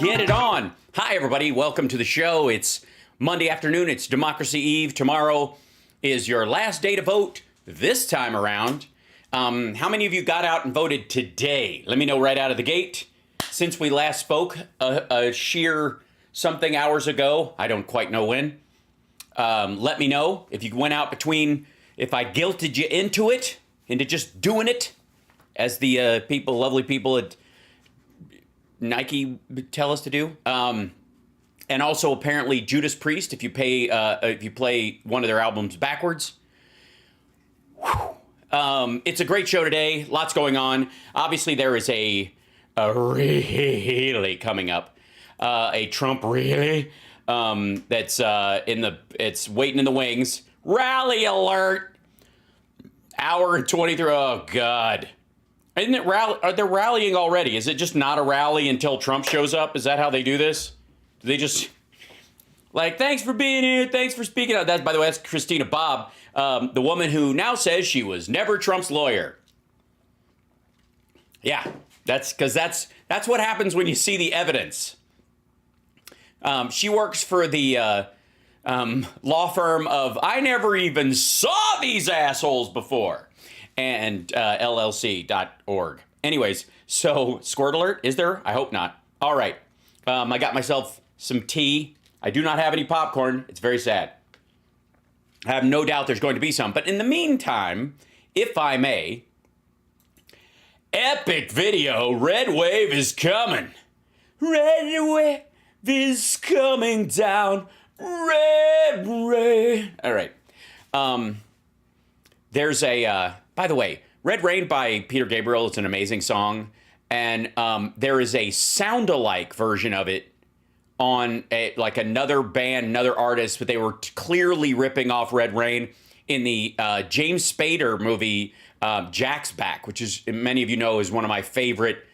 Get it on. Hi, everybody. Welcome to the show. It's Monday afternoon. It's Democracy Eve. Tomorrow is your last day to vote this time around. How many of you got out and voted today? Let me know right out of the gate. Since we last spoke a sheer something hours ago, I don't quite know when. Let me know if you went out between, if I guilted you into just doing it, as the lovely people at Nike tell us to do. And also apparently Judas Priest, if you play one of their albums backwards. It's a great show today. Lots going on. Obviously there is a really coming up. A Trump really that's it's waiting in the wings. Rally alert. Hour and 23. Oh God. Isn't it are they rallying already? Is it just not a rally until Trump shows up? Is that how they do this? Do they just like, thanks for being here, thanks for speaking out? That's, by the way, that's Christina Bobb, the woman who now says she was never Trump's lawyer. Yeah, that's what happens when you see the evidence. She works for the law firm of I never even saw these assholes before. And LLC.org. Anyways, so squirt alert, is there? I hope not. All right. I got myself some tea. I do not have any popcorn. It's very sad. I have no doubt there's going to be some. But in the meantime, if I may, epic video, red wave is coming. Red wave is coming down. Red wave. All right. There's a... by the way, Red Rain by Peter Gabriel, it's an amazing song. And there is a sound-alike version of it on like another band, another artist, but they were clearly ripping off Red Rain in the James Spader movie, Jack's Back, which is, many of you know, is one of my favorite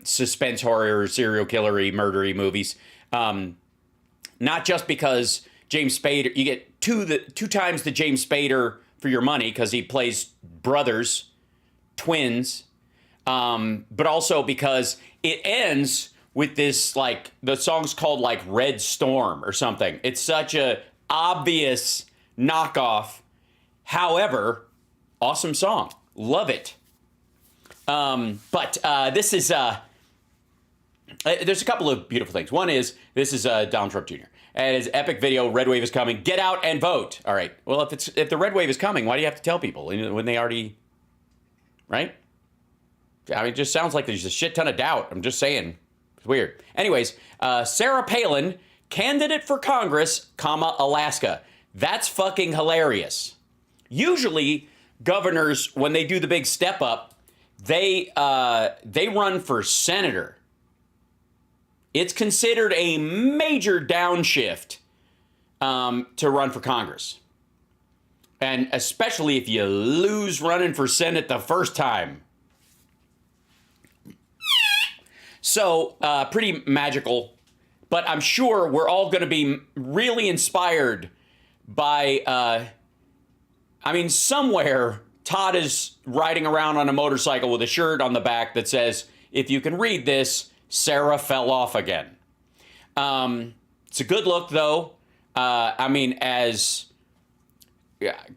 suspense horror, serial killery, murdery movies. Not just because James Spader, you get two times the James Spader for your money because he plays brothers, twins, but also because it ends with this, like, the song's called like Red Storm or something. It's such a obvious knockoff. However, awesome song. Love it. But this is, there's a couple of beautiful things. One is, this is Donald Trump Jr. And his epic video, Red Wave is coming. Get out and vote. All right. Well, if the red wave is coming, why do you have to tell people when they already, right? I mean, it just sounds like there's a shit ton of doubt. I'm just saying. It's weird. Anyways, Sarah Palin, candidate for Congress, Alaska. That's fucking hilarious. Usually, governors, when they do the big step up, they run for senator. It's considered a major downshift to run for Congress. And especially if you lose running for Senate the first time. So, pretty magical. But I'm sure we're all going to be really inspired by, I mean, somewhere Todd is riding around on a motorcycle with a shirt on the back that says, if you can read this, Sarah fell off again. It's a good look, though. I mean, as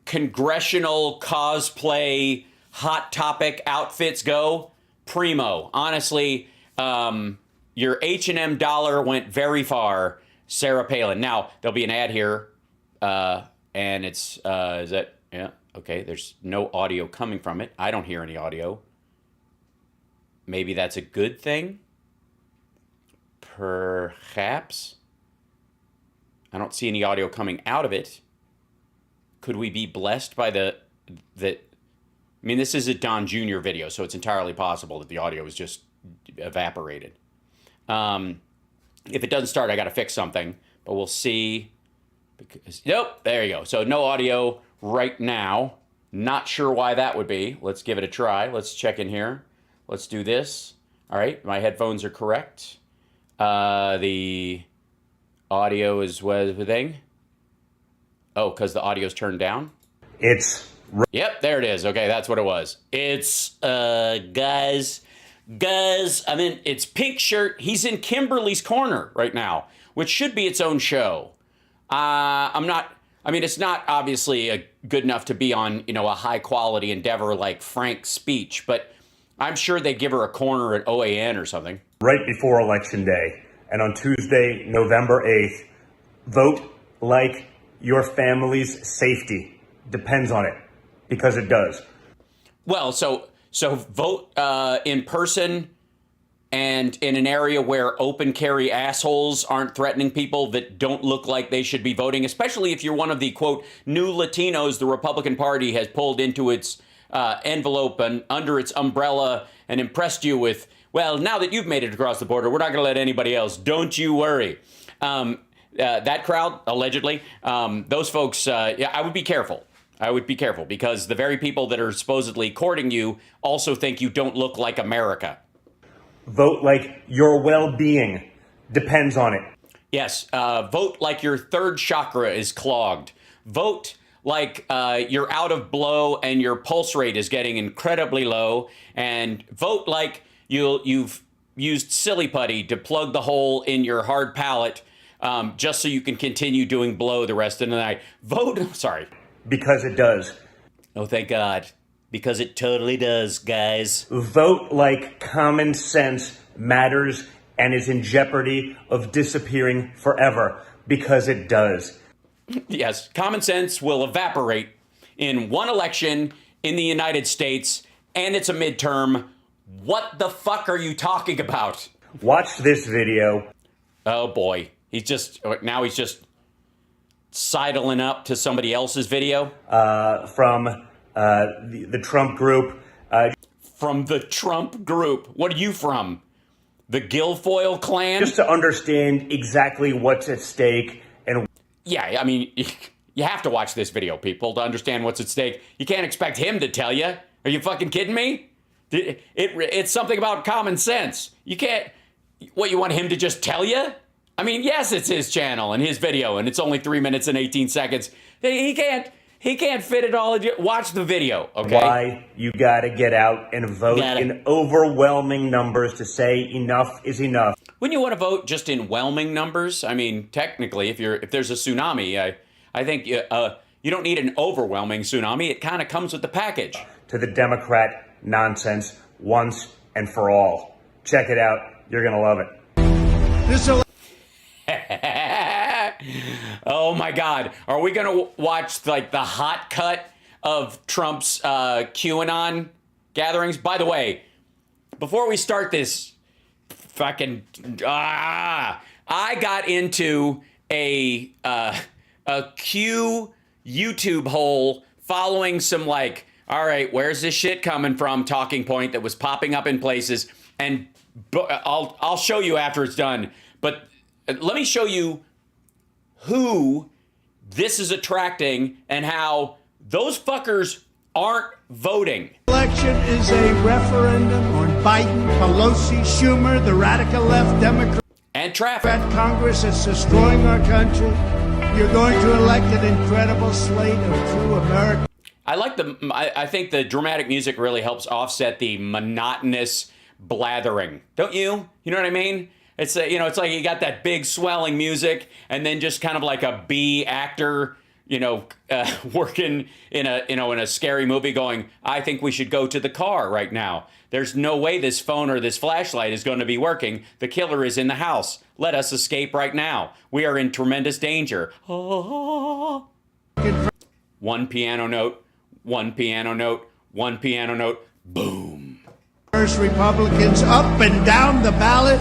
congressional cosplay hot topic outfits go, primo. Honestly, your H&M dollar went very far, Sarah Palin. Now, there'll be an ad here, and it's, is that, yeah, okay, there's no audio coming from it. I don't hear any audio. Maybe that's a good thing. Perhaps. I don't see any audio coming out of it. Could we be blessed by I mean, this is a Don Jr. video, so it's entirely possible that the audio is just evaporated. If it doesn't start, I got to fix something, but we'll see. Nope, there you go. So no audio right now. Not sure why that would be. Let's give it a try. Let's check in here. Let's do this. All right, my headphones are correct. The audio is the thing. Oh, because the audio's turned down? It's... Yep, there it is. Okay, that's what it was. It's, guys, Guys, I'm in its pink shirt. He's in Kimberly's Corner right now, which should be its own show. It's not obviously good enough to be on, a high quality endeavor like Frank's speech, but I'm sure they give her a corner at OAN or something. Right before Election Day, and on Tuesday, November 8th, vote like your family's safety depends on it, because it does. Well, so vote in person and in an area where open carry assholes aren't threatening people that don't look like they should be voting, especially if you're one of the, quote, new Latinos the Republican Party has pulled into its envelope and under its umbrella and impressed you with, well, now that you've made it across the border, we're not going to let anybody else. Don't you worry. That crowd, allegedly, those folks, I would be careful. I would be careful because the very people that are supposedly courting you also think you don't look like America. Vote like your well-being depends on it. Yes, vote like your third chakra is clogged. Vote like you're out of blow and your pulse rate is getting incredibly low. And vote like you've used silly putty to plug the hole in your hard palate just so you can continue doing blow the rest of the night. Vote, sorry. Because it does. Oh, thank God. Because it totally does, guys. Vote like common sense matters and is in jeopardy of disappearing forever. Because it does. Yes, common sense will evaporate in one election in the United States, and it's a midterm. What the fuck are you talking about? Watch this video. Oh, boy. He's just sidling up to somebody else's video? From the Trump group. From the Trump group? What are you from? The Guilfoyle clan? Just to understand exactly what's at stake. And yeah, I mean, you have to watch this video, people, to understand what's at stake. You can't expect him to tell you. Are you fucking kidding me? It's something about common sense. You can't... What, you want him to just tell you? I mean, yes, it's his channel and his video, and it's only 3 minutes and 18 seconds. He can't fit it all. Watch the video, okay? Why you gotta get out and vote in overwhelming numbers to say enough is enough. Wouldn't you want to vote just in whelming numbers? I mean, technically, if there's a tsunami, I think you don't need an overwhelming tsunami. It kind of comes with the package. To the Democrat nonsense once and for all. Check it out. You're gonna love it. Oh my God. Are we going to watch like the hot cut of Trump's QAnon gatherings? By the way, before we start this fucking, I got into a Q YouTube hole following some like, all right, where's this shit coming from? Talking point that was popping up in places. And I'll show you after it's done. But let me show you who this is attracting and how those fuckers aren't voting. Election is a referendum on Biden, Pelosi, Schumer, the radical left, Democrat, and traffic. Congress is destroying our country. You're going to elect an incredible slate of true Americans. I think the dramatic music really helps offset the monotonous blathering. Don't you? You know what I mean? It's it's like you got that big swelling music and then just kind of like a B actor, working in a scary movie going, I think we should go to the car right now. There's no way this phone or this flashlight is going to be working. The killer is in the house. Let us escape right now. We are in tremendous danger. One piano note, one piano note, one piano note, boom. First Republicans up and down the ballot.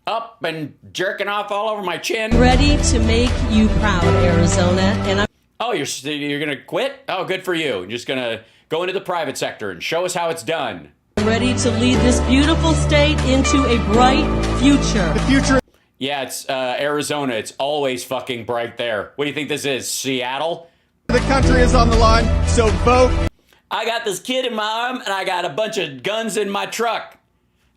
Up and jerking off all over my chin. Ready to make you proud, Arizona. And Oh, you're gonna quit? Oh, good for you. You're just gonna go into the private sector and show us how it's done. I'm ready to lead this beautiful state into a bright future. The future. Yeah, it's Arizona. It's always fucking bright there. What do you think this is, Seattle? The country is on the line, so vote. I got this kid in my arm and I got a bunch of guns in my truck.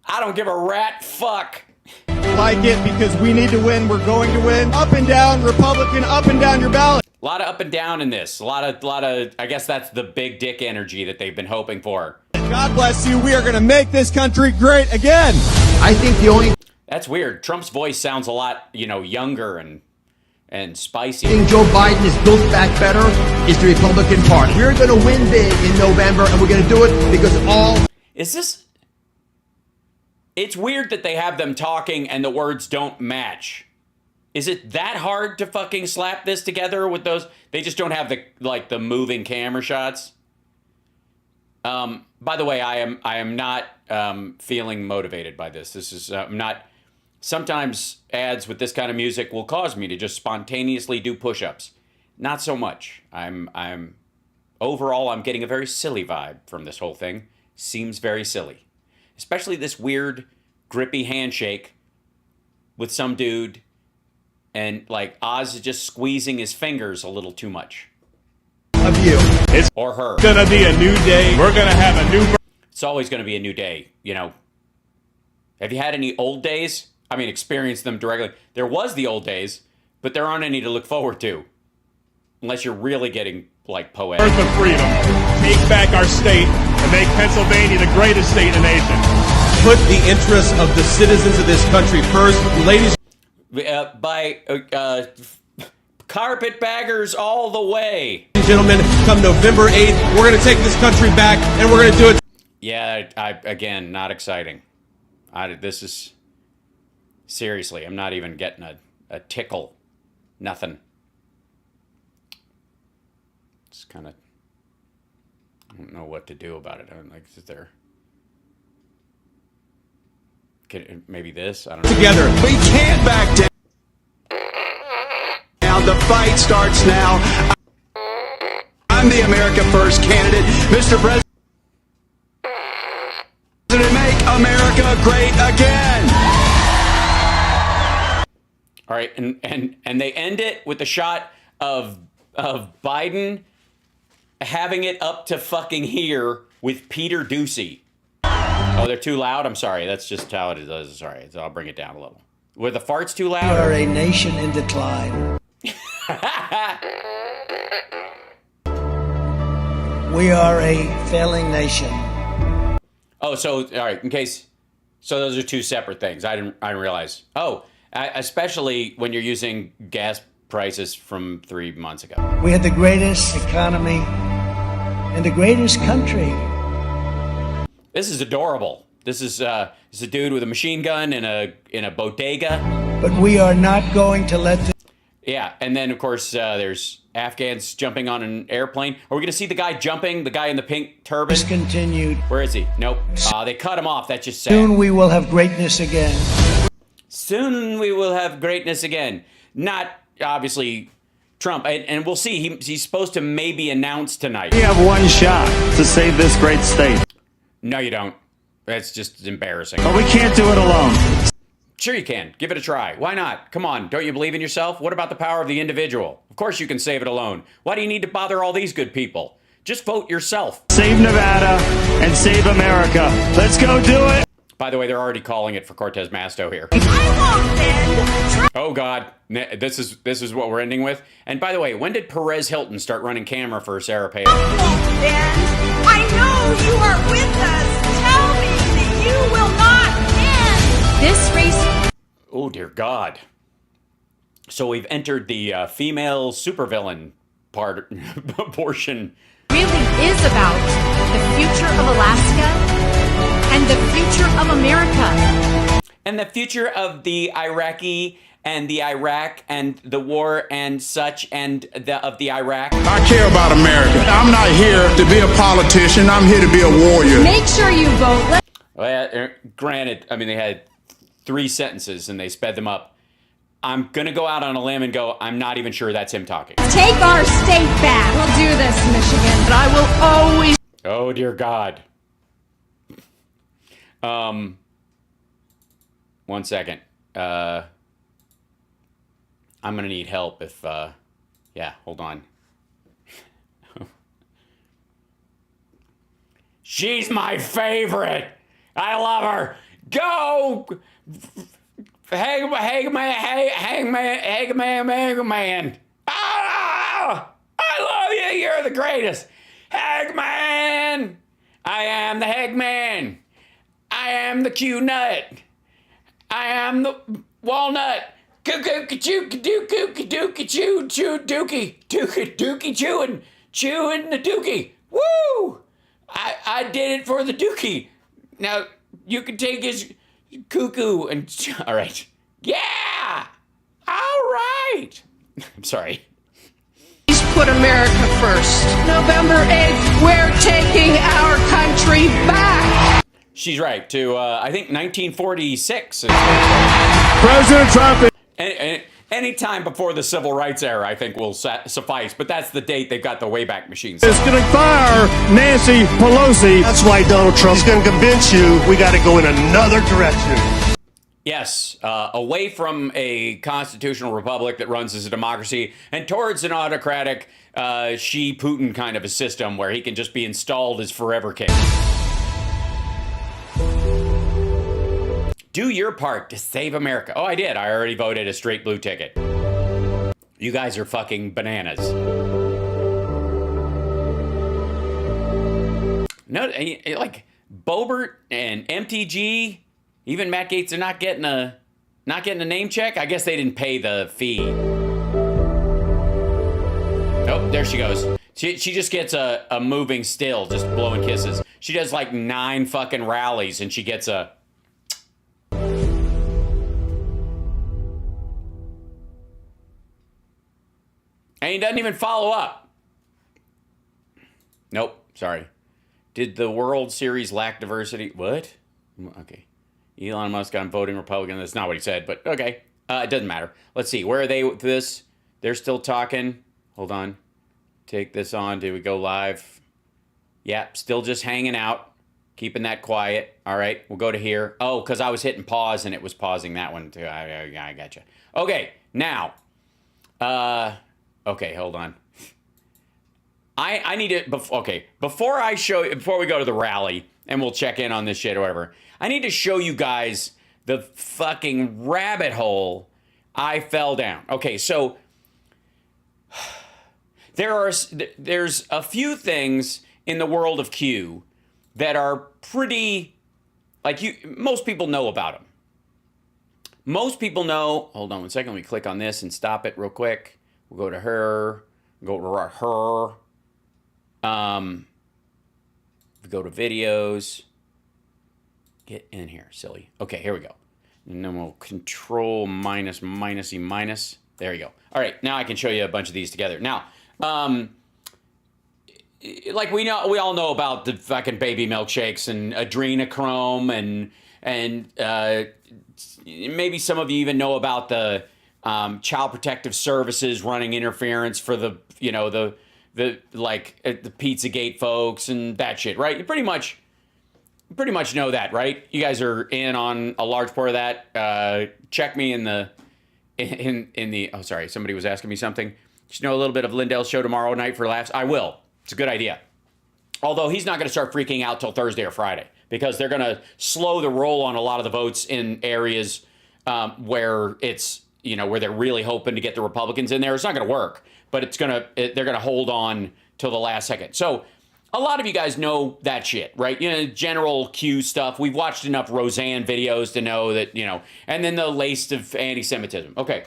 I don't give a rat fuck. Like it because we need to win. We're going to win. Up and down, Republican, up and down your ballot. A lot of up and down in this. A lot of. I guess that's the big dick energy that they've been hoping for. God bless you. We are going to make this country great again. I think the only That's weird. Trump's voice sounds a lot, younger and spicy. thing Joe Biden has built back better is the Republican Party. We're going to win big in November, and we're going to do it because all... Is this... It's weird that they have them talking and the words don't match. Is it that hard to fucking slap this together with those? They just don't have the moving camera shots. By the way, I am not feeling motivated by this. This is not. Sometimes ads with this kind of music will cause me to just spontaneously do push-ups. Not so much. Overall, I'm getting a very silly vibe from this whole thing. Seems very silly, especially this weird grippy handshake with some dude. And Oz is just squeezing his fingers a little too much. Of you. It's or her. Gonna be a new day. We're gonna have a new... It's always gonna be a new day, Have you had any old days? I mean, experienced them directly. There was the old days, but there aren't any to look forward to. Unless you're really getting, poetic. Birth of freedom. Take back our state and make Pennsylvania the greatest state in the nation. Put the interests of the citizens of this country first. Ladies... By carpetbaggers all the way. Gentlemen, come November 8th, we're going to take this country back, and we're going to do it. Yeah, again, not exciting. This is... Seriously, I'm not even getting a tickle. Nothing. It's kind of... I don't know what to do about it. Is there... Maybe this? I don't know. Together. We can't back down. The fight starts now. I'm the America First candidate. Mr. President, make America great again. All right, and they end it with the shot of Biden having it up to fucking here with Peter Ducey. Oh, they're too loud? I'm sorry. That's just how it is. Sorry. I'll bring it down a little. Were the farts too loud? We are a nation in decline. We are a failing nation. Oh, so, all right, in case... So those are two separate things. I didn't realize. Oh, especially when you're using gas prices from 3 months ago. We had the greatest economy and the greatest country. This is adorable. This is a dude with a machine gun in a bodega. But we are not going to let this... Yeah, and then, of course, there's Afghans jumping on an airplane. Are we going to see the guy jumping, the guy in the pink turban? Continued. Where is he? Nope. They cut him off. That's just sad. Soon we will have greatness again. Soon we will have greatness again. Not, obviously, Trump. And we'll see. He's supposed to maybe announce tonight. We have one shot to save this great state. No, you don't. That's just embarrassing. But we can't do it alone. Sure you can. Give it a try. Why not? Come on. Don't you believe in yourself? What about the power of the individual? Of course you can save it alone. Why do you need to bother all these good people? Just vote yourself. Save Nevada and save America. Let's go do it. By the way, they're already calling it for Cortez Masto here. Oh, God. This is what we're ending with. And by the way, when did Perez Hilton start running camera for Sarah Palin? I know you are with us. Tell me that you will not end. This race... Oh, dear God. So we've entered the female supervillain portion. really is about the future of Alaska and the future of America. And the future of the Iraqi and the Iraq and the war and such and of the Iraq. I care about America. I'm not here to be a politician. I'm here to be a warrior. Make sure you vote. Well, granted, I mean, they had 3 sentences and they sped them up. I'm going to go out on a limb and go, I'm not even sure that's him talking. Take our state back. We'll do this, Michigan. But I will always... Oh, dear God. 1 second. I'm going to need help if, yeah, hold on. She's my favorite. I love her. Go! Hangman. Ah! I love you. You're the greatest. Hangman! I am the Hegman. I am the Q nut. I am the walnut. Dookie chewing the dookie. Woo! I did it for the dookie. Now you can take his cuckoo and all right. Yeah. All right. I'm sorry. Please put America first. November 8th, we're taking our country back. She's right. To I think 1946. President Trump. Any time before the civil rights era, I think will suffice. But that's the date they've got the Wayback Machines. Is going to fire Nancy Pelosi. That's why Donald Trump's going to convince you we got to go in another direction. Yes, away from a constitutional republic that runs as a democracy and towards an autocratic Putin kind of a system where he can just be installed as forever king. Do your part to save America. Oh, I did. I already voted a straight blue ticket. You guys are fucking bananas. No, like Boebert and MTG, even Matt Gaetz are not getting a name check. I guess they didn't pay the fee. Oh, there she goes. She just gets a moving still, just blowing kisses. She does like 9 fucking rallies and she gets a. And he doesn't even follow up. Nope, sorry. Did the World Series lack diversity? What? Okay. Elon Musk on voting Republican. That's not what he said, but okay. It doesn't matter. Let's see. Where are they with this? They're still talking. Hold on. Take this on. Did we go live? Yeah, still just hanging out. Keeping that quiet. All right, we'll go to here. Oh, because I was hitting pause and it was pausing that one too. I gotcha. Okay, now. Okay, hold on. I need to, okay, before we go to the rally and we'll check in on this shit or whatever, I need to show you guys the fucking rabbit hole I fell down. Okay, so there's a few things in the world of Q that are pretty, most people know about them. Most people know, hold on one second, let me click on this and stop it real quick. We'll go to her, go to her. We go to videos. Get in here, silly. Okay, here we go. And then we'll control minus. There you go. All right, now I can show you a bunch of these together. Now, like we all know about the fucking baby milkshakes and adrenochrome and maybe some of you even know about the Child Protective Services running interference for the Pizzagate folks and that shit, right? You pretty much know that, right? You guys are in on a large part of that. Check me in the oh, sorry, somebody was asking me something. Should know a little bit of Lindell's show tomorrow night for laughs. I will. It's a good idea. Although he's not going to start freaking out till Thursday or Friday because they're going to slow the roll on a lot of the votes in areas where it's, where they're really hoping to get the Republicans in there. It's not going to work, but they're going to hold on till the last second. So a lot of you guys know that shit, right? General Q stuff. We've watched enough Roseanne videos to know that, and then the laced of anti-Semitism. Okay.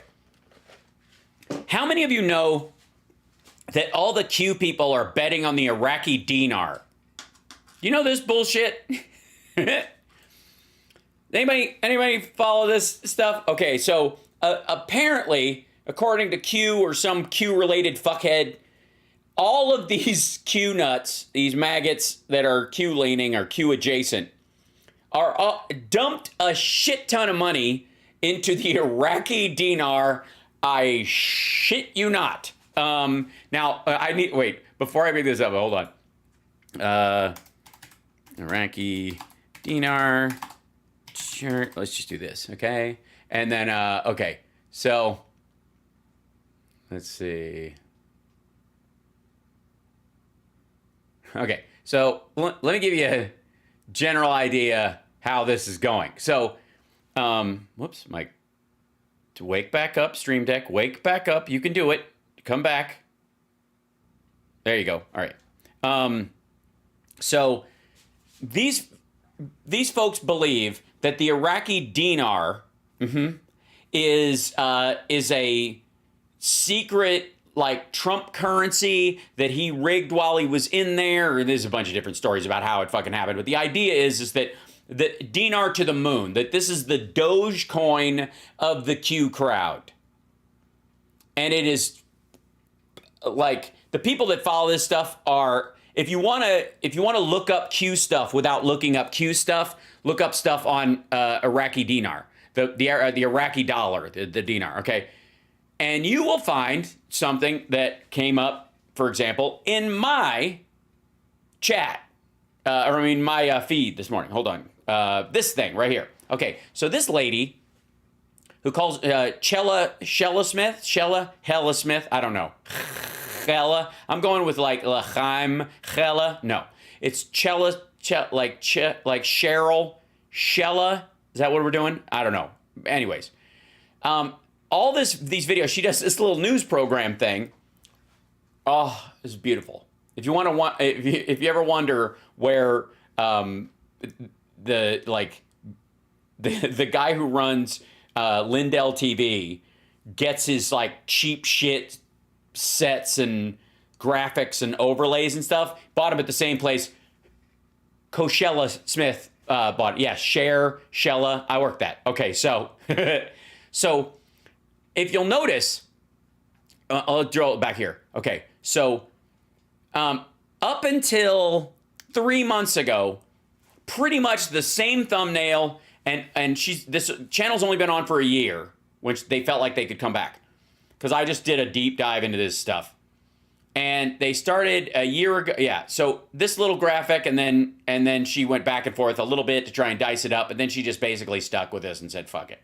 How many of you know that all the Q people are betting on the Iraqi dinar? You know this bullshit? Anybody follow this stuff? Okay, so apparently, according to Q or some Q-related fuckhead, all of these Q nuts, these maggots that are Q-leaning or Q-adjacent, are dumped a shit ton of money into the Iraqi dinar. I shit you not. Now, wait, before I make this up, hold on. Iraqi dinar, sure, let's just do this, okay? And then, okay, so, let's see. Okay, so let me give you a general idea how this is going. So, whoops, Mike, to wake back up, Stream Deck, wake back up, you can do it. Come back. There you go. All right. So these folks believe that the Iraqi dinar is a secret like Trump currency that he rigged while he was in there. There's a bunch of different stories about how it fucking happened, but the idea is that the dinar to the moon, that this is the Doge coin of the Q crowd. And it is like the people that follow this stuff are, if you want to look up Q stuff without looking up Q stuff, look up stuff on Iraqi dinar, the Iraqi dollar, the dinar, okay? And you will find something that came up, for example, in my chat, my feed this morning. Hold on. This thing right here. Okay, so this lady who calls Shella Smith, I don't know. Chella. I'm going with like L'chaim Chella. No, it's Chella, like Cheryl Shella. Is that what we're doing? I don't know. Anyways, all these videos, she does this little news program thing. Oh, it's beautiful. If you if you ever wonder where the guy who runs Lindell TV gets his like cheap shit sets and graphics and overlays and stuff, bought them at the same place Coachella Smith bought it. Yeah, Shella. I worked that. Okay, so so if you'll notice, I'll draw it back here. Okay, so up until 3 months ago, pretty much the same thumbnail, and this channel's only been on for a year, which they felt like they could come back, because I just did a deep dive into this stuff. And they started a year ago. Yeah, so this little graphic, and then she went back and forth a little bit to try and dice it up, and then she just basically stuck with this and said, fuck it.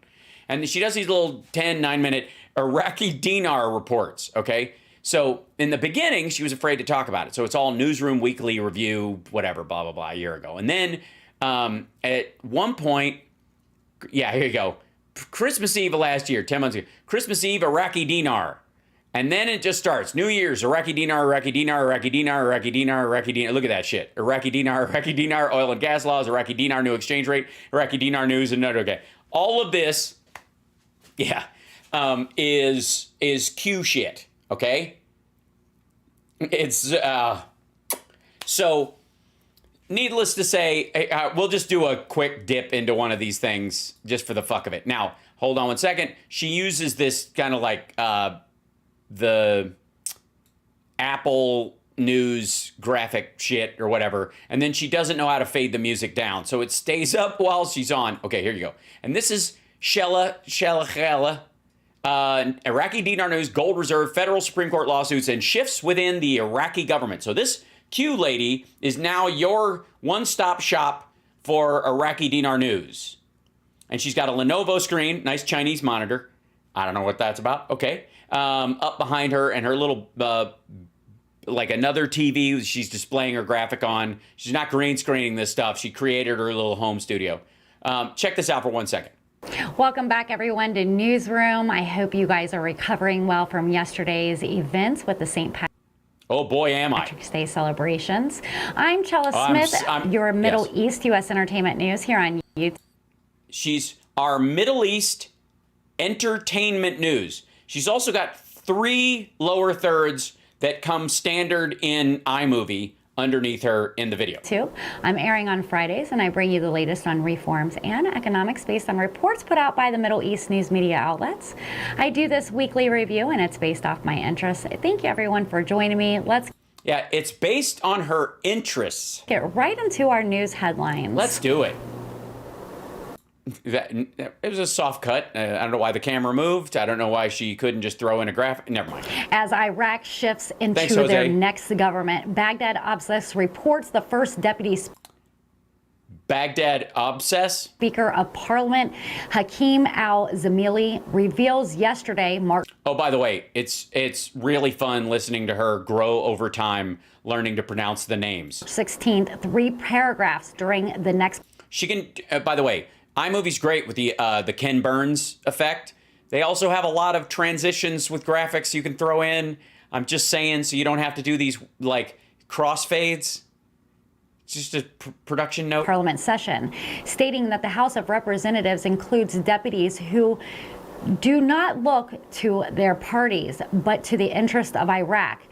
And she does these little 9-minute Iraqi dinar reports, okay? So in the beginning, she was afraid to talk about it. So it's all Newsroom Weekly Review, whatever, blah, blah, blah, a year ago. And then at one point, yeah, here you go. Christmas Eve of last year, 10 months ago. Christmas Eve, Iraqi dinar. And then it just starts. New Year's, Iraqi dinar, Iraqi dinar, Iraqi dinar, Iraqi dinar, Iraqi dinar. Look at that shit. Iraqi dinar, oil and gas laws, Iraqi dinar, new exchange rate, Iraqi dinar news, and okay. All of this, yeah, is Q shit, okay? It's, so, needless to say, we'll just do a quick dip into one of these things just for the fuck of it. Now, hold on one second. She uses this kind of like the Apple News graphic shit or whatever, and then she doesn't know how to fade the music down, so it stays up while she's on. Okay, here you go. And this is Shella, Iraqi dinar news, gold reserve, federal Supreme Court lawsuits, and shifts within the Iraqi government. So this Q lady is now your one-stop shop for Iraqi dinar news. And she's got a Lenovo screen, nice Chinese monitor. I don't know what that's about. Okay. Up behind her, and her little, like another TV she's displaying her graphic on. She's not green screening this stuff. She created her little home studio. Check this out for 1 second. Welcome back, everyone, to Newsroom. I hope you guys are recovering well from yesterday's events with the St. Oh boy, am I. Patrick's Day celebrations. I'm Chella Smith, your Middle East U.S. entertainment news here on YouTube. She's our Middle East entertainment news. She's also got 3 lower thirds that come standard in iMovie underneath her in the video. I'm airing on Fridays, and I bring you the latest on reforms and economics based on reports put out by the Middle East news media outlets. I do this weekly review, and it's based off my interests. Thank you, everyone, for joining me. Yeah, it's based on her interests. Get right into our news headlines. Let's do it. It was a soft cut. I don't know why the camera moved. I don't know why she couldn't just throw in a graphic. Never mind. As Iraq shifts into their next government, Baghdad Obsess reports the first deputy Baghdad Obsess? Speaker of Parliament, Hakeem al-Zamili, reveals yesterday Oh, by the way, it's really fun listening to her grow over time, learning to pronounce the names. 16th, 3 paragraphs during the next... She can, by the way, iMovie's great with the Ken Burns effect. They also have a lot of transitions with graphics you can throw in. I'm just saying, so you don't have to do these like crossfades. It's just a production note. Parliament session, stating that the House of Representatives includes deputies who do not look to their parties, but to the interest of Iraq.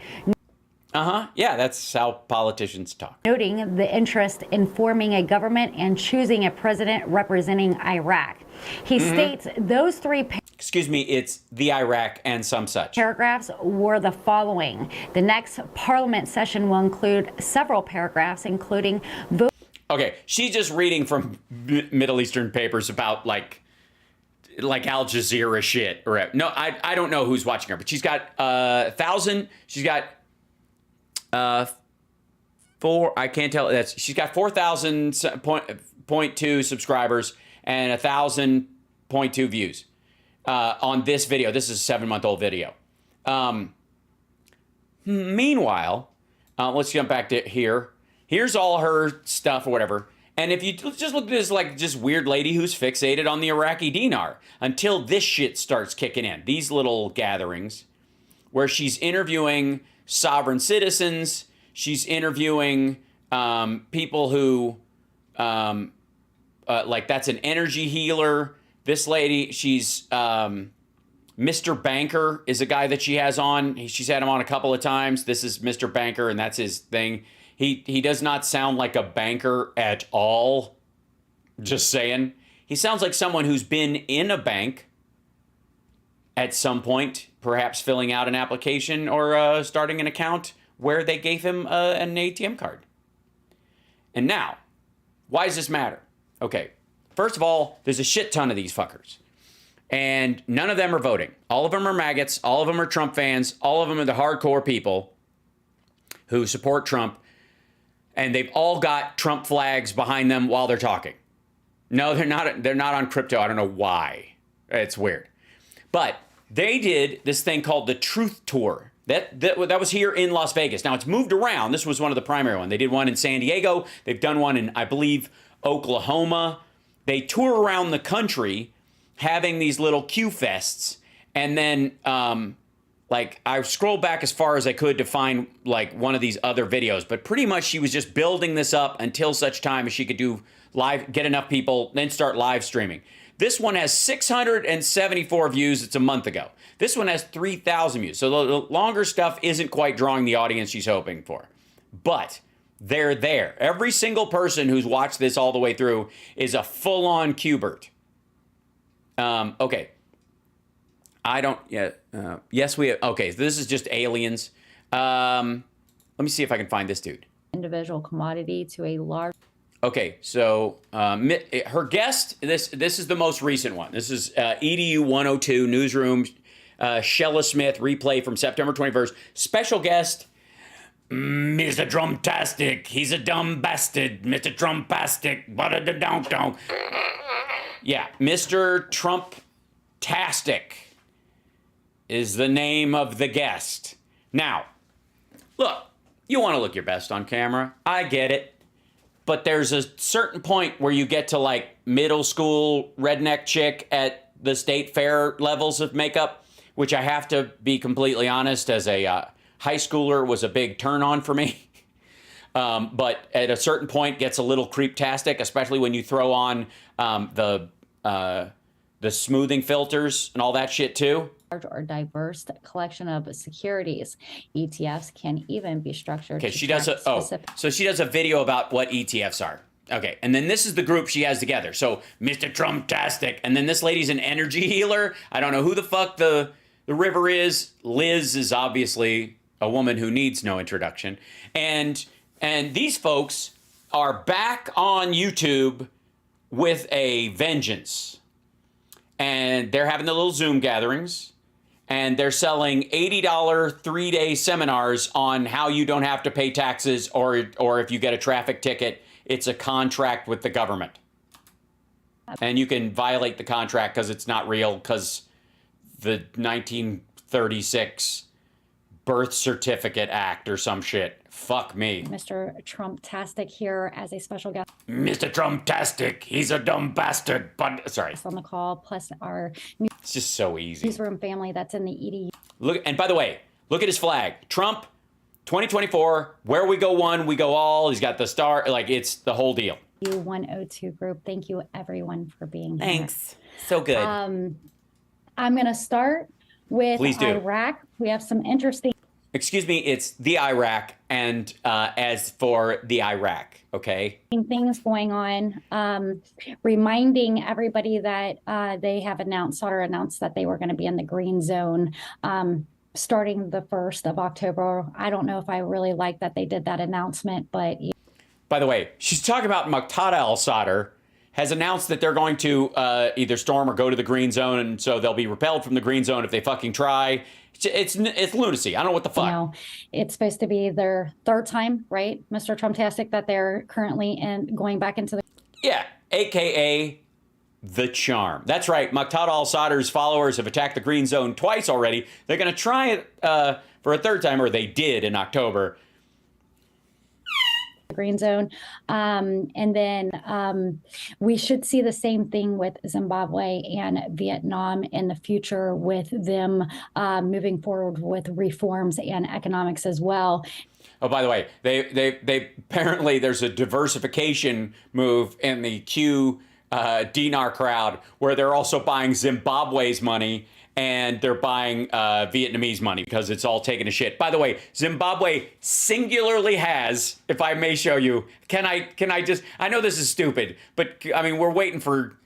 Yeah, that's how politicians talk. Noting the interest in forming a government and choosing a president representing Iraq. He states those three Excuse me, it's the Iraq and some such. paragraphs were the following. The next Parliament session will include several paragraphs, including Okay, she's just reading from Middle Eastern papers about like Al Jazeera shit. Or no, I don't know who's watching her, but she's got 1,000. She's got I can't tell. She's got 4,000.2 subscribers and 1,000.2 views on this video. This is a 7-month-old video. Meanwhile, let's jump back to here. Here's all her stuff or whatever. And if you just look at this like just weird lady who's fixated on the Iraqi dinar until this shit starts kicking in. These little gatherings where she's interviewing sovereign citizens. She's interviewing people who, like that's an energy healer. This lady, she's Mr. Banker is a guy that she has on. She's had him on a couple of times. This is Mr. Banker, and that's his thing. He does not sound like a banker at all. Just saying. He sounds like someone who's been in a bank at some point, perhaps filling out an application or starting an account where they gave him an ATM card. And now, why does this matter? Okay, first of all, there's a shit ton of these fuckers. And none of them are voting. All of them are maggots. All of them are Trump fans. All of them are the hardcore people who support Trump. And they've all got Trump flags behind them while they're talking. No, they're not. They're not on crypto. I don't know why. It's weird. But they did this thing called the Truth Tour. That was here in Las Vegas. Now, it's moved around. This was one of the primary ones. They did one in San Diego. They've done one in, I believe, Oklahoma. They tour around the country having these little Q-fests. And then, like, I scrolled back as far as I could to find, like, one of these other videos. But pretty much she was just building this up until such time as she could do live, get enough people, then start live streaming. This one has 674 views. It's a month ago. This one has 3,000 views. So the longer stuff isn't quite drawing the audience she's hoping for. But they're there. Every single person who's watched this all the way through is a full-on Qbert. Okay. I don't, yes, we have, okay, so this is just aliens. Let me see if I can find this dude. individual commodity to a large. Okay, so her guest, this is the most recent one. This is EDU 102 Newsroom, Shella Smith, replay from September 21st. Special guest, Mr. Trumptastic. He's a dumb bastard, Mr. Trumpastic. Yeah, Mr. Trumptastic is the name of the guest. Now, look, you want to look your best on camera. I get it. But there's a certain point where you get to like middle school redneck chick at the state fair levels of makeup, which I have to be completely honest, as a high schooler was a big turn on for me. But at a certain point gets a little creeptastic, especially when you throw on the smoothing filters and all that shit too. Or diverse collection of securities. ETFs can even be structured. Okay, she does so she does a video about what ETFs are. Okay, and then this is the group she has together. So Mr. Trumptastic, and then this lady's an energy healer. I don't know who the fuck the river is. Liz is obviously a woman who needs no introduction. And these folks are back on YouTube with a vengeance. And they're having the little Zoom gatherings. And they're selling $80 3-day seminars on how you don't have to pay taxes, or if you get a traffic ticket, it's a contract with the government. And you can violate the contract because it's not real, because the 1936 Birth Certificate Act or some shit. Fuck me. Mr. Trumptastic here as a special guest. Mr. Trumptastic, he's a dumb bastard, but sorry. On the call, plus our it's just so easy. newsroom family that's in the EDU. Look, and by the way, look at his flag. Trump 2024, where we go one, we go all. He's got the star. Like, it's the whole deal. U102 group. Thank you, everyone, for being here. Thanks. So good. I'm going to start with Iraq. We have some interesting. Excuse me, it's the Iraq, and as for the Iraq, okay? Things going on, reminding everybody that they have announced that they were going to be in the green zone starting the 1st of October. I don't know if I really like that they did that announcement, but... By the way, she's talking about Muqtada al-Sadr has announced that they're going to either storm or go to the green zone, and so they'll be repelled from the green zone if they fucking try. It's lunacy. I don't know what the fuck. You know, it's supposed to be their 3rd time, right, Mr. Trumptastic, that they're currently going back into the... Yeah, a.k.a. the charm. That's right. Muqtada al-Sadr's followers have attacked the green zone twice already. They're going to try it for a 3rd time, or they did in October. Green zone. And then we should see the same thing with Zimbabwe and Vietnam in the future, with them moving forward with reforms and economics as well. Oh, by the way, they apparently there's a diversification move in the Q dinar crowd where they're also buying Zimbabwe's money and they're buying Vietnamese money because it's all taken a shit. By the way, Zimbabwe singularly has, if I may show you, can I just, I know this is stupid, but I mean, we're waiting for,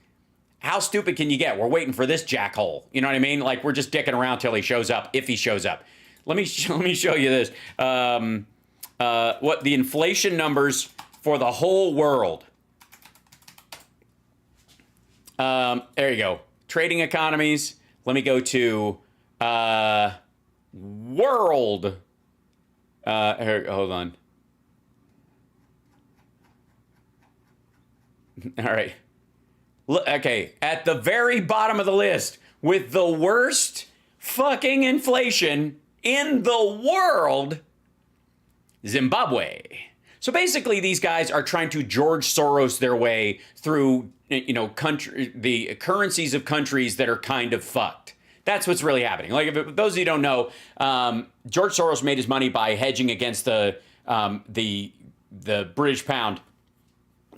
how stupid can you get? We're waiting for this jackhole. You know what I mean? Like, we're just dicking around till he shows up, if he shows up. Let me show you this. What the inflation numbers for the whole world. There you go. Trading economies. Let me go to world. Here, hold on. All right. Look, okay, at the very bottom of the list with the worst fucking inflation in the world, Zimbabwe. So basically, these guys are trying to George Soros their way through, you know, the currencies of countries that are kind of fucked. That's what's really happening. Like, if those of you who don't know, George Soros made his money by hedging against the British pound,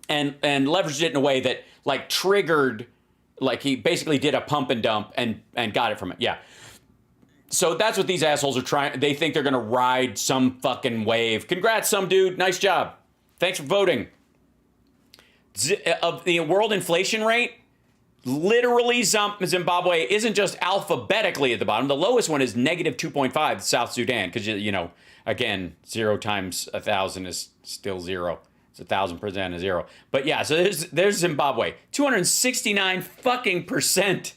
and leveraged it in a way that, like, triggered, like, he basically did a pump and dump and got it from it. Yeah. So that's what these assholes are trying. They think they're going to ride some fucking wave. Congrats, some dude. Nice job. Thanks for voting. Of the world inflation rate, literally Zimbabwe isn't just alphabetically at the bottom. The lowest one is negative 2.5, South Sudan, because, you know, again, 0 times 1,000 is still 0. It's 1,000% is 0. But yeah, so there's Zimbabwe, 269 fucking %.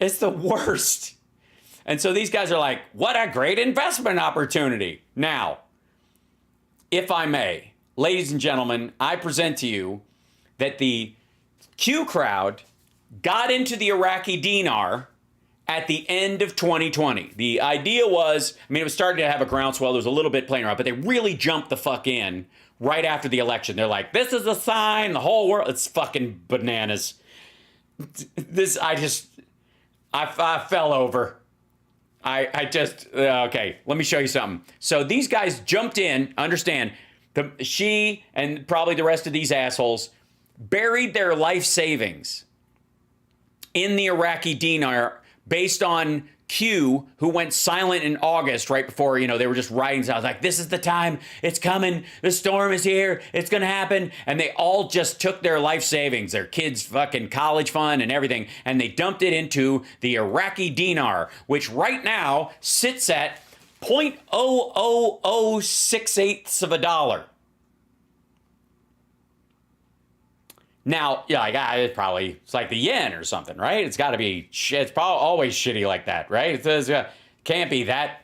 It's the worst. And so these guys are like, what a great investment opportunity. Now, if I may, ladies and gentlemen, I present to you that the Q crowd got into the Iraqi dinar at the end of 2020. The idea was, I mean, it was starting to have a groundswell. There was a little bit playing around, but they really jumped the fuck in right after the election. They're like, this is a sign, the whole world. It's fucking bananas. I fell over. Okay, let me show you something. So these guys jumped in, understand, she and probably the rest of these assholes buried their life savings in the Iraqi dinar based on Q, who went silent in August right before, you know, they were just writing. So I was like, this is the time. It's coming. The storm is here. It's going to happen. And they all just took their life savings, their kids' fucking college fund and everything, and they dumped it into the Iraqi dinar, which right now sits at 0.00068 of a dollar. Now, yeah, like, it's like the yen or something, right? It's got to be shit. It's probably always shitty like that, right? It can't be that.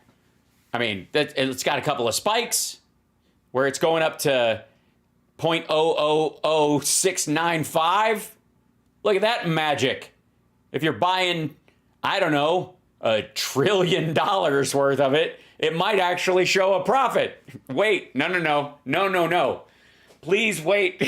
I mean, it's got a couple of spikes where it's going up to 0.000695. Look at that magic. If you're buying, I don't know, $1 trillion worth of it, it might actually show a profit. Wait, no. Please wait.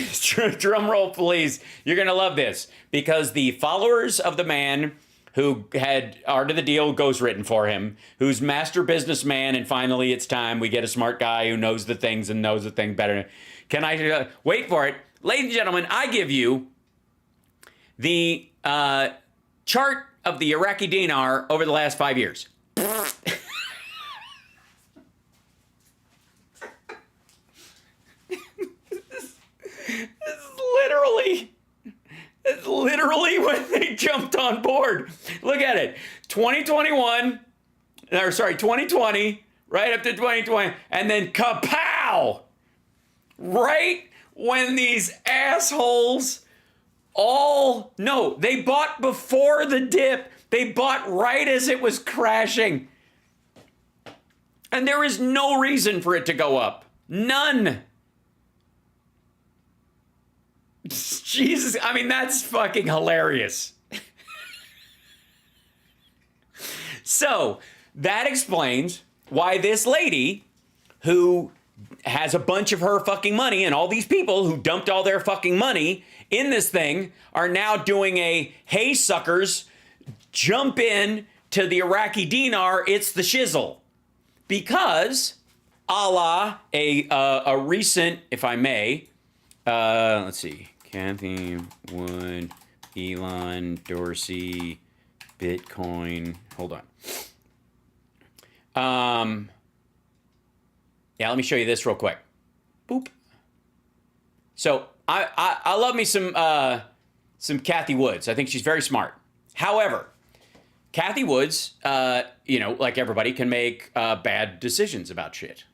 Drum roll, please. You're going to love this, because the followers of the man who had Art of the Deal Ghost written for him, who's master businessman, and finally it's time we get a smart guy who knows the things and knows the thing better. Can I wait for it? Ladies and gentlemen, I give you the chart of the Iraqi dinar over the last 5 years. It's literally when they jumped on board. Look at it. 2020, right up to 2020, and then kapow! Right when these assholes they bought before the dip. They bought right as it was crashing. And there is no reason for it to go up. None. Jesus, I mean, that's fucking hilarious. So, that explains why this lady, who has a bunch of her fucking money, and all these people who dumped all their fucking money in this thing, are now doing a, hey suckers, jump in to the Iraqi dinar, it's the shizzle. Because, a la a recent, if I may, let's see, Kathy Wood, Elon, Dorsey, Bitcoin. Hold on. Yeah, let me show you this real quick. Boop. So I love me some Kathy Woods. I think she's very smart. However, Kathy Woods, like everybody, can make bad decisions about shit.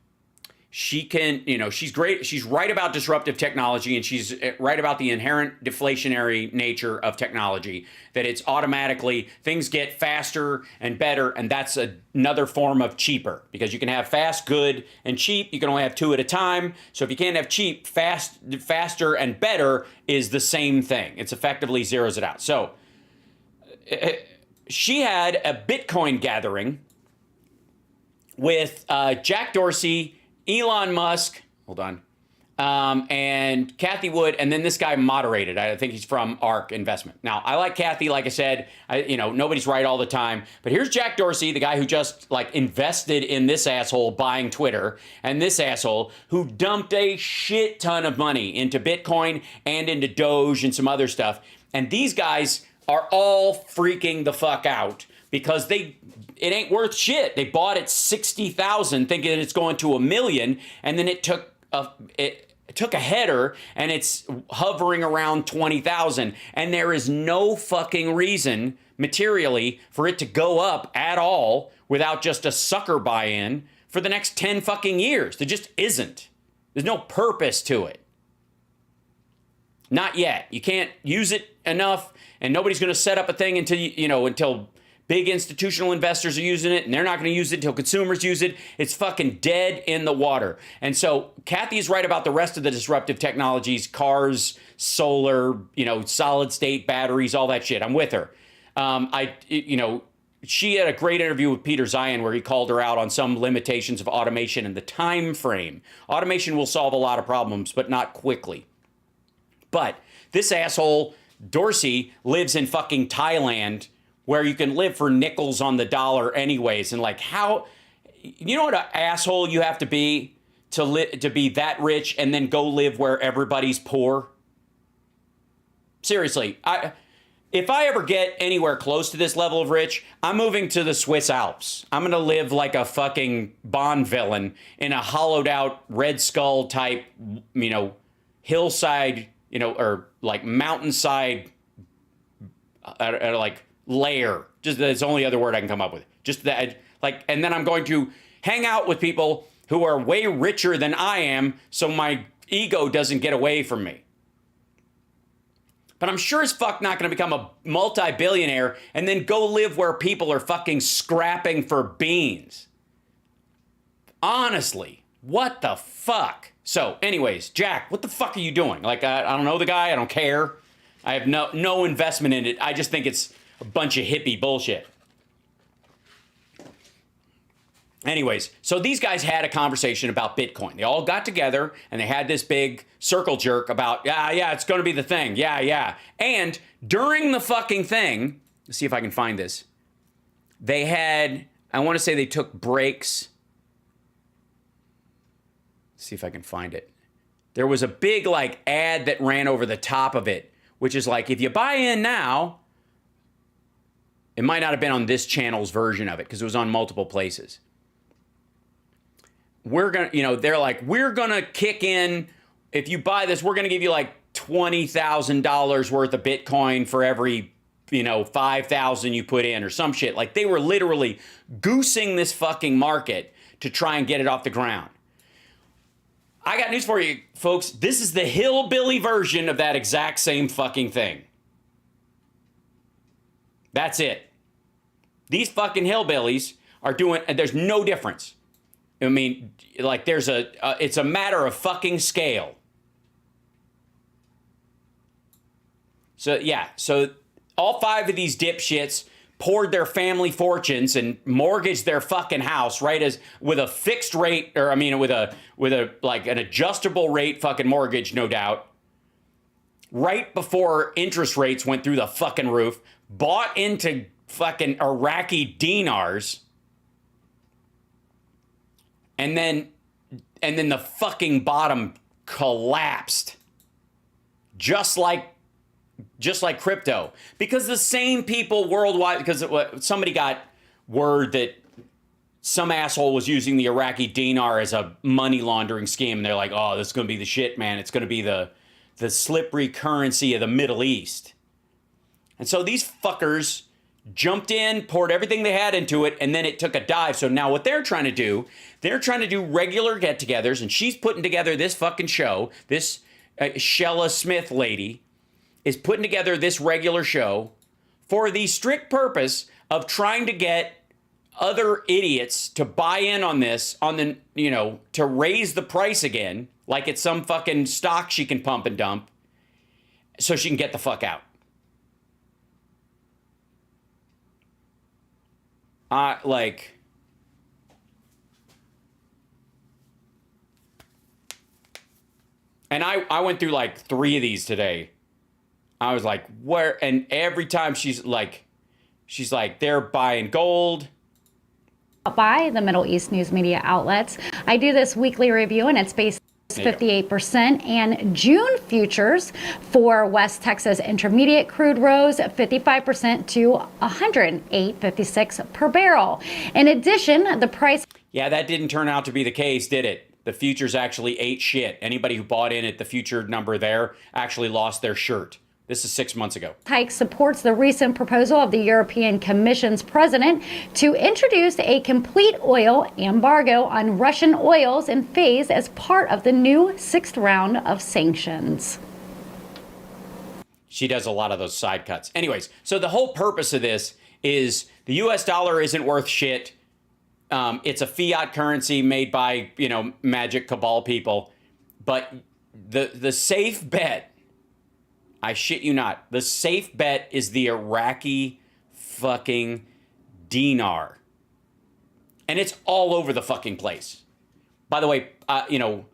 She can, she's great. She's right about disruptive technology, and she's right about the inherent deflationary nature of technology, that it's automatically, things get faster and better, and that's another form of cheaper, because you can have fast, good, and cheap. You can only have two at a time. So if you can't have cheap, faster, and better is the same thing. It's effectively zeroes it out. So she had a Bitcoin gathering with Jack Dorsey, Elon Musk, hold on, and Kathy Wood, and then this guy moderated. I think he's from ARK Investment. Now, I like Kathy, like I said, nobody's right all the time, but here's Jack Dorsey, the guy who just invested in this asshole buying Twitter, and this asshole who dumped a shit ton of money into Bitcoin and into Doge and some other stuff. And these guys are all freaking the fuck out because it ain't worth shit. They bought at 60,000 thinking it's going to 1 million, and then it took a header and it's hovering around 20,000, and there is no fucking reason materially for it to go up at all without just a sucker buy-in for the next 10 fucking years. There just isn't. There's no purpose to it. Not yet. You can't use it enough, and nobody's going to set up a thing until big institutional investors are using it, and they're not going to use it until consumers use it. It's fucking dead in the water. And so Kathy is right about the rest of the disruptive technologies, cars, solar, solid state batteries, all that shit. I'm with her. She had a great interview with Peter Zion where he called her out on some limitations of automation and the time frame. Automation will solve a lot of problems, but not quickly. But this asshole, Dorsey, lives in fucking Thailand, where you can live for nickels on the dollar anyways. And how, what an asshole you have to be to be that rich and then go live where everybody's poor? Seriously, if I ever get anywhere close to this level of rich, I'm moving to the Swiss Alps. I'm going to live like a fucking Bond villain in a hollowed out Red Skull type, hillside, or mountainside, lair. Just that's the only other word I can come up with. Just that, and then I'm going to hang out with people who are way richer than I am, so my ego doesn't get away from me. But I'm sure as fuck not going to become a multi-billionaire and then go live where people are fucking scrapping for beans. Honestly, what the fuck? So, anyways, Jack, what the fuck are you doing? I don't know the guy. I don't care. I have no investment in it. I just think it's a bunch of hippie bullshit. Anyways, so these guys had a conversation about Bitcoin. They all got together and they had this big circle jerk about, yeah, it's going to be the thing. Yeah. And during the fucking thing, Let's see if I can find this. They had, I want to say they took breaks. Let's see if I can find it. There was a big like ad that ran over the top of it, which is like, if you buy in now, it might not have been on this channel's version of it because it was on multiple places. We're going to, you know, they're like, we're going to kick in, if you buy this, we're going to give you like $20,000 worth of Bitcoin for every, you know, 5,000 you put in or some shit. Like they were literally goosing this fucking market to try and get it off the ground. I got news for you, folks. This is the hillbilly version of that exact same fucking thing. That's it. These fucking hillbillies are doing, and there's no difference. I mean, like there's it's a matter of fucking scale. So yeah, so all 5 of these dipshits poured their family fortunes and mortgaged their fucking house, right, as with a fixed rate, or I mean with a like an adjustable rate fucking mortgage, no doubt. Right before interest rates went through the fucking roof, bought into fucking Iraqi dinars, and then the fucking bottom collapsed, just like crypto, because the same people worldwide, because somebody got word that some asshole was using the Iraqi dinar as a money laundering scheme, and they're like, oh, this is going to be the shit, man. It's going to be the slippery currency of the Middle East. And so these fuckers jumped in, poured everything they had into it, and then it took a dive. So now what they're trying to do regular get-togethers, and she's putting together this fucking show. This Shella Smith lady is putting together this regular show for the strict purpose of trying to get other idiots to buy in on this, on the, you know, to raise the price again, like it's some fucking stock she can pump and dump, so she can get the fuck out. And I went through like 3 of these today. I was like, where? And every time she's like, they're buying gold. By the Middle East news media outlets. I do this weekly review, and it's based 58%, and June futures for West Texas Intermediate crude rose 55% to $108.56 per barrel. In addition, the price... Yeah, that didn't turn out to be the case, did it? The futures actually ate shit. Anybody who bought in at the future number there actually lost their shirt. This is 6 months ago. Hike supports the recent proposal of the European Commission's president to introduce a complete oil embargo on Russian oils and phase as part of the new 6th round of sanctions. She does a lot of those side cuts. Anyways, so the whole purpose of this is the US dollar isn't worth shit. It's a fiat currency made by, you know, magic cabal people. But the safe bet, I shit you not, the safe bet is the Iraqi fucking dinar. And it's all over the fucking place. By the way, you know,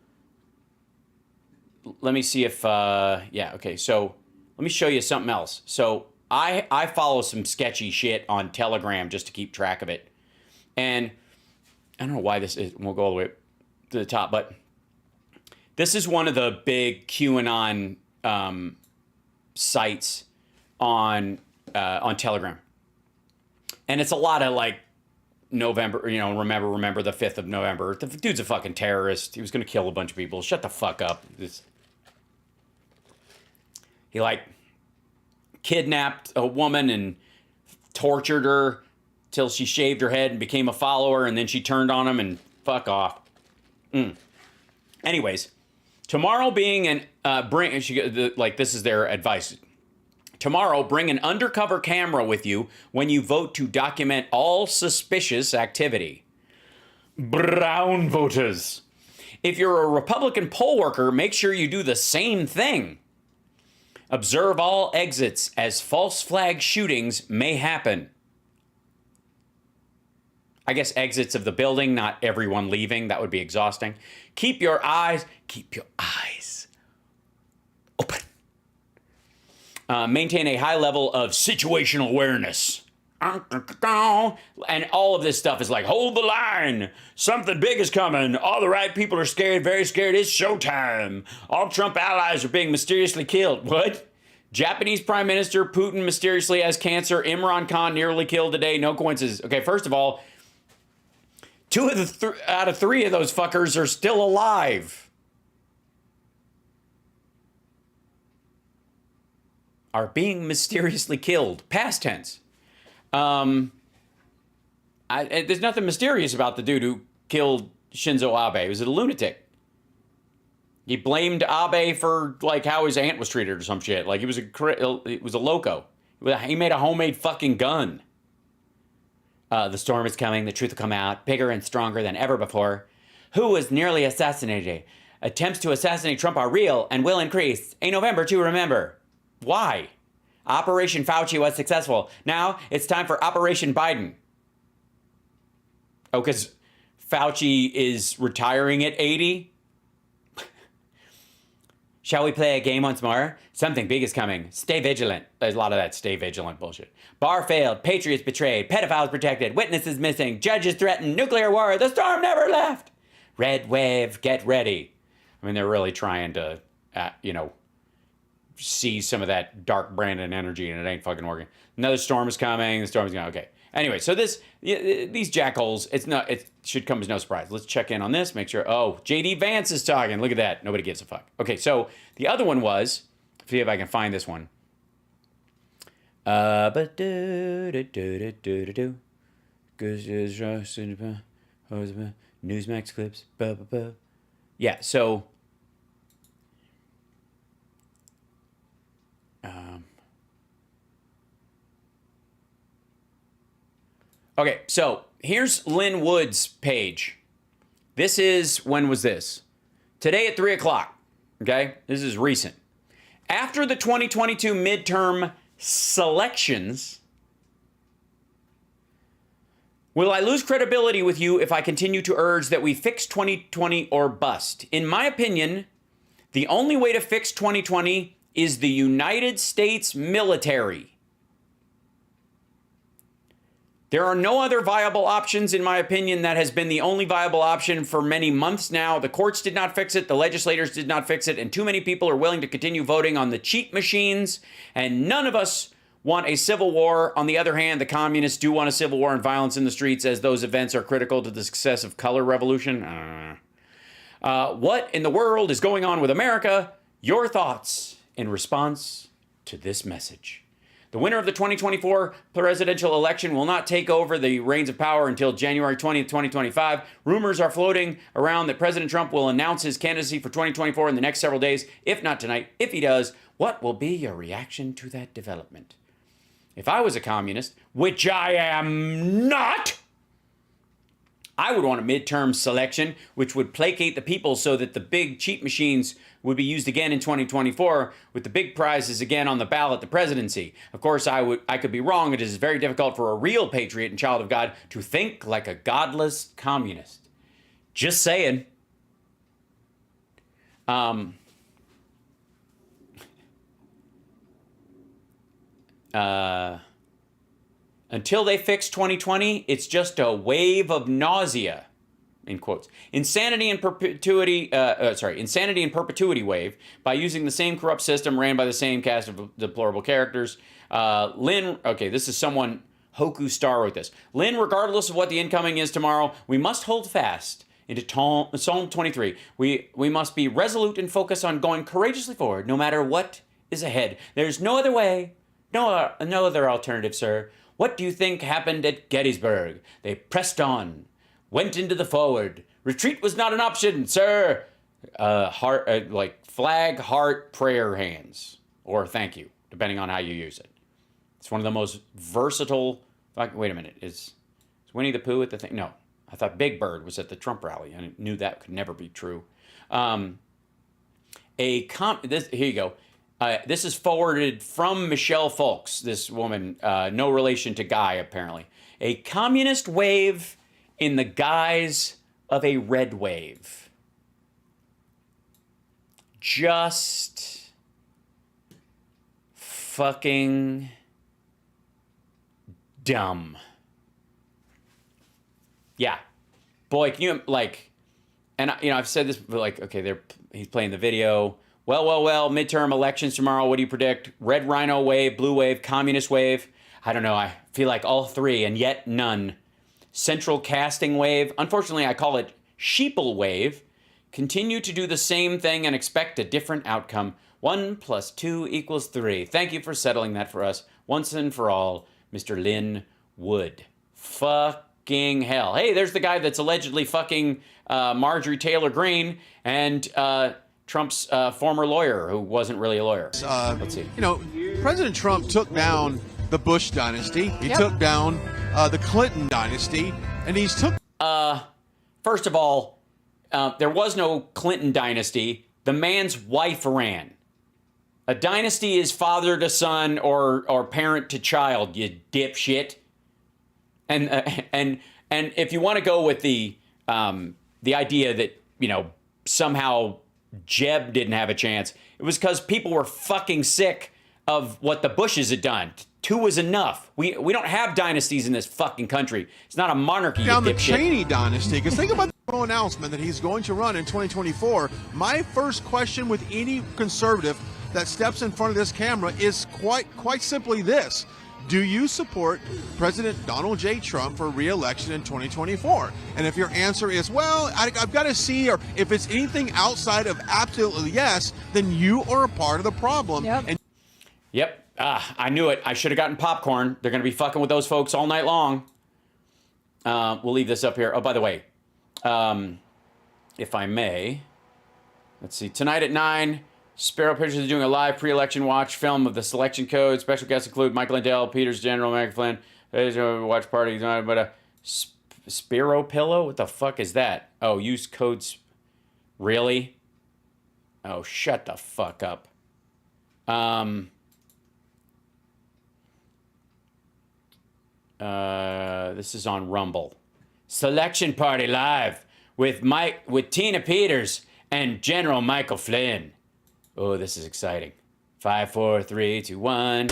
let me see if, yeah, okay, so let me show you something else. So I follow some sketchy shit on Telegram just to keep track of it. And I don't know why this is, we'll go all the way to the top, but this is one of the big QAnon sites on Telegram. And it's a lot of like November, you know, remember the 5th of November. The dude's a fucking terrorist. He was going to kill a bunch of people. Shut the fuck up. He like kidnapped a woman and tortured her till she shaved her head and became a follower, and then she turned on him and fuck off. Anyways, tomorrow being an this is their advice. Tomorrow, bring an undercover camera with you when you vote to document all suspicious activity. Brown voters. If you're a Republican poll worker, make sure you do the same thing. Observe all exits as false flag shootings may happen. I guess exits of the building, not everyone leaving. That would be exhausting. Keep your eyes open. maintain a high level of situational awareness. And all of this stuff is like, hold the line. Something big is coming. All the right people are scared, very scared. It's showtime. All Trump allies are being mysteriously killed. What? Japanese Prime Minister Putin mysteriously has cancer. Imran Khan nearly killed today. No coincidence. Okay, first of all, two out of three of those fuckers are still alive. Are being mysteriously killed. Past tense. There's nothing mysterious about the dude who killed Shinzo Abe. He was a lunatic. He blamed Abe for like how his aunt was treated or some shit. Like he was a loco. He made a homemade fucking gun. The storm is coming. The truth will come out bigger and stronger than ever before. Who was nearly assassinated? Attempts to assassinate Trump are real and will increase. A November to remember. Why? Operation Fauci was successful. Now it's time for Operation Biden. Oh, because Fauci is retiring at 80? Shall we play a game once more? Something big is coming. Stay vigilant. There's a lot of that stay vigilant bullshit. Barr failed. Patriots betrayed. Pedophiles protected. Witnesses missing. Judges threatened. Nuclear war. The storm never left. Red wave. Get ready. I mean, they're really trying to, see some of that dark Brandon energy, and it ain't fucking working. Another storm is coming. The storm is going. Okay. Anyway, so these jackholes, it should come as no surprise. Let's check in on this. Make sure. Oh, JD Vance is talking. Look at that. Nobody gives a fuck. Okay, so the other one was. See if I can find this one. Newsmax clips. Yeah. So. Okay, so here's Lynn Wood's page. This is, when was this? Today at 3 o'clock, okay? This is recent. After the 2022 midterm selections, will I lose credibility with you if I continue to urge that we fix 2020 or bust? In my opinion, the only way to fix 2020 is the United States military. There are no other viable options, in my opinion. That has been the only viable option for many months now. The courts did not fix it. The legislators did not fix it. And too many people are willing to continue voting on the cheat machines. And none of us want a civil war. On the other hand, the communists do want a civil war and violence in the streets, as those events are critical to the success of color revolution. What in the world is going on with America? Your thoughts in response to this message. The winner of the 2024 presidential election will not take over the reins of power until January 20th, 2025. Rumors are floating around that President Trump will announce his candidacy for 2024 in the next several days, if not tonight. If he does, what will be your reaction to that development? If I was a communist, which I am not, I would want a midterm selection which would placate the people so that the big cheat machines would be used again in 2024 with the big prizes again on the ballot, the presidency. Of course, I could be wrong. It is very difficult for a real patriot and child of God to think like a godless communist. Just saying. Until they fix 2020, it's just a wave of nausea, in quotes. Insanity and perpetuity wave by using the same corrupt system ran by the same cast of deplorable characters. This is someone, Hoku Star wrote this. Lynn, regardless of what the incoming is tomorrow, we must hold fast into Psalm 23. We must be resolute and focus on going courageously forward, no matter what is ahead. There's no other way, no other alternative, sir. What do you think happened at Gettysburg? They pressed on, went into the forward. Retreat was not an option, sir. Flag, heart, prayer hands, or thank you, depending on how you use it. It's one of the most versatile. Wait a minute, is Winnie the Pooh at the thing? No, I thought Big Bird was at the Trump rally. I knew that could never be true. Here you go. This is forwarded from Michelle Folks, this woman, no relation to Guy, apparently. A communist wave in the guise of a red wave. Just fucking dumb. Yeah. Boy, can you, like, and, you know, I've said this, but like, okay, he's playing the video. Well, midterm elections tomorrow. What do you predict? Red rhino wave, blue wave, communist wave. I don't know. I feel like all three and yet none. Central casting wave. Unfortunately, I call it sheeple wave. Continue to do the same thing and expect a different outcome. 1 + 2 = 3. Thank you for settling that for us once and for all, Mr. Lynn Wood. Fucking hell. Hey, there's the guy that's allegedly fucking Marjorie Taylor Greene and Trump's former lawyer, who wasn't really a lawyer. Let's see. You know, President Trump took down the Bush dynasty. He took down the Clinton dynasty, and he's took. First of all, there was no Clinton dynasty. The man's wife ran. A dynasty is father to son or parent to child, you dipshit. And if you want to go with the idea that, you know, somehow Jeb didn't have a chance, it was because people were fucking sick of what the Bushes had done. 2 was enough. We don't have dynasties in this fucking country. It's not a monarchy. Down the Cheney dynasty, because think about the announcement that he's going to run in 2024. My first question with any conservative that steps in front of this camera is quite simply this: do you support President Donald J. Trump for re-election in 2024? And if your answer is, well, I've got to see, or if it's anything outside of absolutely yes, then you are a part of the problem. Yep. I knew it. I should have gotten popcorn. They're going to be fucking with those folks all night long. We'll leave this up here. Oh, by the way, if I may, let's see. Tonight at 9, Sparrow Pictures is doing a live pre-election watch film of the selection code. Special guests include Michael Lindell, Peters General, Michael Flynn. Watch party. But a Sparrow pillow? What the fuck is that? Oh, use codes. Really? Oh, shut the fuck up. This is on Rumble. Selection party live with Tina Peters and General Michael Flynn. Oh, this is exciting. 5, 4, 3, 2, 1.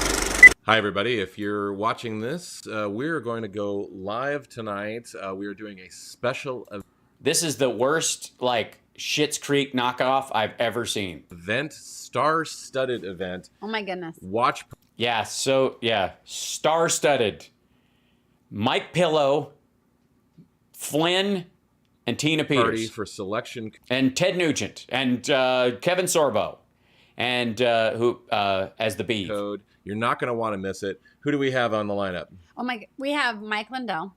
Hi, everybody. If you're watching this, we're going to go live tonight. We are doing a special event. This is the worst, like, Schitt's Creek knockoff I've ever seen. Star-studded event. Oh, my goodness. Watch. Yeah, star-studded. Mike Pillow, Flynn, and Tina Peters. Party for selection. And Ted Nugent, and Kevin Sorbo, and who as the Beeve. Code. You're not going to want to miss it. Who do we have on the lineup? Oh my! We have Mike Lindell.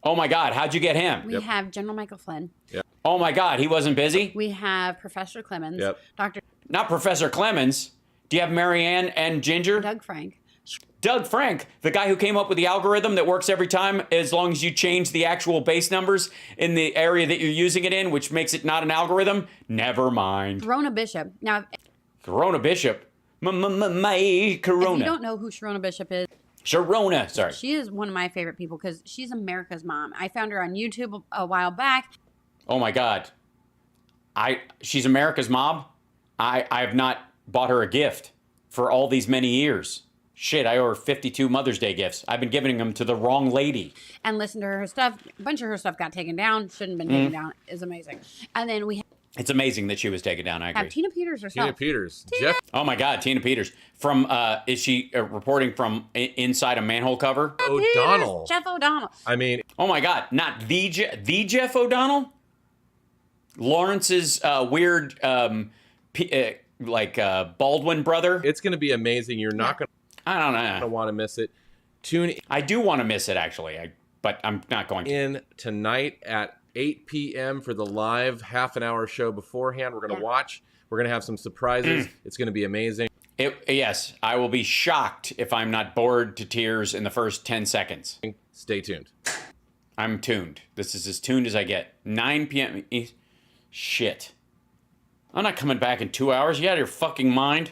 Oh my God! How'd you get him? We have General Michael Flynn. Yep. Oh my God! He wasn't busy. We have Professor Clemens. Yep. Not Professor Clemens. Do you have Marianne and Ginger? Doug Frank. Doug Frank, the guy who came up with the algorithm that works every time as long as you change the actual base numbers in the area that you're using it in, which makes it not an algorithm. Never mind. Sharona Bishop. Now, Sharona Bishop. My Corona. If you don't know who Sharona Bishop is. Sharona, sorry. She is one of my favorite people because she's America's mom. I found her on YouTube a while back. Oh my God. She's America's mom? I have not bought her a gift for all these many years. Shit, I owe her 52 Mother's Day gifts. I've been giving them to the wrong lady. And listen to her stuff. A bunch of her stuff got taken down. Shouldn't have been taken down. It's amazing. And then we It's amazing that she was taken down. I agree. have Tina Peters herself. Tina Peters. Jeff. Oh my God, Tina Peters. From, is she reporting from inside a manhole cover? O'Donnell. Jeff O'Donnell. I mean. Oh my God, not the Jeff O'Donnell? Lawrence's weird, Baldwin brother? It's going to be amazing. You're not going to. I don't know. Want to miss it. Tune in. I do want to miss it, actually, but I'm not going to. In tonight at 8 p.m. for the live half-an-hour show beforehand. We're going to watch. We're going to have some surprises. It's going to be amazing. Yes, I will be shocked if I'm not bored to tears in the first 10 seconds. Stay tuned. I'm tuned. This is as tuned as I get. 9 p.m. Shit. I'm not coming back in 2 hours. You out of your fucking mind?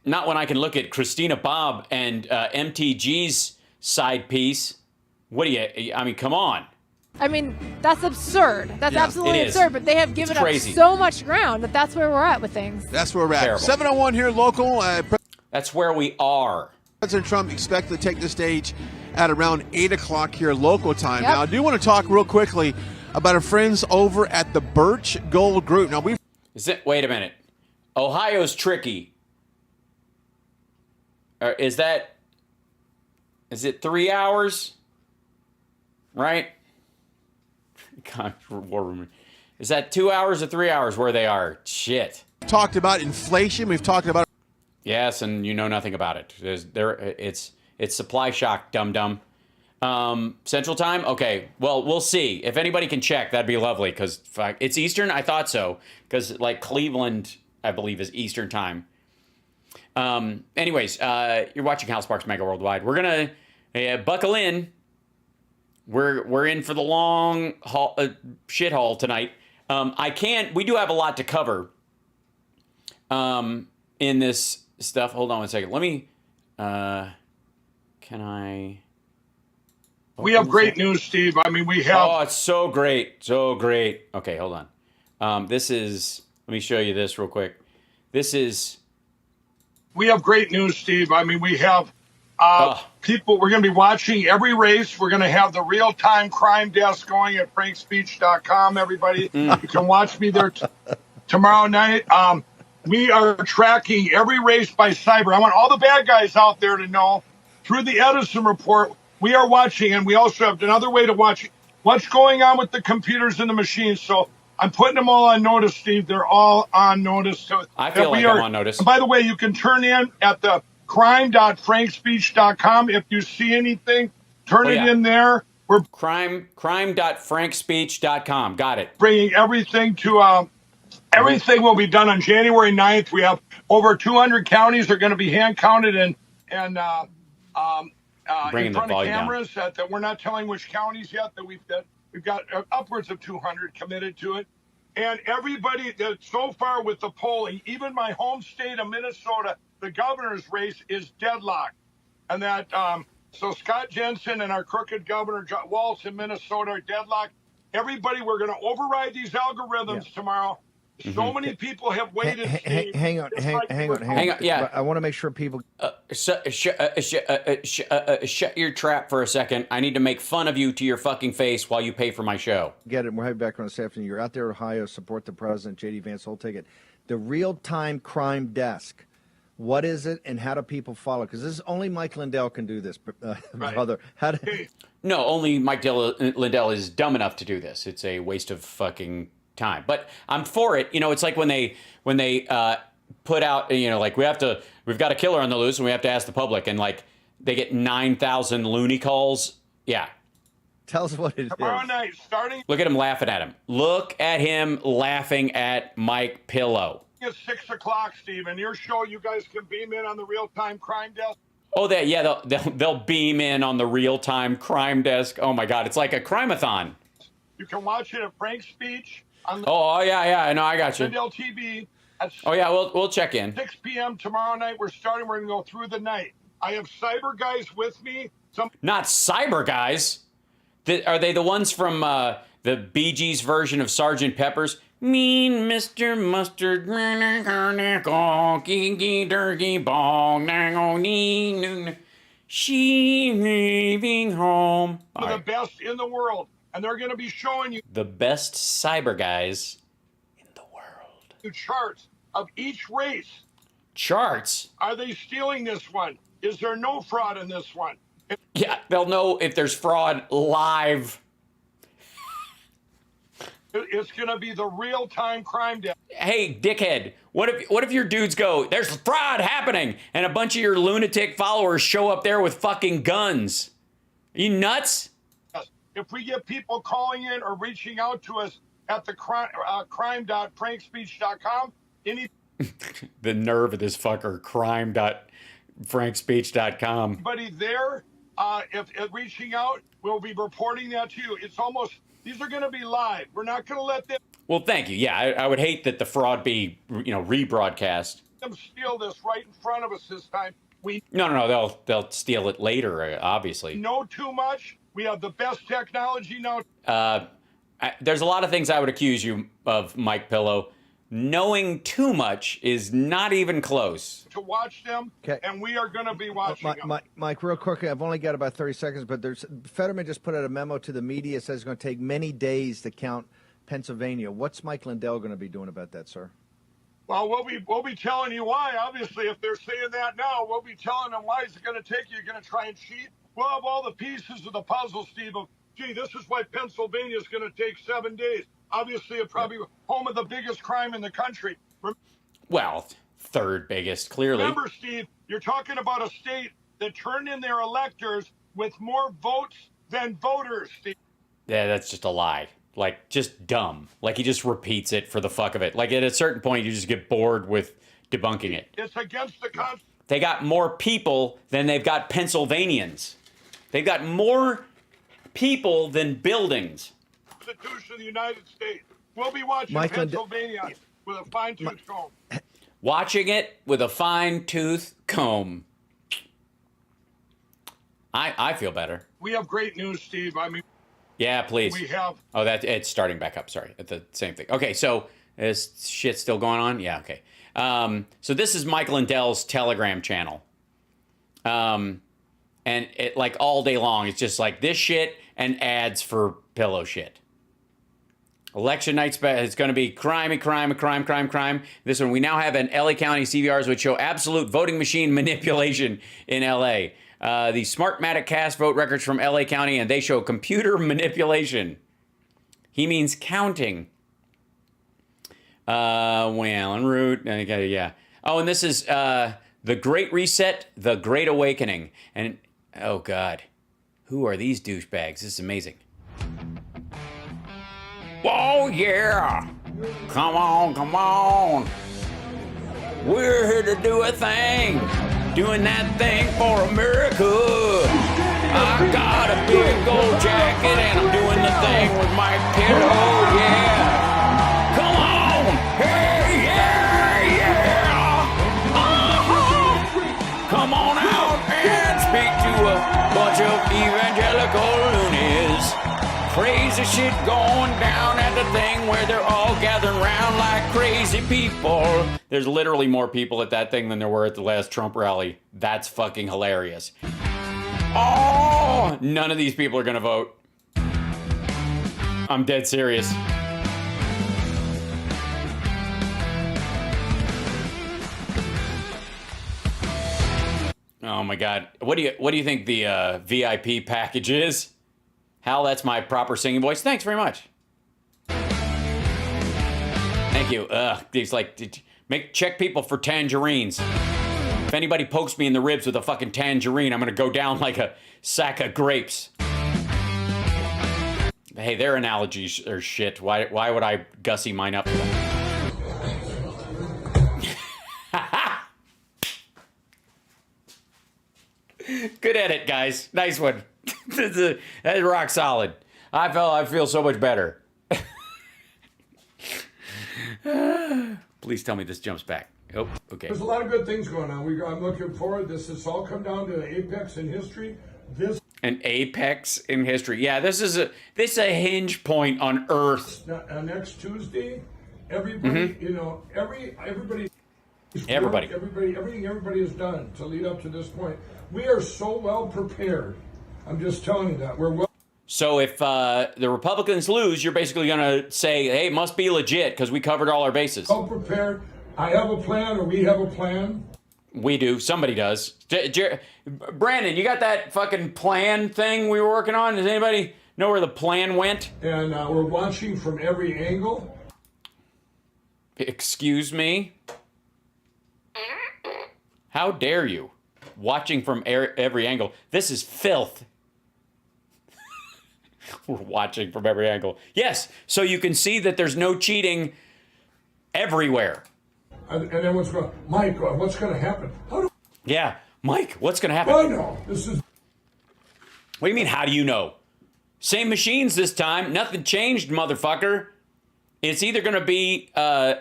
Not when I can look at Christina Bobb and MTG's side piece. What do you, I mean, come on. I mean, that's absurd. That's absolutely absurd, but they have given up so much ground that's where we're at with things. That's where we're at. Terrible. 701 here, local. That's where we are. President Trump expected to take the stage at around 8 o'clock here local time. Now, I do want to talk real quickly about our friends over at the Birch Gold Group. Now, Wait a minute. Ohio's tricky. Is it 3 hours? Right? God, war room. Is that 2 hours or 3 hours where they are? Shit. Talked about inflation. We've talked about. Yes, and you know nothing about it. It's supply shock, dum-dum. Central time? Okay, well, we'll see. If anybody can check, that'd be lovely, because it's Eastern? I thought so, because, like, Cleveland, I believe, is Eastern time. Anyways, you're watching HAL Sparks Mega Worldwide. We're going to buckle in. We're in for the long shithole tonight. We do have a lot to cover in this stuff. Hold on one second. Let me, can I? We have great news, Steve. I mean, we have. Oh, it's so great. So great. Okay, hold on. This is, let me show you this real quick. This is. We have great news, Steve. I mean, we have people, we're going to be watching every race. We're going to have the real-time crime desk going at frankspeech.com, everybody. You can watch me there tomorrow night. We are tracking every race by cyber. I want all the bad guys out there to know, through the Edison report, we are watching, and we also have another way to watch what's going on with the computers and the machines. So I'm putting them all on notice, Steve. They're all on notice. So I feel like I'm on notice. And by the way, you can turn in at the crime.frankspeech.com. If you see anything, turn it in there. We're crime.frankspeech.com. Got it. Bringing everything to everything will be done on January 9th. We have over 200 counties are going to be hand counted and in front of cameras that we're not telling which counties yet, that we've got upwards of 200 committed to it. And everybody that so far with the polling, even my home state of Minnesota, the governor's race is deadlocked. And that, so Scott Jensen and our crooked governor, Walz in Minnesota, are deadlocked. Everybody, we're going to override these algorithms tomorrow. So many people have waited. Hang on. Yeah, I want to make sure people. Shut your trap for a second. I need to make fun of you to your fucking face while you pay for my show. Get it. We'll have you back on this afternoon. You're out there, Ohio. Support the president, J.D. Vance. Hold ticket. The real-time crime desk. What is it, and how do people follow? Because this is only Mike Lindell can do this, brother. No, only Mike Lindell is dumb enough to do this. It's a waste of fucking time, but I'm for it. You know, it's like when they put out, you know, like we've got a killer on the loose and we have to ask the public, and like they get 9,000 loony calls. Yeah. Tell us what it is. Tomorrow night, starting. Look at him laughing at him. Look at him laughing at Mike Pillow. It's 6 o'clock, Steve, and your show, you guys can beam in on the real-time crime desk. Oh, they'll beam in on the real-time crime desk. Oh my God, it's like a crime-a-thon. You can watch it at Frank's Speech. Yeah, I know, I got you. Lindell TV. We'll check in. 6 p.m. tomorrow night. We're starting. We're going to go through the night. I have cyber guys with me. Not cyber guys. Are they the ones from the Bee Gees version of Sgt. Pepper's? Mean Mr. Mustard, she leaving home. The best in the world. And they're going to be showing you the best cyber guys in the world. Charts of each race. Charts? Are they stealing this one? Is there no fraud in this one? Yeah, they'll know if there's fraud live. It's going to be the real-time crime desk. Hey, dickhead, what if your dudes go, there's fraud happening, and a bunch of your lunatic followers show up there with fucking guns? Are you nuts? If we get people calling in or reaching out to us at the crime.frankspeech.com, the nerve of this fucker, crime.frankspeech.com. Anybody there, if reaching out, we'll be reporting that to you. It's almost, these are going to be live. We're not going to let them. Well, thank you. Yeah, I would hate that the fraud be, rebroadcast. Them steal this right in front of us this time. No, they'll steal it later, obviously. Know too much. We have the best technology now. There's a lot of things I would accuse you of, Mike Pillow. knowing too much is not even close. To watch them, and we are going to be watching them. Mike, real quickly, I've only got about 30 seconds, but Fetterman just put out a memo to the media. It says it's going to take many days to count Pennsylvania. What's Mike Lindell going to be doing about that, sir? Well, we'll be telling you why. Obviously, if they're saying that now, we'll be telling them why is it going to take you. You're going to try and cheat. We'll have all the pieces of the puzzle, Steve, of, gee, this is why Pennsylvania is going to take 7 days. Obviously, it's probably home of the biggest crime in the country. Well, third biggest, clearly. Remember, Steve, you're talking about a state that turned in their electors with more votes than voters, Steve. Yeah, that's just a lie. Like, just dumb. Like, he just repeats it for the fuck of it. Like, at a certain point, you just get bored with debunking it. It's against the Constitution. They got more people than they've got Pennsylvanians. They've got more people than buildings. Constitution of the United States. We'll be watching Pennsylvania with a fine-tooth comb. Watching it with a fine-tooth comb. I feel better. We have great news, Steve. I mean, yeah, please. We have. Oh, it's starting back up. Sorry, at the same thing. Okay, so is shit still going on? Yeah. Okay. So this is Mike Lindell's Telegram channel. And it, like, all day long, it's just like this shit and ads for pillow shit. Election night's it's going to be crime. This one, we now have an LA County CVRs which show absolute voting machine manipulation in LA. The Smartmatic cast vote records from LA County, and they show computer manipulation. He means counting. Well, en route. Yeah. Oh, and this is the Great Reset, the Great Awakening. And, oh, God. Who are these douchebags? This is amazing. Oh, yeah. Come on. We're here to do a thing. Doing that thing for America. I got a big gold jacket and I'm doing the thing with my pillow, yeah. Come on, hey, yeah. Come on out and speak to a bunch of evangelical loonies. Crazy shit going down at the thing where they're all gathering around like crazy people. There's literally more people at that thing than there were at the last Trump rally. That's fucking hilarious. Oh, none of these people are gonna vote. I'm dead serious. Oh my God. What do you think the VIP package is? Hal, that's my proper singing voice. Thanks very much. Thank you. It's like, check people for tangerines. If anybody pokes me in the ribs with a fucking tangerine, I'm gonna go down like a sack of grapes. Hey, their analogies are shit. Why would I gussy mine up for them? Good edit, guys. Nice one. That's rock solid. I feel so much better. Please tell me this jumps back. Oh, okay. There's a lot of good things going on. I'm looking forward. This has all come down to an apex in history. An apex in history. Yeah, this is a hinge point on Earth. Next Tuesday, everybody, everything everybody has done to lead up to this point. We are so well prepared. I'm just telling you that we're well. So if the Republicans lose, you're basically going to say, hey, it must be legit because we covered all our bases. Well prepared. I have a plan, or we have a plan. We do. Somebody does. Brandon, you got that fucking plan thing we were working on? Does anybody know where the plan went? And we're watching from every angle. Excuse me? How dare you? Watching from every angle. This is filth. We're watching from every angle. Yes, so you can see that there's no cheating everywhere. And then what's going to happen? Yeah, Mike, what's going to happen? I know. This is. What do you mean, how do you know? Same machines this time. Nothing changed, motherfucker. It's either going to be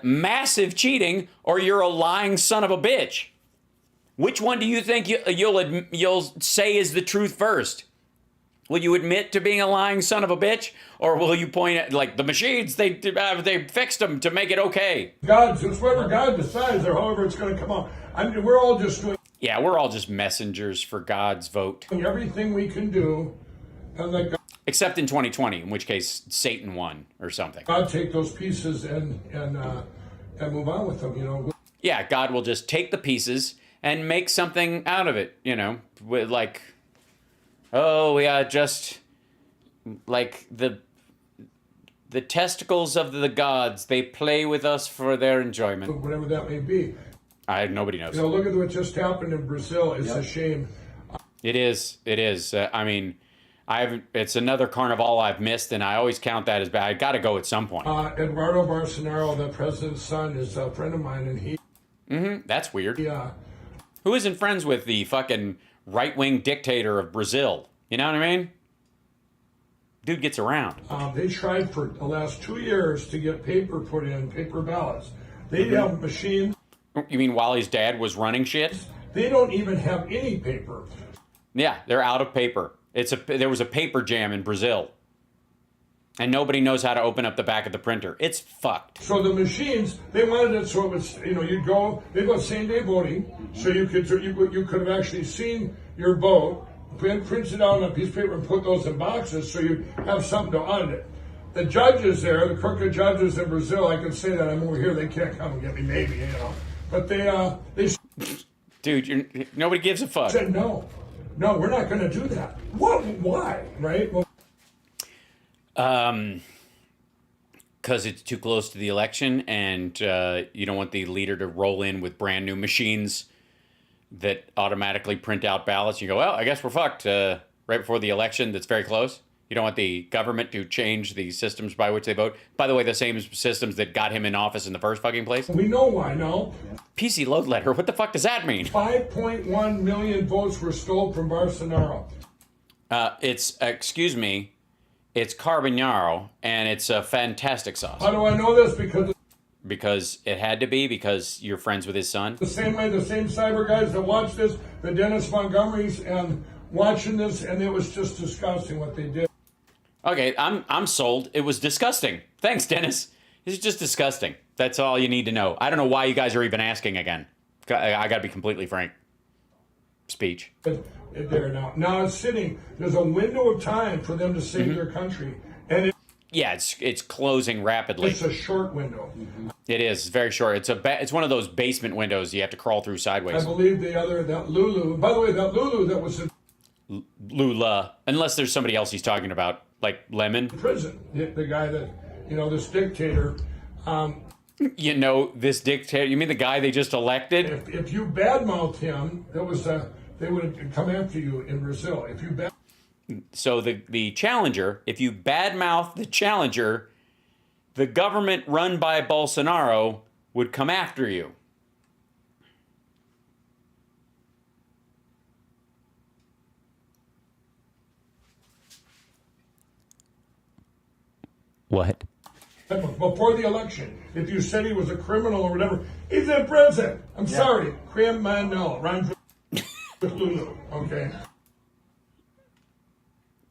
massive cheating or you're a lying son of a bitch. Which one do you think you'll say is the truth first? Will you admit to being a lying son of a bitch? Or will you point at, like, the machines, they fixed them to make it okay? It's whatever God decides or however it's going to come out. We're all just doing... Yeah, we're all just messengers for God's vote. Everything we can do. And let God, except in 2020, in which case Satan won or something. God take those pieces and move on with them, you know. Yeah, God will just take the pieces and make something out of it, you know, with like... Oh, yeah, just like the testicles of the gods. They play with us for their enjoyment. Whatever that may be. Nobody knows. You know, look at what just happened in Brazil. It's a shame. It is. It is. I mean, it's another carnival I've missed, and I always count that as bad. I got to go at some point. Eduardo Bolsonaro, the president's son, is a friend of mine, and he... Mm-hmm. That's weird. Yeah. Who isn't friends with the fucking right-wing dictator of Brazil? You know what I mean? Dude gets around. They tried for the last 2 years to get paper put in, paper ballots. They have machines. You mean while his dad was running shit? They don't even have any paper. Yeah, they're out of paper. There was a paper jam in Brazil. And nobody knows how to open up the back of the printer. It's fucked. So the machines, they wanted it so it was, you know, you'd go, they'd go same-day voting, so you could have actually seen your vote, print it out on a piece of paper and put those in boxes so you have something to audit it. The judges there, the crooked judges in Brazil, I can say that I'm over here, they can't come and get me, maybe, you know. But they dude, nobody gives a fuck. Said no, we're not going to do that. What? Why? Right? Well, because it's too close to the election, and you don't want the leader to roll in with brand new machines that automatically print out ballots. You go, well, I guess we're fucked right before the election that's very close. You don't want the government to change the systems by which they vote. By the way, the same systems that got him in office in the first fucking place. We know why, no? PC load letter, what the fuck does that mean? 5.1 million votes were stolen from Bolsonaro. Excuse me, it's carbonaro, and it's a fantastic sauce. How do I know this? Because it had to be, because you're friends with his son? The same way, the same cyber guys that watched this, the Dennis Montgomerys, and watching this, and it was just disgusting what they did. Okay, I'm sold. It was disgusting. Thanks, Dennis. It's just disgusting. That's all you need to know. I don't know why you guys are even asking again. I got to be completely frank. Speech. There now it's sitting. There's a window of time for them to save their country, and yeah, it's closing rapidly. It's a short window. It is very short. It's one of those basement windows you have to crawl through sideways. I believe that Lulu. By the way, that Lulu that was in Lula, unless there's somebody else he's talking about, like Lemon. Prison. The guy that, you know, this dictator. You know, this dictator. You mean the guy they just elected? If you badmouthed him, they would come after you in Brazil. If you So the challenger, if you badmouth the challenger, the government run by Bolsonaro would come after you. What? Before the election, if you said he was a criminal or whatever, he's in prison. I'm sorry. Criminal. Rhymes with Lulu. Okay.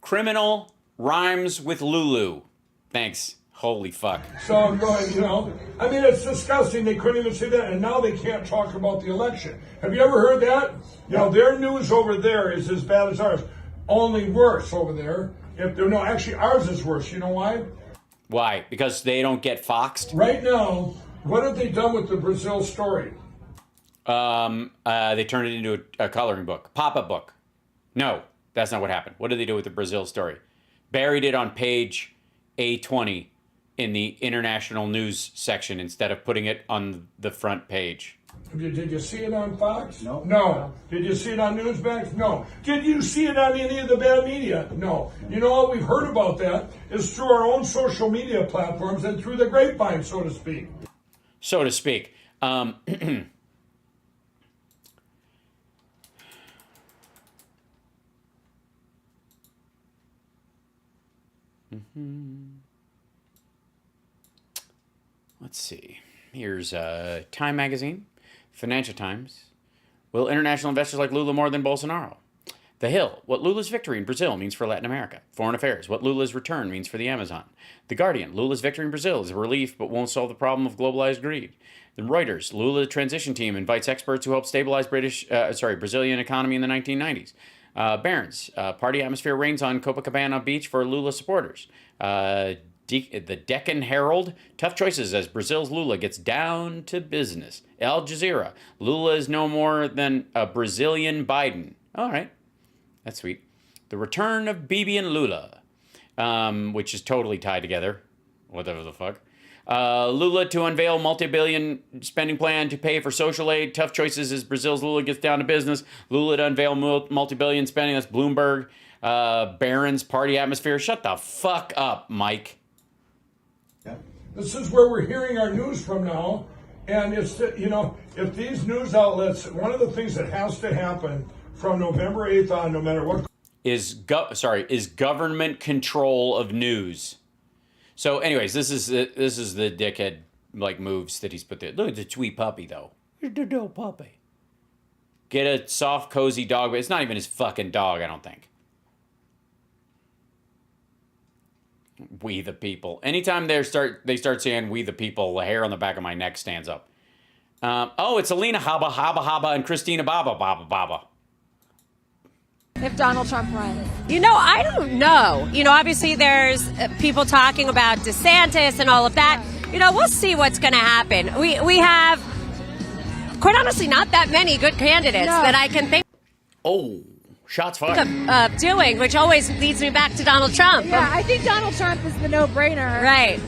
Criminal rhymes with Lulu. Thanks. Holy fuck. So I'm going, you know, I mean, it's disgusting. They couldn't even say that, and now they can't talk about the election. Have you ever heard that? You know, their news over there is as bad as ours. Only worse over there. No, actually, ours is worse. You know why? Why? Because they don't get foxed? Right now, what have they done with the Brazil story? They turned it into a coloring book. Pop-up book. No, that's not what happened. What did they do with the Brazil story? Buried it on page A20 in the international news section instead of putting it on the front page. Did you see it on Fox? No. Did you see it on Newsmax? No. Did you see it on any of the bad media? No. You know what we've heard about that is through our own social media platforms and through the grapevine, so to speak. So to speak. Let's see. Here's Time Magazine. Financial Times. Will international investors like Lula more than Bolsonaro? The Hill, what Lula's victory in Brazil means for Latin America. Foreign Affairs, what Lula's return means for the Amazon. The Guardian, Lula's victory in Brazil is a relief but won't solve the problem of globalized greed. The Reuters, Lula transition team invites experts who helped stabilize Brazilian economy in the 1990s. Barron's, party atmosphere reigns on Copacabana Beach for Lula supporters. The Deccan Herald, tough choices as Brazil's Lula gets down to business. Al Jazeera, Lula is no more than a Brazilian Biden. All right. That's sweet. The Return of Bibi and Lula, which is totally tied together. Whatever the fuck. Lula to unveil multi-billion spending plan to pay for social aid. Tough choices as Brazil's Lula gets down to business. Lula to unveil multi-billion spending. That's Bloomberg. Barron's party atmosphere. Shut the fuck up, Mike. This is where we're hearing our news from now. And it's, if these news outlets, one of the things that has to happen from November 8th on, no matter what, is government control of news. So, anyways, this is the dickhead moves that he's put there. Look at the sweet puppy though. Look at the little puppy. Get a soft, cozy dog, but it's not even his fucking dog, I don't think. We the people. Anytime they start saying we the people, the hair on the back of my neck stands up. It's Alina Haba Haba Haba and Christina Baba Baba Baba. If Donald Trump runs. I don't know. Obviously there's people talking about DeSantis and all of that. We'll see what's going to happen. We have, quite honestly, not that many good candidates that I can think shots fired. Of doing, which always leads me back to Donald Trump. Yeah, I think Donald Trump is the no-brainer. Right.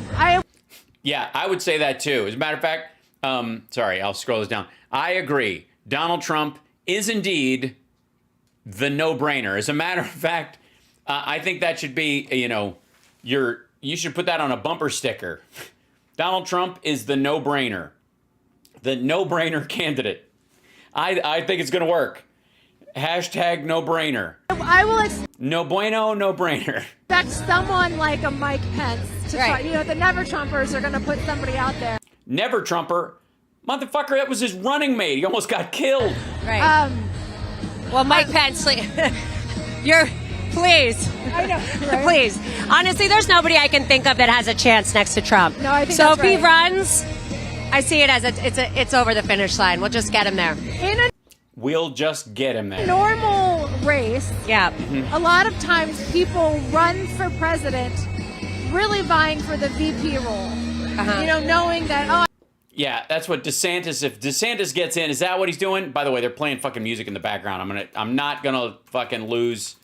Yeah, I would say that too. As a matter of fact, sorry, I'll scroll this down. I agree. Donald Trump is indeed the no-brainer. As a matter of fact, I think that should be, you should put that on a bumper sticker. Donald Trump is the no-brainer. The no-brainer candidate. I think it's going to work. Hashtag no-brainer. I will no bueno, no-brainer. expect someone like a Mike Pence to try. The never-Trumpers are going to put somebody out there. Never-Trumper? Motherfucker, that was his running mate. He almost got killed. Right. Well, Mike Pence, you're, please. I know, right? Please. Honestly, there's nobody I can think of that has a chance next to Trump. No, I think so. That's if he runs, I see it as it's over the finish line. We'll just get him there. We'll just get him there. Normal race. Yeah. A lot of times people run for president, really vying for the VP role. Knowing that Yeah, that's what DeSantis. If DeSantis gets in, is that what he's doing? By the way, they're playing fucking music in the background. I'm not gonna fucking lose.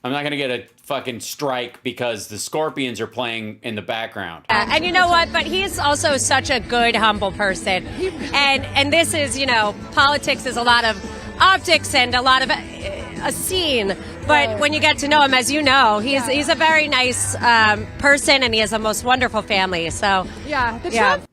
I'm not gonna get a fucking strike because the Scorpions are playing in the background. And you know what? But he's also such a good, humble person. And this is, politics is a lot of optics and a lot of a scene. But when you get to know him, as you know, he's a very nice person, and he has a most wonderful family. So Trump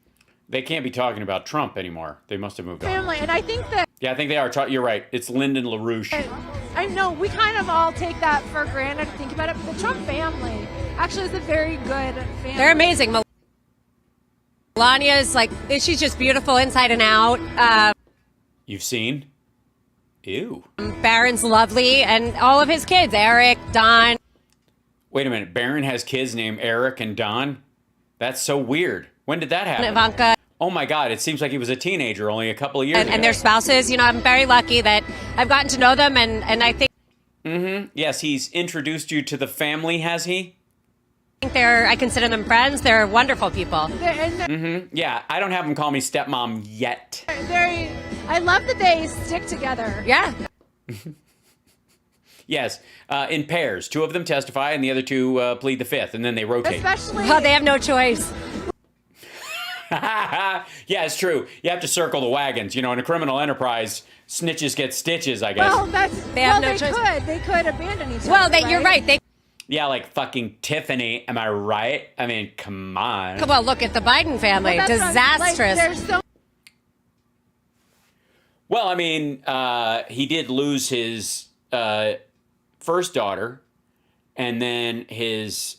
they can't be talking about Trump anymore. They must have moved family, on. and I think that. Yeah, I think they are. You're right. It's Lyndon LaRouche. I know we kind of all take that for granted. Think about it, but the Trump family actually is a very good family. They're amazing. Melania is she's just beautiful inside and out. You've seen? Ew. Barron's lovely, and all of his kids, Eric, Don. Wait a minute. Barron has kids named Eric and Don? That's so weird. When did that happen? Ivanka. Oh my God, it seems like he was a teenager only a couple of years ago. And their spouses, I'm very lucky that I've gotten to know them, and I think... Mm-hmm. Yes, he's introduced you to the family, has he? I consider them friends. They're wonderful people. Mm-hmm. Yeah, I don't have them call me stepmom yet. I love that they stick together. Yeah. Yes, in pairs. Two of them testify, and the other two plead the fifth, and then they rotate. Well, they have no choice. Yeah, it's true. You have to circle the wagons. In a criminal enterprise, snitches get stitches, I guess. Well, no choice. They could abandon each other. Well, you're right. Yeah, like fucking Tiffany. Am I right? I mean, come on. Well, look at the Biden family. Well, disastrous. Well, I mean, he did lose his first daughter, and then his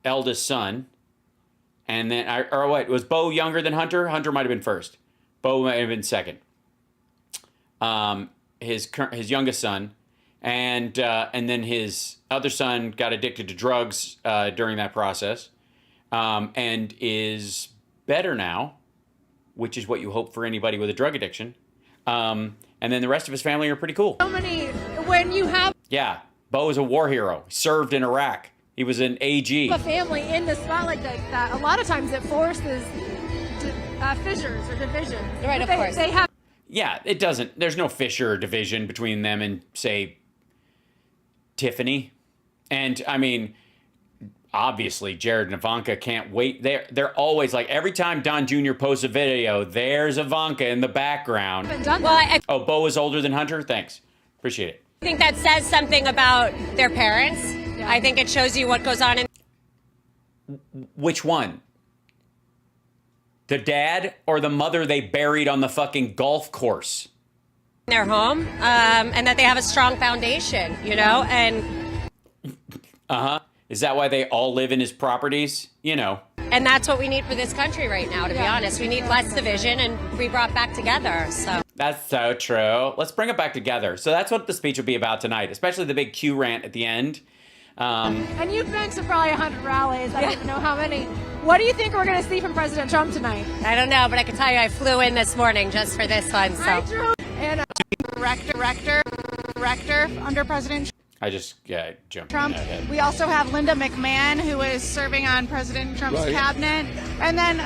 eldest son. And then, or what, was Bo younger than Hunter? Hunter might have been first. Bo might have been second. His youngest son. and then his other son got addicted to drugs during that process, and is better now, which is what you hope for anybody with a drug addiction. And then the rest of his family are pretty cool. So many, when you have Yeah, Bo is a war hero. He served in Iraq. He was an AG. a family in the spotlight like that, a lot of times it forces fissures or divisions. Right, of course. They have. Yeah, it doesn't. There's no fissure or division between them and, say, Tiffany. And, I mean, obviously, Jared and Ivanka can't wait. They're always like, every time Don Jr. posts a video, there's Ivanka in the background. Oh, Bo is older than Hunter? Thanks. Appreciate it. I think that says something about their parents. Yeah. I think it shows you what goes on in. Which one? The dad or the mother they buried on the fucking golf course? Their home, and that they have a strong foundation, you know, and. Is that why they all live in his properties? You know. And that's what we need for this country right now, to be honest. We need less division and be brought back together, so. That's so true. Let's bring it back together. So that's what the speech will be about tonight, especially the big Q rant at the end. And you've been to probably 100 rallies. I don't even know how many. What do you think we're going to see from President Trump tonight? I don't know, but I can tell you I flew in this morning just for this one, so. I drove and rector under President Trump. I just jumped Trump. We also have Linda McMahon, who is serving on President Trump's cabinet. And then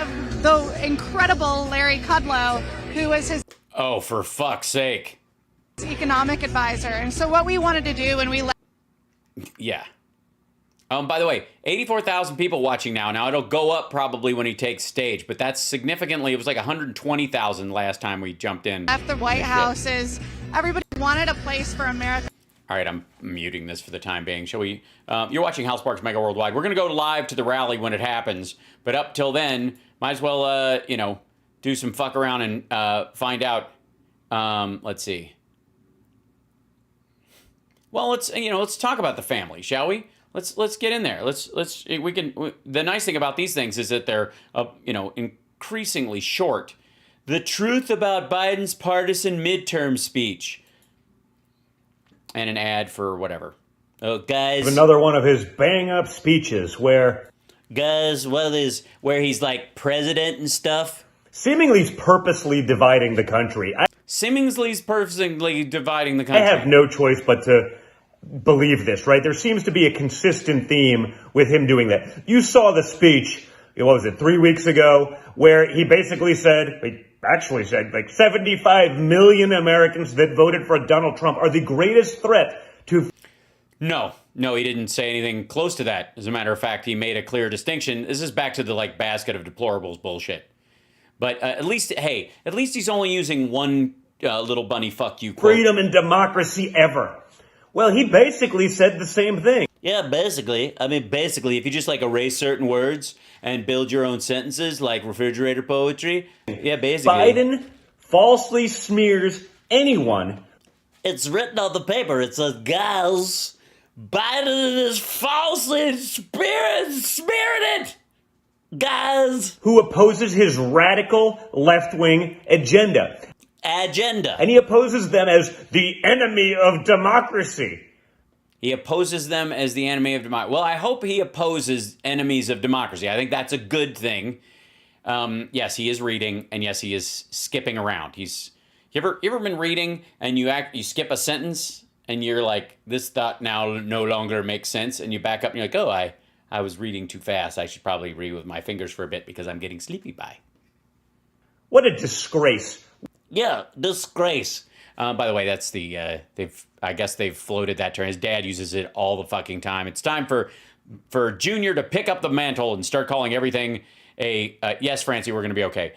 the incredible Larry Kudlow, who is his Oh, for fuck's sake. economic advisor. And so what we wanted to do when we Yeah. By the way, 84,000 people watching now. Now, it'll go up probably when he takes stage, but that's significantly, it was like 120,000 last time we jumped in. left the White House is everybody wanted a place for America. All right, I'm muting this for the time being. Shall we? You're watching HAL Sparks Mega Worldwide. We're going to go live to the rally when it happens, but up till then, might as well, do some fuck around and find out. Let's see. Well, let's talk about the family, shall we? Let's get in there. The nice thing about these things is that they're increasingly short. The truth about Biden's partisan midterm speech. And an ad for whatever. Oh, guys. Another one of his bang-up speeches where... Guys, where he's like president and stuff. Seemingly he's purposely dividing the country. Seemingly purposely dividing the country. I have no choice but to believe this, right? There seems to be a consistent theme with him doing that. You saw the speech, what was it, 3 weeks ago, where he basically said, like 75 million Americans that voted for Donald Trump are the greatest threat to... No, he didn't say anything close to that. As a matter of fact, he made a clear distinction. This is back to the basket of deplorables bullshit. But at least he's only using one little bunny fuck you quote. Freedom and democracy ever. Well, he basically said the same thing. Yeah, basically. I mean, if you just erase certain words and build your own sentences like refrigerator poetry. Yeah, basically. Biden falsely smears anyone. It's written on the paper. It says, guys, Biden is falsely spirited. Guys. Who opposes his radical left-wing agenda. And he opposes them as the enemy of democracy. He opposes them as the enemy of democracy. Well, I hope he opposes enemies of democracy. I think that's a good thing. Yes, he is reading, and yes, he is skipping around. You ever been reading and you skip a sentence and you're like, this thought now no longer makes sense, and you back up and you're like, oh, I was reading too fast. I should probably read with my fingers for a bit because I'm getting sleepy by. What a disgrace. Yeah, disgrace. By the way, that's I guess they've floated that term. His dad uses it all the fucking time. It's time for Junior to pick up the mantle and start calling everything yes, Francie, we're going to be okay.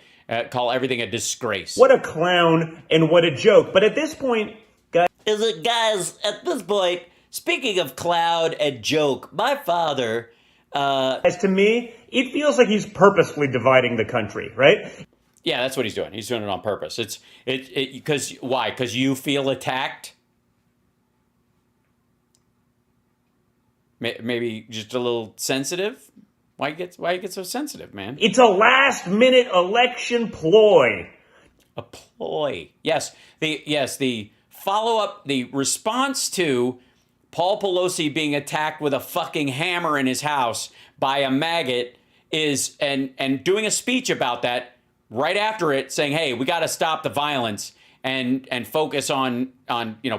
Call everything a disgrace. What a clown and what a joke. But at this point, guys, at this point, speaking of clown and joke, my father... as to me, it feels like he's purposefully dividing the country, right? Yeah, that's what he's doing. He's doing it on purpose. Why? Because you feel attacked? Maybe just a little sensitive? Why you get so sensitive, man? It's a last-minute election ploy. A ploy. Yes, the follow-up, the response to Paul Pelosi being attacked with a fucking hammer in his house by a maggot is, and doing a speech about that right after it, saying, hey, we got to stop the violence and focus on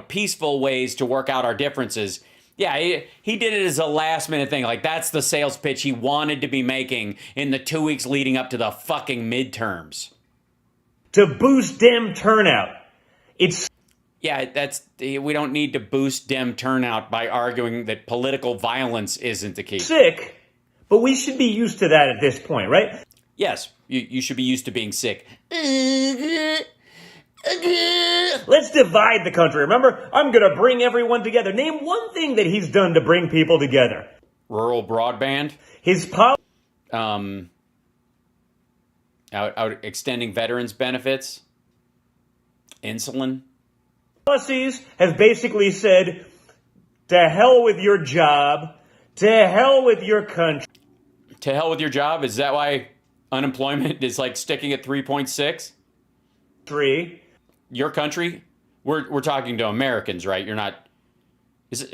peaceful ways to work out our differences. Yeah, he did it as a last-minute thing. Like, that's the sales pitch he wanted to be making in the 2 weeks leading up to the fucking midterms. To boost Dem turnout. We don't need to boost Dem turnout by arguing that political violence isn't the key. Sick, but we should be used to that at this point, right? Yes, you should be used to being sick. Let's divide the country. Remember, I'm going to bring everyone together. Name one thing that he's done to bring people together. Rural broadband. His out extending veterans benefits. Insulin. Policies have basically said, to hell with your job, to hell with your country. To hell with your job? Is that why unemployment is like sticking at 3.6? 3. Your country? We're talking to Americans, right? You're not. Is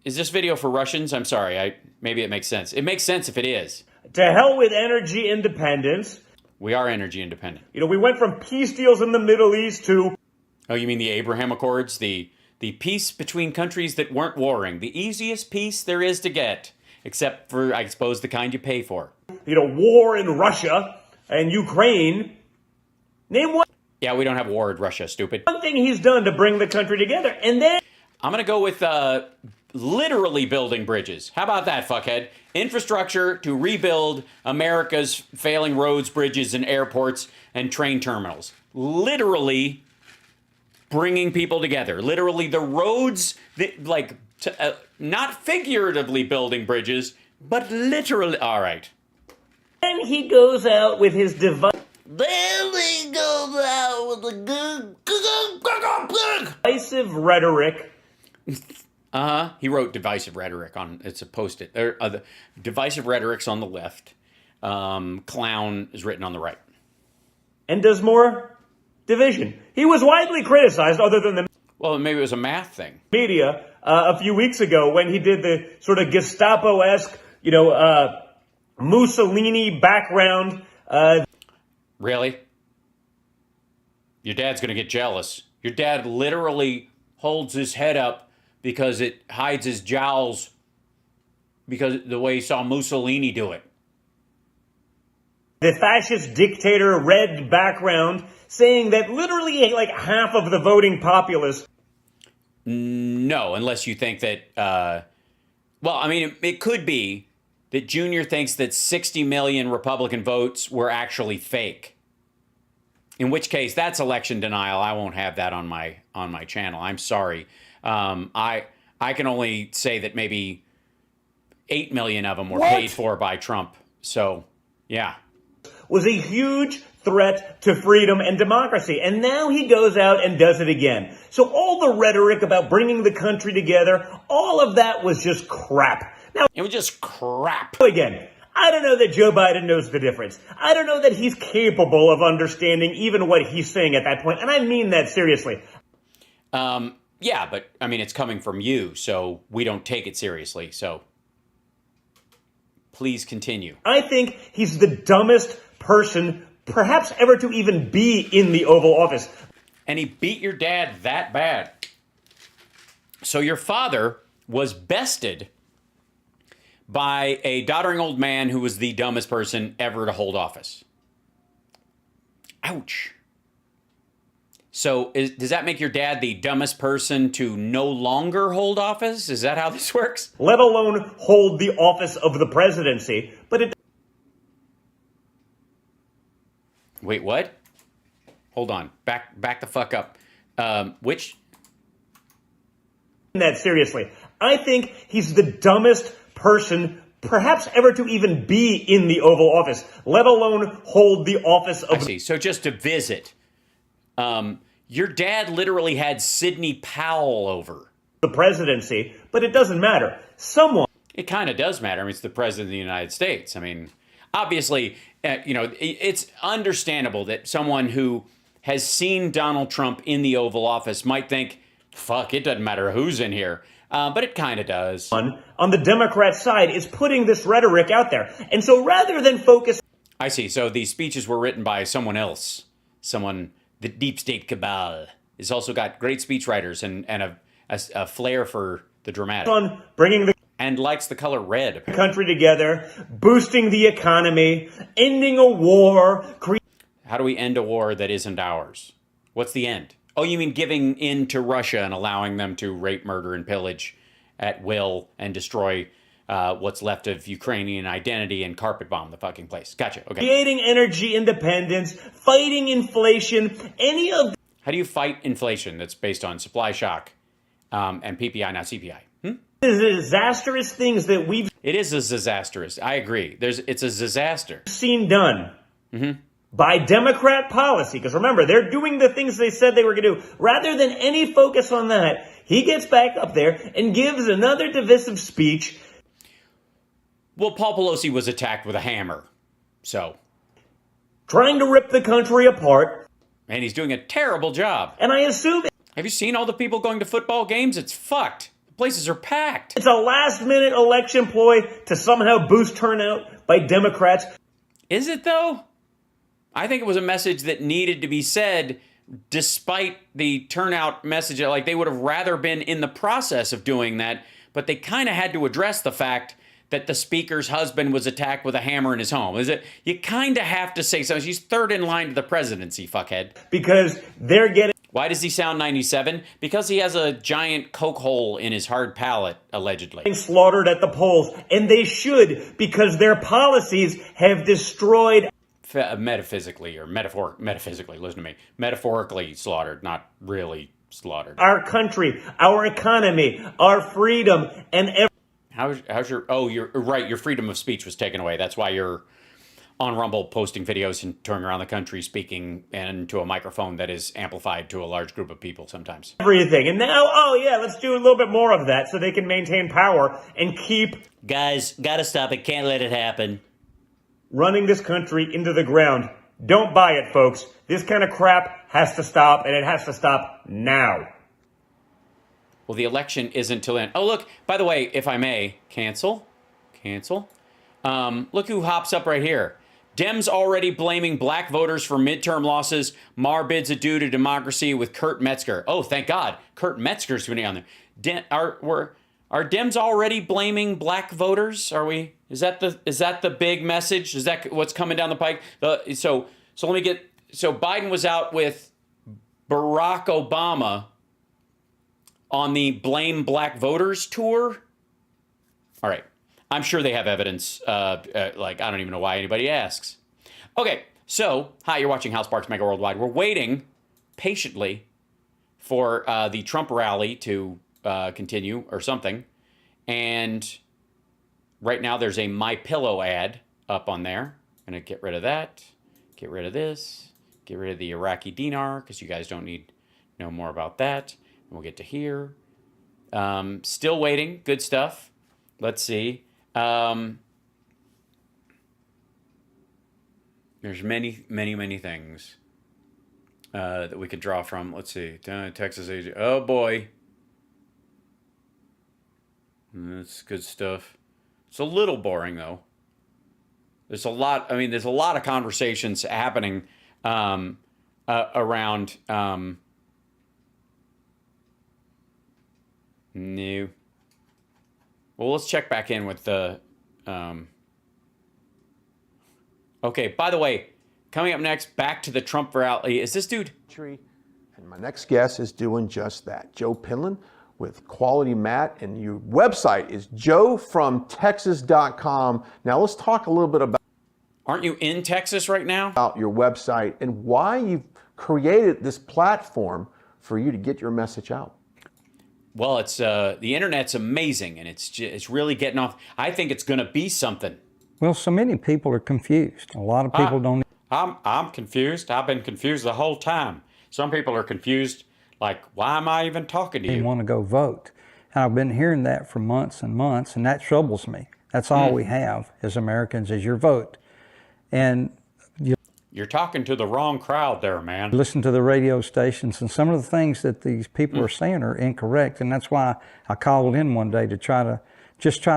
this video for Russians? I'm sorry. Maybe it makes sense. It makes sense if it is. To hell with energy independence. We are energy independent. We went from peace deals in the Middle East to... Oh, you mean the Abraham Accords? The peace between countries that weren't warring. The easiest peace there is to get. Except for, I suppose, the kind you pay for. War in Russia and Ukraine. Name one. Yeah, we don't have war in Russia, stupid. One thing he's done to bring the country together, and then... I'm going to go with literally building bridges. How about that, fuckhead? Infrastructure to rebuild America's failing roads, bridges, and airports and train terminals. Literally bringing people together. Literally the roads, not figuratively building bridges, but literally. All right. Then he goes out with his divisive rhetoric. He wrote divisive rhetoric on, it's a post-it. The divisive rhetoric's on the left. Clown is written on the right. And does more division. He was widely criticized, other than the... Well, maybe it was a math thing. Media a few weeks ago when he did the sort of Gestapo-esque, Mussolini background. Really? Your dad's going to get jealous. Your dad literally holds his head up because it hides his jowls because the way he saw Mussolini do it. The fascist dictator red background saying that literally half of the voting populace. No, unless you think that, it could be that Junior thinks that 60 million Republican votes were actually fake. In which case, that's election denial. I won't have that on my channel. I'm sorry. I can only say that maybe 8 million of them were paid for by Trump. So, yeah. Was a huge threat to freedom and democracy. And now he goes out and does it again. So all the rhetoric about bringing the country together, all of that was just crap. Now, it was just crap. Again, I don't know that Joe Biden knows the difference. I don't know that he's capable of understanding even what he's saying at that point. And I mean that seriously. Yeah, but it's coming from you, so we don't take it seriously. So please continue. I think he's the dumbest person perhaps ever to even be in the Oval Office. And he beat your dad that bad. So your father was bested by a doddering old man who was the dumbest person ever to hold office. Ouch. So does that make your dad the dumbest person to no longer hold office? Is that how this works? Let alone hold the office of the presidency. But it... Wait, what? Hold on. Back the fuck up. Which? That seriously. I think he's the dumbest person perhaps ever to even be in the Oval Office, let alone hold the office of... I see. So just to visit. Your dad literally had Sidney Powell over. The presidency, but it doesn't matter. Someone... It kind of does matter. It's the president of the United States. Obviously, it's understandable that someone who has seen Donald Trump in the Oval Office might think, fuck, it doesn't matter who's in here. But it kind of does. On the Democrat side is putting this rhetoric out there. And so rather than focus... I see. So these speeches were written by someone else. Someone, the deep state cabal, has also got great speechwriters and a flair for the dramatic. On bringing the... And likes the color red. Country together, boosting the economy, ending a war. How do we end a war that isn't ours? What's the end? Oh, you mean giving in to Russia and allowing them to rape, murder, and pillage at will and destroy what's left of Ukrainian identity and carpet bomb the fucking place. Gotcha. Okay. Creating energy independence, fighting inflation, any of... How do you fight inflation that's based on supply shock and PPI, not CPI? The disastrous things that we've... It is a disastrous. I agree. It's a disaster. Seen done. By Democrat policy, because remember, they're doing the things they said they were going to do. Rather than any focus on that, he gets back up there and gives another divisive speech. Well, Paul Pelosi was attacked with a hammer, so. Trying to rip the country apart. And he's doing a terrible job. And I assume... Have you seen all the people going to football games? It's fucked. The places are packed. It's a last-minute election ploy to somehow boost turnout by Democrats. Is it, though? I think it was a message that needed to be said despite the turnout message. Like, they would have rather been in the process of doing that, but they kind of had to address the fact that the speaker's husband was attacked with a hammer in his home. Is it? You kind of have to say something. She's third in line to the presidency, fuckhead. Because they're getting... Why does he sound 97? Because he has a giant coke hole in his hard palate, allegedly. Slaughtered at the polls, and they should, because their policies have destroyed... Metaphysically, or metaphysically, listen to me. Metaphorically slaughtered, not really slaughtered. Our country, our economy, our freedom, and how's your... Oh, you're right, your freedom of speech was taken away. That's why you're on Rumble posting videos and touring around the country speaking into a microphone that is amplified to a large group of people sometimes. Everything. And now, oh yeah, let's do a little bit more of that so they can maintain power and keep... Guys, gotta stop it. Can't let it happen. Running this country into the ground. Don't buy it, folks. This kind of crap has to stop, and it has to stop now. Well, the election isn't till then. Oh, look, by the way, if I may, cancel. Look who hops up right here. Dems already blaming black voters for midterm losses. Maher bids adieu to democracy with Kurt Metzger. Oh, thank God. Kurt Metzger's going to be on there. Are Dems already blaming black voters? Are we? Is that the big message? Is that what's coming down the pike? So let me get. So Biden was out with Barack Obama on the Blame Black Voters tour. All right. I'm sure they have evidence. Like, I don't even know why anybody asks. Okay. So, hi, you're watching HAL Sparks Mega Worldwide. We're waiting patiently for the Trump rally to continue or something. And right now there's a MyPillow ad up on there. I'm going to get rid of that. Get rid of this. Get rid of the Iraqi dinar because you guys don't need to know more about that. And we'll get to here. Still waiting. Good stuff. Let's see. There's many things that we could draw from. Let's see. Texas agent. Oh, boy. That's good stuff. It's a little boring, though. There's a lot of conversations happening around new. Well, let's check back in with the... Okay, by the way, coming up next, back to the Trump rally. Is this dude? And my next guest is doing just that. Joe Pinlan with Quality Mat, and your website is joefromtexas.com. Now let's talk a little bit about... Aren't you in Texas right now? About your website and why you've created this platform for you to get your message out. Well, it's the internet's amazing, and it's really getting off. I think it's going to be something. Well, so many people are confused. A lot of people don't. I'm confused. I've been confused the whole time. Some people are confused, like, why am I even talking to you? They want to go vote. And I've been hearing that for months and months, and that troubles me. That's all we have as Americans is your vote. And You're talking to the wrong crowd there, man. Listen to the radio stations, and some of the things that these people are saying are incorrect, and that's why I called in one day to try to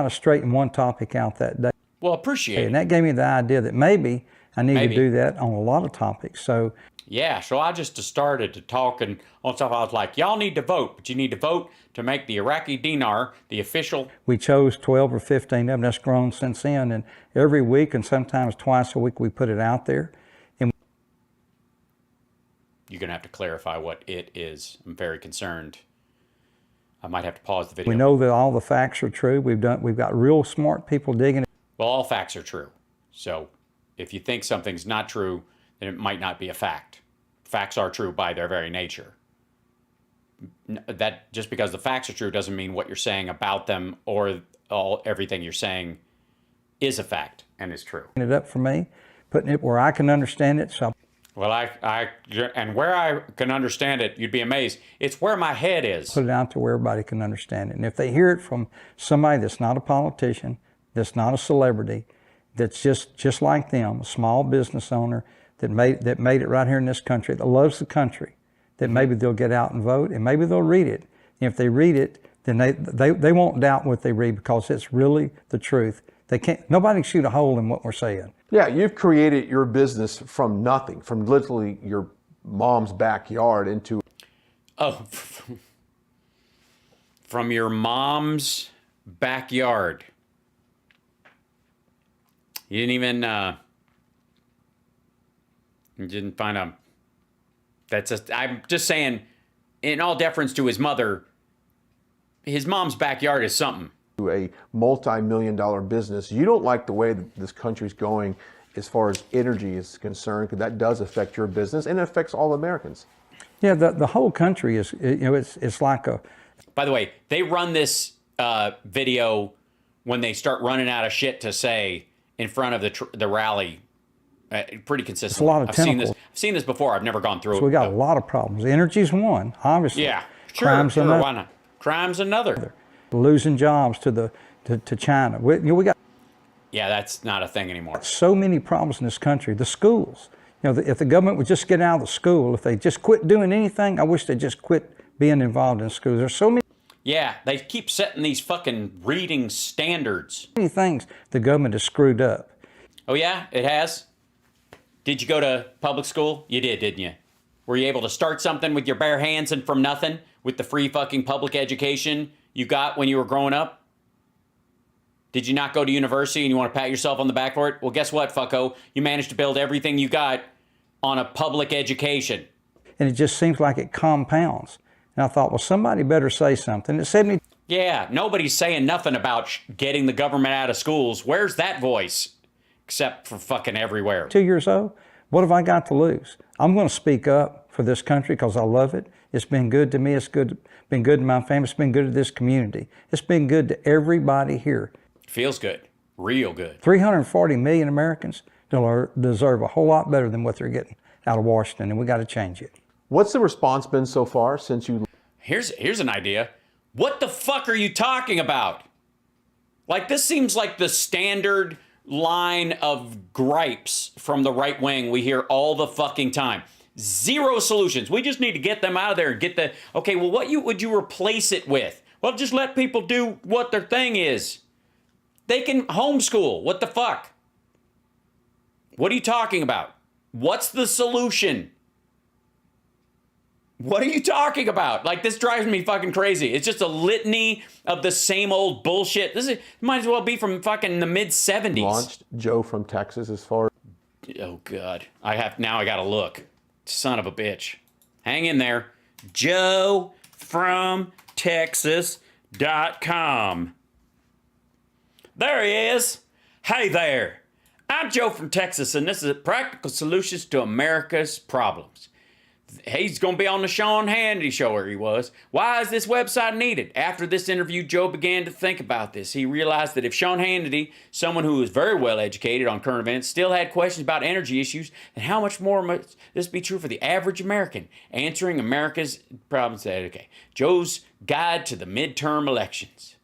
straighten one topic out that day. Well, appreciate it. And that gave me the idea that maybe I need to do that on a lot of topics. So yeah, so I just started to talk and on stuff. I was like, y'all need to vote, but you need to vote to make the Iraqi dinar the official. We chose 12 or 15 of them. That's grown since then, and every week and sometimes twice a week we put it out there. And you're gonna have to clarify what it is. I'm very concerned. I might have to pause the video. We know that all the facts are true. We've got real smart people digging it. Well, all facts are true. So if you think something's not true, then it might not be a fact. Facts are true by their very nature. That just because the facts are true doesn't mean what you're saying about them or everything you're saying is a fact and is true. It up for me, putting it where I can understand it. So, well, and where I can understand it, you'd be amazed. It's where my head is. Put it out to where everybody can understand it. And if they hear it from somebody that's not a politician, that's not a celebrity, that's just like them, a small business owner that made it right here in this country, that loves the country, that maybe they'll get out and vote, and maybe they'll read it. And if they read it, then they won't doubt what they read because it's really the truth. Nobody can shoot a hole in what we're saying. Yeah, you've created your business from nothing, from literally your mom's backyard into... Oh, from your mom's backyard. You didn't even, you didn't find a, I'm just saying, in all deference to his mother, his mom's backyard is something. A multi-million-dollar business. You don't like the way that this country's going as far as energy is concerned, because that does affect your business and it affects all Americans. Yeah, the whole country is, it's like a... By the way, they run this video when they start running out of shit to say in front of the rally, pretty consistent. It's a lot of tentacles. I've seen this before. I've never gone through it. So we got a lot of problems. Energy's one, obviously. Yeah, sure. Another. Why not? Crime's another. Losing jobs to China. We got. Yeah, that's not a thing anymore. So many problems in this country. The schools. If the government would just get out of the school, if they just quit doing anything, I wish they just quit being involved in schools. There's so many. Yeah, they keep setting these fucking reading standards. Many things the government has screwed up. Oh yeah, it has? Did you go to public school? You did, didn't you? Were you able to start something with your bare hands and from nothing with the free fucking public education you got when you were growing up? Did you not go to university and you want to pat yourself on the back for it? Well, guess what, fucko? You managed to build everything you got on a public education. And it just seems like it compounds. And I thought, well, somebody better say something. It said me. Yeah, nobody's saying nothing about getting the government out of schools. Where's that voice? Except for fucking everywhere. 2 years old. What have I got to lose? I'm going to speak up for this country because I love it. It's been good to me. It's been good to my family. It's been good to this community. It's been good to everybody here. Feels good. Real good. 340 million Americans deserve a whole lot better than what they're getting out of Washington, and we got to change it. What's the response been so far since you... Here's an idea. What the fuck are you talking about? Like, this seems like the standard line of gripes from the right wing we hear all the fucking time. Zero solutions. We just need to get them out of there and get the... Okay, well, what would you replace it with? Well, just let people do what their thing is. They can homeschool. What the fuck? What are you talking about? What's the solution? What are you talking about? Like, this drives me fucking crazy. It's just a litany of the same old bullshit. This might as well be from fucking the mid-70s. Launched Joe from Texas as far... Oh, God. I gotta look. Son of a bitch. Hang in there. JoeFromTexas.com. There he is. Hey there. I'm Joe from Texas, and this is Practical Solutions to America's Problems. He's going to be on the Sean Hannity show, where he was. Why is this website needed? After this interview, Joe began to think about this. He realized that if Sean Hannity, someone who is very well educated on current events, still had questions about energy issues, then how much more must this be true for the average American? Answering America's problems. Okay, Joe's guide to the midterm elections.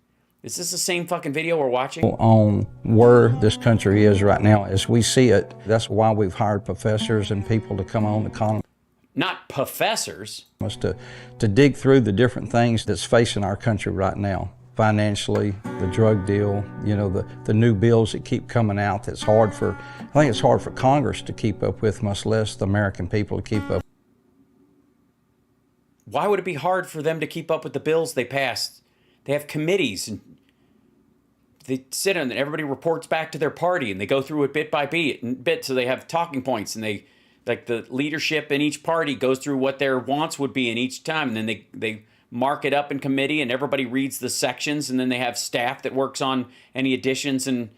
Is this the same fucking video we're watching? On where this country is right now as we see it. That's why we've hired professors and people to come on the economy. Not professors. To dig through the different things that's facing our country right now. Financially, the drug deal, you know, the new bills that keep coming out that's hard for, I think it's hard for Congress to keep up with, much less the American people to keep up. Why would it be hard for them to keep up with the bills they passed? They have committees and they sit in and everybody reports back to their party and they go through it bit by bit, so they have talking points and they, like the leadership in each party goes through what their wants would be in each time, and then they mark it up in committee and everybody reads the sections, and then they have staff that works on any additions and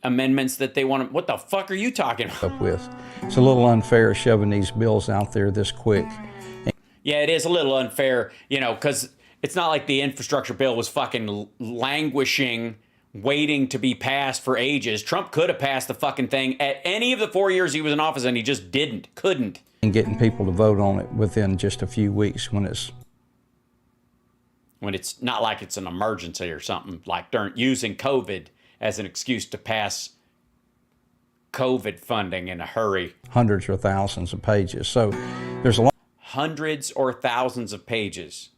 amendments that they want to. What the fuck are you talking about? With. It's a little unfair shoving these bills out there this quick. Yeah, it is a little unfair, you know, because it's not like the infrastructure bill was fucking languishing, waiting to be passed for ages. Trump could have passed the fucking thing at any of the 4 years he was in office, and he just couldn't. And getting people to vote on it within just a few weeks when it's not like it's an emergency or something, like using COVID as an excuse to pass COVID funding in a hurry. Hundreds or thousands of pages. So there's a lot. Hundreds or thousands of pages.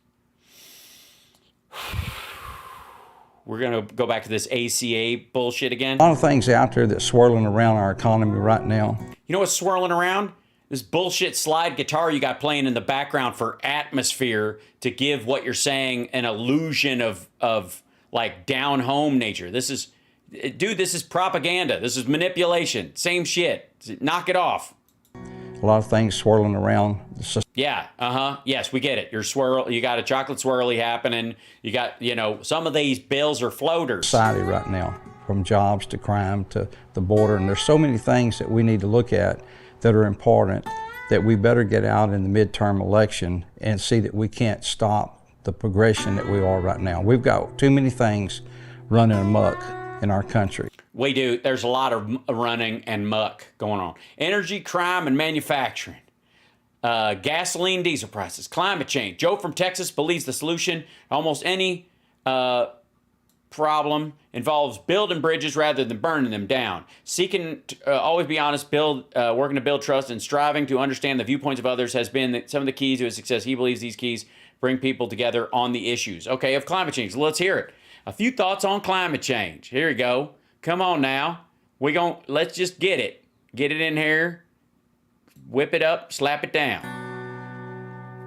We're going to go back to this ACA bullshit again. A lot of things out there that's swirling around our economy right now. You know what's swirling around? This bullshit slide guitar you got playing in the background for atmosphere to give what you're saying an illusion of like down home nature. This is propaganda. This is manipulation. Same shit. Knock it off. A lot of things swirling around. Yeah, yes, we get it. You got a chocolate swirly happening. You got, you know, some of these bills are floaters. Society right now, from jobs to crime to the border, and there's so many things that we need to look at that are important that we better get out in the midterm election and see that we can't stop the progression that we are right now. We've got too many things running amok in our country. We do. There's a lot of running and muck going on. Energy, crime, and manufacturing. Gasoline, diesel prices, climate change. Joe from Texas believes the solution to almost any problem involves building bridges rather than burning them down. Seeking to always be honest, working to build trust, and striving to understand the viewpoints of others has been some of the keys to his success. He believes these keys bring people together on the issues. Okay, of climate change. Let's hear it. A few thoughts on climate change. Here you go. Come on now. Let's just get it. Get it in here. Whip it up, slap it down.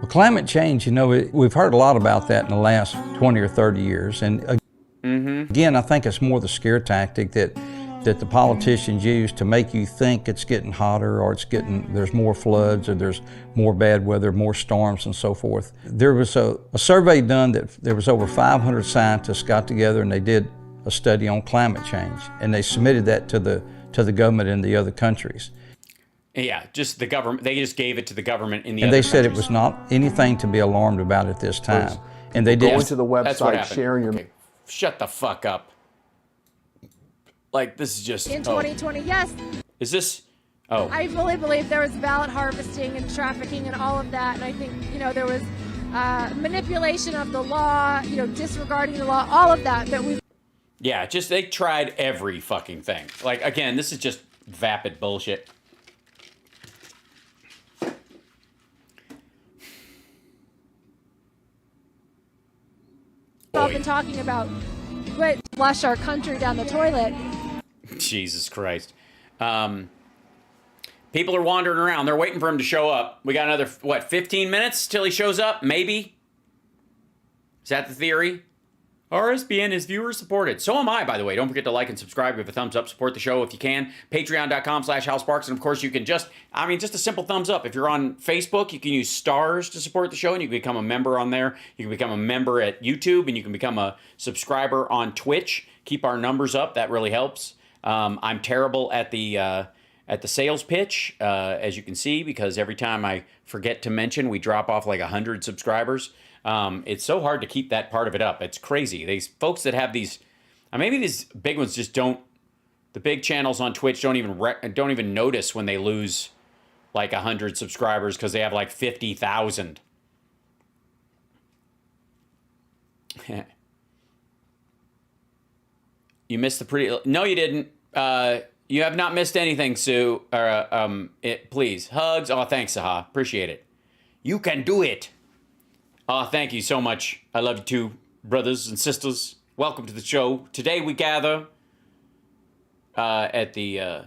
Well, climate change, you know, we've heard a lot about that in the last 20 or 30 years. And again, I think it's more the scare tactic that the politicians use to make you think it's getting hotter, or there's more floods, or there's more bad weather, more storms, and so forth. There was a survey done that there was over 500 scientists got together and they did a study on climate change, and they submitted that to the government in the other countries. Yeah, just the government. They just gave it to the government in the other countries. And they said countries. It was not anything to be alarmed about at this time. And they did. Going to the website, sharing your... Okay. Shut the fuck up. Like, this is just... In 2020, yes. Is this... Oh. I fully believe there was ballot harvesting and trafficking and all of that. And I think, you know, there was manipulation of the law, you know, disregarding the law, all of that we... Yeah, just they tried every fucking thing. Like, again, this is just vapid bullshit. We've all been talking about flush our country down the toilet. Jesus Christ. People are wandering around. They're waiting for him to show up. We got another, 15 minutes till he shows up? Maybe? Is that the theory? RSBN is viewer supported. So am I, by the way. Don't forget to like and subscribe. Give a thumbs up. Support the show if you can. Patreon.com/HalSparks. And of course, you can just a simple thumbs up. If you're on Facebook, you can use stars to support the show, and you can become a member on there. You can become a member at YouTube, and you can become a subscriber on Twitch. Keep our numbers up. That really helps. I'm terrible at the sales pitch, as you can see, because every time I forget to mention, we drop off like 100 subscribers. It's so hard to keep that part of it up. It's crazy. These folks that have these, maybe these big ones just don't. The big channels on Twitch don't even notice when they lose like 100 subscribers because they have like 50,000. You missed the pretty. No, you didn't. You have not missed anything, Sue. Please. Hugs. Oh, thanks, Saha. Appreciate it. You can do it. Oh, thank you so much. I love you too, brothers and sisters. Welcome to the show. Today we gather at the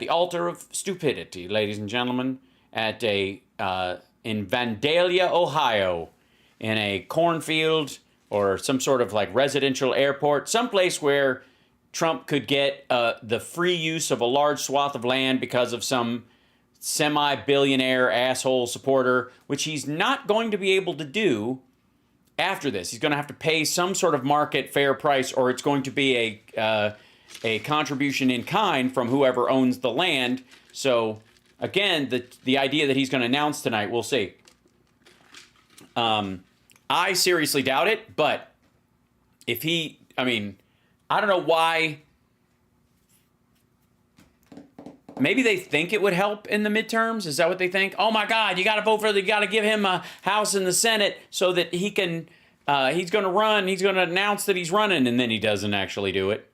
altar of stupidity, ladies and gentlemen, in Vandalia, Ohio, in a cornfield or some sort of like residential airport, someplace where Trump could get the free use of a large swath of land because of some semi-billionaire asshole supporter, which he's not going to be able to do after this. He's going to have to pay some sort of market fair price, or it's going to be a contribution in kind from whoever owns the land. So again, the idea that he's going to announce tonight, we'll see. I seriously doubt it, but if he, I mean, I don't know why. Maybe they think it would help in the midterms. Is that what they think? Oh my God, you got to vote for you got to give him a House and the Senate so that he can, he's going to run, he's going to announce that he's running, and then he doesn't actually do it.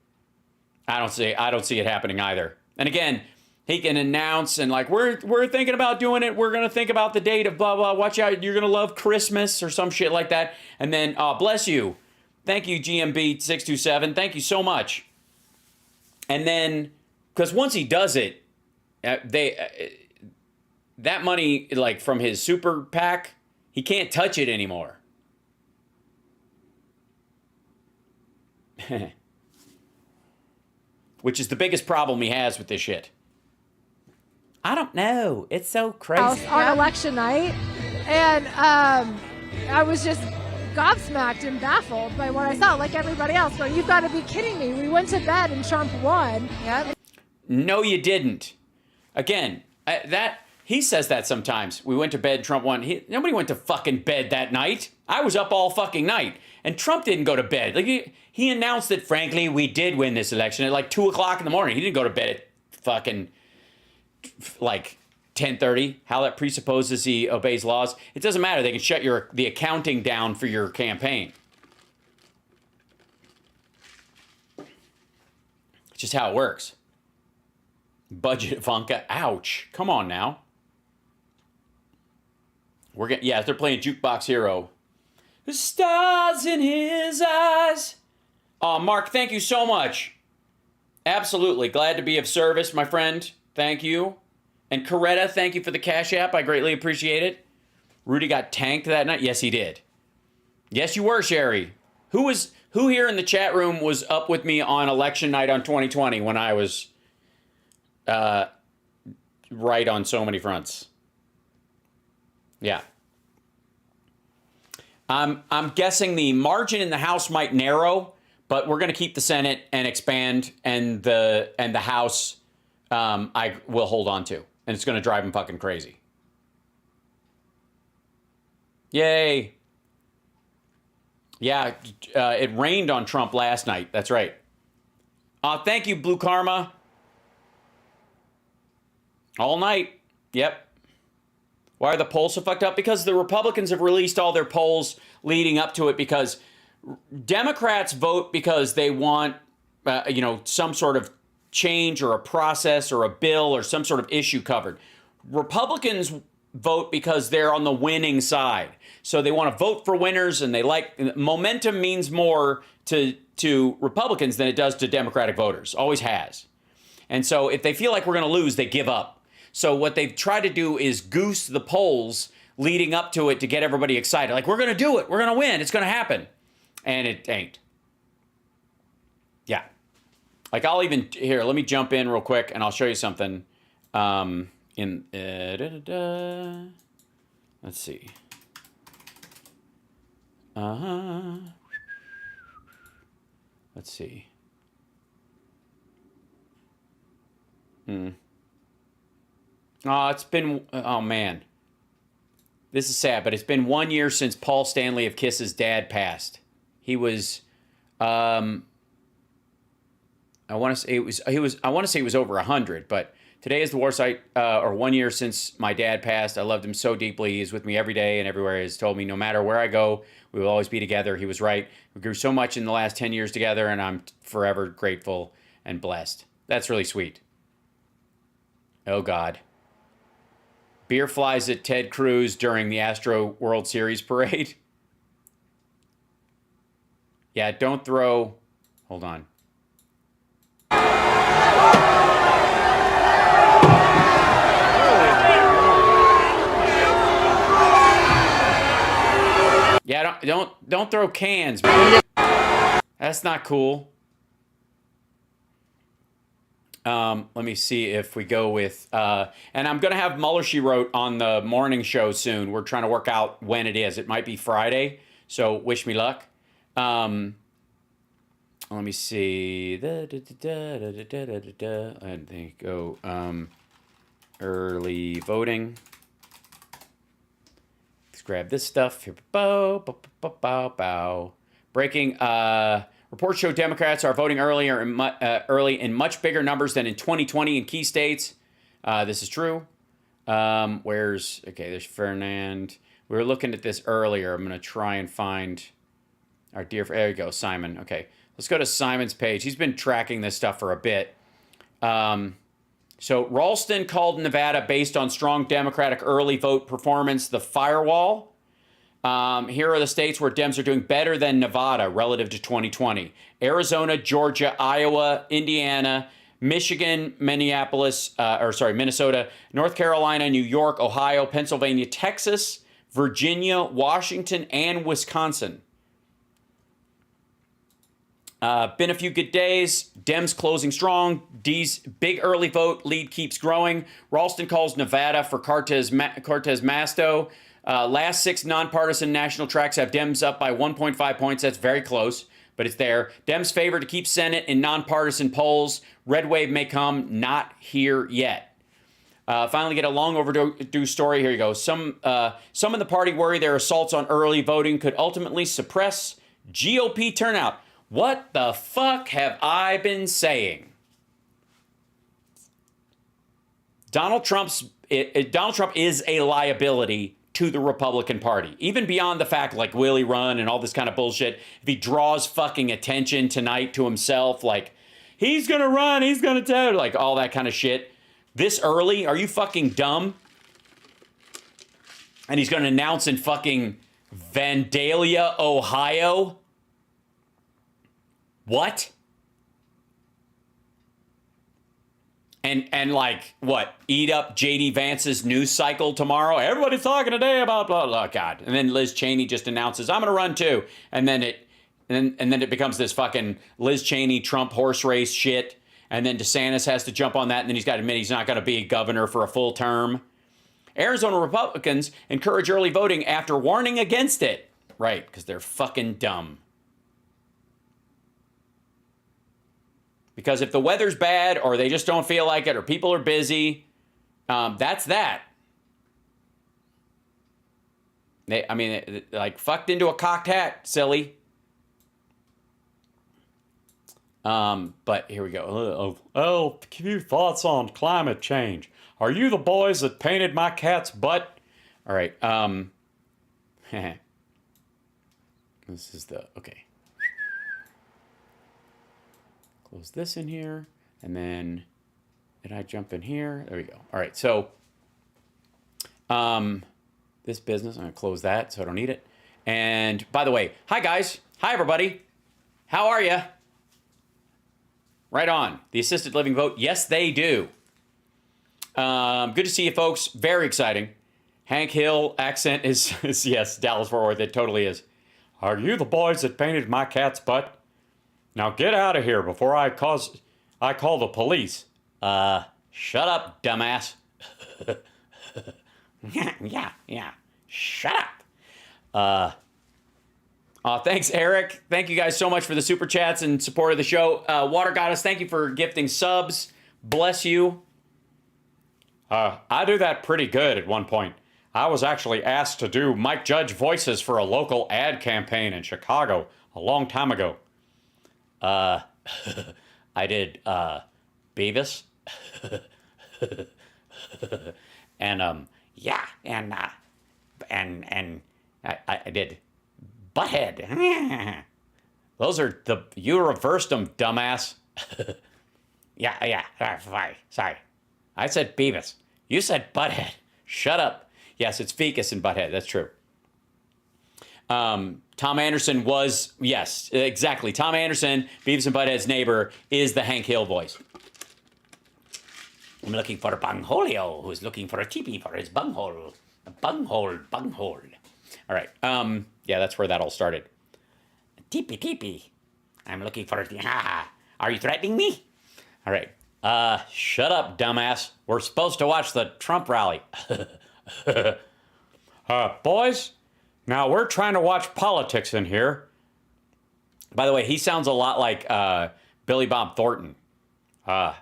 I don't see it happening either. And again, he can announce and like, we're thinking about doing it. We're going to think about the date of blah, blah, watch out. You're going to love Christmas or some shit like that. And then, bless you. Thank you, GMB627. Thank you so much. And then, because once he does it, that money, like from his super PAC, he can't touch it anymore. Which is the biggest problem he has with this shit. I don't know. It's so crazy. On election night, and I was just gobsmacked and baffled by what I saw, like everybody else. Going, you've got to be kidding me. We went to bed and Trump won. Yep. No, you didn't. Again, he says that sometimes. We went to bed, Trump won. Nobody went to fucking bed that night. I was up all fucking night. And Trump didn't go to bed. Like he announced that, frankly, we did win this election at like 2 o'clock in the morning. He didn't go to bed at fucking like 10:30. How that presupposes he obeys laws. It doesn't matter. They can shut the accounting down for your campaign. It's just how it works. Budget Ivanka. Ouch. Come on now. Yeah, they're playing Jukebox Hero. The stars in his eyes. Mark, thank you so much. Absolutely. Glad to be of service, my friend. Thank you. And Coretta, thank you for the Cash App. I greatly appreciate it. Rudy got tanked that night. Yes, he did. Yes, you were, Sherry. Who here in the chat room was up with me on election night on 2020 when I was right on so many fronts? Yeah. I'm guessing the margin in the House might narrow, but we're going to keep the Senate and expand, and the House I will hold on to, and it's going to drive him fucking crazy. Yay! Yeah, it rained on Trump last night. That's right. Thank you, Blue Karma. All night. Yep. Why are the polls so fucked up? Because the Republicans have released all their polls leading up to it, because Democrats vote because they want, some sort of change or a process or a bill or some sort of issue covered. Republicans vote because they're on the winning side. So they want to vote for winners, and they like momentum means more to Republicans than it does to Democratic voters. Always has. And so if they feel like we're going to lose, they give up. So what they've tried to do is goose the polls leading up to it to get everybody excited. Like, we're going to do it. We're going to win. It's going to happen. And it ain't. Yeah. Like, here, let me jump in real quick and I'll show you something. Let's see. Let's see. Oh man. This is sad, but it's been 1 year since Paul Stanley of Kiss's dad passed. He was, I want to say he was over 100, but Today is the war site, or 1 year since my dad passed. I loved him so deeply. He's with me every day and everywhere. He has told me no matter where I go, we will always be together. He was right. We grew so much in the last 10 years together, and I'm forever grateful and blessed. That's really sweet. Oh, God. Beer flies at Ted Cruz during the Astro World Series parade. Yeah, don't throw... Hold on. Yeah, don't throw cans, man. That's not cool. Let me see if we go with, and I'm going to have Mueller, She Wrote on the morning show soon. We're trying to work out when it is. It might be Friday, so wish me luck. Let me see. And they go early voting. Let's grab this stuff here. Breaking. Reports show Democrats are voting early in much bigger numbers than in 2020 in key states. This is true. There's Fernand. We were looking at this earlier. I'm going to try and find our dear, there you go, Simon. Okay, let's go to Simon's page. He's been tracking this stuff for a bit. So Ralston called Nevada, based on strong Democratic early vote performance, the firewall. Here are the states where Dems are doing better than Nevada relative to 2020. Arizona, Georgia, Iowa, Indiana, Michigan, Minnesota, North Carolina, New York, Ohio, Pennsylvania, Texas, Virginia, Washington, and Wisconsin. Been a few good days. Dems closing strong. D's big early vote lead keeps growing. Ralston calls Nevada for Cortez Masto. Last 6 nonpartisan national tracks have Dems up by 1.5 points. That's very close, but it's there. Dems favor to keep Senate in nonpartisan polls. Red wave may come, not here yet. Finally get a long overdue story. Here you go. Some in the party worry their assaults on early voting could ultimately suppress GOP turnout. What the fuck have I been saying? Donald Trump is a liability to the Republican Party. Even beyond the fact, like, will he run and all this kind of bullshit. If he draws fucking attention tonight to himself, like, he's gonna run, he's gonna tell, like, all that kind of shit. This early? Are you fucking dumb? And he's gonna announce in fucking Vandalia, Ohio? What? And like, what? Eat up J.D. Vance's news cycle tomorrow? Everybody's talking today about blah, blah, God. And then Liz Cheney just announces, I'm going to run too. And then it becomes this fucking Liz Cheney Trump horse race shit. And then DeSantis has to jump on that. And then he's got to admit he's not going to be governor for a full term. Arizona Republicans encourage early voting after warning against it. Right, because they're fucking dumb. Because if the weather's bad, or they just don't feel like it, or people are busy, that's that. Like, fucked into a cocked hat, silly. But here we go. A few thoughts on climate change. Are you the boys that painted my cat's butt? All right. This is okay. Close this in here, and then did I jump in here? There we go. All right, so this business, I'm gonna close that so I don't need it. And by the way, hi guys, hi everybody, how are you? Right on. The assisted living vote, yes they do. Good to see you folks. Very exciting. Hank Hill accent is yes, Dallas Fort Worth. It totally is. Are you the boys that painted my cat's butt? Now get out of here before I call the police. Shut up, dumbass. Yeah. Shut up. Thanks, Eric. Thank you guys so much for the super chats and support of the show. Water Goddess, thank you for gifting subs. Bless you. I do that pretty good at one point. I was actually asked to do Mike Judge voices for a local ad campaign in Chicago a long time ago. I did Beavis. And yeah, and I did butthead. Those are you reversed them, dumbass. Yeah. Sorry. I said Beavis. You said butthead. Shut up. Yes, it's fecus and butthead. That's true. Tom Anderson was, yes, exactly. Tom Anderson, Beavis and Butthead's neighbor, is the Hank Hill voice. I'm looking for a bungholio who's looking for a teepee for his bunghole. A bunghole. All right. Yeah, that's where that all started. Teepee. I'm looking for a... Are you threatening me? All right. Shut up, dumbass. We're supposed to watch the Trump rally. Boys, now we're trying to watch politics in here. By the way, he sounds a lot like Billy Bob Thornton. I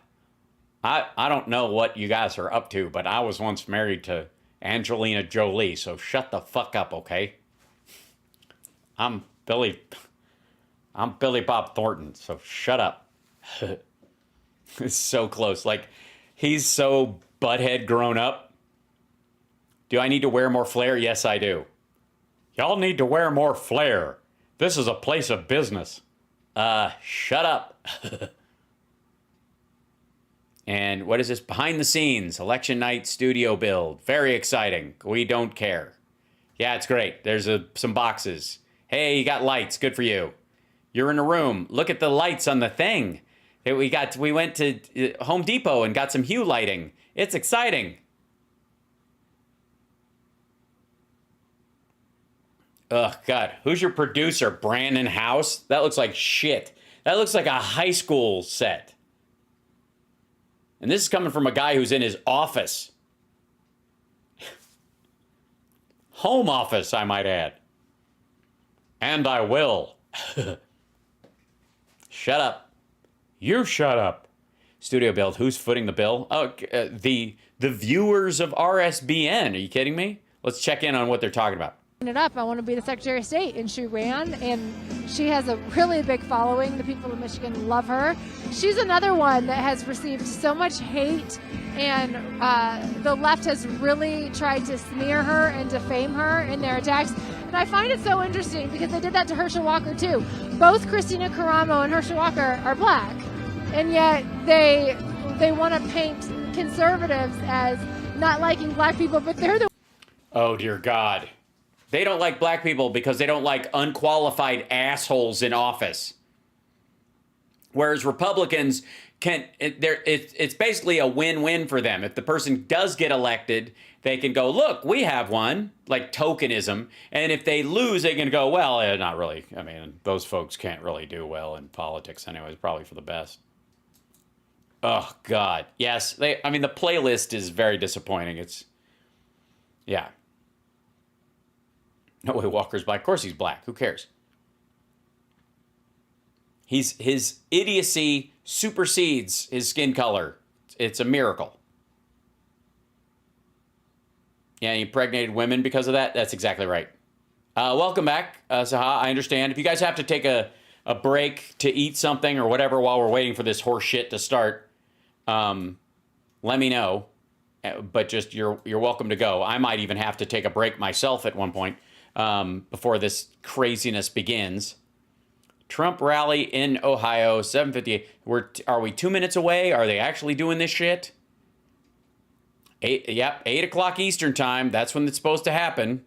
don't know what you guys are up to, but I was once married to Angelina Jolie, so shut the fuck up, okay? I'm Billy Bob Thornton, so shut up. It's so close. Like, he's so butthead grown up. Do I need to wear more flair? Yes, I do. Y'all need to wear more flair. This is a place of business. Shut up. And what is this? Behind the scenes, election night studio build. Very exciting. We don't care. Yeah, it's great. There's some boxes. Hey, you got lights. Good for you. You're in a room. Look at the lights on the thing. We went to Home Depot and got some Hue lighting. It's exciting. Oh, God. Who's your producer? Brandon House? That looks like shit. That looks like a high school set. And this is coming from a guy who's in his office. Home office, I might add. And I will. Shut up. You shut up. Studio build. Who's footing the bill? Oh, the viewers of RSBN. Are you kidding me? Let's check in on what they're talking about. It up. I want to be the Secretary of State, and she ran, and she has a really big following. The people of Michigan love her. She's another one that has received so much hate, and the left has really tried to smear her and defame her in their attacks. And I find it so interesting because they did that to Herschel Walker too. Both Christina Caramo and Herschel Walker are black, and yet they want to paint conservatives as not liking black people, but they're the... Oh, dear God. They don't like black people because they don't like unqualified assholes in office. Whereas Republicans it's basically a win-win for them. If the person does get elected, they can go, look, we have one, like tokenism. And if they lose, they can go, well, not really. I mean, those folks can't really do well in politics anyways, probably for the best. Oh, God. Yes, the playlist is very disappointing. Yeah. No way Walker's black. Of course he's black. Who cares? His idiocy supersedes his skin color. It's a miracle. Yeah, he impregnated women because of that? That's exactly right. Welcome back, Zaha. I understand. If you guys have to take a break to eat something or whatever while we're waiting for this horse shit to start, let me know. But just you're welcome to go. I might even have to take a break myself at one point. Before this craziness begins. Trump rally in Ohio, 7:50. Are we 2 minutes away? Are they actually doing this shit? 8 o'clock Eastern time. That's when it's supposed to happen.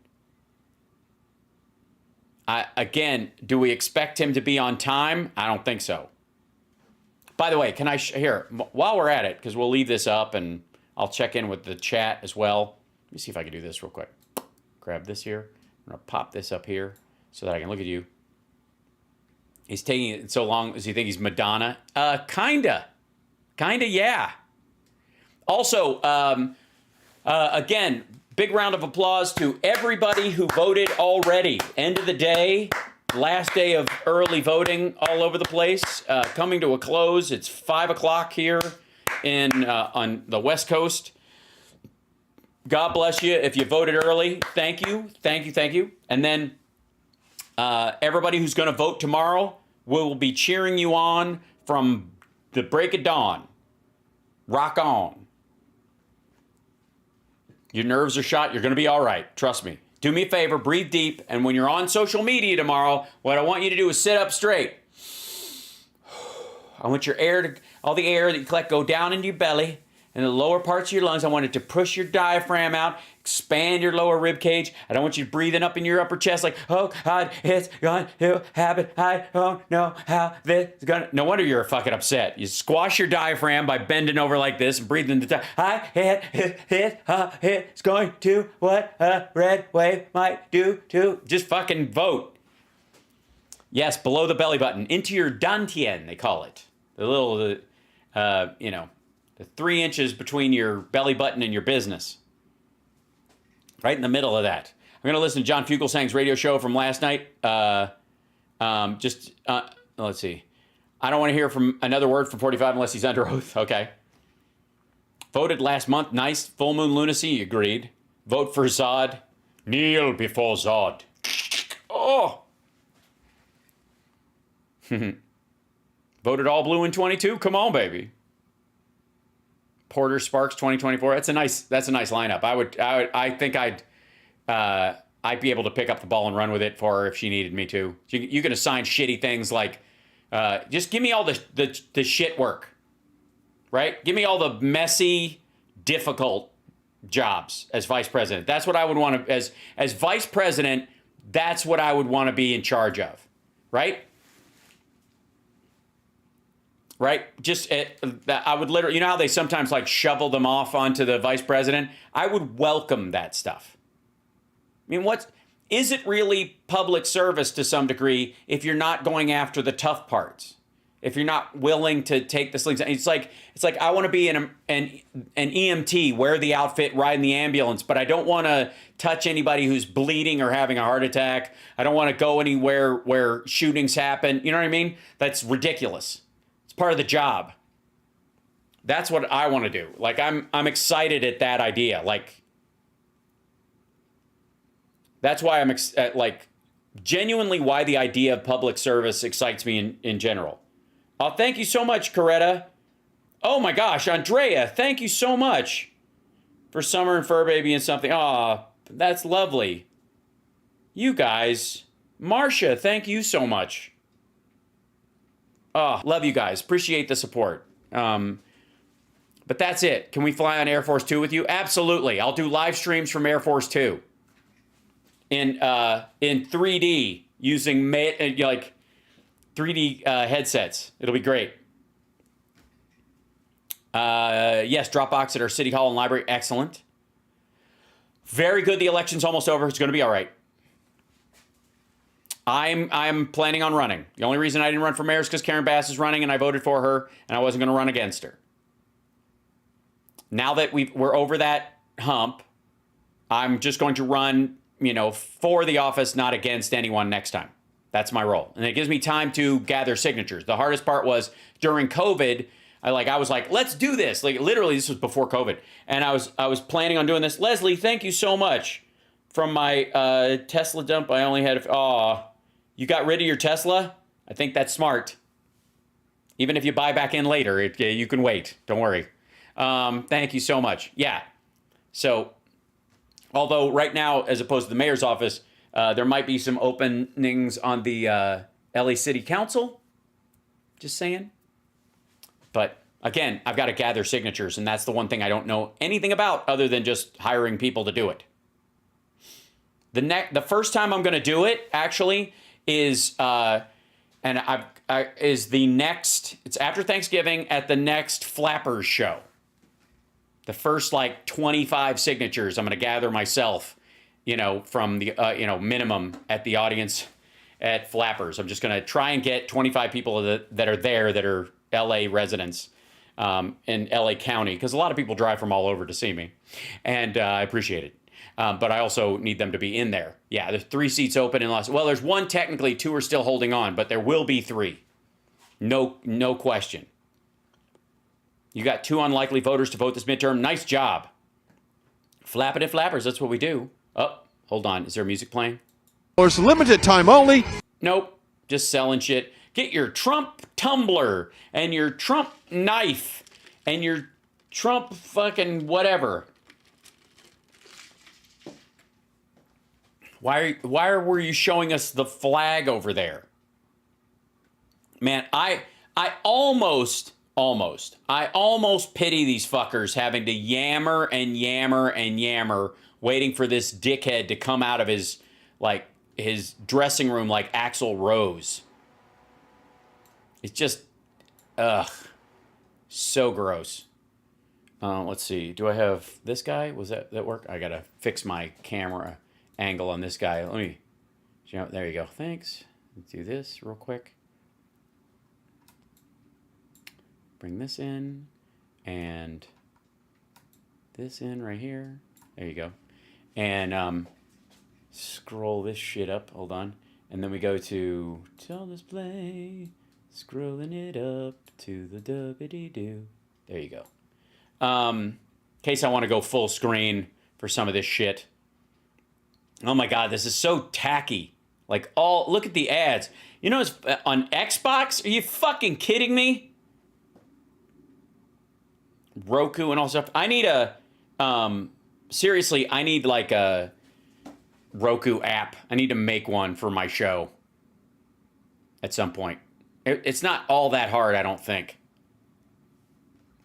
Again, do we expect him to be on time? I don't think so. By the way, can I here while we're at it, because we'll leave this up and I'll check in with the chat as well. Let me see if I can do this real quick. Grab this here. I'm going to pop this up here so that I can look at you. He's taking it so long. Does he think he's Madonna? Kinda, yeah. Also, again, big round of applause to everybody who voted already. End of the day, last day of early voting all over the place. Coming to a close. It's 5 o'clock here on the West Coast. God bless you if you voted early. Thank you. And then everybody who's going to vote tomorrow, will be cheering you on from the break of dawn. Rock on. Your nerves are shot. You're going to be all right. Trust me. Do me a favor. Breathe deep. And when you're on social media tomorrow, what I want you to do is sit up straight. I want all the air that you collect go down into your belly and the lower parts of your lungs. I want it to push your diaphragm out, expand your lower rib cage. I don't want you breathing up in your upper chest like, oh God, it's going to happen. I don't know how this is going to. No wonder you're fucking upset. You squash your diaphragm by bending over like this and breathing the it's going to what a red wave might do to. Just fucking vote. Yes, below the belly button, into your dantian, they call it. The little, the 3 inches between your belly button and your business. Right in the middle of that. I'm going to listen to John Fugelsang's radio show from last night. Let's see. I don't want to hear from another word from 45 unless he's under oath. Okay. Voted last month. Nice. Full moon lunacy. Agreed. Vote for Zod. Kneel before Zod. Oh. Voted all blue in 22. Come on, baby. Porter Sparks 2024. That's a nice lineup. I think I'd be able to pick up the ball and run with it for her if she needed me to. You can assign shitty things like just give me all the shit work, right? Give me all the messy, difficult jobs as vice president. That's what I would want to as vice president. That's what I would want to be in charge of, right? Right? I would literally, you know how they sometimes like shovel them off onto the vice president? I would welcome that stuff. I mean, is it really public service to some degree if you're not going after the tough parts? If you're not willing to take the slings? It's like I want to be an EMT, wear the outfit, ride in the ambulance, but I don't want to touch anybody who's bleeding or having a heart attack. I don't want to go anywhere where shootings happen. You know what I mean? That's ridiculous. Part of the job. That's what I want to do. Like I'm excited at that idea. Like that's why I'm genuinely why the idea of public service excites me in general. Oh, thank you so much, Coretta. Oh my gosh, Andrea, thank you so much for Summer and Fur Baby and something. Oh, that's lovely. You guys, Marcia, thank you so much. Oh, love you guys. Appreciate the support. But that's it. Can we fly on Air Force 2 with you? Absolutely. I'll do live streams from Air Force 2 in 3D using 3D headsets. It'll be great. Yes, Dropbox at our City Hall and Library. Excellent. Very good. The election's almost over. It's going to be all right. I'm planning on running. The only reason I didn't run for mayor is because Karen Bass is running and I voted for her and I wasn't going to run against her. Now that we're over that hump, I'm just going to run, for the office, not against anyone next time. That's my role. And it gives me time to gather signatures. The hardest part was during COVID, I was like, let's do this. Like literally this was before COVID. And I was planning on doing this. Leslie, thank you so much. From my Tesla dump, I only had you got rid of your Tesla? I think that's smart. Even if you buy back in later, you can wait. Don't worry. Thank you so much. Yeah. So, although right now, as opposed to the mayor's office, there might be some openings on the LA City Council. Just saying. But again, I've got to gather signatures, and that's the one thing I don't know anything about other than just hiring people to do it. The first time I'm going to do it, actually, is it's after Thanksgiving at the next Flappers show. The first 25 signatures I'm going to gather myself, from the minimum at the audience at Flappers. I'm just going to try and get 25 people that are there that are LA residents in LA County, because a lot of people drive from all over to see me, and I appreciate it. But I also need them to be in there. Yeah, there's 3 seats open in well, there's 1 technically, 2 are still holding on, but there will be 3. No question. You got 2 unlikely voters to vote this midterm. Nice job. Flapping and flappers, that's what we do. Oh, hold on. Is there music playing? There's limited time only. Nope. Just selling shit. Get your Trump tumbler and your Trump knife and your Trump fucking whatever. Why were you showing us the flag over there? Man, I almost pity these fuckers having to yammer and yammer and yammer, waiting for this dickhead to come out of his dressing room like Axl Rose. It's just, so gross. Let's see. Do I have this guy? Was that work? I gotta fix my camera angle on this guy. Let me. There you go. Thanks. Let's do this real quick. Bring this in and this in right here. There you go. And scroll this shit up. Hold on. And then we go to tell display. Scrolling it up to the W-D-do. There you go. In case I want to go full screen for some of this shit. Oh my God, this is so tacky. Look at the ads. You know, it's on Xbox? Are you fucking kidding me? Roku and all stuff. I need seriously, I need like a Roku app. I need to make one for my show at some point. It's not all that hard, I don't think.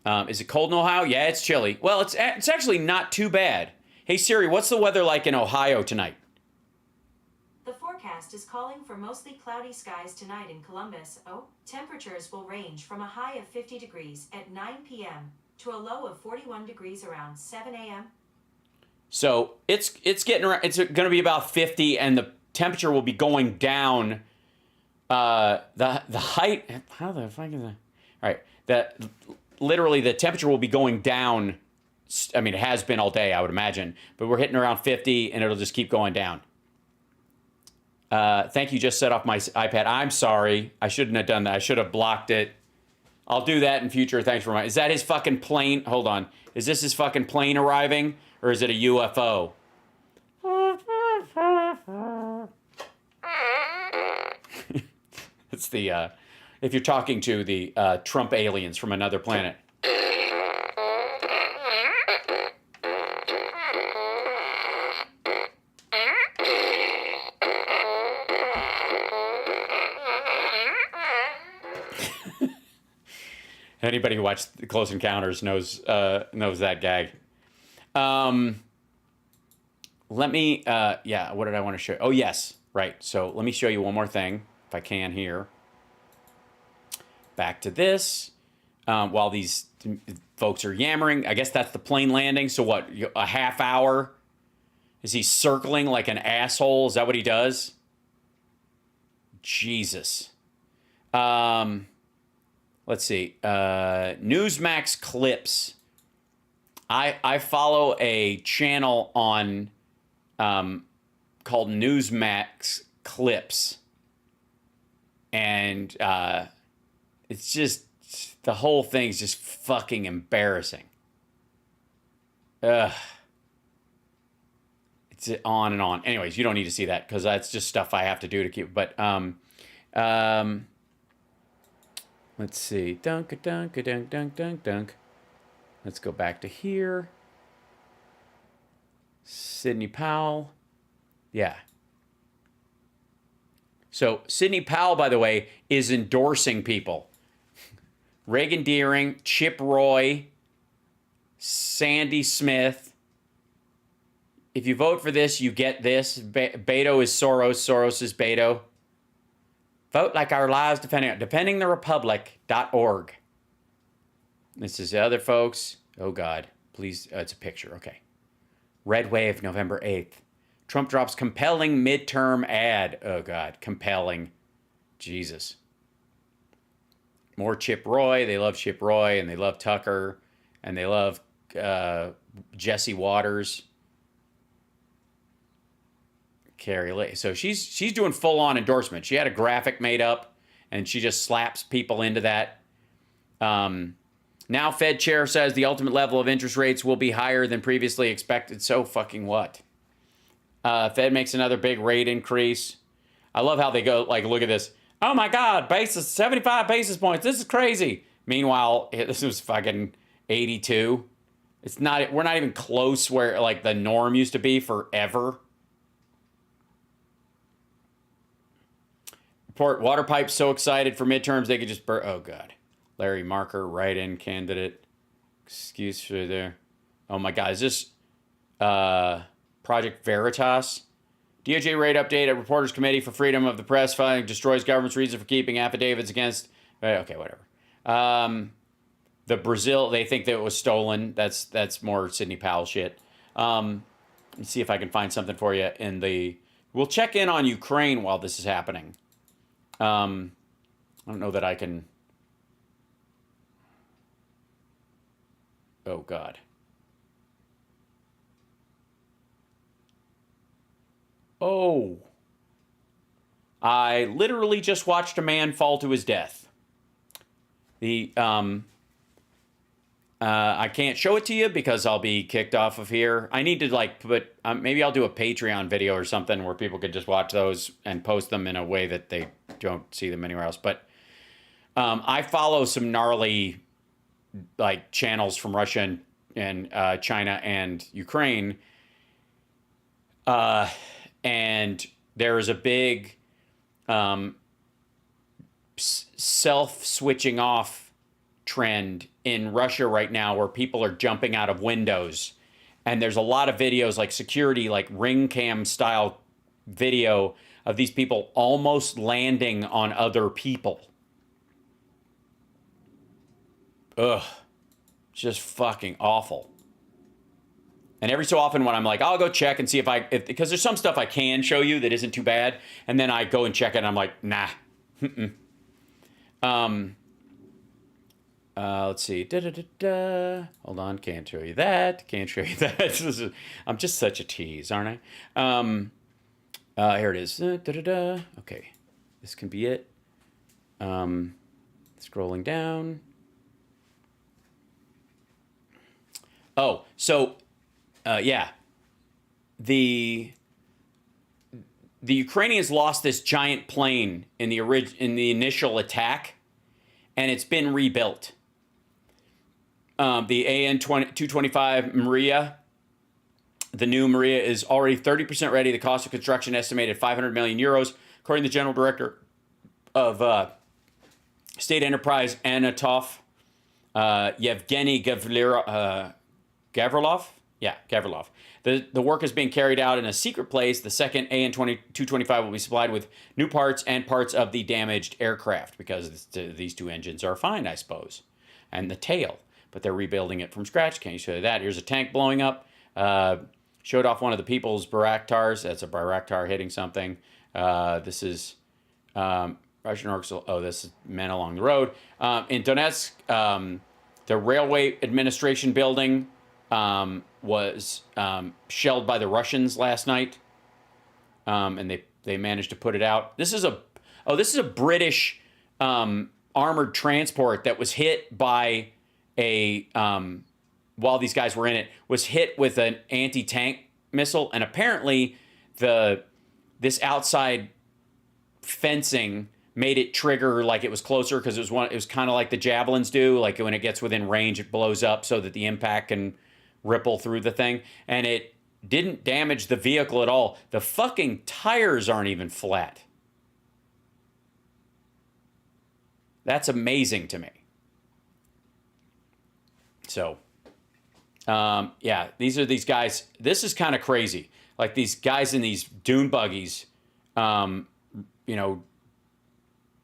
Is it cold in Ohio? Yeah, it's chilly. Well, it's actually not too bad. Hey Siri, what's the weather like in Ohio tonight? The forecast is calling for mostly cloudy skies tonight in Columbus. Temperatures will range from a high of 50 degrees at 9 p.m. to a low of 41 degrees around 7 a.m. So it's getting around. It's going to be about 50, and the temperature will be going down. The height. How the fuck is that? All right. Literally the temperature will be going down. I mean, it has been all day, I would imagine, but we're hitting around 50, and it'll just keep going down. Thank you. Just set off my iPad. I'm sorry. I shouldn't have done that. I should have blocked it. I'll do that in future. Thanks for reminding. Is that his fucking plane? Hold on. Is this his fucking plane arriving, or is it a UFO? It's the if you're talking to the Trump aliens from another planet. Anybody who watched the Close Encounters knows that gag. Let me, yeah, what did I want to show? Oh, yes, right. So let me show you one more thing, if I can here. Back to this. While these folks are yammering, I guess that's the plane landing. So what, a half hour? Is he circling like an asshole? Is that what he does? Jesus. Let's see. Newsmax Clips. I follow a channel on called Newsmax Clips. And it's just, the whole thing's just fucking embarrassing. Ugh. It's on and on. Anyways, you don't need to see that because that's just stuff I have to do to keep. But let's see. Dunk, dunk, dunk, dunk, dunk, dunk. Let's go back to here. Sidney Powell. Yeah. So Sidney Powell, by the way, is endorsing people. Reagan Deering, Chip Roy, Sandy Smith. If you vote for this, you get this. Beto is Soros. Soros is Beto. Vote like our lives defendingtherepublic.org. This is the other folks. Oh, God. Please. It's a picture. Okay. Red Wave, November 8th. Trump drops compelling midterm ad. Oh, God. Compelling. Jesus. More Chip Roy. They love Chip Roy, and they love Tucker, and they love Jesse Waters. Carrie Lee. So she's doing full-on endorsement. She had a graphic made up, and she just slaps people into that. Now Fed chair says the ultimate level of interest rates will be higher than previously expected. So fucking what? Fed makes another big rate increase. I love how they go, like, look at this. Oh my God, 75 basis points. This is crazy. Meanwhile, this was fucking 82. It's not, we're not even close where like the norm used to be forever. report, water pipes so excited for midterms they could just burn. Oh, God. Larry Marker, write-in candidate. Excuse for there. Oh, my God. Is this Project Veritas? DOJ raid update at Reporters Committee for Freedom of the Press filing destroys government's reason for keeping affidavits against... Okay, whatever. The Brazil, they think that it was stolen. That's more Sidney Powell shit. Let me see if I can find something for you in the... We'll check in on Ukraine while this is happening. I don't know that I can... Oh, God. Oh. I literally just watched a man fall to his death. I can't show it to you because I'll be kicked off of here. I need to put, maybe I'll do a Patreon video or something where people could just watch those and post them in a way that they don't see them anywhere else. But I follow some gnarly channels from Russia and China and Ukraine. And there is a big self-switching off trend in Russia right now where people are jumping out of windows. And there's a lot of videos like security, like ring cam style video of these people almost landing on other people. Ugh. Just fucking awful. And every so often when I'm like, I'll go check and see because there's some stuff I can show you that isn't too bad. And then I go and check it and I'm like, nah. Let's see. Hold on. Can't show you that. Can't show you that. I'm just such a tease, aren't I? Here it is. Okay. This can be it. Scrolling down. Oh, so, yeah. The Ukrainians lost this giant plane in the initial attack, and it's been rebuilt. The AN-225 Maria, the new Maria, is already 30% ready. The cost of construction estimated 500 million euros, according to the general director of State Enterprise Anatov, Yevgeny Gavrilov. Yeah, Gavrilov. The work is being carried out in a secret place. The second AN-225 will be supplied with new parts and parts of the damaged aircraft because these two engines are fine, I suppose, and the tail. But they're rebuilding it from scratch. Can you show that? Here's a tank blowing up. Showed off one of the people's Bayraktars. That's a Bayraktar hitting something. This is Russian orcs. Oh, this is men along the road. In Donetsk, the railway administration building was shelled by the Russians last night, and they managed to put it out. This is a British armored transport that was hit by while these guys were in it, was hit with an anti-tank missile, and apparently this outside fencing made it trigger like it was closer because it was kind of like the javelins do, like when it gets within range, it blows up so that the impact can ripple through the thing, and it didn't damage the vehicle at all. The fucking tires aren't even flat. That's amazing to me. So, yeah, these are these guys. This is kind of crazy. Like these guys in these dune buggies, that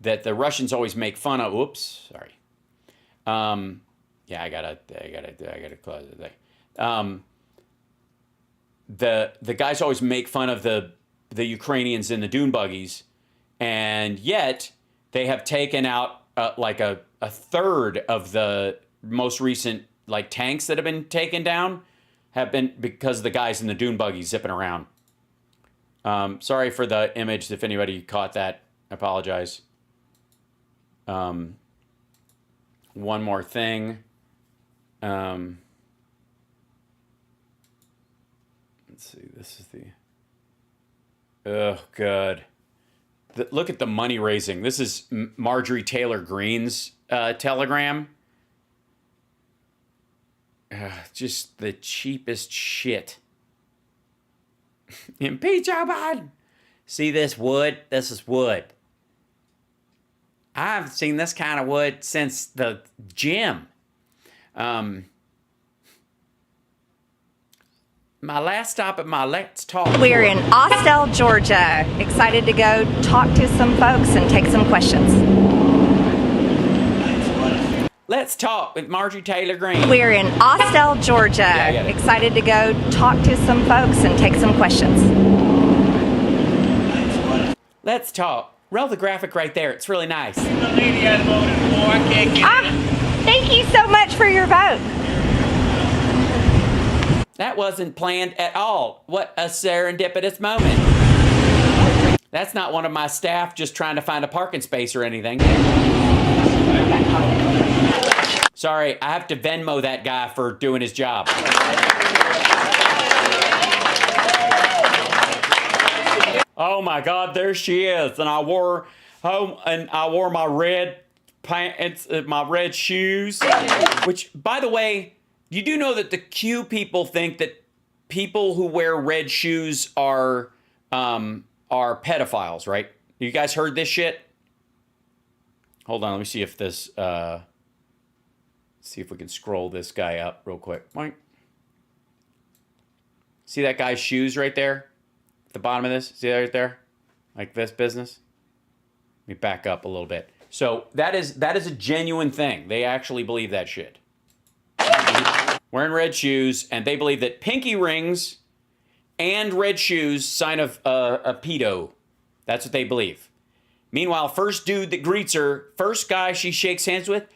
the Russians always make fun of. Whoops, sorry. Yeah, I gotta close it there. The guys always make fun of the Ukrainians in the dune buggies, and yet they have taken out like a third of the most recent tanks that have been taken down have been because of the guys in the dune buggies zipping around. Sorry for the image. If anybody caught that, I apologize. One more thing. Let's see. This is the... Oh, God. Look at the money raising. This is Marjorie Taylor Greene's telegram. Just the cheapest shit. Impeach Joe Biden. See this wood? This is wood. I haven't seen this kind of wood since the gym. My last stop at my Let's Talk. We're in Austell, Georgia. Excited to go talk to some folks and take some questions. Let's Talk with Marjorie Taylor Greene. We're in Austell, Georgia. Excited to go talk to some folks and take some questions. Let's Talk. Roll the graphic right there. It's really nice. Thank you so much for your vote. That wasn't planned at all. What a serendipitous moment. That's not one of my staff just trying to find a parking space or anything. Sorry, I have to Venmo that guy for doing his job. Oh my God, there she is. And I wore my red pants, my red shoes. Which, by the way, you do know that the Q people think that people who wear red shoes are pedophiles, right? You guys heard this shit? Hold on, let me see if this, see if we can scroll this guy up real quick. See that guy's shoes right there? At the bottom of this? See that right there? Like this business? Let me back up a little bit. So that is a genuine thing. They actually believe that shit. Wearing red shoes, and they believe that pinky rings and red shoes sign of a pedo. That's what they believe. Meanwhile, first dude that greets her, first guy she shakes hands with,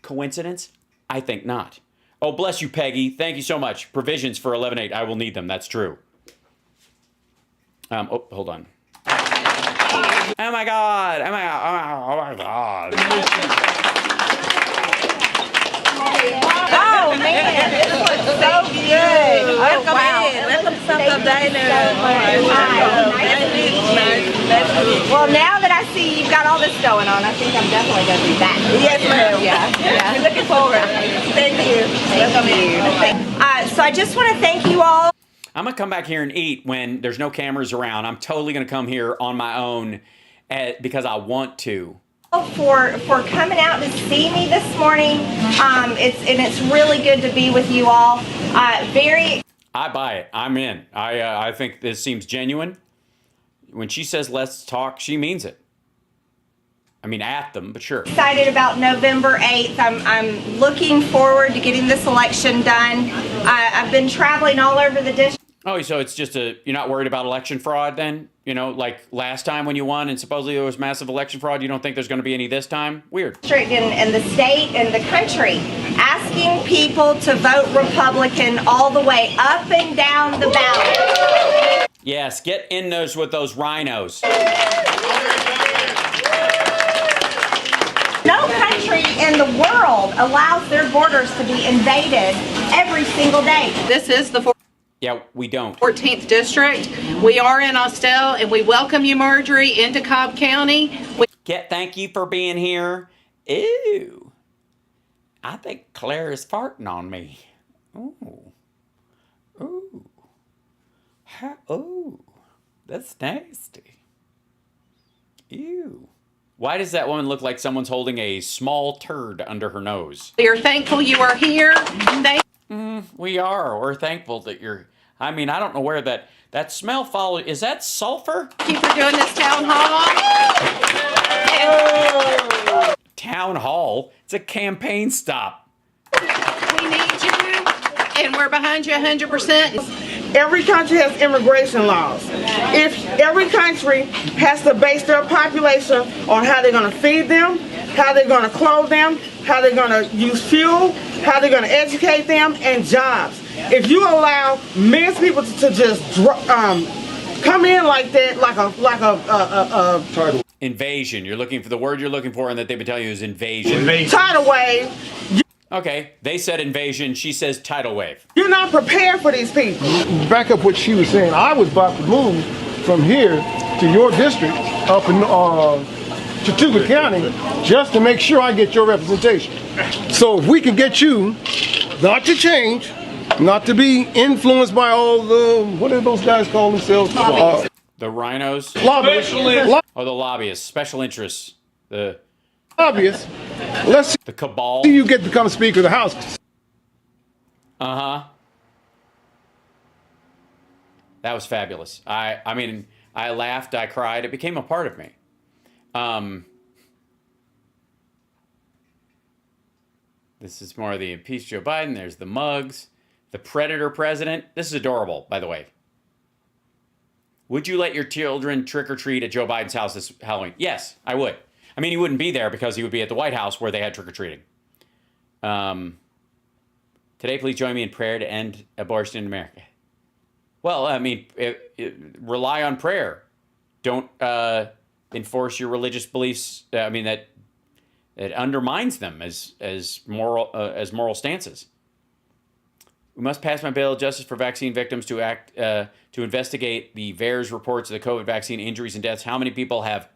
coincidence? I think not. Oh, bless you, Peggy. Thank you so much. Provisions for 11-8. I will need them. That's true. Oh, hold on. Oh my God. Oh my God. Oh my God. Oh man, this looks so good. Welcome in. Welcome to Well, now that I see you've got all this going on, I think I'm definitely going to do that. Yes, ma'am. Yeah. Looking forward. Thank you. Welcome. So I just want to thank you all. I'm going to come back here and eat when there's no cameras around. I'm totally going to come here on my own because I want to. For coming out to see me this morning. It's really good to be with you all. I buy it. I'm in. I think this seems genuine. When she says let's talk, she means it. I mean, at them, but sure. Excited about November 8th. I'm looking forward to getting this election done. I've been traveling all over the district. Oh, so it's just you're not worried about election fraud then? You know, like last time when you won and supposedly there was massive election fraud, you don't think there's going to be any this time? Weird. And the state and the country, asking people to vote Republican all the way up and down the ballot. Yes, get in those with those rhinos. No country in the world allows their borders to be invaded every single day. This is the Yeah, we don't. 14th District. We are in Austell, and we welcome you, Marjorie, into Cobb County. Thank you for being here. Ew. I think Claire is farting on me. Ooh. Ooh. Ooh. That's nasty. Ew. Why does that woman look like someone's holding a small turd under her nose? We are thankful you are here. We are. We're thankful that you're... I mean, I don't know where that smell followed. Is that sulfur? Thank you for doing this town hall. Town hall? It's a campaign stop. We need you, and we're behind you 100%. Every country has immigration laws. If every country has to base their population on how they're going to feed them, how they're going to clothe them, how they're going to use fuel, how they're going to educate them, and jobs. If you allow millions of people to just come in like that, like a invasion. You're looking for the word you're looking for, and that they've been telling you is invasion. Tidal wave. Okay, they said invasion. She says tidal wave. You're not prepared for these people. Back up what she was saying. I was about to move from here to your district up in Chattooga County just to make sure I get your representation. So if we can get you not to change, not to be influenced by all the, what do those guys call themselves? The rhinos? Lobbyists. Oh, the lobbyists. Special interests. obvious. Let's the cabal. see you get to become Speaker of the House. Uh-huh. That was fabulous. I mean, I laughed, I cried. It became a part of me. This is more of the impeach Joe Biden. There's the mugs. The predator president. This is adorable, by the way. Would you let your children trick-or-treat at Joe Biden's house this Halloween? Yes, I would. I mean, he wouldn't be there because he would be at the White House where they had trick-or-treating. Today, please join me in prayer to end abortion in America. Well, I mean, rely on prayer. Don't enforce your religious beliefs. I mean, that undermines them as moral stances. We must pass my bill, Justice for Vaccine Victims, to investigate the VAERS reports of the COVID vaccine injuries and deaths. How many people have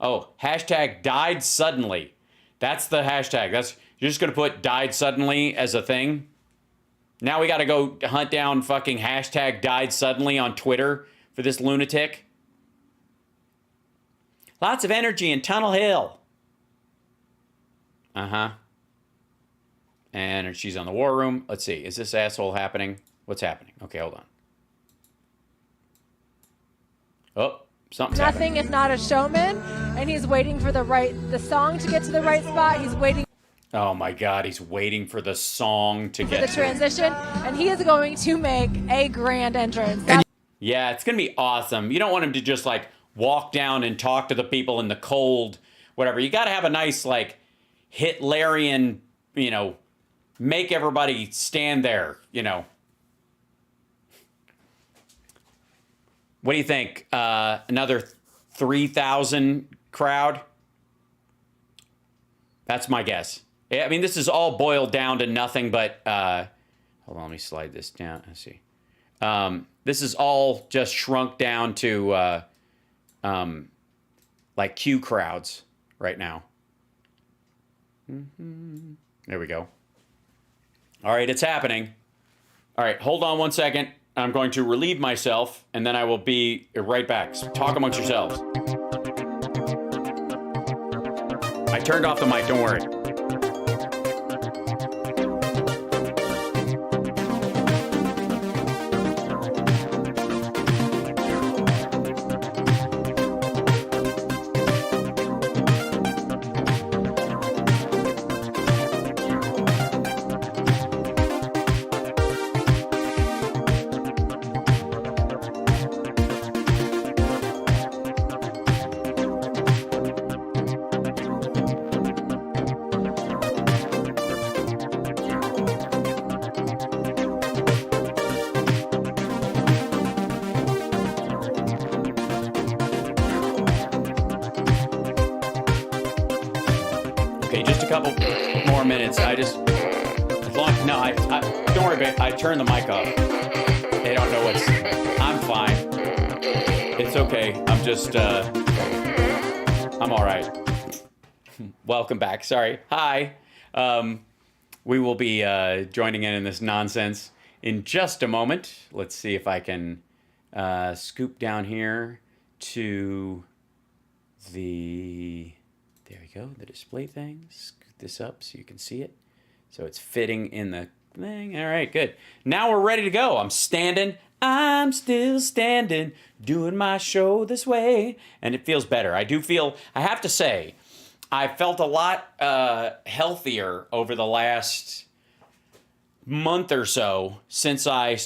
hashtag died suddenly? That's the hashtag. You're just gonna put died suddenly as a thing. Now we got to go hunt down fucking hashtag died suddenly on Twitter for this lunatic. Lots of energy in Tunnel Hill. Uh-huh. And she's on the War Room. Let's see. Is this asshole happening? What's happening? Okay, hold on. Oh, something's Nothing happening. if not a showman, and he's waiting for the song to get to the right spot. He's waiting Oh my God, he's waiting for the song to for get the to. transition, and he is going to make a grand entrance. Yeah, it's going to be awesome. You don't want him to just like walk down and talk to the people in the cold, whatever. You got to have a nice like Hitlerian, make everybody stand there, What do you think? Another 3,000 crowd? That's my guess. I mean, this is all boiled down to nothing but, hold on, let me slide this down. Let's see. This is all just shrunk down to, like Q crowds right now. There we go. All right, it's happening. All right, hold on 1 second. I'm going to relieve myself, and then I will be right back. So talk amongst yourselves. I turned off the mic, don't worry. Couple more minutes. Don't worry, babe. I turned the mic off. They don't know I'm fine. It's okay. I'm just, I'm all right. Welcome back. Sorry. Hi. We will be joining in this nonsense in just a moment. Let's see if I can scoop down here to the, there we go, the display thing. Scoot this up so you can see it. So it's fitting in the thing. All right, good. Now we're ready to go. I'm still standing, doing my show this way. And it feels better. I have to say, I felt a lot healthier over the last month or so since I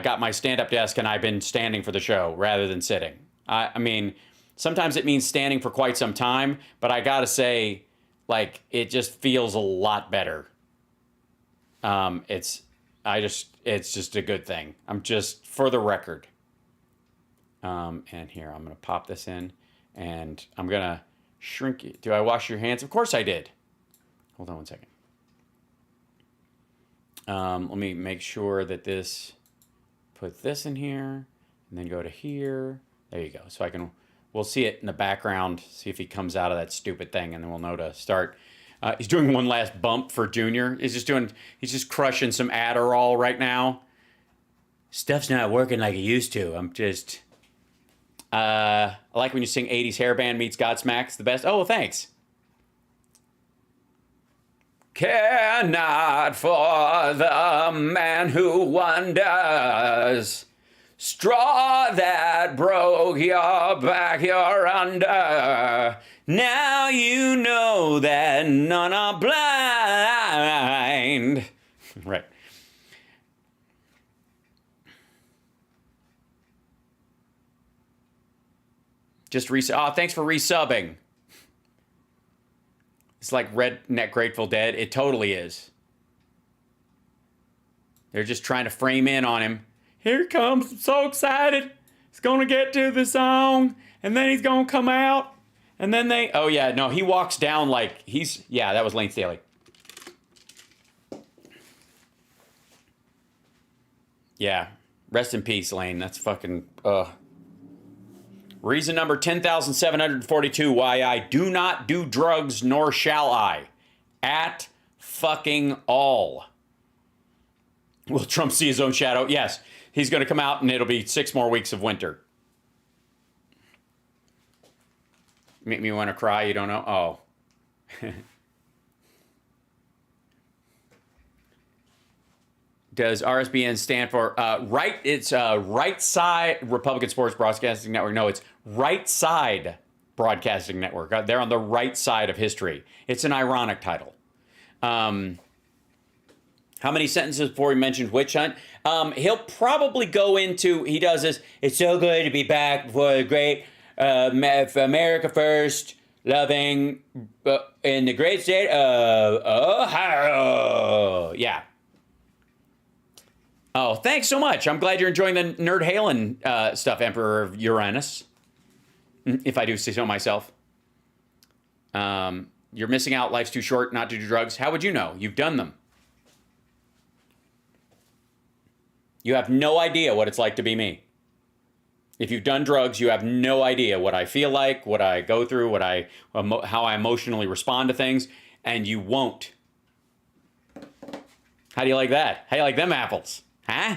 got my stand-up desk and I've been standing for the show rather than sitting. I mean, sometimes it means standing for quite some time, but I gotta say, like, it just feels a lot better. It's just a good thing. I'm just, for the record. And here, I'm gonna pop this in and I'm gonna shrink it. Do I wash your hands? Of course I did. Hold on 1 second. Let me make sure that put this in here and then go to here. There you go. So we'll see it in the background, see if he comes out of that stupid thing, and then we'll know to start. He's doing one last bump for Junior. He's just crushing some Adderall right now. Stuff's not working like it used to. I like when you sing 80s hair band meets Godsmack. It's the best. Oh, well, thanks. Care not for the man who wonders. Straw that broke your back, you're under. Now you know that none are blind. Right. Just oh, thanks for resubbing. It's like Redneck Grateful Dead. It totally is. They're just trying to frame in on him. Here he comes. I'm so excited. He's going to get to the song. And then he's going to come out. And then they... Oh, yeah. No, he walks down like he's... Yeah, that was Lane Staley. Yeah. Rest in peace, Lane. That's fucking... Reason number 10,742 why I do not do drugs, nor shall I. At fucking all. Will Trump see his own shadow? Yes. He's going to come out and it'll be 6 more weeks of winter. Make me want to cry, you don't know? Oh. Does RSBN stand for right? It's Right Side Republican Sports Broadcasting Network. No, it's Right Side Broadcasting Network. They're on the right side of history. It's an ironic title. How many sentences before he mentioned witch hunt? He'll probably go into, he does this, it's so good to be back before the great America first, loving in the great state of Ohio. Yeah. Oh, thanks so much. I'm glad you're enjoying the Nerd Halen stuff, Emperor of Uranus. If I do say so myself. You're missing out. Life's too short not to do drugs. How would you know? You've done them. You have no idea what it's like to be me. If you've done drugs, you have no idea what I feel like, what I go through, how I emotionally respond to things, and you won't. How do you like that? How do you like them apples? Huh?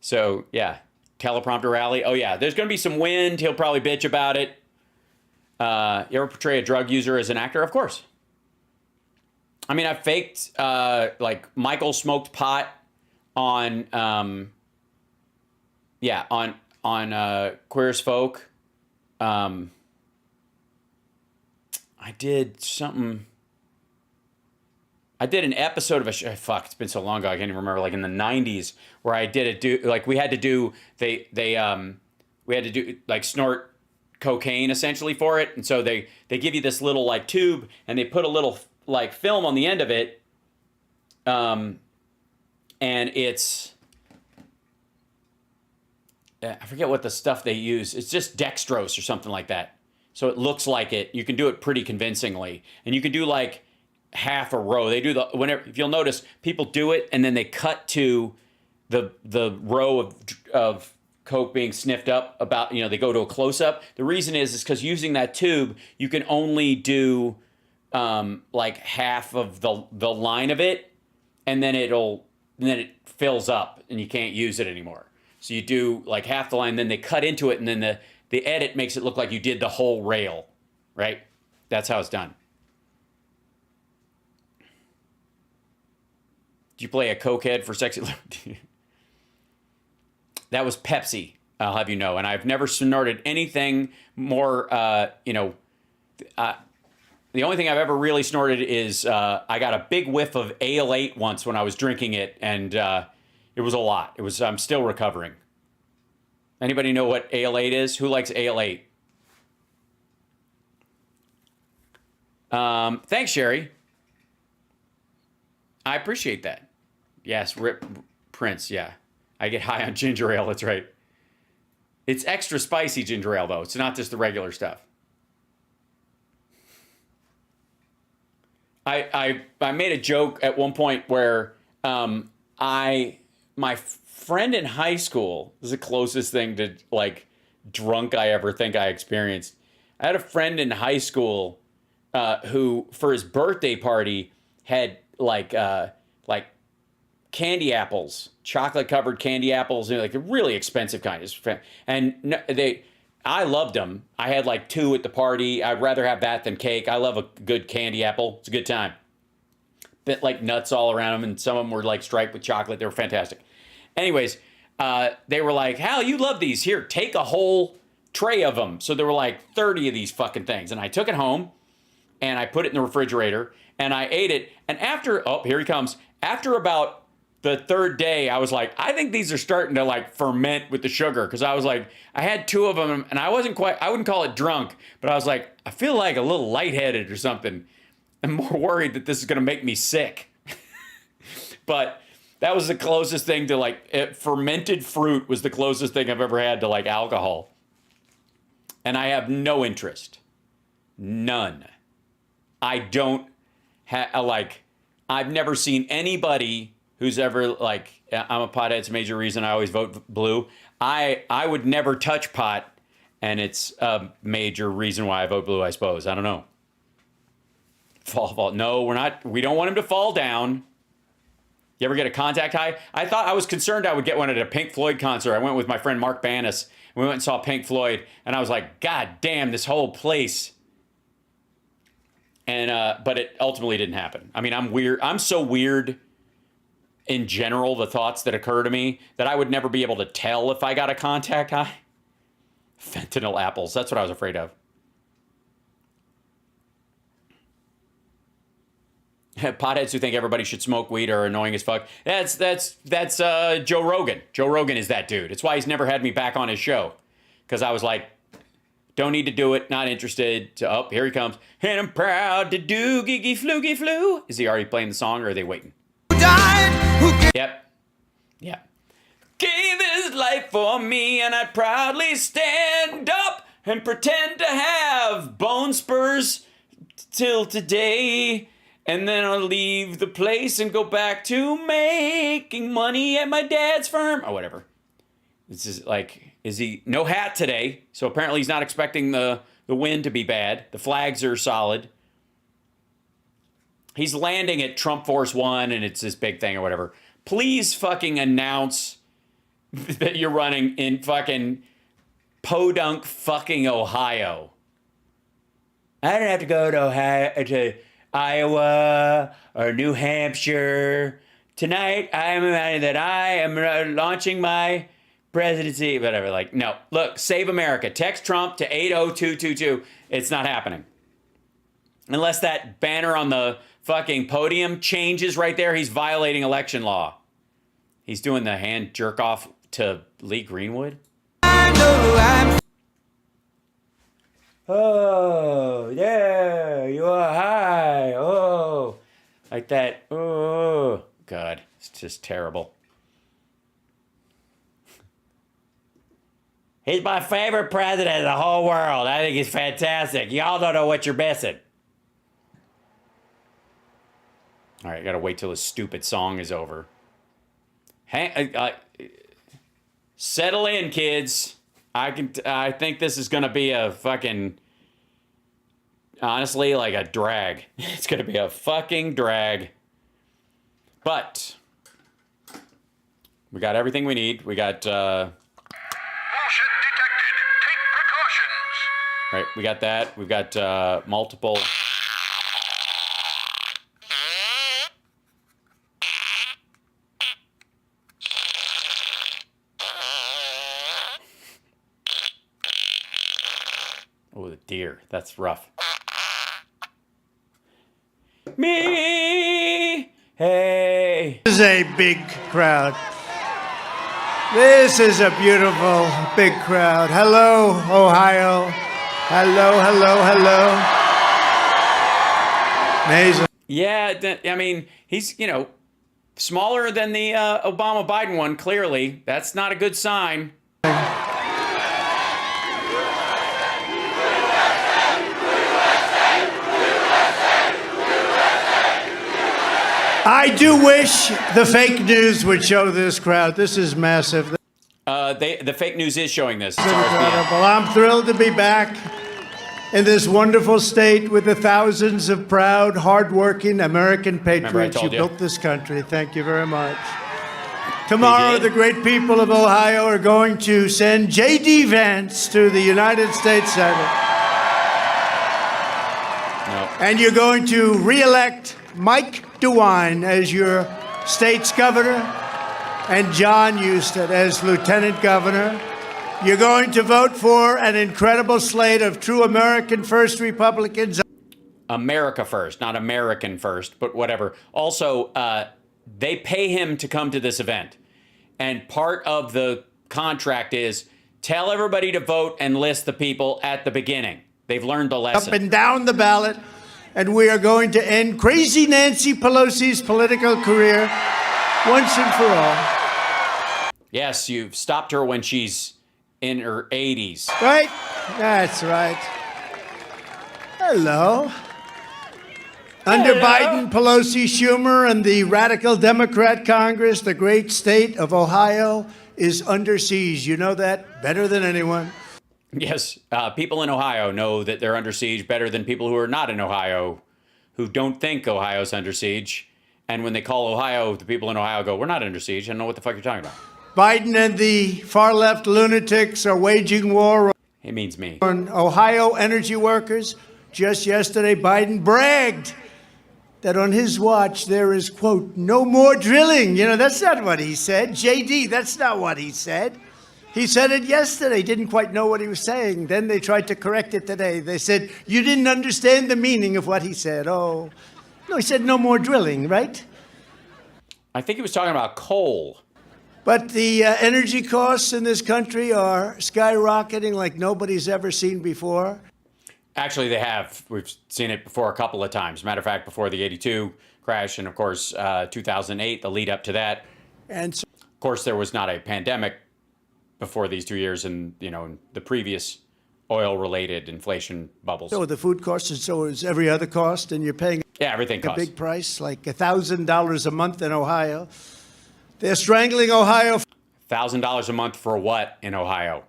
So, yeah. Teleprompter rally. Oh, yeah. There's going to be some wind. He'll probably bitch about it. You ever portray a drug user as an actor? Of course. I mean, I faked, like, Michael smoked pot on, on Queer as Folk. I did something. I did an episode of a show. Fuck, it's been so long ago. I can't even remember. Like in the 90s, where I did we had to do like snort cocaine essentially for it, and so they give you this little like tube, and they put a little like film on the end of it, and it's I forget what the stuff they use. It's just dextrose or something like that. So it looks like it. You can do it pretty convincingly, and you can do like half a row. They do if you'll notice, people do it and then they cut to the row of coke being sniffed up about, they go to a close up. The reason is because using that tube, you can only do like half of the line of it, and then it fills up and you can't use it anymore. So you do like half the line, then they cut into it, and then the edit makes it look like you did the whole rail, right? That's how it's done. Did you play a cokehead for Sexy Liberty? That was Pepsi, I'll have you know. And I've never snorted anything more, the only thing I've ever really snorted is I got a big whiff of Ale 8 once when I was drinking it, and it was a lot. I'm still recovering. Anybody know what Ale 8 is? Who likes Ale 8? Thanks, Sherry. I appreciate that. Yes, Rip Prince, yeah. I get high on ginger ale, that's right. It's extra spicy ginger ale, though. It's not just the regular stuff. I made a joke at one point where my friend in high school, this is the closest thing to, like, drunk I ever think I experienced. I had a friend in high school who, for his birthday party, had like candy apples, chocolate covered candy apples, like a really expensive kind. And I loved them. I had like 2 at the party. I'd rather have that than cake. I love a good candy apple. It's a good time. Bit like nuts all around them, and some of them were like striped with chocolate. They were fantastic. Anyways, they were like, Hal, you love these. Here, take a whole tray of them. So there were like 30 of these fucking things. And I took it home, and I put it in the refrigerator, and I ate it. And after, oh, here he comes. After about the 3rd day, I was like, I think these are starting to like ferment with the sugar. Because I was like, I had 2 of them, and I wouldn't call it drunk, but I was like, I feel like a little lightheaded or something. I'm more worried that this is going to make me sick. But that was the closest thing to like, fermented fruit was the closest thing I've ever had to like alcohol. And I have no interest. None. I don't I've never seen anybody who's ever like, I'm a pothead, it's a major reason I always vote blue. I would never touch pot, and it's a major reason why I vote blue, I suppose. I don't know. Fall. No, we don't want him to fall down. You ever get a contact high? I was concerned I would get one at a Pink Floyd concert. I went with my friend Mark Bannis. We went and saw Pink Floyd, and I was like, God damn, this whole place. And but it ultimately didn't happen. I mean, I'm weird. I'm so weird in general, the thoughts that occur to me, that I would never be able to tell if I got a contact high. Fentanyl apples. That's what I was afraid of. Potheads who think everybody should smoke weed are annoying as fuck. That's Joe Rogan. Joe Rogan is that dude. It's why he's never had me back on his show. Because I was like, don't need to do it, not interested. Oh, here he comes. And I'm proud to do Giggy Floogie Flu. Is he already playing the song, or are they waiting? Yep. Yeah. Gave his life for me, and I'd proudly stand up and pretend to have bone spurs till today. And then I'll leave the place and go back to making money at my dad's firm. Or whatever. This is like, is he no hat today? So apparently he's not expecting the wind to be bad. The flags are solid. He's landing at Trump Force One, and it's this big thing or whatever. Please fucking announce that you're running in fucking podunk fucking Ohio. I don't have to go to Iowa or New Hampshire. Tonight, I am launching my presidency, whatever. Like, no. Look, save America. Text Trump to 80222. It's not happening. Unless that banner on the fucking podium changes right there, he's violating election law. He's doing the hand jerk off to Lee Greenwood. Oh, there you are. Hi. Oh, like that. Oh, God. It's just terrible. He's my favorite president in the whole world. I think he's fantastic. Y'all don't know what you're missing. All right, I gotta wait till this stupid song is over. Settle in, kids. I think this is gonna be a fucking, honestly, like a drag. It's gonna be a fucking drag. But we got everything we need. We got bullshit detected. Take precautions. Right, we got that. We've got multiple. Oh, the deer. That's rough. Me. Hey. This is a big crowd. This is a beautiful big crowd. Hello, Ohio. Hello, hello, hello. Amazing. Yeah, I mean, he's, smaller than the Obama-Biden one, clearly. That's not a good sign. I do wish the fake news would show this crowd. This is massive. The fake news is showing this. It's incredible. I'm thrilled to be back in this wonderful state with the thousands of proud, hardworking American patriots who built this country. Thank you very much. Tomorrow, the great people of Ohio are going to send J.D. Vance to the United States Senate. No. And you're going to re-elect Mike DeWine as your state's governor and John Husted as lieutenant governor. You're going to vote for an incredible slate of true American first Republicans. America first, not American first, but whatever. Also, they pay him to come to this event. And part of the contract is tell everybody to vote and list the people at the beginning. They've learned the lesson. Up and down the ballot. And we are going to end crazy Nancy Pelosi's political career once and for all. Yes, you've stopped her when she's in her 80s. Right? That's right. Hello. Under Biden, Pelosi, Schumer, and the radical Democrat Congress, the great state of Ohio is under siege. You know that better than anyone. Yes, people in Ohio know that they're under siege better than people who are not in Ohio, who don't think Ohio's under siege. And when they call Ohio, the people in Ohio go, we're not under siege. I don't know what the fuck you're talking about. Biden and the far-left lunatics are waging war It means me. on Ohio energy workers. Just yesterday, Biden bragged that on his watch there is, quote, no more drilling. You know, that's not what he said. JD, that's not what he said. He said it yesterday, didn't quite know what he was saying. Then they tried to correct it today. They said, you didn't understand the meaning of what he said. Oh, no, he said no more drilling, right? I think he was talking about coal. But the energy costs in this country are skyrocketing like nobody's ever seen before. Actually, they have. We've seen it before a couple of times. Matter of fact, before the 82 crash and, of course, 2008, the lead up to that. And so, of course, there was not a pandemic before these 2 years and, you know, the previous oil-related inflation bubbles. so the food costs, and so is every other cost, and you're paying Yeah, everything a costs. big price, like $1,000 a month in Ohio. They're strangling Ohio $1,000 a month for what in Ohio?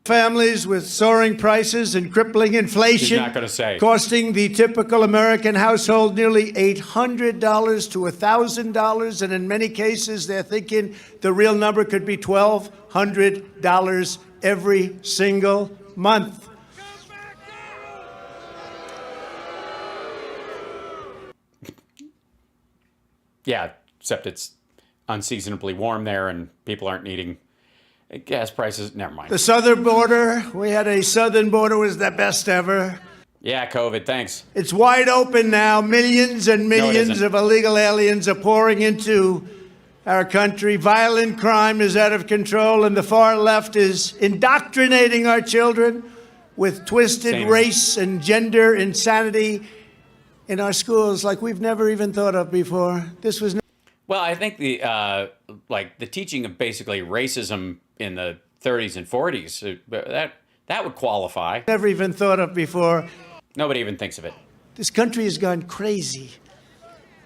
families with soaring prices and crippling inflation. He's not going to say. Costing the typical American household nearly $800 to $1,000. And in many cases, they're thinking the real number could be $1,200 every single month. Yeah, except it's unseasonably warm there and people aren't needing gas prices. Never mind. The southern border, we had a southern border, was the best ever. Yeah, COVID, thanks. It's wide open now. Millions and millions isn't. of illegal aliens are pouring into our country. Violent crime is out of control, and the far left is indoctrinating our children with twisted Same. race and gender insanity in our schools like we've never even thought of before. This was Well, I think the teaching of basically racism in the 30s and 40s, that would qualify. never even thought of before. Nobody even thinks of it. This country has gone crazy.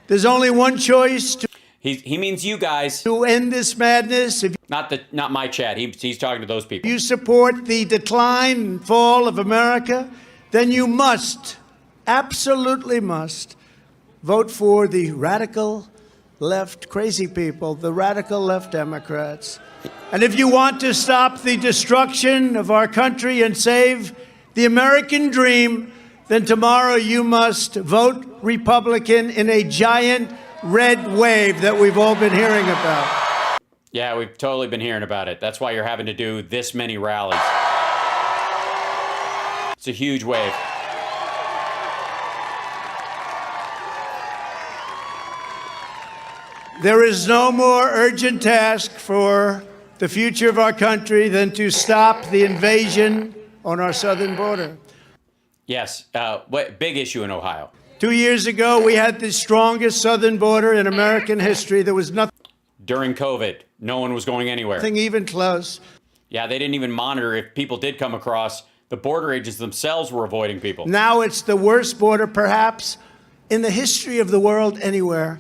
There's only one choice He means you guys. to end this madness. If Not my chat. He's talking to those people. you support the decline and fall of America, then you must, absolutely must, vote for the radical left crazy people, the radical left Democrats. And if you want to stop the destruction of our country and save the American dream, then tomorrow you must vote Republican in a giant red wave that we've all been hearing about. Yeah, we've totally been hearing about it. That's why you're having to do this many rallies. It's a huge wave. There is no more urgent task for the future of our country than to stop the invasion on our southern border. Yes, big issue in Ohio. 2 years ago, we had the strongest southern border in American history. There was nothing During COVID, no one was going anywhere. even close. Yeah, they didn't even monitor if people did come across. The border agents themselves were avoiding people. Now it's the worst border, perhaps, in the history of the world anywhere.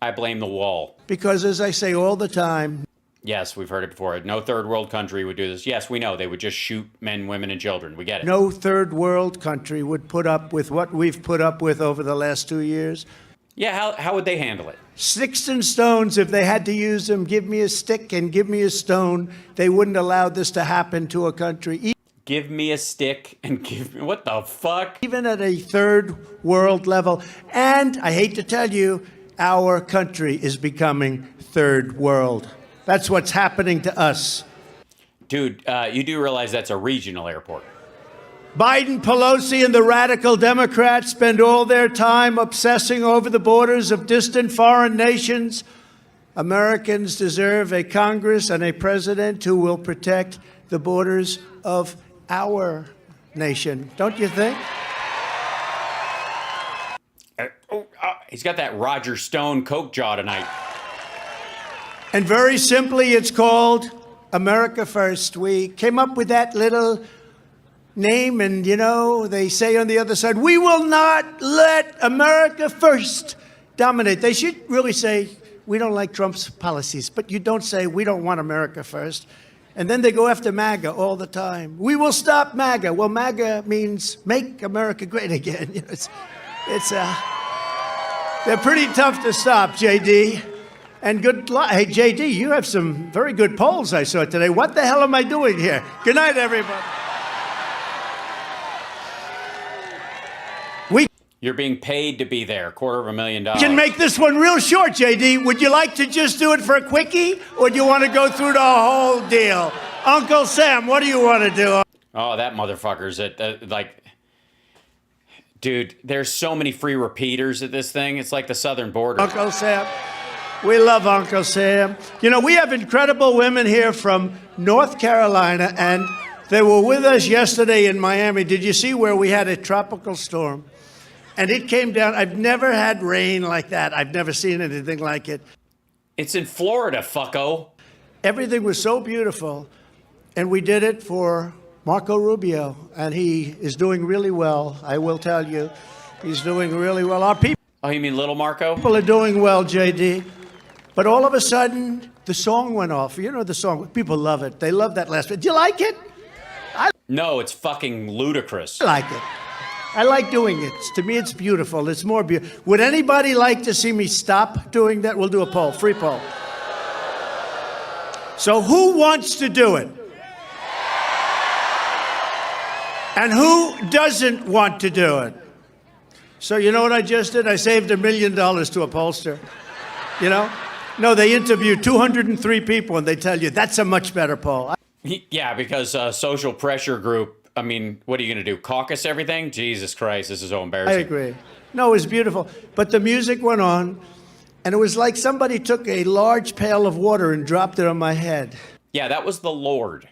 I blame the wall. Because, as I say all the time, Yes, we've heard it before. No third world country would do this. Yes, we know. They would just shoot men, women, and children. We get it. no third world country would put up with what we've put up with over the last 2 years. Yeah, how would they handle it? Sticks and stones, if they had to use them, give me a stick and give me a stone. They wouldn't allow this to happen to a country. Give me a stick and give me, what the fuck? Even at a third world level. And I hate to tell you, our country is becoming third world. That's what's happening to us. Dude, you do realize that's a regional airport. Biden, Pelosi, and the radical Democrats spend all their time obsessing over the borders of distant foreign nations. Americans deserve a Congress and a president who will protect the borders of our nation. Don't you think? He's got that Roger Stone Coke jaw tonight. And very simply, it's called America First. We came up with that little name, and, you know, they say on the other side, we will not let America First dominate. They should really say, we don't like Trump's policies, but you don't say, we don't want America First. And then they go after MAGA all the time. We will stop MAGA. Well, MAGA means make America great again. You know, they're pretty tough to stop, JD. And good luck. Hey, JD, you have some very good polls I saw today. What the hell am I doing here? Good night, everybody. You're being paid to be there, $250,000. We can make this one real short, JD. Would you like to just do it for a quickie, or do you want to go through the whole deal? Uncle Sam, what do you want to do? Oh, that motherfucker's like, dude, there's so many free repeaters at this thing. It's like the southern border. Uncle Sam. We love Uncle Sam. You know, we have incredible women here from North Carolina, and they were with us yesterday in Miami. Did you see where we had a tropical storm? And it came down. I've never had rain like that. I've never seen anything like it. It's in Florida, fucko. Everything was so beautiful. And we did it for Marco Rubio. And he is doing really well, I will tell you. He's doing really well. Our people. Oh, you mean Little Marco? People are doing well, JD. But all of a sudden, the song went off. You know the song. People love it. They love that last bit. Do you like it? No, it's fucking ludicrous. I like it. I like doing it. To me, it's beautiful. It's more beautiful. Would anybody like to see me stop doing that? We'll do a poll, free poll. So who wants to do it? And who doesn't want to do it? So you know what I just did? I saved $1 million to a pollster. You know? No, they interviewed 203 people, and they tell you that's a much better poll. Yeah, because social pressure group. I mean, what are you going to do? Caucus everything? Jesus Christ, this is so embarrassing. I agree. No, it was beautiful. But the music went on, and it was like somebody took a large pail of water and dropped it on my head. Yeah, that was the Lord.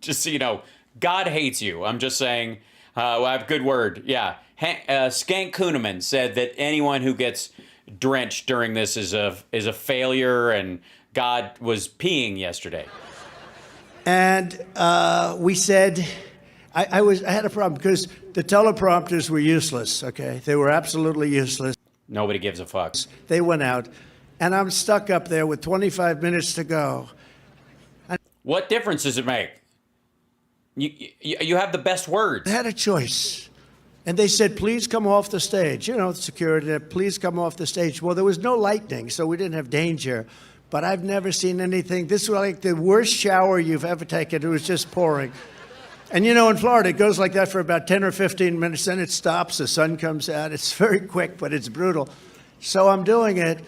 Just so you know, God hates you. I'm just saying, I have a good word. Yeah. Skank Kuhneman said that anyone who gets drenched during this is a failure, and God was peeing yesterday. And we said, I had a problem because the teleprompters were useless, okay? They were absolutely useless. Nobody gives a fuck. They went out, and I'm stuck up there with 25 minutes to go. What difference does it make? You have the best words. I had a choice. And they said, please come off the stage. You know, security, please come off the stage. Well, there was no lightning, so we didn't have danger. But I've never seen anything. This was like the worst shower you've ever taken. It was just pouring. And, you know, in Florida, it goes like that for about 10 or 15 minutes. Then it stops. The sun comes out. It's very quick, but it's brutal. So I'm doing it.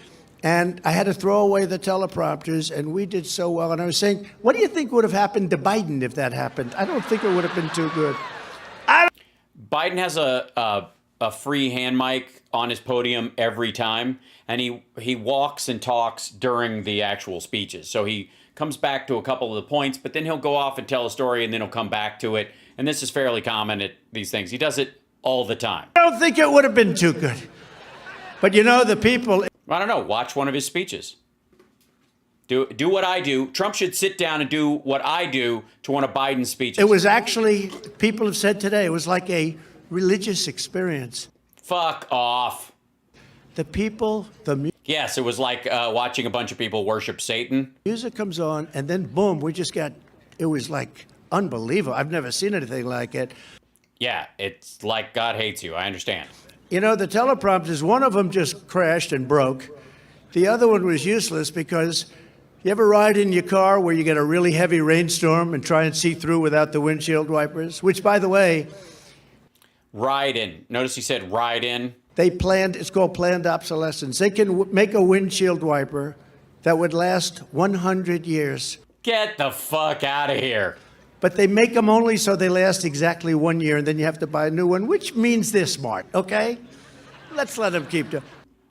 And I had to throw away the teleprompters. And we did so well. And I was saying, what do you think would have happened to Biden if that happened? I don't think it would have been too good. Biden has a free hand mic on his podium every time, and he walks and talks during the actual speeches. So he comes back to a couple of the points, but then he'll go off and tell a story, and then he'll come back to it. And this is fairly common at these things. He does it all the time. I don't think it would have been too good. But you know, the people... I don't know. Watch one of his speeches. Do what I do. Trump should sit down and do what I do to one of Biden's speeches. It was actually, people have said today, it was like a religious experience. Fuck off. The people, Yes, it was like watching a bunch of people worship Satan. Music comes on, and then boom, it was like unbelievable. I've never seen anything like it. Yeah, it's like God hates you. I understand. You know, the teleprompters, one of them just crashed and broke. The other one was useless because you ever ride in your car where you get a really heavy rainstorm and try and see through without the windshield wipers? Which, by the way... Ride in. Notice he said ride in. They planned, it's called planned obsolescence. They can make a windshield wiper that would last 100 years. Get the fuck out of here. But they make them only so they last exactly 1 year, and then you have to buy a new one, which means they're smart, okay? Let's let them keep doing.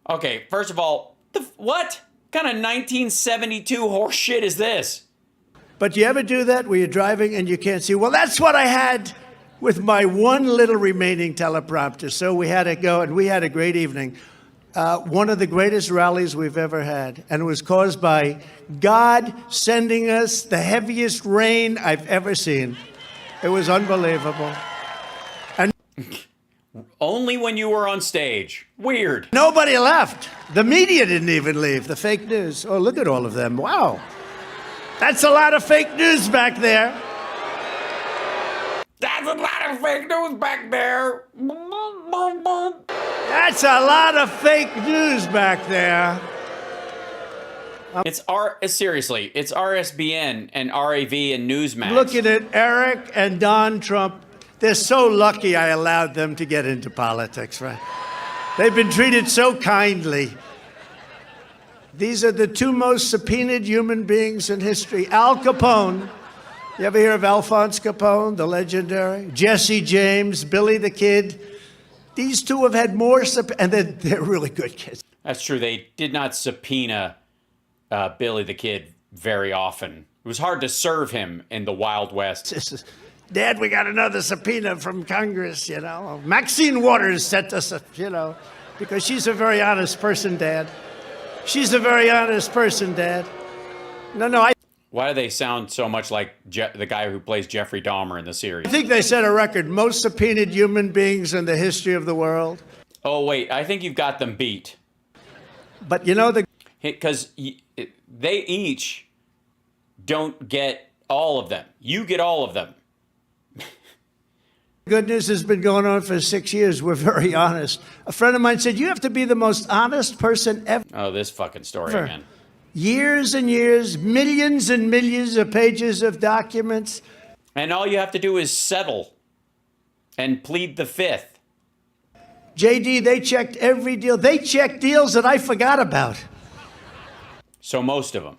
Okay, first of all, what kind of 1972 horse shit is this? But you ever do that where you're driving and you can't see? Well, that's what I had with my one little remaining teleprompter. So we had to go, and we had a great evening. One of the greatest rallies we've ever had, and it was caused by God sending us the heaviest rain I've ever seen. It was unbelievable. And only when you were on stage. Weird. Nobody left. The media didn't even leave. The fake news. Oh, look at all of them. Wow. That's a lot of fake news back there. That's a lot of fake news back there. That's a lot of fake news back there. Seriously, it's RSBN and RAV and Newsmax. Looking at Eric and Don Trump, they're so lucky I allowed them to get into politics, right? They've been treated so kindly. These are the two most subpoenaed human beings in history. Al Capone. You ever hear of Alphonse Capone, the legendary? Jesse James, Billy the Kid. These two have had more, and they're really good kids. That's true. They did not subpoena Billy the Kid very often. It was hard to serve him in the Wild West. Dad, we got another subpoena from Congress, you know. Maxine Waters sent us, because she's a very honest person, Dad. She's a very honest person, Dad. No, Why do they sound so much like the guy who plays Jeffrey Dahmer in the series? I think they set a record, most subpoenaed human beings in the history of the world. Oh, wait, I think you've got them beat. But you know because they each don't get all of them. You get all of them. Good news has been going on for 6 years. We're very honest. A friend of mine said, you have to be the most honest person ever. Oh, this fucking story again. Years and years, millions and millions of pages of documents. And all you have to do is settle and plead the fifth. JD, they checked every deal. They checked deals that I forgot about. So most of them.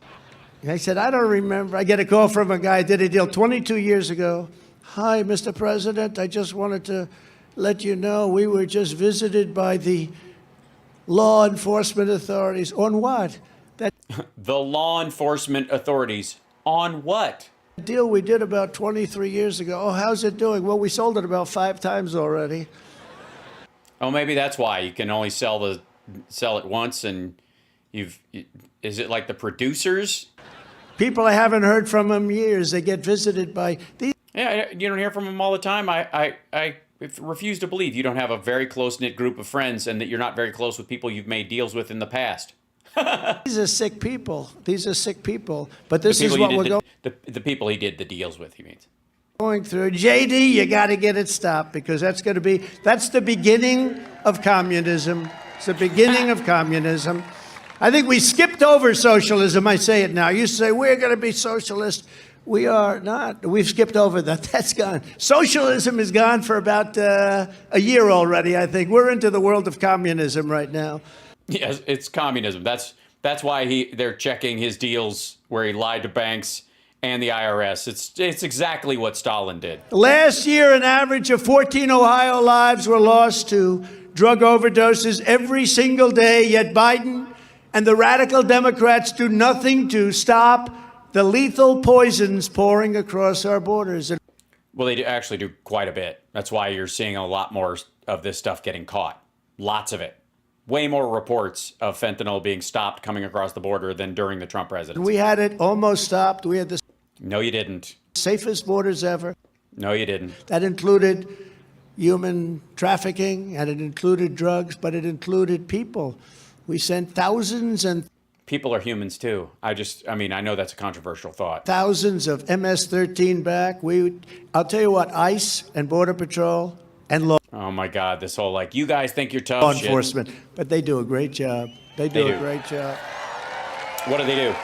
I said, I don't remember. I get a call from a guy, did a deal 22 years ago. Hi, Mr. President. I just wanted to let you know we were just visited by the law enforcement authorities. On what? The law enforcement authorities. On what? The deal we did about 23 years ago. Oh, how's it doing? Well, we sold it about 5 times already. Oh, maybe that's why you can only sell it once, and is it like the producers? People I haven't heard from in years. They get visited by these. Yeah, you don't hear from them all the time. I refuse to believe you don't have a very close-knit group of friends and that you're not very close with people you've made deals with in the past. These are sick people. These are sick people. But this is what we're going. The people he did the deals with, he means. Going through. JD, you got to get it stopped because that's the beginning of communism. It's the beginning of communism. I think we skipped over socialism. I say it now. You say we're going to be socialist. We are not. We've skipped over that. That's gone. Socialism is gone for about a year already, I think. We're into the world of communism right now. Yes, it's communism. That's why they're checking his deals where he lied to banks and the IRS. It's exactly what Stalin did. Last year, an average of 14 Ohio lives were lost to drug overdoses every single day, yet Biden and the radical Democrats do nothing to stop the lethal poisons pouring across our borders. Well, they actually do quite a bit. That's why you're seeing a lot more of this stuff getting caught. Lots of it. Way more reports of fentanyl being stopped coming across the border than during the Trump presidency. We had it almost stopped. We had the No, you didn't. Safest borders ever. No, you didn't. That included human trafficking, and it included drugs, but it included people. We sent thousands and people are humans too. I know that's a controversial thought. Thousands of MS-13 back. I'll tell you what, ICE and Border Patrol, and law Oh my God, this whole like, you guys think you're tough shit. enforcement. But they do a great job. They do a great job. What do they do?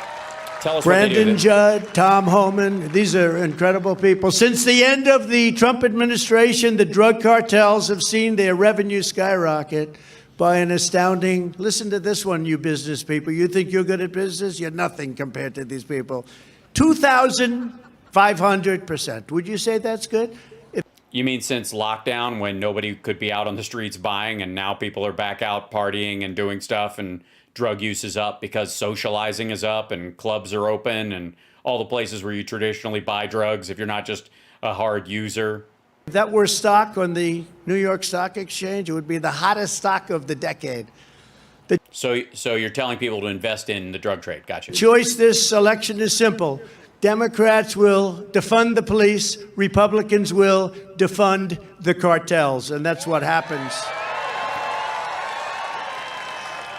Tell us Brandon what they do. Judd, Tom Homan, these are incredible people. Since the end of the Trump administration, the drug cartels have seen their revenue skyrocket by an astounding, listen to this one, you business people. You think you're good at business? You're nothing compared to these people. 2,500%. Would you say that's good? You mean since lockdown when nobody could be out on the streets buying and now people are back out partying and doing stuff and drug use is up because socializing is up and clubs are open and all the places where you traditionally buy drugs if you're not just a hard user? If that were stock on the New York Stock Exchange, it would be the hottest stock of the decade. So you're telling people to invest in the drug trade. Gotcha. The choice this election is simple. Democrats will defund the police. Republicans will defund the cartels. And that's what happens.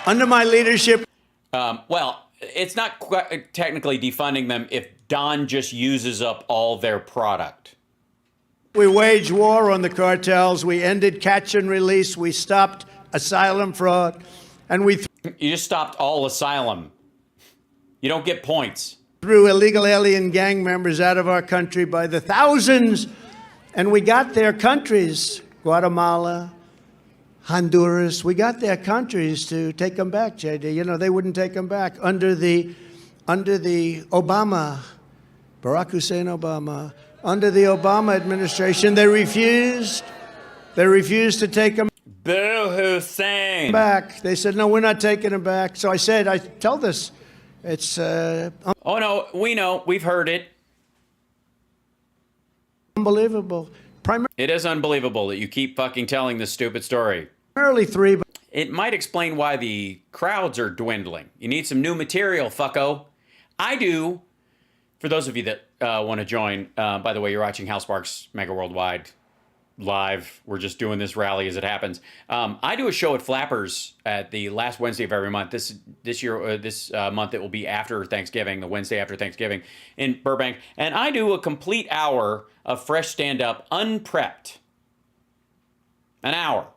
Under my leadership. Well, it's not quite technically defunding them if Don just uses up all their product. We waged war on the cartels. We ended catch and release. We stopped asylum fraud. And we You just stopped all asylum. You don't get points. Threw illegal alien gang members out of our country by the thousands. And we got their countries, Guatemala, Honduras, we got their countries to take them back, JD. You know, they wouldn't take them back. Under the Obama, Barack Hussein Obama, under the Obama administration, they refused to take them Boo Hussein back. They said, no, we're not taking them back. So I said, I tell this, it's oh no, we know, we've heard it. Unbelievable. It is unbelievable that you keep fucking telling this stupid story. Primarily three, but it might explain why the crowds are dwindling. You need some new material, fucko. I do. For those of you that want to join, by the way, you're watching HAL SPARKS Mega Worldwide live. We're just doing this rally as it happens. I do a show at Flappers at the last Wednesday of every month. This month it will be after Thanksgiving, the Wednesday after Thanksgiving in Burbank. And I do a complete hour of fresh stand-up, unprepped. An hour.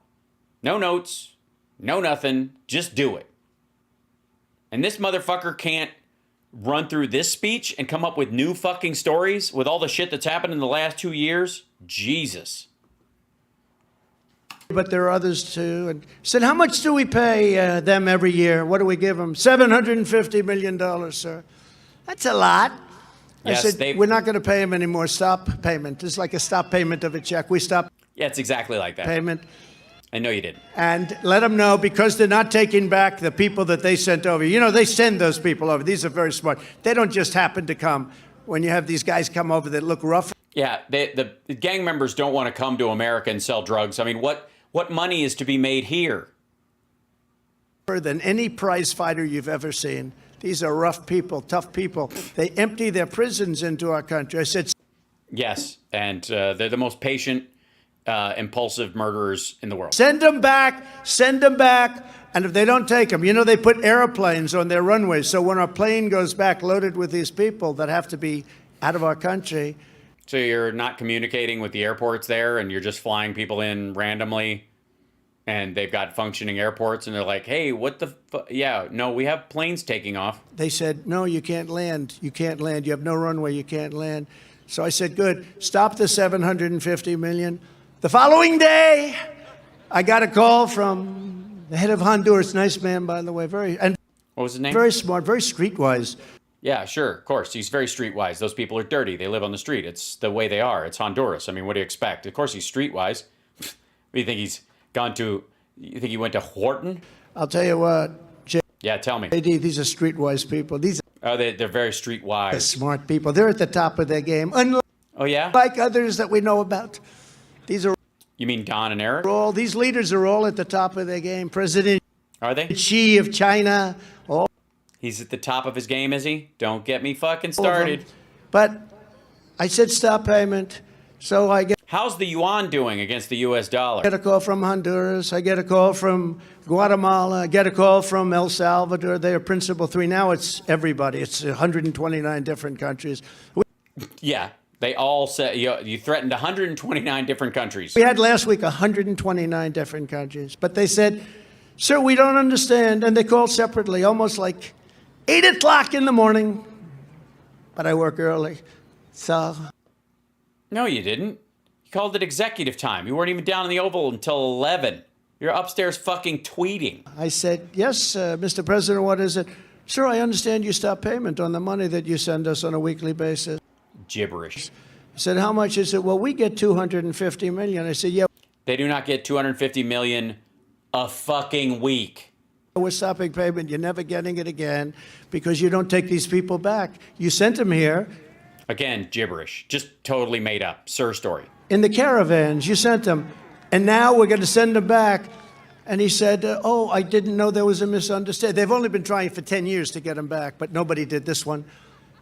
No notes, no nothing, just do it. And this motherfucker can't run through this speech and come up with new fucking stories with all the shit that's happened in the last 2 years? Jesus. But there are others too. And said, how much do we pay them every year? What do we give them? $750 million, sir. That's a lot. Yes, I said, we're not going to pay them anymore. Stop payment. It's like a stop payment of a check. We stop. Yeah, it's exactly like that. Payment. I know you did. And let them know, because they're not taking back the people that they sent over. You know, they send those people over. These are very smart. They don't just happen to come. When you have these guys come over that look rough. Yeah, the gang members don't want to come to America and sell drugs. I mean, what money is to be made here? Than any prize fighter you've ever seen. These are rough people, tough people. They empty their prisons into our country. I said. Yes, and they're the most patient, impulsive murderers in the world. Send them back. Send them back. And if they don't take them, you know, they put airplanes on their runways. So when our plane goes back loaded with these people that have to be out of our country. So you're not communicating with the airports there, and you're just flying people in randomly, and they've got functioning airports, and they're like, hey, what the yeah, no, we have planes taking off. They said, no, you can't land. You can't land. You have no runway. You can't land. So I said, good. Stop the $750 million. The following day, I got a call from the head of Honduras. Nice man, by the way. What was his name? Very smart, very streetwise. Yeah, sure, of course. He's very streetwise. Those people are dirty. They live on the street. It's the way they are. It's Honduras. I mean, what do you expect? Of course he's streetwise. What do you think he's gone to? You think he went to Wharton? I'll tell you what. Yeah, tell me. JD, these are streetwise people. These are they're very streetwise. They're smart people. They're at the top of their game. Unlike others that we know about. These are. You mean Don and Eric? These leaders are all at the top of their game. President. Are they? Xi of China. All. He's at the top of his game, is he? Don't get me fucking started. But I said stop payment. So I get. How's the yuan doing against the U.S. dollar? I get a call from Honduras. I get a call from Guatemala. I get a call from El Salvador. They are principal three. Now it's everybody. It's 129 different countries. Yeah. They all said you threatened 129 different countries. We had last week 129 different countries, but they said, sir, we don't understand. And they called separately, almost like 8 o'clock in the morning. But I work early, so. No, you didn't. You called it executive time. You weren't even down in the Oval until 11. You're upstairs fucking tweeting. I said, yes, Mr. President, what is it? Sir, I understand you stop payment on the money that you send us on a weekly basis. Gibberish. I said, how much is it? Well, we get $250 million. I said, yeah. They do not get $250 million a fucking week. We're stopping payment. You're never getting it again because you don't take these people back. You sent them here. Again, gibberish. Just totally made up. Sir story. In the caravans, you sent them. And now we're going to send them back. And he said, oh, I didn't know there was a misunderstanding. They've only been trying for 10 years to get them back, but nobody did this one.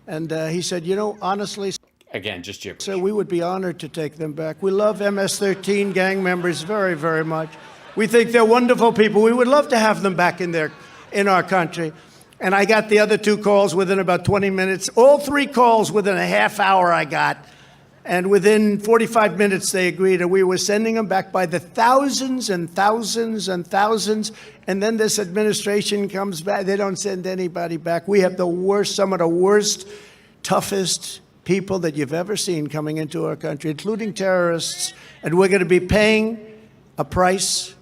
And he said, you know, honestly. Again, just gibberish. So we would be honored to take them back. We love MS-13 gang members very, very much. We think they're wonderful people. We would love to have them back in our country. And I got the other 2 calls within about 20 minutes. All 3 calls within a half hour I got. And within 45 minutes, they agreed, and we were sending them back by the thousands and thousands and thousands. And then this administration comes back. They don't send anybody back. We have the worst, some of the worst, toughest people that you've ever seen coming into our country, including terrorists. And we're going to be paying a price.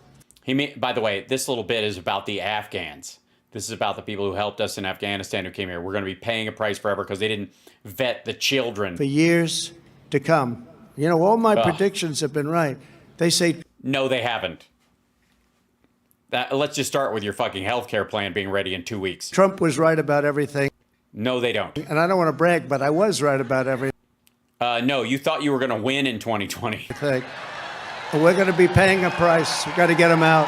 By the way, this little bit is about the Afghans. This is about the people who helped us in Afghanistan who came here. We're going to be paying a price forever because they didn't vet the children. For years to come. You know, all my predictions have been right. They say... No, they haven't. Let's just start with your fucking healthcare plan being ready in 2 weeks. Trump was right about everything. No, they don't. And I don't want to brag, but I was right about everything. No, you thought you were going to win in 2020. We're going to be paying a price. We've got to get them out.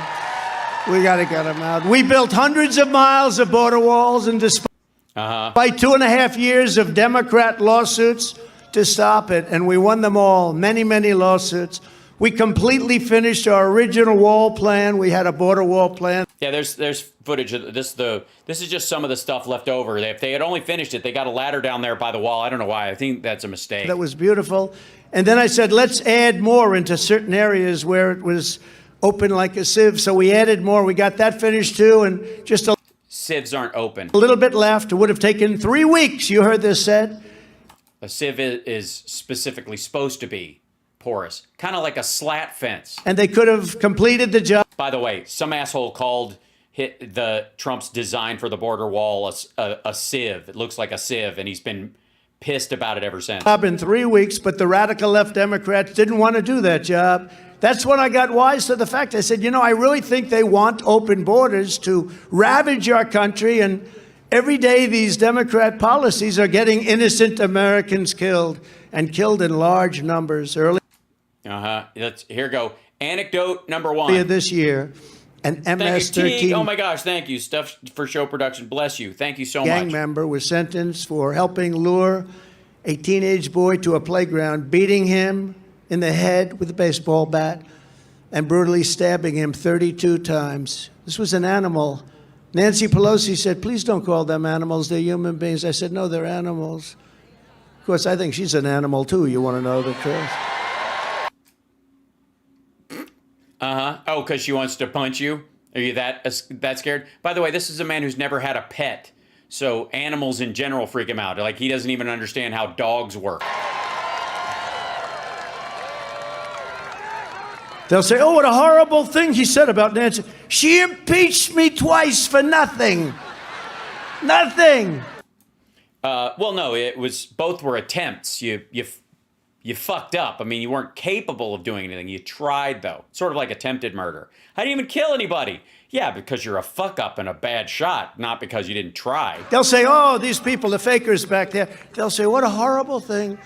We got to get them out. We built hundreds of miles of border walls, and despite 2.5 years of Democrat lawsuits to stop it, and we won them all, many, many lawsuits. We completely finished our original wall plan. We had a border wall plan. Yeah, there's footage of this. This is just some of the stuff left over. If they had only finished it, they got a ladder down there by the wall. I don't know why. I think that's a mistake. That was beautiful. And then I said, let's add more into certain areas where it was open like a sieve. So we added more. We got that finished too, and just a sieves aren't open. A little bit left. It would have taken 3 weeks. You heard this said. A sieve is specifically supposed to be porous, kind of like a slat fence. And they could have completed the job. By the way, some asshole called the Trump's design for the border wall a sieve. It looks like a sieve, and he's been pissed about it ever since. In 3 weeks, but the radical left Democrats didn't want to do that job. That's when I got wise to the fact. I said, you know, I really think they want open borders to ravage our country, and every day these Democrat policies are getting innocent Americans killed, and killed in large numbers. Here we go. Anecdote number 1. This year, an MS-13. Oh my gosh, thank you. Stuff for show production. Bless you. Thank you so much. Gang member was sentenced for helping lure a teenage boy to a playground, beating him in the head with a baseball bat, and brutally stabbing him 32 times. This was an animal. Nancy Pelosi said, please don't call them animals. They're human beings. I said, no, they're animals. Of course, I think she's an animal, too. You want to know the truth? Oh, because she wants to punch you? Are you that scared? By the way, this is a man who's never had a pet. So animals in general freak him out. Like, he doesn't even understand how dogs work. They'll say, oh, what a horrible thing he said about Nancy. She impeached me twice for nothing. Nothing. Well, no, both were attempts. You fucked up. I mean, you weren't capable of doing anything. You tried, though. Sort of like attempted murder. I didn't even kill anybody. Yeah, because you're a fuck up and a bad shot, not because you didn't try. They'll say, oh, these people, the fakers back there. They'll say, what a horrible thing.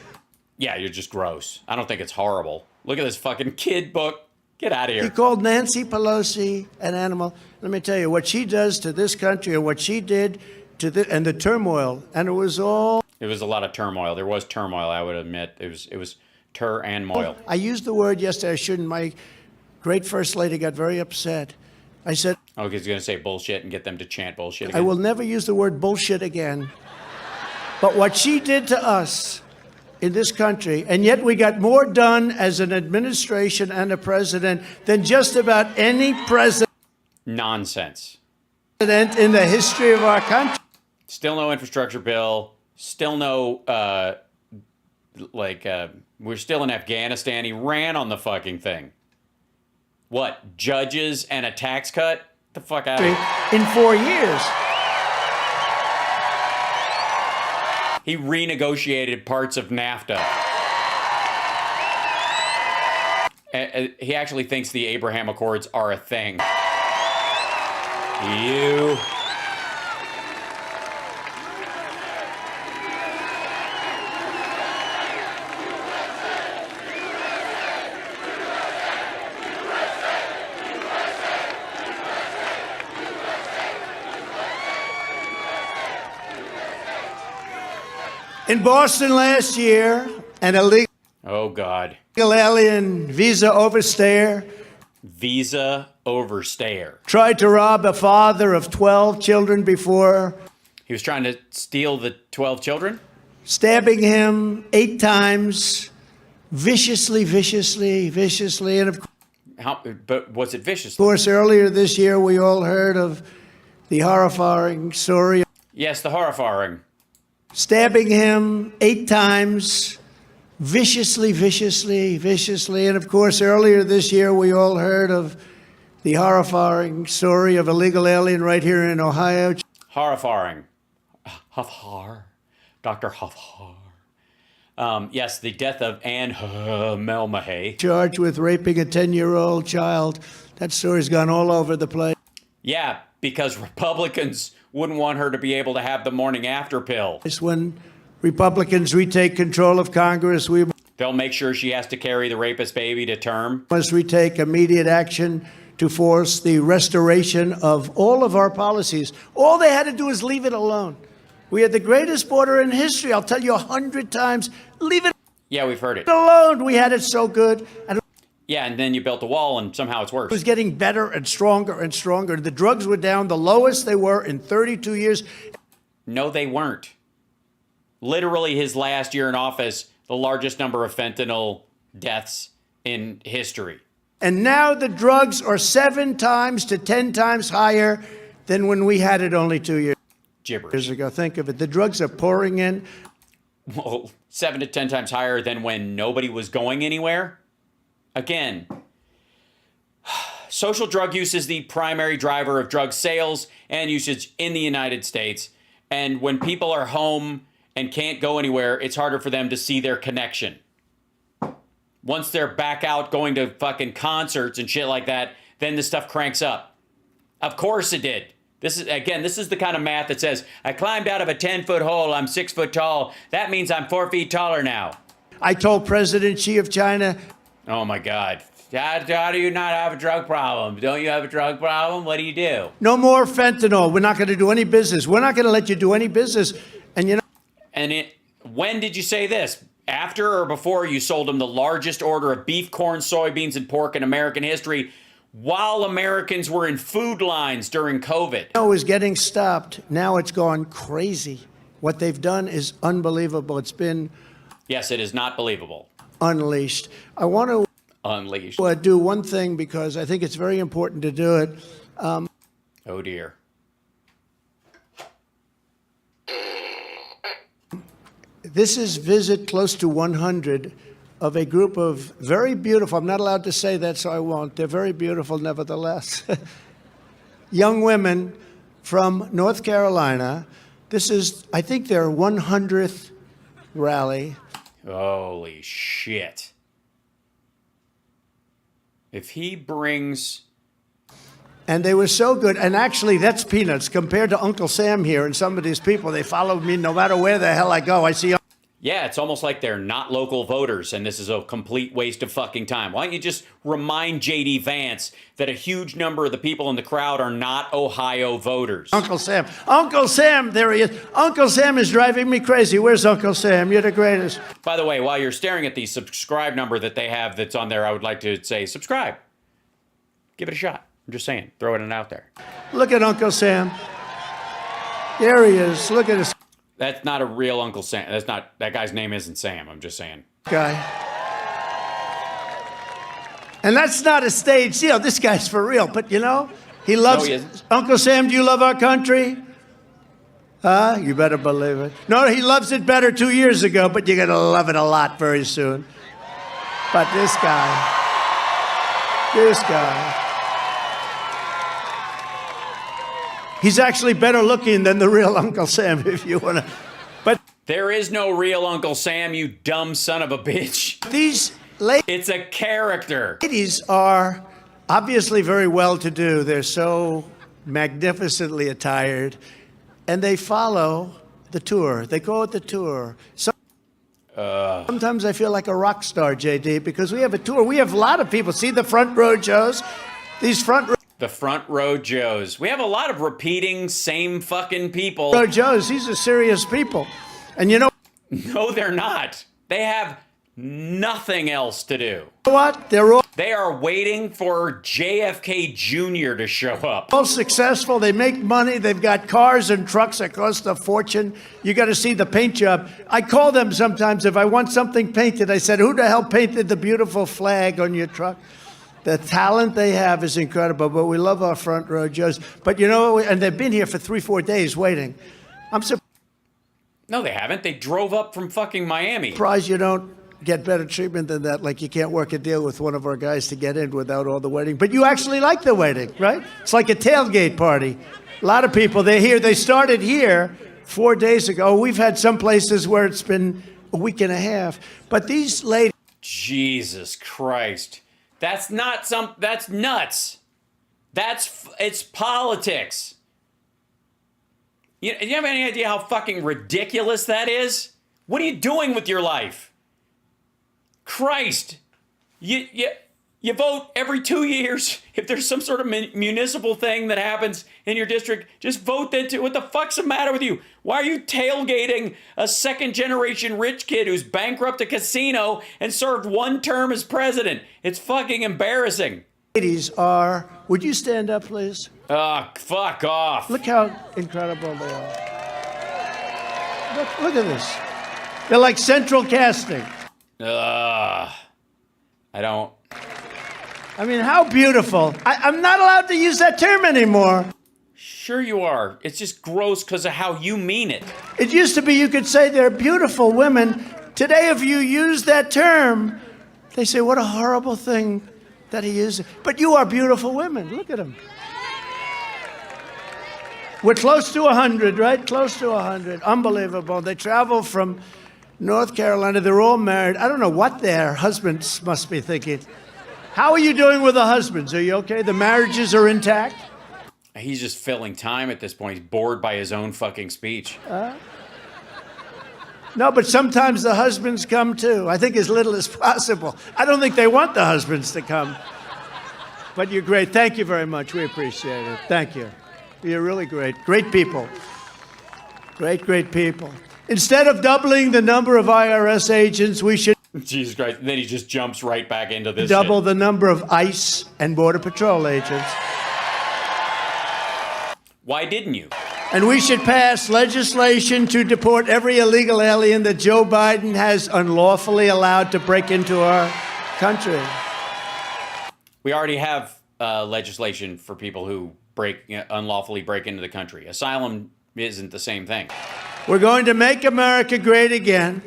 Yeah, you're just gross. I don't think it's horrible. Look at this fucking kid book. Get out of here. He called Nancy Pelosi an animal. Let me tell you, what she does to this country and what she did to and the turmoil, and it was all... It was a lot of turmoil. There was turmoil, I would admit. It was tur and moil. I used the word yesterday. I shouldn't. My great first lady got very upset. I said... Oh, he's going to say bullshit and get them to chant bullshit again. I will never use the word bullshit again. But what she did to us in this country, and yet we got more done as an administration and a president than just about any president Nonsense. in the history of our country. Still no infrastructure bill. Still no, we're still in Afghanistan. He ran on the fucking thing. What, judges and a tax cut? Get the fuck out of here. In 4 years. He renegotiated parts of NAFTA. He actually thinks the Abraham Accords are a thing. You. In Boston last year, an illegal Oh, God. alien visa overstayer Visa overstayer. tried to rob a father of 12 children before He was trying to steal the 12 children? stabbing him 8 times, viciously, and of But was it vicious? course, earlier this year, we all heard of the horrifying story. Yes, the horrifying. Stabbing him 8 times, viciously, and of course, earlier this year, we all heard of the horrifying story of a legal alien right here in Ohio. Horrifying. Hafhar. Dr. Hafhar. Yes, the death of Anne Melmahay. Charged with raping a 10-year-old child. That story's gone all over the place. Yeah, because Republicans wouldn't want her to be able to have the morning after pill. When Republicans retake control of Congress, we They'll make sure she has to carry the rapist baby to term. must retake immediate action to force the restoration of all of our policies. All they had to do is leave it alone. We had the greatest border in history. I'll tell you 100 times. Leave it Yeah, we've heard it. alone. We had it so good. And Yeah, and then you built the wall and somehow it's worse. it was getting better and stronger and stronger. The drugs were down the lowest they were in 32 years. No, they weren't. Literally his last year in office, the largest number of fentanyl deaths in history. And now the drugs are 7 times to 10 times higher than when we had it only 2 years ago. Think of it. The drugs are pouring in. Well, 7 to 10 times higher than when nobody was going anywhere. Again, social drug use is the primary driver of drug sales and usage in the United States. And when people are home and can't go anywhere, it's harder for them to see their connection. Once they're back out going to fucking concerts and shit like that, then the stuff cranks up. Of course it did. This is the kind of math that says, I climbed out of a 10-foot hole, I'm 6 foot tall. That means I'm 4 feet taller now. I told President Xi of China. Oh my God. How do you not have a drug problem? Don't you have a drug problem? What do you do? No more fentanyl. We're not going to do any business. We're not going to let you do any business. And you know. And when did you say this? After or before you sold them the largest order of beef, corn, soybeans, and pork in American history, while Americans were in food lines during COVID? It was getting stopped. Now it's gone crazy. What they've done is unbelievable. It's been. Yes, it is not believable. Unleashed. I want to. Unleashed. Do one thing because I think it's very important to do it. Oh dear. This is visit close to 100 of a group of very beautiful, I'm not allowed to say that, so I won't. They're very beautiful nevertheless. Young women from North Carolina. This is, I think, their 100th rally. Holy shit. If he brings... And they were so good. And actually, that's peanuts compared to Uncle Sam here and some of these people. They follow me no matter where the hell I go. I see. Yeah, it's almost like they're not local voters, and this is a complete waste of fucking time. Why don't you just remind J.D. Vance that a huge number of the people in the crowd are not Ohio voters? Uncle Sam. Uncle Sam, there he is. Uncle Sam is driving me crazy. Where's Uncle Sam? You're the greatest. By the way, while you're staring at the subscribe number that they have that's on there, I would like to say subscribe. Give it a shot. I'm just saying, throwing it out there. Look at Uncle Sam. There he is. Look at his. That's not a real Uncle Sam. That's not, that guy's name isn't Sam. I'm just saying. Guy. And that's not a stage deal. This guy's for real. But you know, he loves. No, he isn't. Uncle Sam, do you love our country? You better believe it. No, he loves it better 2 years ago, but you're going to love it a lot very soon. But this guy. He's actually better looking than the real Uncle Sam, if you want to. But there is no real Uncle Sam, you dumb son of a bitch. These it's a character. Ladies are obviously very well-to-do. They're so magnificently attired, and they follow the tour. They go with the tour. Sometimes I feel like a rock star, JD, because we have a tour. We have a lot of people. See the front row Joes? These the front row Joes. We have a lot of repeating same fucking people. Row Joes, these are serious people. And you know... No, they're not. They have nothing else to do. You know what? They are waiting for JFK Jr. to show up. All successful. They make money. They've got cars and trucks that cost a fortune. You got to see the paint job. I call them sometimes if I want something painted. I said, who the hell painted the beautiful flag on your truck? The talent they have is incredible, but we love our front row Joes. But you know, and they've been here for 3-4 days waiting. I'm surprised. No, they haven't. They drove up from fucking Miami. Surprised you don't get better treatment than that. Like you can't work a deal with one of our guys to get in without all the waiting. But you actually like the waiting, right? It's like a tailgate party. A lot of people, they're here. They started here 4 days ago. We've had some places where it's been a week and a half. But these ladies... Jesus Christ. That's not that's nuts. It's politics. You have any idea how fucking ridiculous that is? What are you doing with your life? Christ. You vote every 2 years. If there's some sort of municipal thing that happens in your district, just vote that too. What the fuck's the matter with you? Why are you tailgating a second-generation rich kid who's bankrupt a casino and served 1 term as president? It's fucking embarrassing. Ladies are... Would you stand up, please? Fuck off. Look how incredible they are. Look at this. They're like central casting. I don't... I mean, how beautiful. I'm not allowed to use that term anymore. Sure you are. It's just gross because of how you mean it. It used to be you could say they're beautiful women. Today, if you use that term, they say, what a horrible thing that he is. But you are beautiful women. Look at them. We're close to 100, right? Close to 100. Unbelievable. They travel from North Carolina. They're all married. I don't know what their husbands must be thinking. How are you doing with the husbands? Are you okay? The marriages are intact? He's just filling time at this point. He's bored by his own fucking speech. No, but sometimes the husbands come too. I think as little as possible. I don't think they want the husbands to come. But you're great. Thank you very much. We appreciate it. Thank you. You're really great. Great people. Great, great people. Instead of doubling the number of IRS agents, we should... Jesus Christ. And then he just jumps right back into this double shit. the number of ICE and Border Patrol agents. Why didn't you? And we should pass legislation to deport every illegal alien that Joe Biden has unlawfully allowed to break into our country. We already have legislation for people who unlawfully break into the country. Asylum isn't the same thing. We're going to make America great again.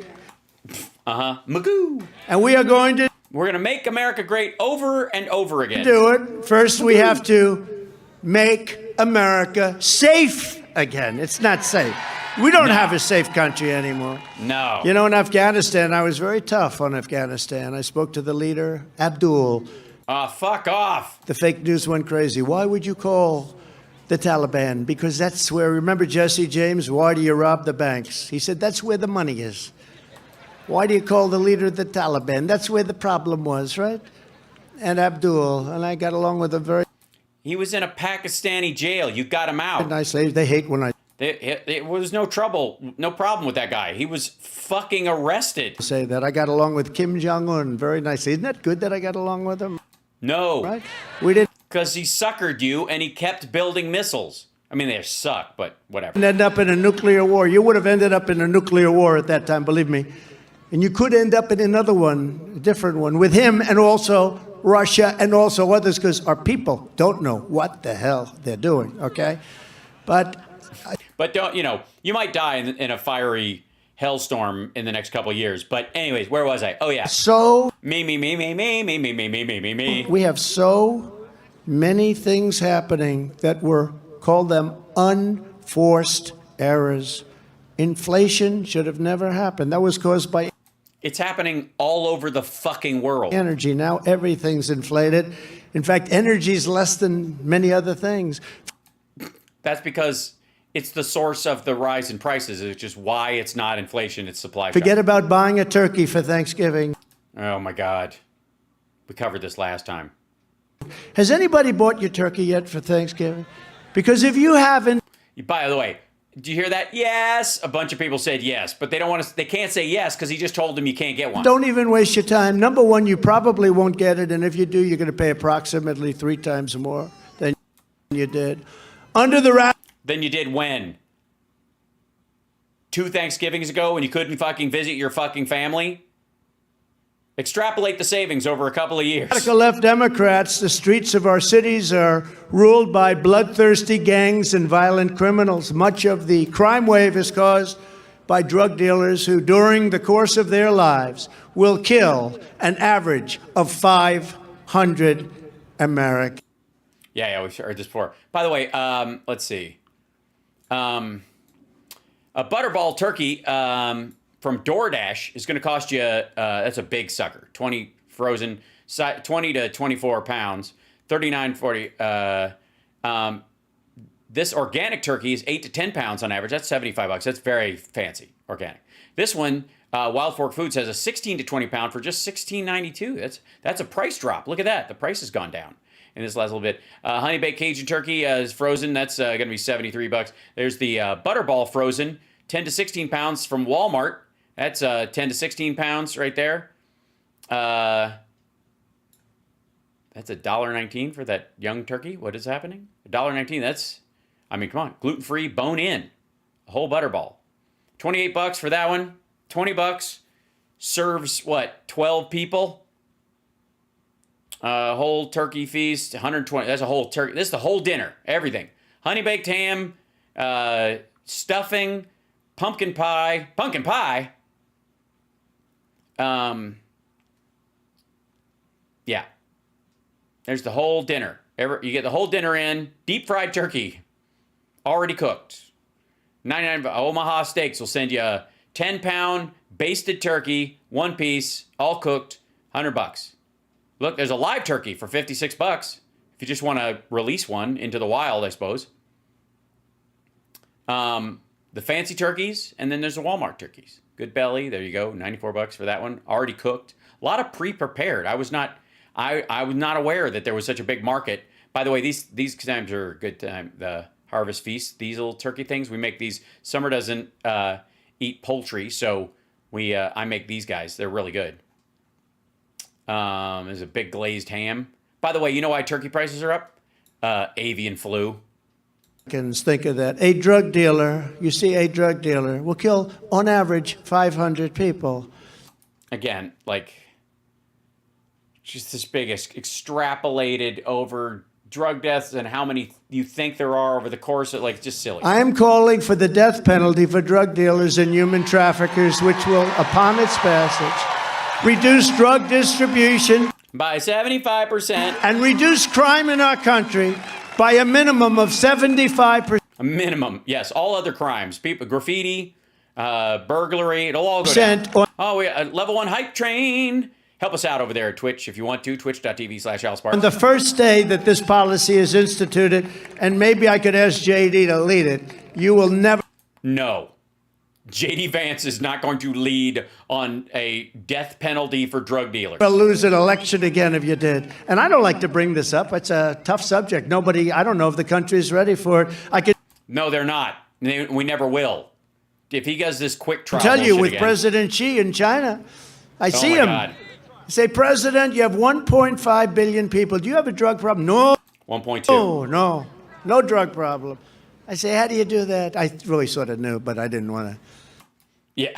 Magoo. And we're going to make America great over and over again. Do it. First, we have to make America safe again. It's not safe. We don't have a safe country anymore. No. You know, in Afghanistan, I was very tough on Afghanistan. I spoke to the leader, Abdul. Fuck off. The fake news went crazy. Why would you call the Taliban? Because that's where, remember Jesse James, why do you rob the banks? He said, that's where the money is. Why do you call the leader the Taliban? That's where the problem was, right? And Abdul, and I got along with him very... He was in a Pakistani jail. You got him out. Nicely. They hate when I... It was no problem with that guy. He was fucking arrested. Say that. I got along with Kim Jong-un very nicely. Isn't that good that I got along with him? No. Right? We didn't... Because he suckered you and he kept building missiles. I mean, they suck, but whatever. And end up in a nuclear war. You would have ended up in a nuclear war at that time, believe me. And you could end up in another one, a different one, with him and also Russia and also others, because our people don't know what the hell they're doing, okay? But don't, you might die in a fiery hellstorm in the next couple of years. But anyways, where was I? Oh, yeah. So me. We have so many things happening that were, call them unforced errors. Inflation should have never happened. That was caused by... It's happening all over the fucking world. Energy. Now everything's inflated. In fact, energy is less than many other things. That's because it's the source of the rise in prices. It's just why it's not inflation, it's supply shock. Forget about buying a turkey for Thanksgiving. Oh, my God. We covered this last time. Has anybody bought your turkey yet for Thanksgiving? Because if you haven't... By the way, do you hear that? Yes. A bunch of people said yes, but they don't want to. They can't say yes because he just told them you can't get one. Don't even waste your time. Number one, you probably won't get it, and if you do, you're going to pay approximately 3 times more than you did. Under the wrap. Than you did when? 2 Thanksgivings ago when you couldn't fucking visit your fucking family? Extrapolate the savings over a couple of years. Radical left Democrats, the streets of our cities are ruled by bloodthirsty gangs and violent criminals. Much of the crime wave is caused by drug dealers who, during the course of their lives, will kill an average of 500 Americans. Yeah, we've heard this before. By the way, let's see. A Butterball turkey from DoorDash is going to cost you, that's a big sucker, 20 frozen, 20 to 24 pounds, $39.40. This organic turkey is 8 to 10 pounds on average. That's $75. That's very fancy, organic. This one, Wild Fork Foods has a 16 to 20 pound for just $16.92. That's a price drop. Look at that. The price has gone down in this last little bit. Honey baked Cajun turkey is frozen. That's going to be $73. There's the Butterball frozen, 10 to 16 pounds from Walmart. That's 10 to 16 pounds right there. That's $1.19 for that young turkey. What is happening? $1.19. That's, I mean, come on, gluten-free, bone-in, a whole Butterball. $28 for that one. $20 serves what? 12 people. Whole turkey feast, 120. That's a whole turkey. This is the whole dinner. Everything. Honey baked ham, stuffing, pumpkin pie. Yeah. There's the whole dinner. You get the whole dinner in. Deep fried turkey. Already cooked. 99 Omaha Steaks will send you a 10-pound basted turkey, 1 piece, all cooked, $100. Look, there's a live turkey for $56. If you just want to release one into the wild, I suppose. The fancy turkeys, and then there's the Walmart turkeys. Good belly, there you go, $94 for that one. Already cooked. A lot of pre-prepared. I was not aware that there was such a big market. By the way, these times are a good time. The Harvest Feast, these little turkey things, we make these. Summer doesn't eat poultry, so I make these guys. They're really good. There's a big glazed ham. By the way, you know why turkey prices are up? Avian flu. Think of that. A drug dealer will kill, on average, 500 people. Again, like, just this big extrapolated over drug deaths and how many you think there are over the course of, like, just silly. I am calling for the death penalty for drug dealers and human traffickers, which will, upon its passage, reduce drug distribution by 75% and reduce crime in our country by a minimum of 75%. A minimum, yes. All other crimes, people, graffiti, burglary, it'll all go down. Oh, we level 1 hype train. Help us out over there at Twitch if you want to. Twitch.tv/HAL. On the first day that this policy is instituted, and maybe I could ask JD to lead it, you will never. No. JD Vance is not going to lead on a death penalty for drug dealers. You'll lose an election again if you did. And I don't like to bring this up. It's a tough subject. I don't know if the country is ready for it. No, they're not. We never will. If he does this quick trial. I tell you, with again. President Xi in China, I see him. God. I say, President, you have 1.5 billion people. Do you have a drug problem? No. 1.2. Oh, no drug problem. I say, how do you do that? I really sort of knew, but I didn't want to. Yeah.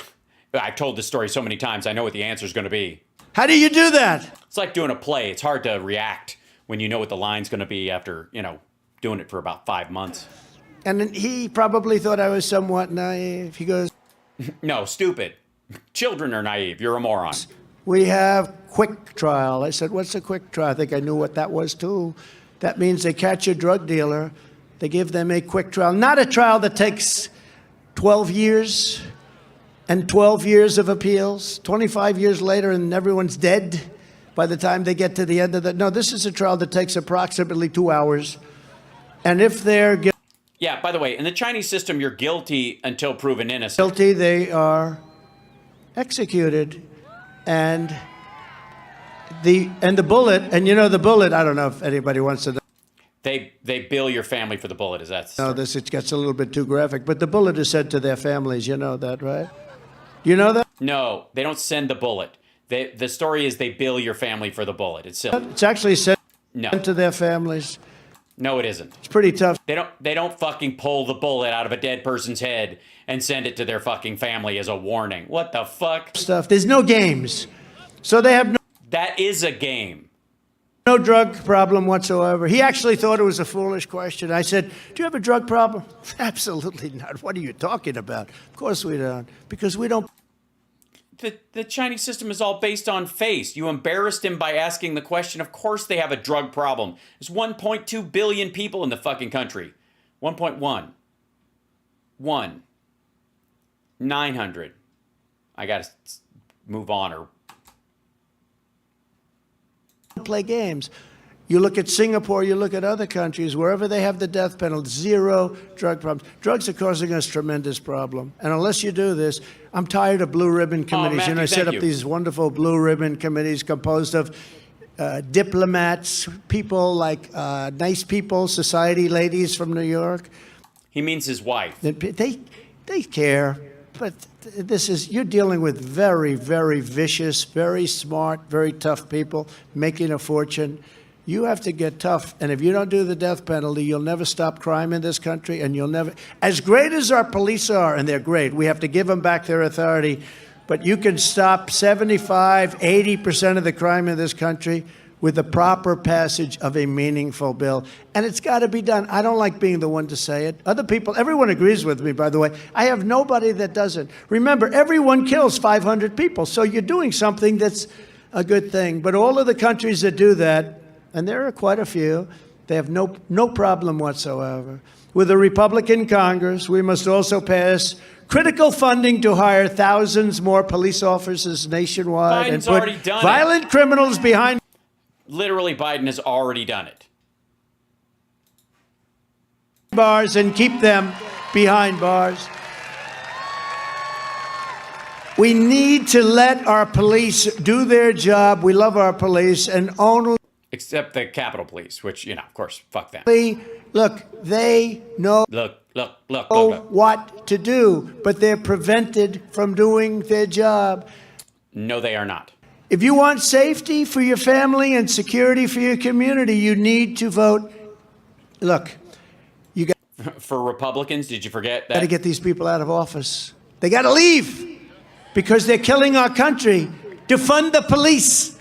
I've told this story so many times. I know what the answer is going to be. How do you do that? It's like doing a play. It's hard to react when you know what the line's going to be after, doing it for about 5 months. And he probably thought I was somewhat naive. He goes, no, stupid. Children are naive. You're a moron. We have quick trial. I said, what's a quick trial? I think I knew what that was, too. That means they catch a drug dealer. They give them a quick trial. Not a trial that takes 12 years and 12 years of appeals, 25 years later, and everyone's dead by the time they get to the end of it. No, this is a trial that takes approximately 2 hours. And if they're guilty... Yeah, by the way, in the Chinese system, you're guilty until proven innocent. Guilty, they are executed. And the bullet, and the bullet, I don't know if anybody wants to know. They bill your family for the bullet, is that? No, it gets a little bit too graphic, but the bullet is sent to their families. You know that, right? You know that? No, they don't send the bullet. The story is they bill your family for the bullet. It's silly. It's actually sent to their families. No, it isn't. It's pretty tough. They don't fucking pull the bullet out of a dead person's head and send it to their fucking family as a warning. What the fuck? Stuff. There's no games. So they have no... That is a game. No drug problem whatsoever. He actually thought it was a foolish question. I said, do you have a drug problem? Absolutely not. What are you talking about? Of course we don't. Because we don't... The Chinese system is all based on face. You embarrassed him by asking the question. Of course they have a drug problem. There's 1.2 billion people in the fucking country. 1.1. 900. I gotta move on or... play games. You look at Singapore, you look at other countries, wherever they have the death penalty, zero drug problems. Drugs are causing us tremendous problem. And unless you do this, I'm tired of blue ribbon committees. Matthew, set up these wonderful blue ribbon committees composed of diplomats, people like nice people, society ladies from New York. He means his wife. They care, but you're dealing with very, very vicious, very smart, very tough people making a fortune. You have to get tough, and if you don't do the death penalty, you'll never stop crime in this country, and you'll never... As great as our police are, and they're great, we have to give them back their authority, but you can stop 75, 80% of the crime in this country with the proper passage of a meaningful bill. And it's got to be done. I don't like being the one to say it. Other people, everyone agrees with me, by the way. I have nobody that doesn't. Remember, everyone kills 500 people, so you're doing something that's a good thing. But all of the countries that do that, and there are quite a few, they have no problem whatsoever. With a Republican Congress, we must also pass critical funding to hire thousands more police officers nationwide Biden's and already put done violent criminals behind... Literally, Biden has already done it. Bars and keep them behind bars. We need to let our police do their job. We love our police, and only... Except the Capitol Police, which, of course, fuck them. Look, they know what to do, but they're prevented from doing their job. No, they are not. If you want safety for your family and security for your community, you need to vote. Look, you got... For Republicans, did you forget that? Got to get these people out of office. They got to leave because they're killing our country. Defund the police.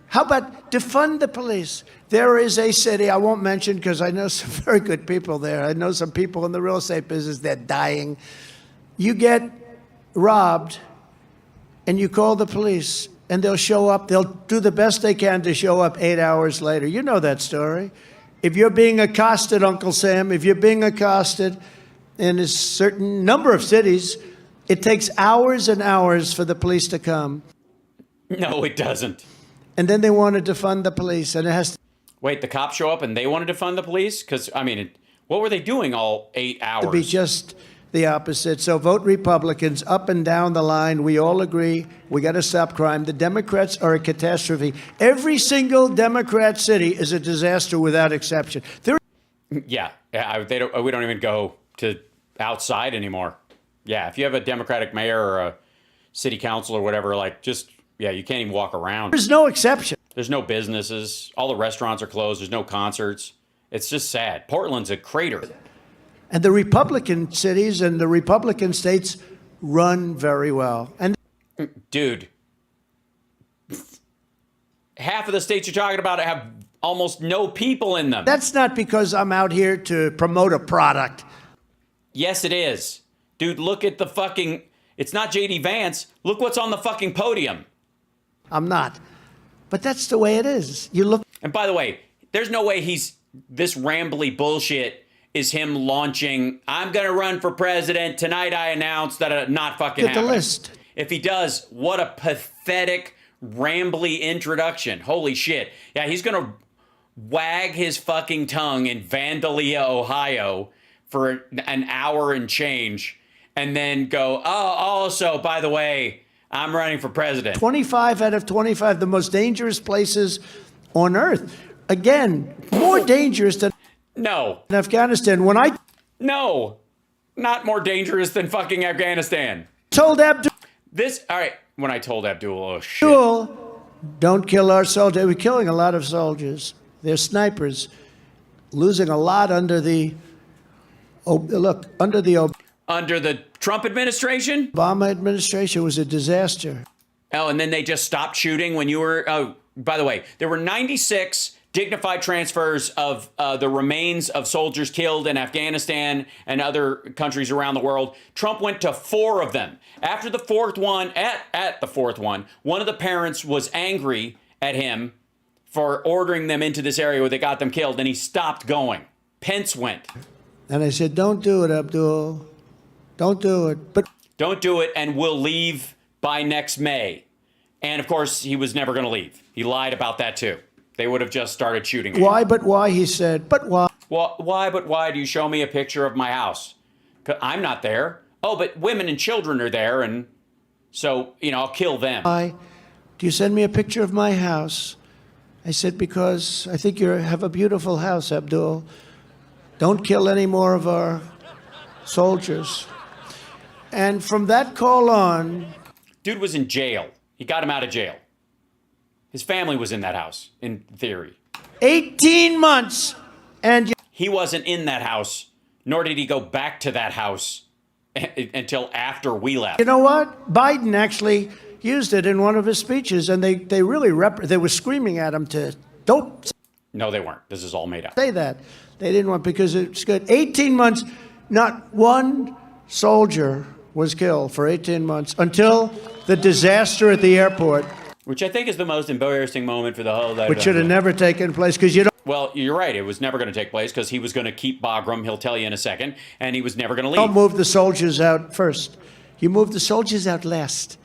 How about defund the police? There is a city, I won't mention because I know some very good people there. I know some people in the real estate business, they're dying. You get robbed and you call the police and they'll show up. They'll do the best they can to show up 8 hours later. You know that story. If you're being accosted, Uncle Sam, if you're being accosted in a certain number of cities, it takes hours and hours for the police to come. No, it doesn't. And then they want to defund the police, and it has to... Wait, the cops show up and they want to defund the police? Because, what were they doing all 8 hours? To be just the opposite. So vote Republicans up and down the line. We all agree we got to stop crime. The Democrats are a catastrophe. Every single Democrat city is a disaster without exception. Yeah, we don't even go to outside anymore. Yeah, if you have a Democratic mayor or a city council or whatever, you can't even walk around. There's no exception. There's no businesses. All the restaurants are closed. There's no concerts. It's just sad. Portland's a crater. And the Republican cities and the Republican states run very well. And dude, half of the states you're talking about have almost no people in them. that's not because I'm out here to promote a product. Yes, it is. Dude, look at the fucking... It's not J.D. Vance. Look what's on the fucking podium. I'm not. But that's the way it is. You look... And by the way, there's no way this rambly bullshit is him launching, I'm going to run for president. Tonight I announced that not fucking Get the happening. list. If he does, what a pathetic, rambly introduction. Holy shit. Yeah, he's going to wag his fucking tongue in Vandalia, Ohio for an hour and change, and then go, oh, also, by the way, I'm running for president. 25 out of 25, the most dangerous places on earth. Again, more dangerous than Afghanistan. When I not more dangerous than fucking Afghanistan. Told Abdul, when I told Abdul, oh shit. Don't kill our soldiers. We're killing a lot of soldiers. They're snipers, losing a lot under the under the Trump administration? Obama administration was a disaster. Oh, and then they just stopped shooting when you were... Oh, by the way, there were 96 dignified transfers of the remains of soldiers killed in Afghanistan and other countries around the world. Trump went to 4 of them. After the fourth one, at the fourth one of the parents was angry at him for ordering them into this area where they got them killed, and he stopped going. Pence went. And I said, don't do it, Abdul. Don't do it. But don't do it, and we'll leave by next May. And, of course, he was never going to leave. He lied about that, too. They would have just started shooting him. Why, but why, he said. But why? Well, why, but why do you show me a picture of my house? 'Cause I'm not there. Oh, but women and children are there, and so, I'll kill them. Why do you send me a picture of my house? I said, because I think you have a beautiful house, Abdul. Don't kill any more of our soldiers. And from that call on... Dude was in jail. He got him out of jail. His family was in that house, in theory. 18 months, and... He wasn't in that house, nor did he go back to that house until after we left. You know what? Biden actually used it in one of his speeches, and they really... they were screaming at him to... Don't... No, they weren't. This is all made up. Say that. They didn't want... Because it's good. 18 months, not one soldier was killed for 18 months until the disaster at the airport. Which I think is the most embarrassing moment for the whole life. Which should have never taken place, because you don't... Well, you're right. It was never going to take place because he was going to keep Bagram. He'll tell you in a second. And he was never going to leave. Don't move the soldiers out first. You move the soldiers out last.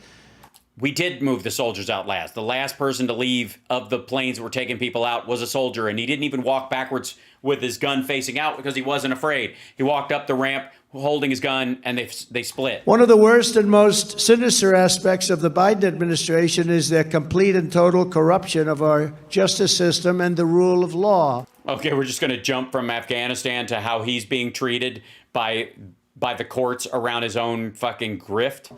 We did move the soldiers out last. The last person to leave of the planes that were taking people out was a soldier, and he didn't even walk backwards with his gun facing out because he wasn't afraid. He walked up the ramp holding his gun, and they split. One of the worst and most sinister aspects of the Biden administration is their complete and total corruption of our justice system and the rule of law. Okay, we're just going to jump from Afghanistan to how he's being treated by the courts around his own fucking grift.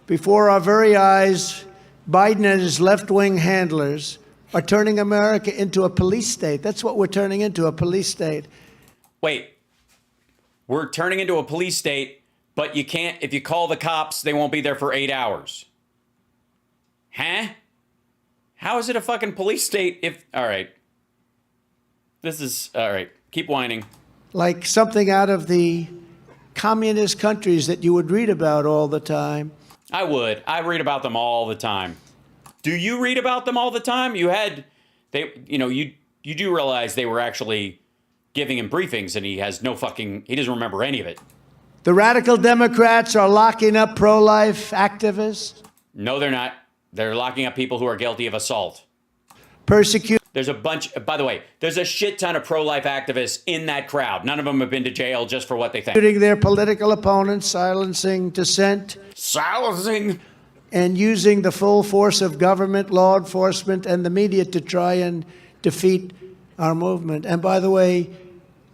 Before our very eyes, Biden and his left-wing handlers are turning America into a police state. That's what we're turning into, a police state. Wait. We're turning into a police state, but you can't, if you call the cops, they won't be there for 8 hours. Huh? How is it a fucking police state if... All right. This is... All right. Keep whining. Like something out of the communist countries that you would read about all the time. I would. I read about them all the time. Do you read about them all the time? You had... You do realize they were actually... giving him briefings, and he has no fucking... He doesn't remember any of it. The radical Democrats are locking up pro-life activists. No, they're not. They're locking up people who are guilty of assault. Persecute. There's a bunch... By the way, there's a shit ton of pro-life activists in that crowd. None of them have been to jail just for what they think. Shooting their political opponents, silencing dissent. Silencing. And using the full force of government, law enforcement, and the media to try and defeat our movement. And by the way...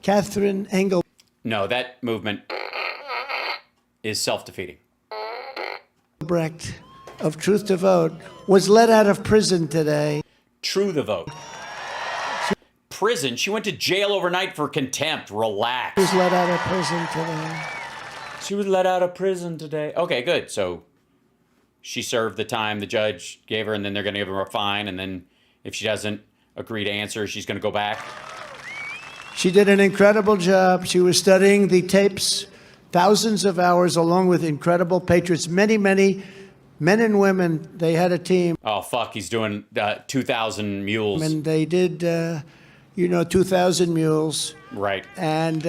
Catherine Engel. No, that movement is self-defeating. Brecht of Truth to Vote was let out of prison today. True the Vote. prison. She went to jail overnight for contempt. Relax. She was let out of prison today. She was let out of prison today. Okay, good. So she served the time the judge gave her, and then they're going to give her a fine. And then if she doesn't agree to answer, she's going to go back. She did an incredible job. She was studying the tapes, thousands of hours, along with incredible patriots, many, many men and women. They had a team. Oh, fuck. He's doing 2,000 mules. And they did, 2,000 mules. Right. And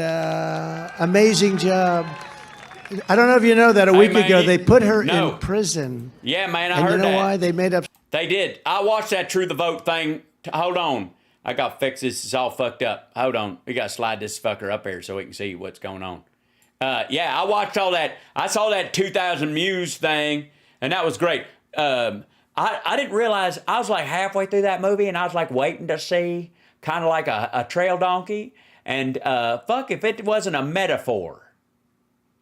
amazing job. I don't know if you know that a week ago they put her in prison. Yeah, man, I and heard that. you know why? They made up. They did. I watched that True the Vote thing. Hold on. I got to fix this. It's all fucked up. Hold on. We got to slide this fucker up here so we can see what's going on. Yeah, I watched all that. I saw that 2,000 Muse thing, and that was great. I didn't realize, I was like halfway through that movie, and I was like waiting to see, kind of like a trail donkey. And fuck if it wasn't a metaphor.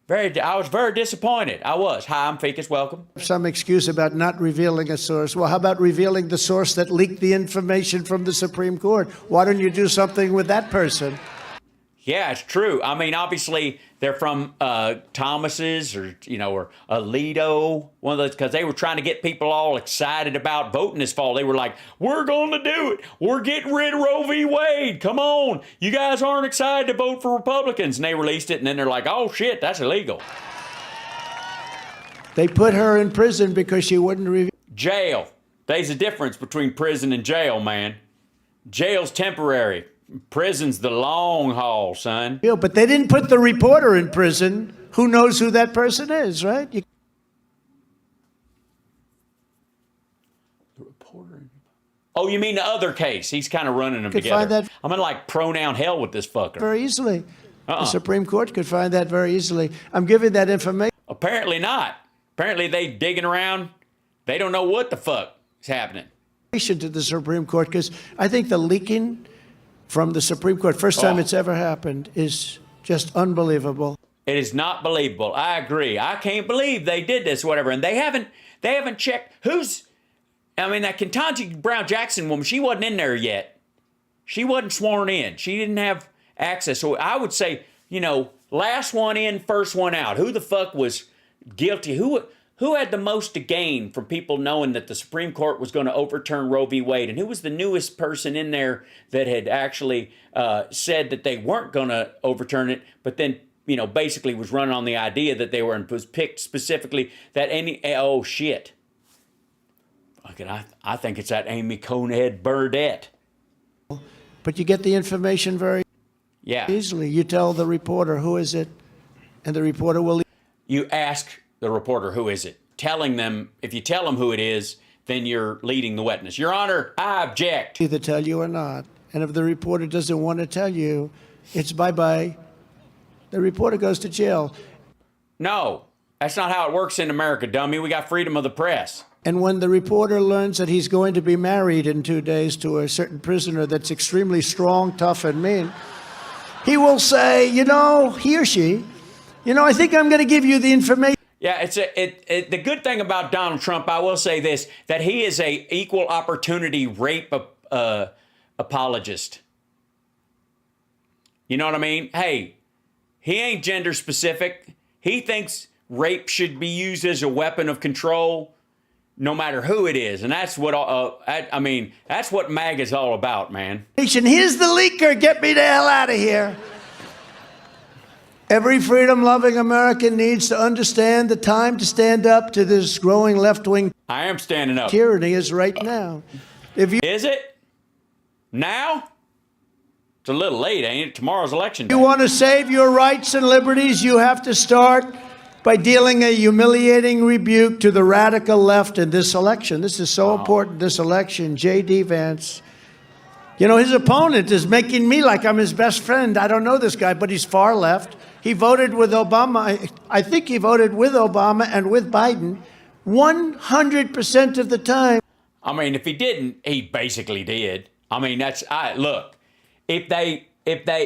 I was very disappointed. I was. Hi, I'm Ficus. Welcome. Some excuse about not revealing a source. Well, how about revealing the source that leaked the information from the Supreme Court? Why don't you do something with that person? Yeah, it's true. I mean, obviously, they're from Thomas's or Alito, one of those, because they were trying to get people all excited about voting this fall. They were like, we're going to do it. We're getting rid of Roe v. Wade. Come on. You guys aren't excited to vote for Republicans. And they released it, and then they're like, oh, shit, that's illegal. They put her in prison because she wouldn't reveal. Jail. There's a difference between prison and jail, man. Jail's temporary. Prison's the long haul, son. Yeah, but they didn't put the reporter in prison. Who knows who that person is, right? The reporter. Oh, you mean the other case? He's kind of running them could together. Find that I'm gonna like pronoun hell with this fucker. Very easily. The Supreme Court could find that very easily. I'm giving that information. Apparently not. Apparently they digging around. They don't know what the fuck is happening. To the Supreme Court, because I think the leaking from the Supreme Court, first time it's ever happened, is just unbelievable. It is not believable. I agree. I can't believe they did this, whatever. And they haven't checked that Ketanji Brown Jackson woman, she wasn't in there yet. She wasn't sworn in. She didn't have access. So I would say, last one in, first one out. Who the fuck was guilty? Who had the most to gain from people knowing that the Supreme Court was going to overturn Roe v. Wade? And who was the newest person in there that had actually said that they weren't going to overturn it, but then, basically was running on the idea that they were, and was picked specifically that oh, shit. I think it's that Amy Coney Burdett. But you get the information very easily. You tell the reporter, who is it? And the reporter will... You ask the reporter, who is it? Telling them, if you tell them who it is, then you're leading the witness. Your Honor, I object. Either tell you or not. And if the reporter doesn't want to tell you, it's bye-bye. The reporter goes to jail. No, that's not how it works in America, dummy. We got freedom of the press. And when the reporter learns that he's going to be married in 2 days to a certain prisoner that's extremely strong, tough, and mean, he will say, he or she, I think I'm going to give you the information. Yeah, the good thing about Donald Trump, I will say this, that he is a equal opportunity rape apologist. You know what I mean? Hey, he ain't gender specific. He thinks rape should be used as a weapon of control, no matter who it is. And that's what, that's what MAGA's all about, man. Here's the leaker. Get me the hell out of here. Every freedom-loving American needs to understand the time to stand up to this growing left-wing. I am standing up. Tyranny is right now. Is it? Now? It's a little late, ain't it? Tomorrow's election day. You want to save your rights and liberties, you have to start by dealing a humiliating rebuke to the radical left in this election. This is so important, this election. J.D. Vance. His opponent is making me like I'm his best friend. I don't know this guy, but he's far left. He voted with Obama. I think he voted with Obama and with Biden 100% of the time. If he didn't, he basically did. Look, if they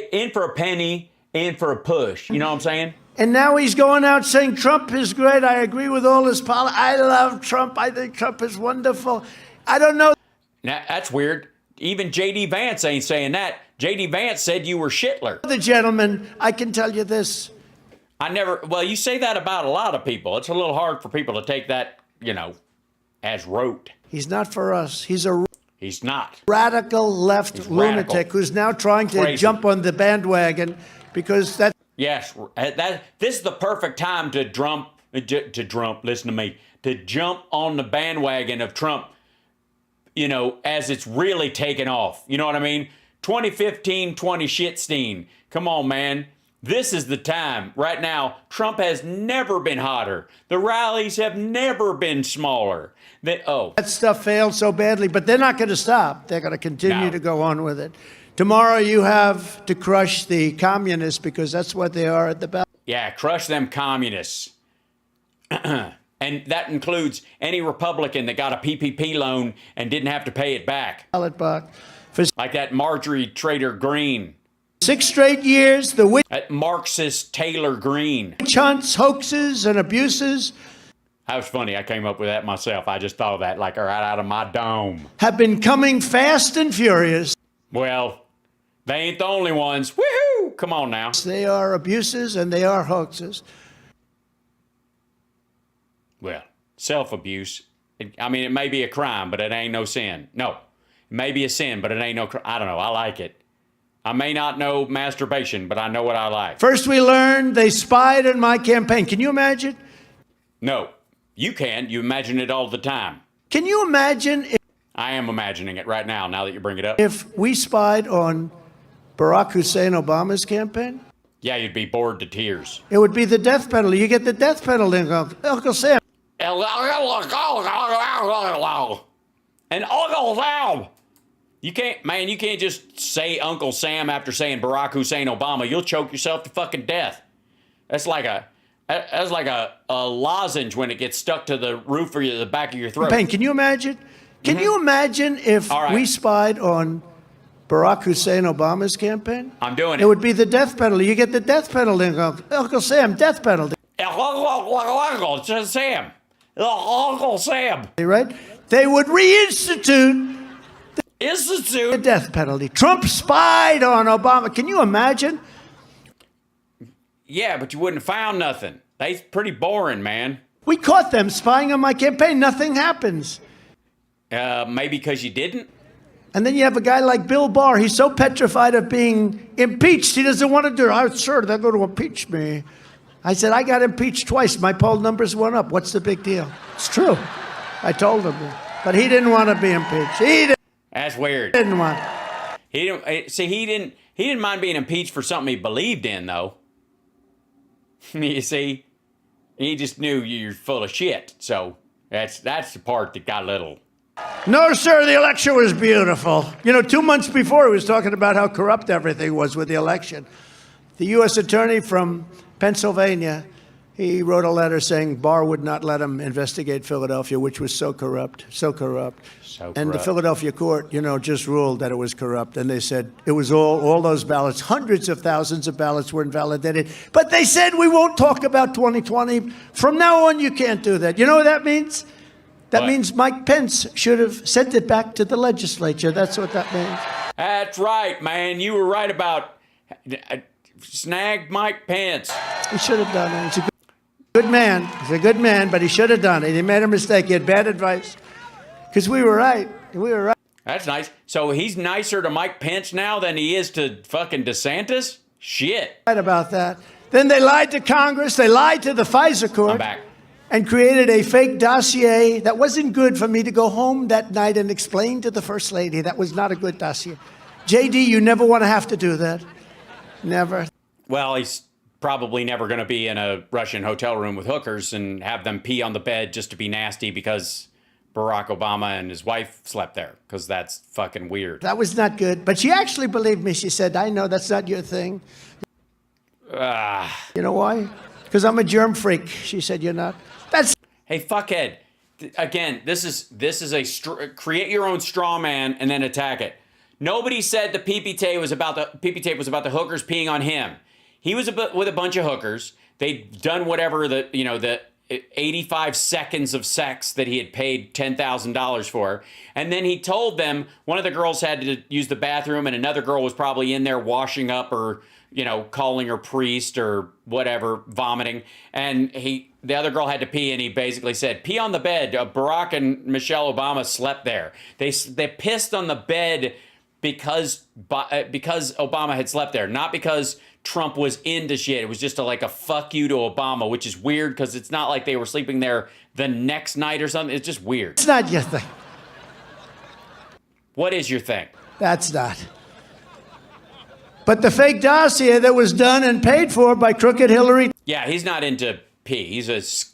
in for a penny, in for a push, you know what I'm saying? And now he's going out saying Trump is great. I agree with all his policies. I love Trump. I think Trump is wonderful. I don't know. Now, that's weird. Even J.D. Vance ain't saying that. J.D. Vance said you were Shitler. The gentleman, I can tell you this. Well, you say that about a lot of people. It's a little hard for people to take that, as rote. He's not for us. He's not. Radical left lunatic radical. who's now trying to Crazy. jump on the bandwagon because that. Yes, this is the perfect time to listen to me, to jump on the bandwagon of Trump, as it's really taken off. You know what I mean? 2015, 20 shitstein. Come on, man. This is the time. Right now, Trump has never been hotter. The rallies have never been smaller. That stuff failed so badly, but they're not going to stop. They're going to continue to go on with it. Tomorrow you have to crush the communists because that's what they are at the ballot. Yeah, crush them communists. And that includes any Republican that got a PPP loan and didn't have to pay it back. Ballot box. Like that Marjorie Trader Greene. 6 straight years, the witch Marxist Taylor Greene. hunts, hoaxes, and abuses. That was funny. I came up with that myself. I just thought of that right out of my dome. Have been coming fast and furious. Well, they ain't the only ones. Woohoo! Come on now. They are abuses and they are hoaxes. Well, self-abuse. It may be a crime, but it ain't no sin. No, it may be a sin, but it ain't no crime. I don't know. I like it. I may not know masturbation, but I know what I like. First we learned they spied on my campaign. Can you imagine? No, you can. You imagine it all the time. Can you imagine if I am imagining it right now that you bring it up. If we spied on Barack Hussein Obama's campaign? Yeah, you'd be bored to tears. It would be the death penalty. You get the death penalty, Uncle Sam. And Uncle Sam. You can't just say Uncle Sam after saying Barack Hussein Obama. You'll choke yourself to fucking death. That's like a lozenge when it gets stuck to the roof or the back of your throat. Can you imagine? Can you imagine if we spied on Barack Hussein Obama's campaign? I'm doing it. It would be the death penalty. You get the death penalty, Uncle Sam, death penalty. Uncle Sam. Uncle Sam. Right? They would reinstitute the death penalty. Trump spied on Obama. Can you imagine? Yeah, but you wouldn't have found nothing. They's pretty boring, man. We caught them spying on my campaign. Nothing happens. Maybe because you didn't? And then you have a guy like Bill Barr. He's so petrified of being impeached, he doesn't want to do it. I'm sure they're going to impeach me. I said, I got impeached twice. My poll numbers went up. What's the big deal? It's true. I told him that. But he didn't want to be impeached. That's weird. Didn't want. He didn't mind being impeached for something he believed in, though. You see, he just knew you're full of shit. So that's the part that got a little. No, sir, the election was beautiful. 2 months before, he was talking about how corrupt everything was with the election. The U.S. attorney from Pennsylvania, he wrote a letter saying Barr would not let him investigate Philadelphia, which was so corrupt. And the Philadelphia court, just ruled that it was corrupt. And they said it was all those ballots, hundreds of thousands of ballots were invalidated. But they said we won't talk about 2020. From now on, you can't do that. You know what that means? That means Mike Pence should have sent it back to the legislature. That's what that means. That's right, man. You were right about snag Mike Pence. He should have done it. He's a good man. He's a good man, but he should have done it. He made a mistake. He had bad advice. Because we were right. We were right. That's nice. So he's nicer to Mike Pence now than he is to fucking DeSantis? Shit. Right about that. Then they lied to Congress. They lied to the FISA court. I'm back. And created a fake dossier that wasn't good for me to go home that night and explain to the First Lady. That was not a good dossier. JD, you never want to have to do that. Never. Well, he's probably never going to be in a Russian hotel room with hookers and have them pee on the bed just to be nasty because Barack Obama and his wife slept there, because that's fucking weird. That was not good. But she actually believed me. She said, I know that's not your thing. You know why? Because I'm a germ freak. She said, you're not. Hey, fuckhead. Again, this is a create your own straw man and then attack it. Nobody said the PP tape was about the hookers peeing on him. He was with a bunch of hookers. They'd done whatever 85 seconds of sex that he had paid $10,000 for. And then he told them one of the girls had to use the bathroom and another girl was probably in there washing up or, you know, calling her priest or whatever, vomiting. And the other girl had to pee, and he basically said, pee on the bed. Barack and Michelle Obama slept there. They pissed on the bed because Obama had slept there, not because Trump was into shit. It was just like a fuck you to Obama, which is weird because it's not like they were sleeping there the next night or something. It's just weird. It's not your thing. What is your thing? That's not. But the fake dossier that was done and paid for by crooked Hillary. Yeah, he's not into pee.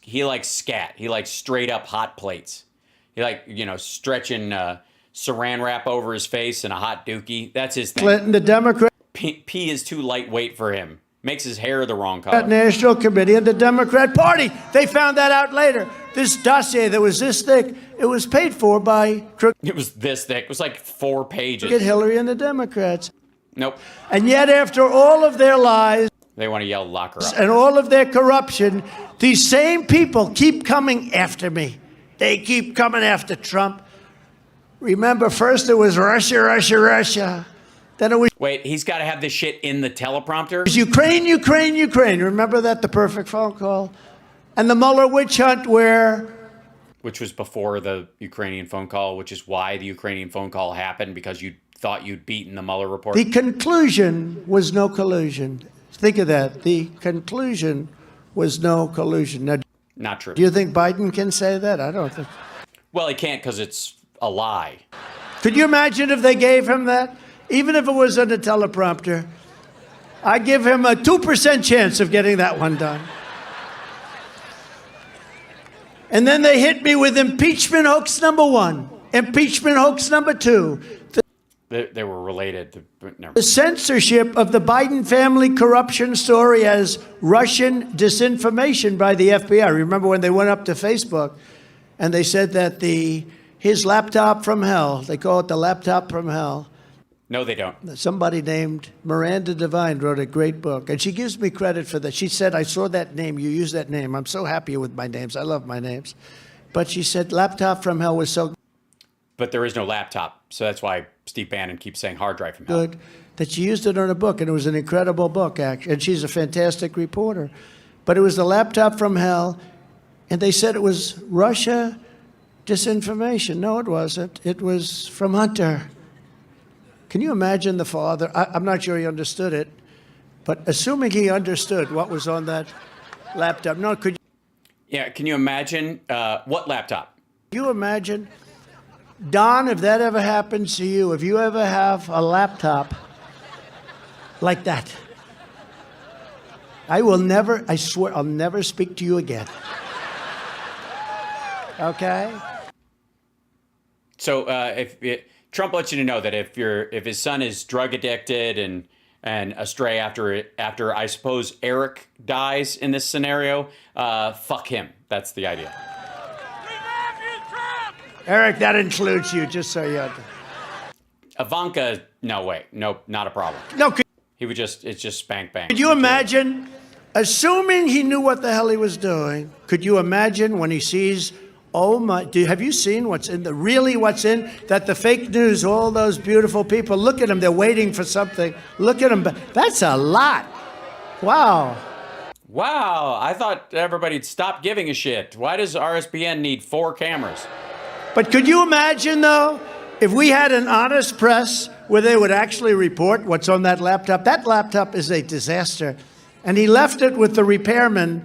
He likes scat. He likes straight up hot plates. He stretching saran wrap over his face and a hot dookie. That's his thing. Clinton, the Democrat. Pee is too lightweight for him. Makes his hair the wrong color. National Committee and the Democrat Party. They found that out later. This dossier that was this thick, it was paid for by It was this thick. It was like 4 pages. Crooked Hillary and the Democrats. Nope. And yet, after all of their lies, they want to yell, lock her up. And all of their corruption, these same people keep coming after me. They keep coming after Trump. Remember, first it was Russia, Russia, Russia. Then it was... Wait, he's got to have this shit in the teleprompter? It was Ukraine, Ukraine, Ukraine. Remember that, the perfect phone call? And the Mueller witch hunt where... Which was before the Ukrainian phone call, which is why the Ukrainian phone call happened, because you thought you'd beaten the Mueller report. The conclusion was no collusion. Think of that. The conclusion was no collusion. Now, not true. Do you think Biden can say that? I don't think. Well, he can't because it's a lie. Could you imagine if they gave him that? Even if it was on a teleprompter, I give him a 2% chance of getting that one done. And then they hit me with impeachment hoax number 1, impeachment hoax number 2. They were related. The censorship of the Biden family corruption story as Russian disinformation by the FBI. Remember when they went up to Facebook and they said that his laptop from hell, they call it the laptop from hell. No, they don't. Somebody named Miranda Devine wrote a great book, and she gives me credit for that. She said, I saw that name, you used that name. I'm so happy with my names. I love my names. But she said laptop from hell was so But there is no laptop, so that's why Steve Bannon keeps saying hard drive from hell. good that she used it on a book, and it was an incredible book, actually. And she's a fantastic reporter. But it was the laptop from hell, and they said it was Russia disinformation. No, it wasn't. It was from Hunter. Can you imagine the father? I'm not sure he understood it, but assuming he understood what was on that laptop. No, could you? Yeah, can you imagine what laptop? Can you imagine? Don, if that ever happens to you, if you ever have a laptop like that, I swear, I'll never speak to you again. Okay? So Trump wants you to know that if his son is drug addicted and astray after I suppose Eric dies in this scenario, fuck him. That's the idea. Eric, that includes you, just so you know. Ivanka, no way. Nope, not a problem. No, it's just spank bang. Could you imagine, assuming he knew what the hell he was doing, could you imagine when he sees, oh my, have you seen what's in that the fake news, all those beautiful people, look at them, they're waiting for something. Look at them, that's a lot. Wow. Wow, I thought everybody'd stop giving a shit. Why does RSBN need 4 cameras? But could you imagine, though, if we had an honest press where they would actually report what's on that laptop? That laptop is a disaster. And he left it with the repairman,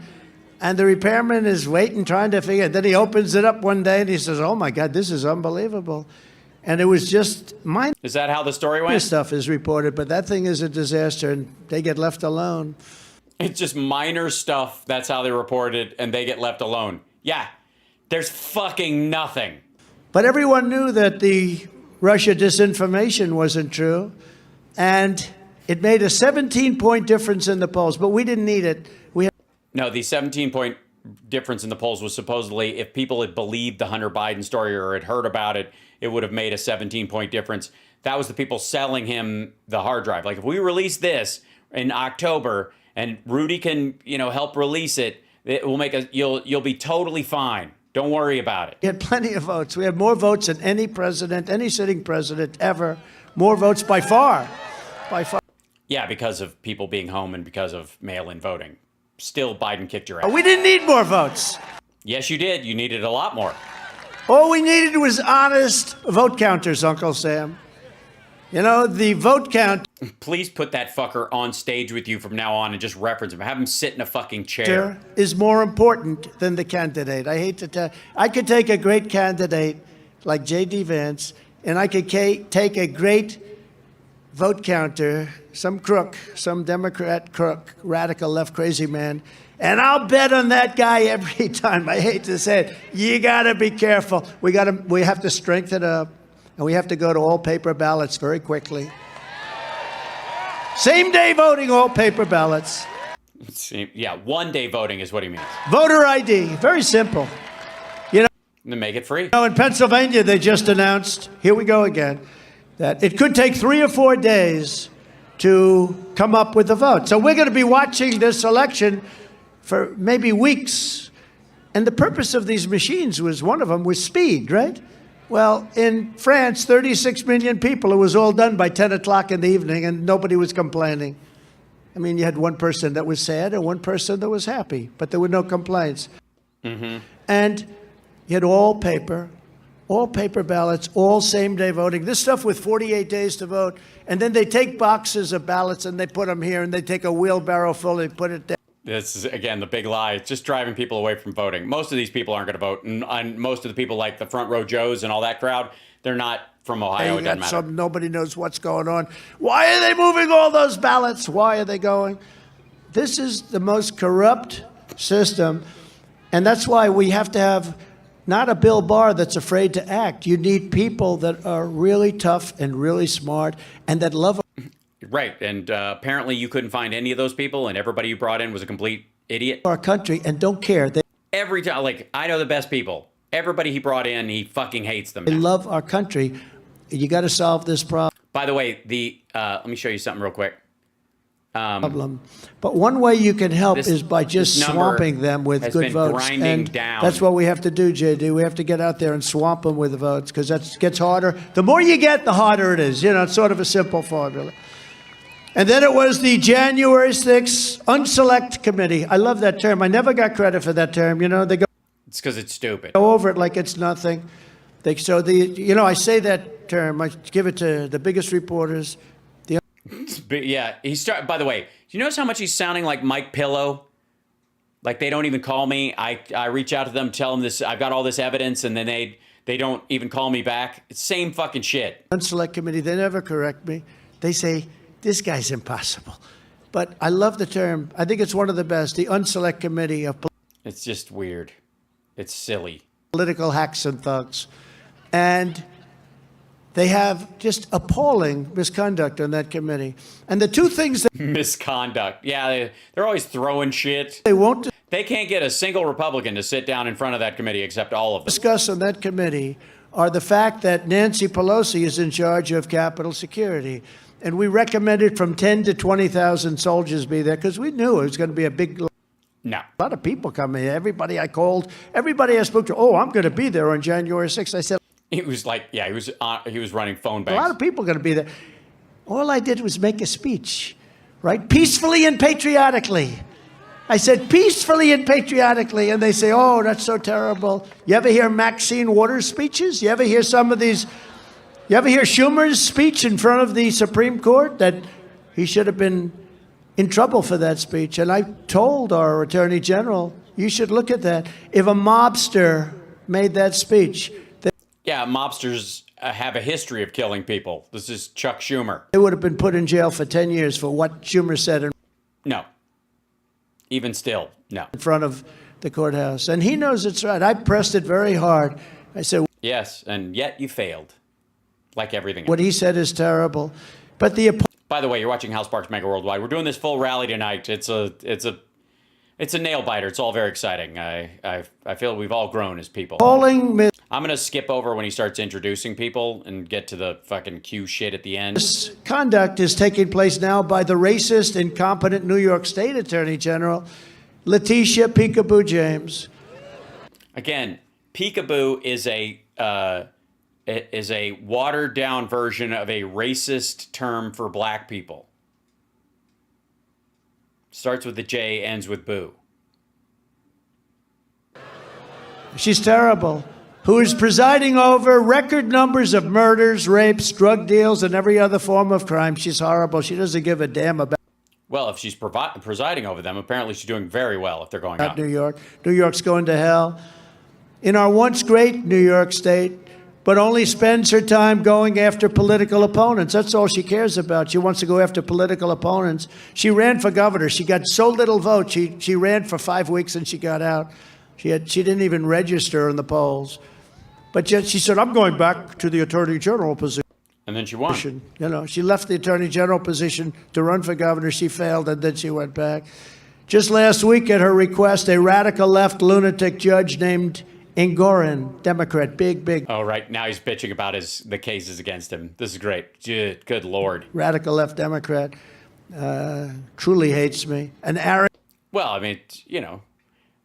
and the repairman is waiting, trying to figure it. Then he opens it up one day, and he says, oh, my God, this is unbelievable. And it was just minor. Is that how the story went? This stuff is reported, but that thing is a disaster, and they get left alone. It's just minor stuff. That's how they report it, and they get left alone. Yeah, there's fucking nothing. But everyone knew that the Russia disinformation wasn't true, and it made a 17-point difference in the polls, but we didn't need it. No, the 17-point difference in the polls was supposedly if people had believed the Hunter Biden story or had heard about it, it would have made a 17-point difference. That was the people selling him the hard drive. Like, if we release this in October and Rudy can, help release it, It will make you'll be totally fine. Don't worry about it. We had plenty of votes. We had more votes than any president, any sitting president ever. More votes by far. By far. Yeah, because of people being home and because of mail-in voting. Still, Biden kicked your ass. We didn't need more votes. Yes, you did. You needed a lot more. All we needed was honest vote counters, Uncle Sam. You know, the vote count. Please put that fucker on stage with you from now on and just reference him. Have him sit in a fucking chair. Is more important than the candidate. I hate to tell. I could take a great candidate like J.D. Vance, and I could take a great vote counter, some crook, some Democrat crook, radical left crazy man, and I'll bet on that guy every time. I hate to say it. You got to be careful. We have to strengthen up, and we have to go to all paper ballots very quickly. Same day voting, all paper ballots. Yeah, one day voting is what he means. Voter ID, very simple. You know, to make it free. You know, in Pennsylvania, they just announced, here we go again, that it could take 3 or 4 days to come up with a vote. So we're going to be watching this election for maybe weeks. And the purpose of these machines was, one of them was speed, right? Well, in France, 36 million people, it was all done by 10 o'clock in the evening, and nobody was complaining. I mean, you had one person that was sad and one person that was happy, but there were no complaints. Mm-hmm. And you had all paper ballots, all same-day voting. This stuff with 48 days to vote. And then they take boxes of ballots and they put them here, and they take a wheelbarrow full and put it down. This is, again, the big lie. It's just driving people away from voting. Most of these people aren't going to vote. And most of the people like the Front Row Joes and all that crowd, they're not from Ohio. It doesn't matter. Nobody knows what's going on. Why are they moving all those ballots? Why are they going? This is the most corrupt system. And that's why we have to have not a Bill Barr that's afraid to act. You need people that are really tough and really smart and that love. Right. And apparently you couldn't find any of those people, and everybody you brought in was a complete idiot. Our country and don't care. Every time, like, I know the best people. Everybody he brought in, he fucking hates them. They love our country. You got to solve this problem. By the way, let me show you something real quick. But one way you can help is by just swamping them with good votes. And that's what we have to do, JD. We have to get out there and swamp them with the votes, because that gets harder. The more you get, the harder it is. You know, it's sort of a simple formula. And then it was the January 6th Unselect Committee. I love that term. I never got credit for that term. You know, they go. It's because it's stupid. Go over it like it's nothing. I say that term. I give it to the biggest reporters. Yeah, by the way, do you notice how much he's sounding like Mike Pillow? Like, they don't even call me. I reach out to them, tell them this. I've got all this evidence, and then they don't even call me back. It's same fucking shit. Unselect Committee. They never correct me. They say this guy's impossible. But I love the term. I think it's one of the best. The Unselect Committee of. It's just weird. It's silly. Political hacks and thugs, and they have just appalling misconduct on that committee. And the two things that... Misconduct. Yeah, they're always throwing shit. They can't get a single Republican to sit down in front of that committee except all of them. Discuss on that committee are the fact that Nancy Pelosi is in charge of Capitol security. And we recommended from 10 to 20,000 soldiers be there because we knew it was going to be a big... No. A lot of people coming. Everybody I called, everybody I spoke to, I'm going to be there on January 6th. I said... He was like, yeah, he was running phone banks. A lot of people are going to be there. All I did was make a speech, right? Peacefully and patriotically. I said peacefully and patriotically, and they say, oh, that's so terrible. You ever hear Maxine Waters' speeches? You ever hear some of these? You ever hear Schumer's speech in front of the Supreme Court that he should have been in trouble for that speech? And I told our Attorney General, you should look at that. If a mobster made that speech... Yeah, mobsters have a history of killing people. This is Chuck Schumer. They would have been put in jail for 10 years for what Schumer said. No. Even still, no. In front of the courthouse. And he knows it's right. I pressed it very hard. I said... Yes, and yet you failed. Like everything else. What he said is terrible. But By the way, you're watching HAL Sparks Mega Worldwide. We're doing this full rally tonight. It's a nail biter. It's all very exciting. I feel we've all grown as people. I'm going to skip over when he starts introducing people and get to the fucking Q shit at the end. This conduct is taking place now by the racist, incompetent New York State Attorney General, Letitia Peekaboo James. Again, peekaboo is a watered down version of a racist term for black people. Starts with the J, ends with boo. She's terrible. Who is presiding over record numbers of murders, rapes, drug deals, and every other form of crime. She's horrible. She doesn't give a damn about Well, if she's presiding over them, apparently she's doing very well if they're going up. New York. New York's going to hell. In our once great New York State, but only spends her time going after political opponents. That's all she cares about. She wants to go after political opponents. She ran for governor. She got so little vote. She ran for 5 weeks and she got out. She didn't even register in the polls. But yet she said, I'm going back to the Attorney General position. And then she won. You know, she left the Attorney General position to run for governor. She failed, and then she went back. Just last week, at her request, a radical left lunatic judge named Engoron, Democrat, big. Oh, right. Now he's bitching about the cases against him. This is great. Good Lord. Radical left Democrat, truly hates me. And Aaron. Well, I mean, you know,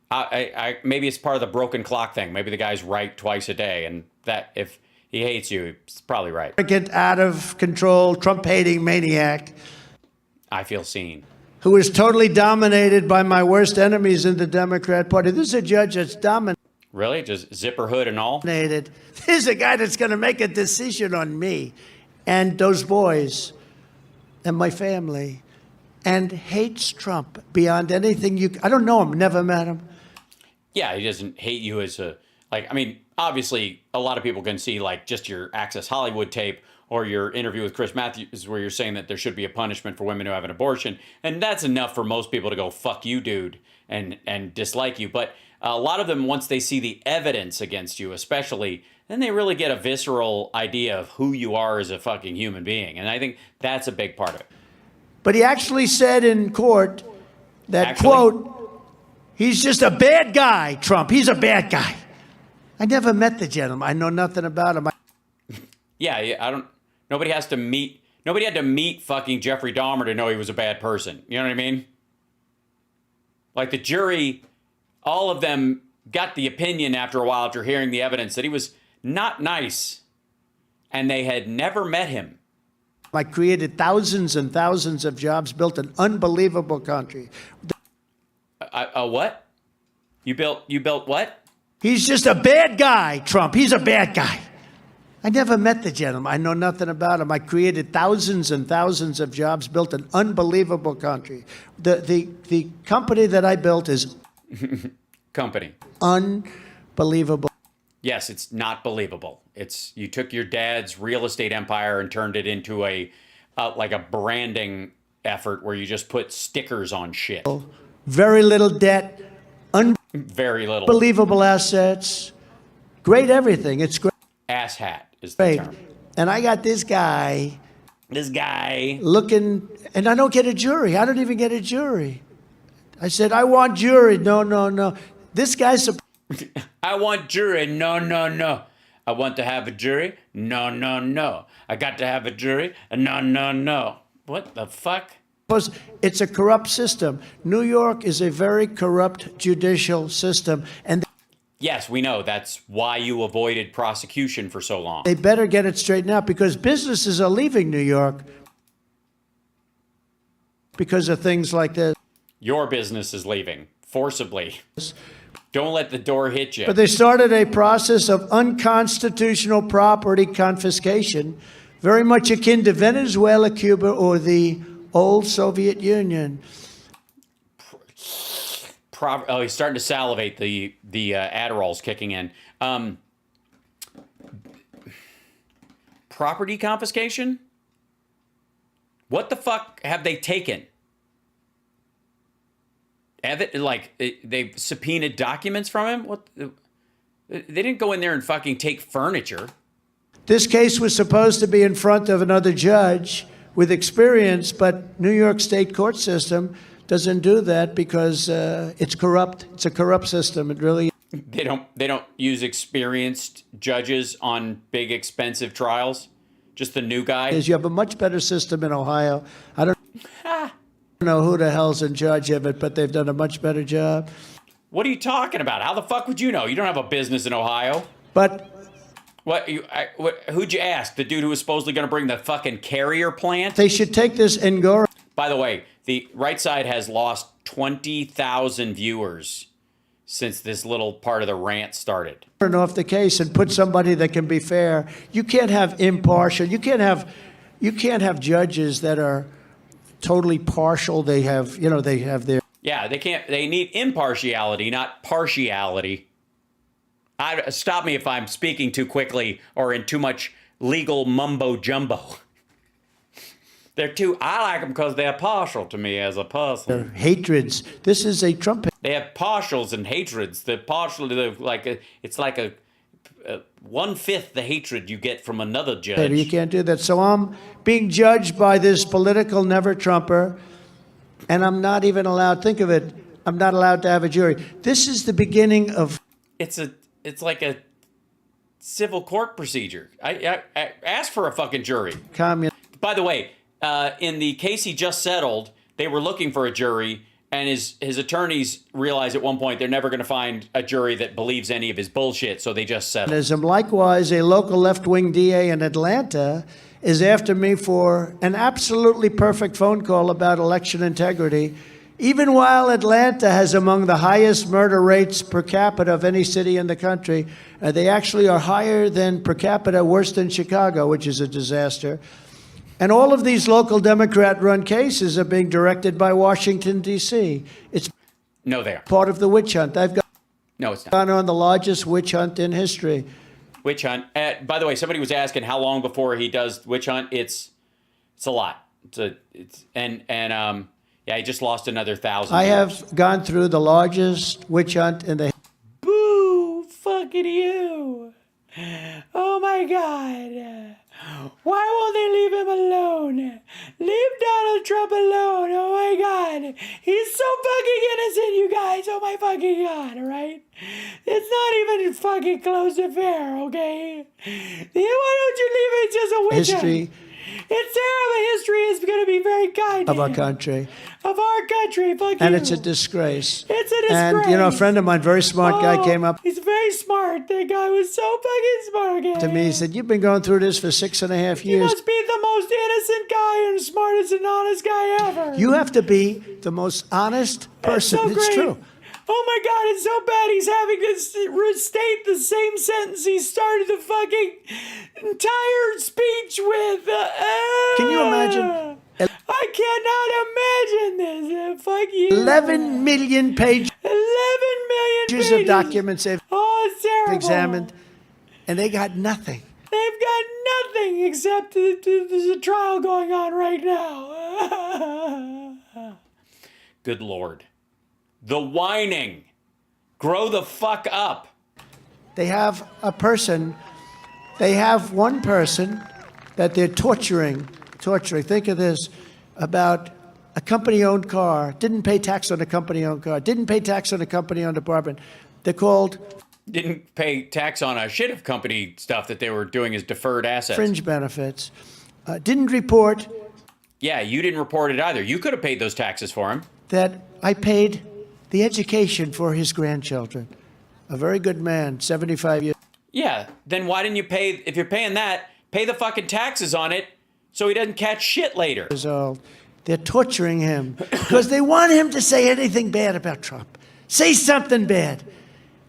I maybe it's part of the broken clock thing. Maybe the guy's right twice a day, and that if he hates you, it's probably right. Arrogant, out of control, Trump-hating maniac. I feel seen. Who is totally dominated by my worst enemies in the Democrat Party. This is a judge that's dominated. Really? Just zipper hood and all? This is a guy that's going to make a decision on me and those boys and my family and hates Trump beyond anything I don't know him, never met him. Yeah, he doesn't hate you as I mean, obviously, a lot of people can see, like, just your Access Hollywood tape or your interview with Chris Matthews where you're saying that there should be a punishment for women who have an abortion. And that's enough for most people to go, fuck you, dude, and dislike you. But a lot of them, once they see the evidence against you, especially, then they really get a visceral idea of who you are as a fucking human being. And I think that's a big part of it. But he actually said in court that, quote, he's just a bad guy, Trump. He's a bad guy. I never met the gentleman. I know nothing about him. Yeah, nobody had to meet fucking Jeffrey Dahmer to know he was a bad person. You know what I mean? Like the jury, all of them got the opinion after a while, after hearing the evidence, that he was not nice. And they had never met him. I created thousands and thousands of jobs, built an unbelievable country. What? You built what? He's just a bad guy, Trump. He's a bad guy. I never met the gentleman. I know nothing about him. I created thousands and thousands of jobs, built an unbelievable country. The company that I built is company. Unbelievable. Yes, it's not believable. You took your dad's real estate empire and turned it into a branding effort where you just put stickers on shit. Very little debt. Very little. Unbelievable assets. Great everything. It's great. Ass hat is the term. And I got this guy. Looking, and I don't get a jury. I don't even get a jury. I said, I want jury. No. This guy's I want jury. No. I want to have a jury. No. I got to have a jury. No. What the fuck? It's a corrupt system. New York is a very corrupt judicial system. And yes, we know. That's why you avoided prosecution for so long. They better get it straightened out because businesses are leaving New York because of things like this. Your business is leaving forcibly. Don't let the door hit you. But they started a process of unconstitutional property confiscation, very much akin to Venezuela, Cuba, or the old Soviet Union. He's starting to salivate. The Adderall's kicking in. Property confiscation? What the fuck have they taken? They've subpoenaed documents from him? What? They didn't go in there and fucking take furniture. This case was supposed to be in front of another judge with experience, but New York State court system doesn't do that because it's corrupt. It's a corrupt system. It really. They don't use experienced judges on big expensive trials. Just the new guy. You have a much better system in Ohio. I don't I don't know who the hell's in charge of it, but they've done a much better job. What are you talking about? How the fuck would you know? You don't have a business in Ohio. But who'd you ask? The dude who was supposedly going to bring the fucking carrier plant? they should take this and go. By the way, the right side has lost 20,000 viewers since this little part of the rant started. Off the case and put somebody that can be fair. You can't have impartial. You can't have judges that are totally partial. They have their. Yeah, they can't. They need impartiality, not partiality. Stop me if I'm speaking too quickly or in too much legal mumbo jumbo. I like them because they're partial to me as a person. They're hatreds. This is a Trump. They have partials and hatreds. The partial, it's like a 1/5 the hatred you get from another judge. You can't do that. So I'm being judged by this political never-Trumper, and I'm not even allowed. Think of it. I'm not allowed to have a jury. This is the beginning of. It's like a civil court procedure. I asked for a fucking jury. By the way, in the case he just settled, they were looking for a jury, and his attorneys realized at one point they're never going to find a jury that believes any of his bullshit, so they just settled. Likewise, a local left-wing DA in Atlanta is after me for an absolutely perfect phone call about election integrity. Even while Atlanta has among the highest murder rates per capita of any city in the country, they actually are higher than per capita, worse than Chicago, which is a disaster. And all of these local Democrat-run cases are being directed by Washington, D.C. It's they are part of the witch hunt. No, it's not. Gone on the largest witch hunt in history. Witch hunt. By the way, somebody was asking how long before he does witch hunt. It's a lot. Yeah, he just lost another 1,000. I have gone through the largest witch hunt in the. Boo! Fucking you! Oh my God! Why won't they leave him alone? Leave Donald Trump alone! Oh my God! He's so fucking innocent, you guys! Oh my fucking God! All right? It's not even fucking close to fair, okay? Why don't you leave it just a witch hunt? It's terrible. History is going to be very kind of our country. Of our country. Fuck and you. it's a disgrace. It's a disgrace. And, a friend of mine, very smart guy, came up. He's very smart. That guy was so fucking smart. To me, he said, you've been going through this for 6.5 years. You must be the most innocent guy and smartest and honest guy ever. You have to be the most honest person. It's true. Oh my God, it's so bad he's having to restate the same sentence he started the fucking entire speech with. Can you imagine? I cannot imagine this. Fuck you. 11 million pages. 11 million pages of documents they've it's terrible. Examined, and they got nothing. They've got nothing except there's a trial going on right now. Good Lord. The whining. Grow the fuck up. They have one person that they're torturing. Think of this, about a company-owned car, didn't pay tax on a company-owned car, didn't pay tax on a company-owned apartment. They're called... Didn't pay tax on a shit of company stuff that they were doing as deferred assets. Fringe benefits. Didn't report... Yeah, you didn't report it either. You could have paid those taxes for him. That I paid the education for his grandchildren. A very good man, 75 years. Yeah, then why didn't you pay, if you're paying that, pay the fucking taxes on it so he doesn't catch shit later. They're torturing him because they want him to say anything bad about Trump. Say something bad.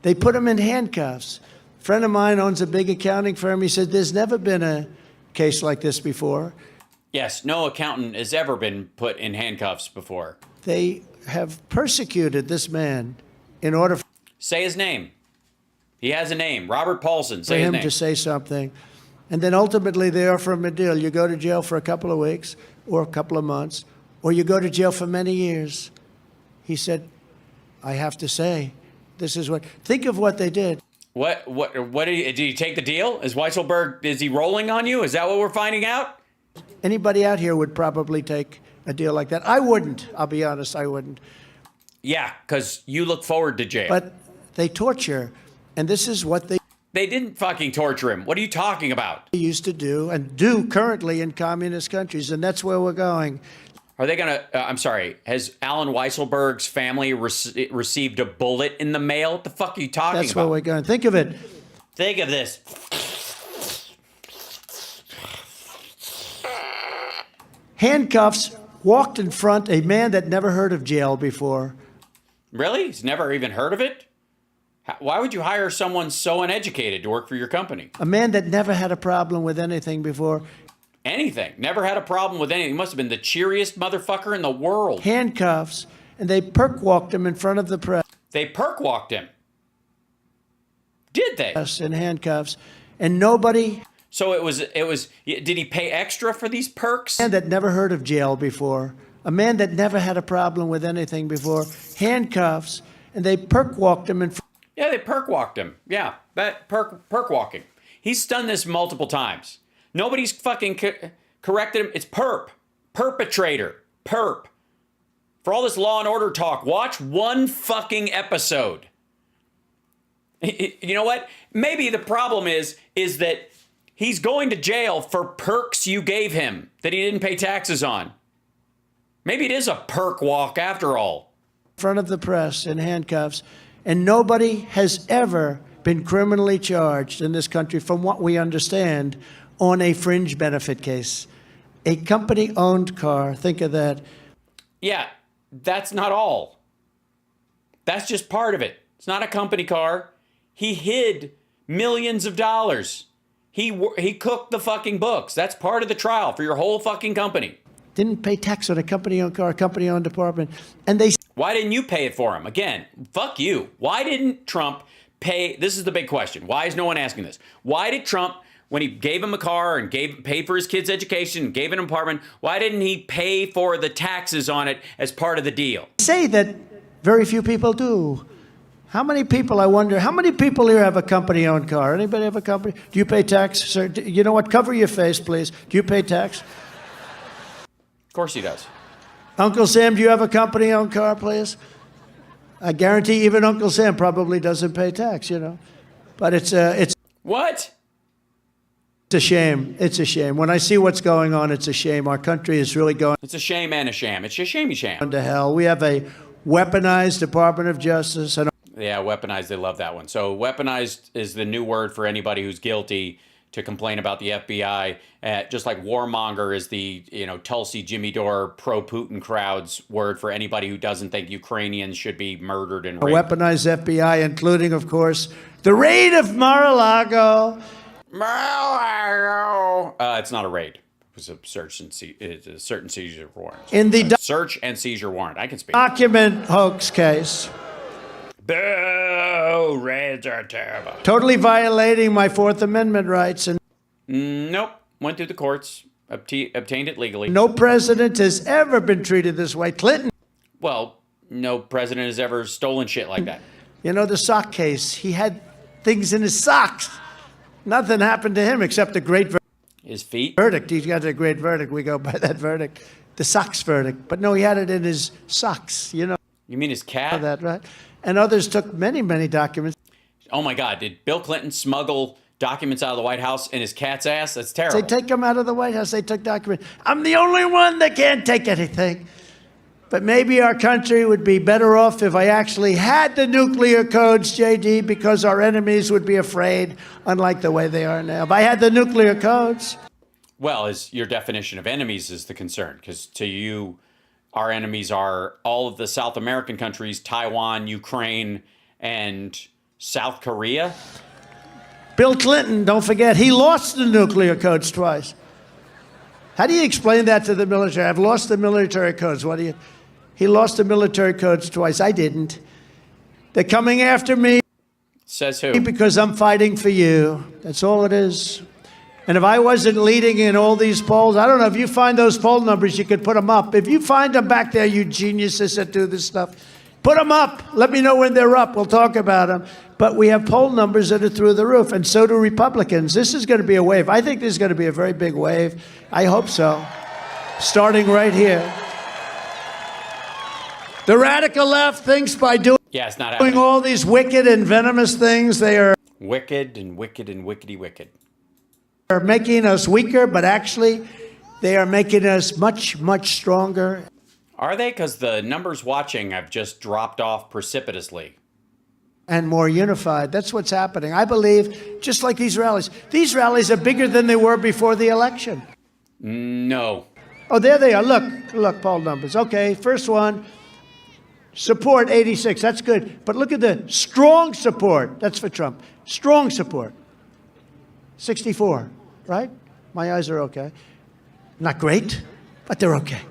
They put him in handcuffs. A friend of mine owns a big accounting firm. He said, there's never been a case like this before. Yes, no accountant has ever been put in handcuffs before. They have persecuted this man in order for... Say his name. He has a name. Robert Paulson. Say his name. For him to say something. And then ultimately they offer him a deal. You go to jail for a couple of weeks or a couple of months, or you go to jail for many years. He said, I have to say, this is what... Think of what they did. What did he take the deal? Is Weisselberg, is he rolling on you? Is that what we're finding out? Anybody out here would probably take a deal like that. I wouldn't. I'll be honest, I wouldn't. Yeah, because you look forward to jail. But they torture, and this is what they... They didn't fucking torture him. What are you talking about? They used to do, and do currently in communist countries, and that's where we're going. Are they going to, I'm sorry, has Alan Weisselberg's family received a bullet in the mail? What the fuck are you talking about? That's what we're going to think of it. Think of this. Handcuffs, walked in front, a man that never heard of jail before. Really? He's never even heard of it? Why would you hire someone so uneducated to work for your company? A man that never had a problem with anything before. Anything. Never had a problem with anything. He must have been the cheeriest motherfucker in the world. Handcuffs, and they perk walked him in front of the press. They perk walked him. Did they? In handcuffs, and nobody. So it was, did he pay extra for these perks? A man that never heard of jail before. A man that never had a problem with anything before. Handcuffs, and they perk walked him in front. Yeah, they perk walked him. Yeah, that perk walking. He's done this multiple times. Nobody's fucking corrected him. It's perpetrator, perp. For all this Law and Order talk, watch one fucking episode. You know what? Maybe the problem is that he's going to jail for perks you gave him that he didn't pay taxes on. Maybe it is a perk walk after all. In front of the press in handcuffs, and nobody has ever been criminally charged in this country, from what we understand, on a fringe benefit case. A company-owned car, think of that. Yeah, that's not all. That's just part of it. It's not a company car. He hid millions of dollars. He cooked the fucking books. That's part of the trial for your whole fucking company. Didn't pay tax on a company-owned car, a company-owned department, and they... Why didn't you pay it for him? Again, fuck you. Why didn't Trump pay... This is the big question. Why is no one asking this? Why did Trump, when he gave him a car and paid for his kids' education, gave him an apartment, why didn't he pay for the taxes on it as part of the deal? Say that very few people do. How many people, I wonder, how many people here have a company-owned car? Anybody have a company? Do you pay tax? Sir, you know what? Cover your face, please. Do you pay tax? Of course he does. Uncle Sam, do you have a company-owned car, please? I guarantee even Uncle Sam probably doesn't pay tax, you know. But it's what? It's a shame. It's a shame. When I see what's going on, it's a shame. Our country is really going... It's a shame and a sham. It's a shamey sham. ...to hell. We have a weaponized Department of Justice. And yeah, weaponized. They love that one. So weaponized is the new word for anybody who's guilty to complain about the FBI. Just like warmonger is the, Tulsi Jimmy Dore pro-Putin crowd's word for anybody who doesn't think Ukrainians should be murdered and raped. A weaponized FBI, including, of course, the raid of Mar-a-Lago. Mar-a-Lago. It's not a raid. It was a search and seizure warrant. In the search and seizure warrant. I can speak. Document hoax case. Boo! Raids are terrible. Totally violating my Fourth Amendment rights. And nope. Went through the courts. Obtained it legally. No president has ever been treated this way. Clinton. Well, no president has ever stolen shit like that. You know, the sock case. He had things in his socks. Nothing happened to him except a great his feet? Verdict. He's got a great verdict. We go by that verdict. The socks verdict. But no, he had it in his socks, You mean his cat? That, right? And others took many, many documents. Oh, my God. Did Bill Clinton smuggle documents out of the White House in his cat's ass? That's terrible. They take them out of the White House. They took documents. I'm the only one that can't take anything. But maybe our country would be better off if I actually had the nuclear codes, JD, because our enemies would be afraid, unlike the way they are now. If I had the nuclear codes. Well, your definition of enemies is the concern, because to you, our enemies are all of the South American countries, Taiwan, Ukraine, and South Korea. Bill Clinton, don't forget, he lost the nuclear codes twice. How do you explain that to the military? I've lost the military codes. He lost the military codes twice. I didn't. They're coming after me. Says who? Because I'm fighting for you. That's all it is. And if I wasn't leading in all these polls, I don't know, if you find those poll numbers, you could put them up. If you find them back there, you geniuses that do this stuff, put them up. Let me know when they're up. We'll talk about them. But we have poll numbers that are through the roof, and so do Republicans. This is going to be a wave. I think this is going to be a very big wave. I hope so. Starting right here. The radical left thinks by doing it's not happening. All these wicked and venomous things, they are wicked and wicked and wickedy wicked. Are making us weaker, but actually They are making us much, much stronger. Are they? Because the numbers watching have just dropped off precipitously. And more unified. That's what's happening. I believe, just like these rallies are bigger than they were before the election. No. Oh, there they are. Look, poll numbers. Okay, first one, support 86. That's good. But look at the strong support. That's for Trump. Strong support. 64, right? My eyes are okay. Not great, but they're okay.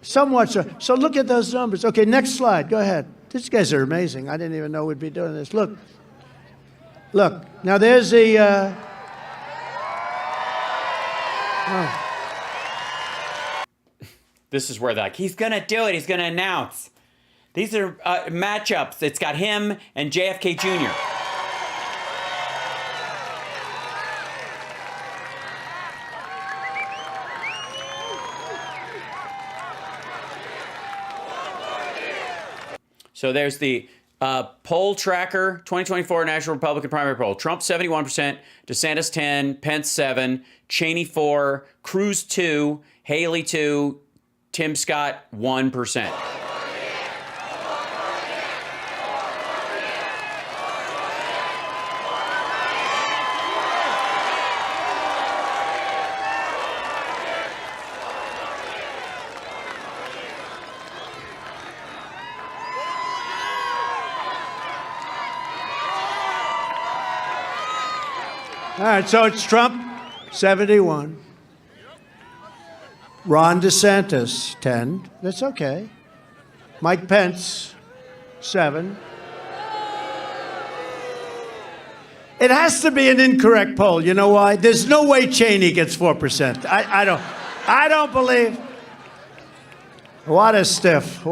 Somewhat so. So look at those numbers. Okay, next slide. Go ahead. These guys are amazing. I didn't even know we'd be doing this. Look. Now there's the... This is where they're like, he's going to do it. He's going to announce. These are matchups. It's got him and JFK Jr. So there's the poll tracker, 2024 National Republican primary poll. Trump 71%, DeSantis 10, Pence 7, Cheney 4, Cruz 2, Haley 2, Tim Scott 1%. All right, so it's Trump, 71. Ron DeSantis, 10. That's okay. Mike Pence, 7. It has to be an incorrect poll. You know why? There's no way Cheney gets 4%. I don't believe. What a stiff.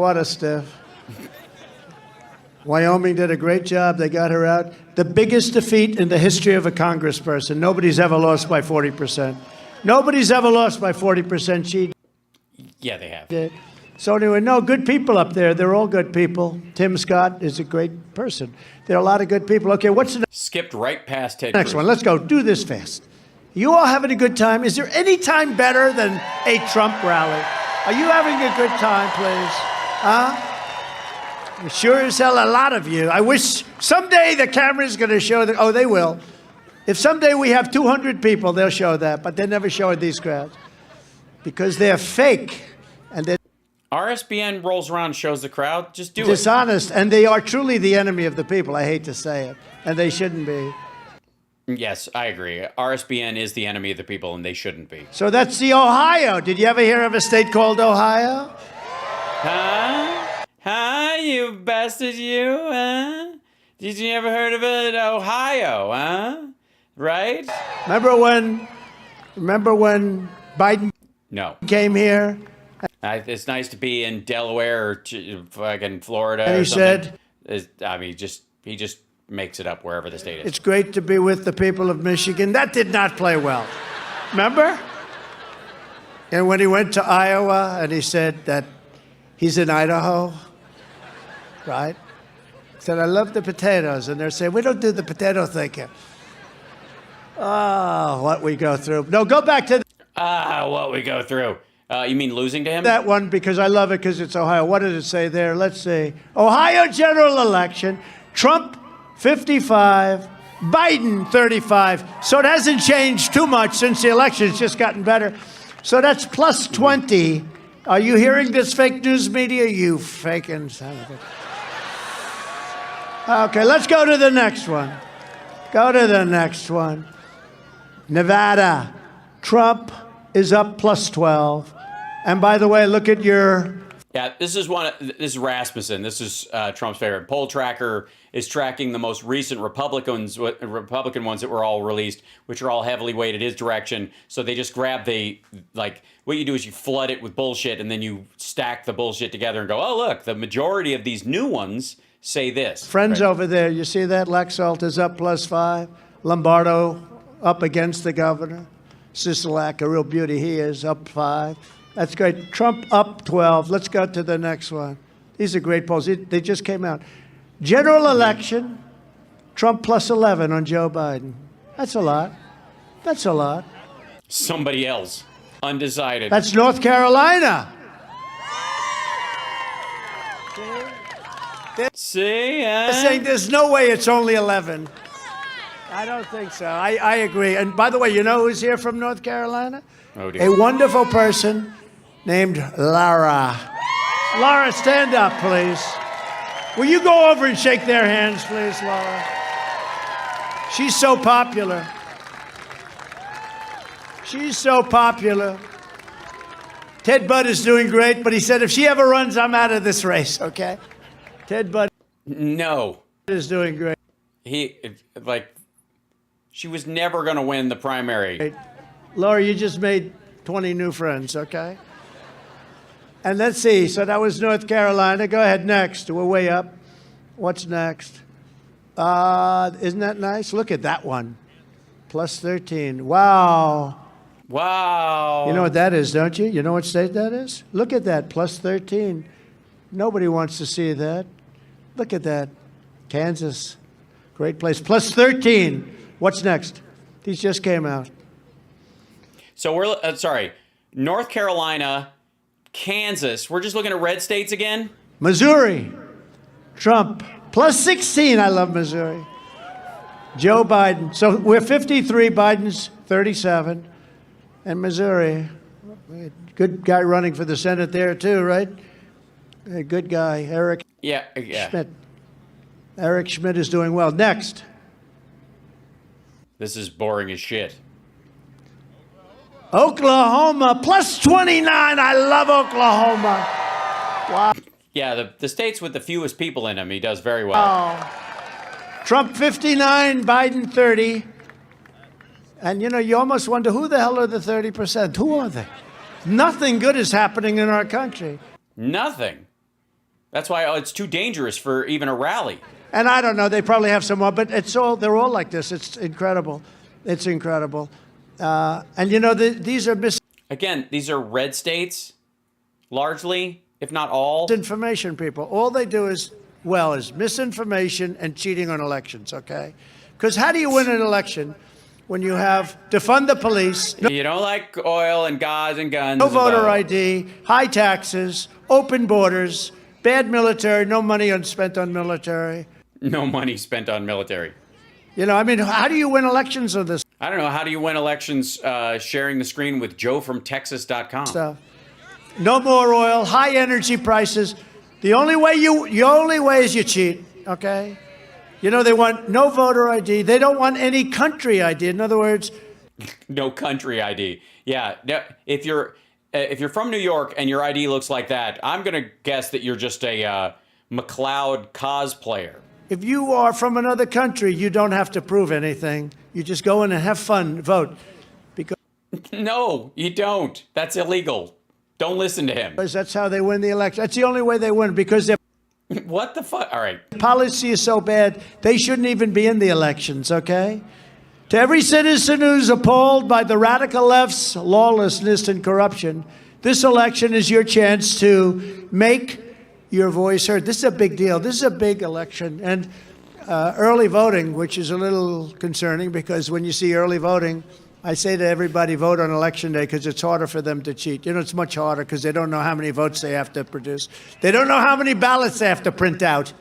Wyoming did a great job. They got her out. The biggest defeat in the history of a congressperson. Nobody's ever lost by 40%. Nobody's ever lost by 40%. She Yeah, they have. did. So anyway, no, good people up there. They're all good people. Tim Scott is a great person. There are a lot of good people. Okay, what's the Skipped right past Ted next Cruz. one? Let's go. Do this fast. You all having a good time? Is there any time better than a Trump rally? Are you having a good time, please? Huh? Sure as hell, a lot of you. I wish someday the camera's going to show that. Oh, they will. If someday we have 200 people, they'll show that. But they never show it these crowds because they're fake and they're RSBN rolls around and shows the crowd. Just do dishonest, and they are truly the enemy of the people. I hate to say it, and they shouldn't be. it. Yes, I agree. RSBN is the enemy of the people, and they shouldn't be. So that's the Ohio. Did you ever hear of a state called Ohio? Huh? Huh, you bastard, you? Huh? Did you ever heard of it? Ohio, huh? Right? Remember when Biden No. came here? It's nice to be in Delaware or fucking Florida. And he or something. said, I mean, he just makes it up wherever the state is. it's great to be with the people of Michigan. That did not play well. Remember? And when he went to Iowa and he said that he's in Idaho, right? He said, I love the potatoes. And they're saying, we don't do the potato thing here. Oh, what we go through. No, go back to what we go through. You mean losing to him? that one because I love it because it's Ohio. What did it say there? Let's see. Ohio general election. Trump 55, Biden 35. So it hasn't changed too much since the election. It's just gotten better. So that's plus 20. Are you hearing this fake news media? You faking son of a... Okay, let's go to the next one. Go to the next one. Nevada. Trump is up plus 12. And by the way, look at your... Yeah, this is Rasmussen. This is Trump's favorite. Poll Tracker is tracking the most recent Republican ones that were all released, which are all heavily weighted his direction. So they just grab what you do is you flood it with bullshit, and then you stack the bullshit together and go, oh, look, the majority of these new ones say this. Friends over there, you see that? Laxalt is up plus 5. Lombardo up against the governor. Sisolak, a real beauty he is, up 5. That's great. Trump up 12. Let's go to the next one. These are great polls. They just came out. General election, Trump plus 11 on Joe Biden. That's a lot. That's a lot. Somebody else. Undecided. That's North Carolina. See? They're saying there's no way it's only 11. I don't think so. I agree. And by the way, you know who's here from North Carolina? Oh, dear. A wonderful person named Lara. Lara, stand up, please. Will you go over and shake their hands, please, Lara? She's so popular. She's so popular. Ted Budd is doing great, but he said if she ever runs, I'm out of this race, okay? Ted Budd No. is doing great. She was never going to win the primary. Laura, you just made 20 new friends, okay? And let's see. So that was North Carolina. Go ahead, next. We're way up. What's next? Isn't that nice? Look at that one. Plus 13. Wow. Wow. You know what that is, don't you? You know what state that is? Look at that. Plus 13. Nobody wants to see that. Look at that. Kansas. Great place. Plus 13. What's next? These just came out. So we're, sorry, North Carolina, Kansas. We're just looking at red states again? Missouri. Trump. Plus 16. I love Missouri. Joe Biden. So we're 53. Biden's 37. And Missouri. Good guy running for the Senate there, too, right? A good guy. Eric Schmidt. Eric Schmidt is doing well. Next. This is boring as shit. Oklahoma, plus 29. I love Oklahoma. Wow. Yeah, the states with the fewest people in them, he does very well. Oh. Trump 59, Biden 30. And, you know, you almost wonder, who the hell are the 30%? Who are they? Nothing good is happening in our country. Nothing. That's why it's too dangerous for even a rally. And I don't know, they probably have some more, but they're all like this. It's incredible. It's incredible. And, you know, these are Again, these are red states, largely, if not all. Misinformation, people. All they do is misinformation and cheating on elections, okay? Because how do you win an election when you have defund the police? You don't like oil and gas and guns. No voter ID, high taxes, open borders, bad military, no money spent on military. No money spent on military. You know, I mean, how do you win elections on this? I don't know. How do you win elections sharing the screen with JoeFromTexas.com? Stuff. No more oil, high energy prices. The only way is you cheat, okay? You know, they want no voter ID. They don't want any country ID. In other words, no country ID. Yeah. If you're from New York and your ID looks like that, I'm going to guess that you're just a McLeod cosplayer. If you are from another country, you don't have to prove anything. You just go in and have fun, vote. Because no, you don't. That's illegal. Don't listen to him. That's how they win the election. That's the only way they win, because their what the fuck? All right. Policy is so bad, they shouldn't even be in the elections, okay? To every citizen who's appalled by the radical left's lawlessness and corruption, this election is your chance to make your voice heard. This is a big deal. This is a big election. And early voting, which is a little concerning, because when you see early voting, I say to everybody, vote on election day, because it's harder for them to cheat. You know, it's much harder because they don't know how many votes they have to produce. They don't know how many ballots they have to print out.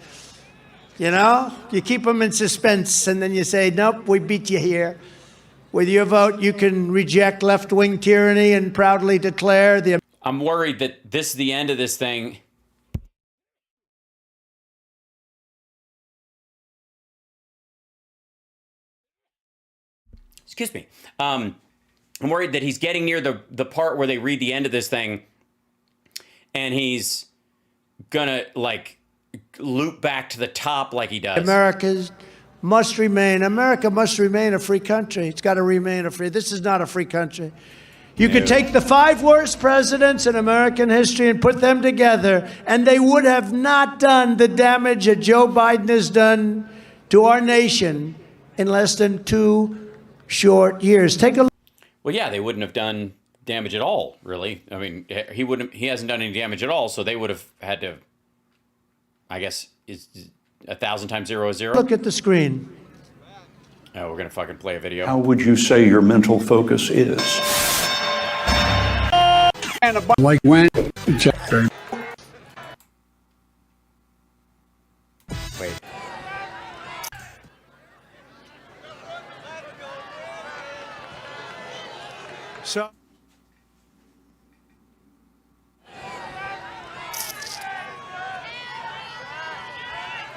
You know, you keep them in suspense, and then you say, nope, we beat you here. With your vote, you can reject left-wing tyranny and proudly declare the... I'm worried that this is the end of this thing. Excuse me. I'm worried that he's getting near the part where they read the end of this thing, and he's gonna, like, loop back to the top like he does. America must remain a free country. It's got to remain a free. This is not a free country. You could take the 5 worst presidents in American history and put them together, and they would have not done the damage that Joe Biden has done to our nation in less than 2 short years. Take a look. Well, yeah, they wouldn't have done damage at all, really. I mean, he hasn't done any damage at all, so they would have had to, I guess, is 1,000 times 0 is 0. Look at the screen. Oh, we're going to fucking play a video. How would you say your mental focus is? Like when? Wait. So.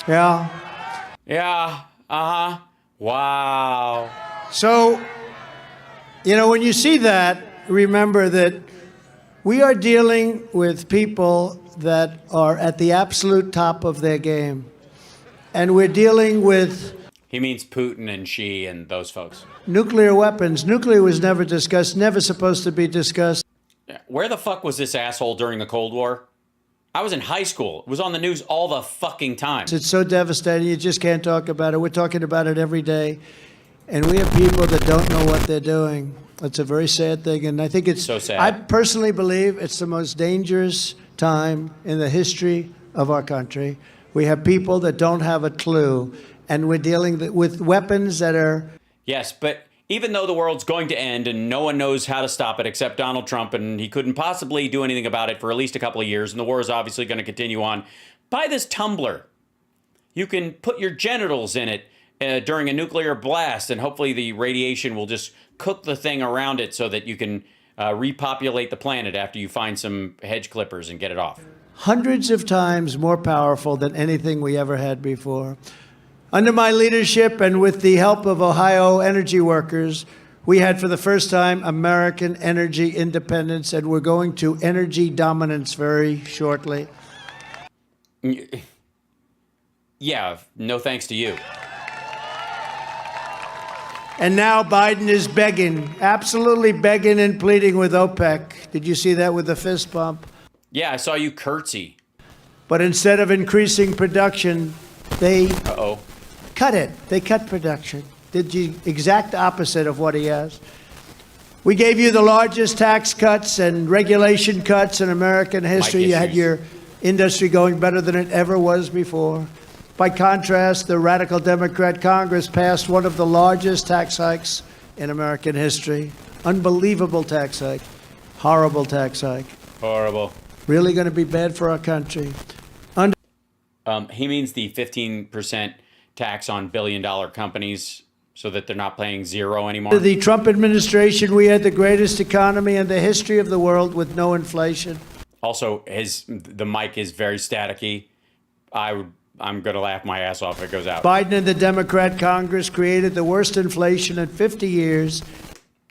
Yeah. Yeah. Uh-huh. Wow. So, when you see that, remember that we are dealing with people that are at the absolute top of their game. And we're dealing with... He means Putin and Xi and those folks. Nuclear weapons. Nuclear was never discussed, never supposed to be discussed. Where the fuck was this asshole during the Cold War? I was in high school. It was on the news all the fucking time. It's so devastating, you just can't talk about it. We're talking about it every day. And we have people that don't know what they're doing. It's a very sad thing, and I think it's... So sad. I personally believe it's the most dangerous time in the history of our country. We have people that don't have a clue, and we're dealing with weapons that are... Yes, but even though the world's going to end and no one knows how to stop it except Donald Trump, and he couldn't possibly do anything about it for at least a couple of years, and the war is obviously going to continue on, buy this tumbler. You can put your genitals in it during a nuclear blast, and hopefully the radiation will just cook the thing around it so that you can repopulate the planet after you find some hedge clippers and get it off. Hundreds of times more powerful than anything we ever had before. Under my leadership and with the help of Ohio energy workers, we had for the first time American energy independence, and we're going to energy dominance very shortly. Yeah, no thanks to you. And now Biden is begging, absolutely begging and pleading with OPEC. Did you see that with the fist bump? Yeah, I saw you curtsy. But instead of increasing production, they cut it. They cut production. Did the exact opposite of what he asked. We gave you the largest tax cuts and regulation cuts in American history. You had your industry going better than it ever was before. By contrast, the radical Democrat Congress passed one of the largest tax hikes in American history. Unbelievable tax hike. Horrible tax hike. Horrible. Really going to be bad for our country. He means the 15% tax on billion-dollar companies so that they're not paying zero anymore. Under the Trump administration, we had the greatest economy in the history of the world with no inflation. Also, the mic is very staticky. I'm going to laugh my ass off if it goes out. Biden and the Democrat Congress created the worst inflation in 50 years.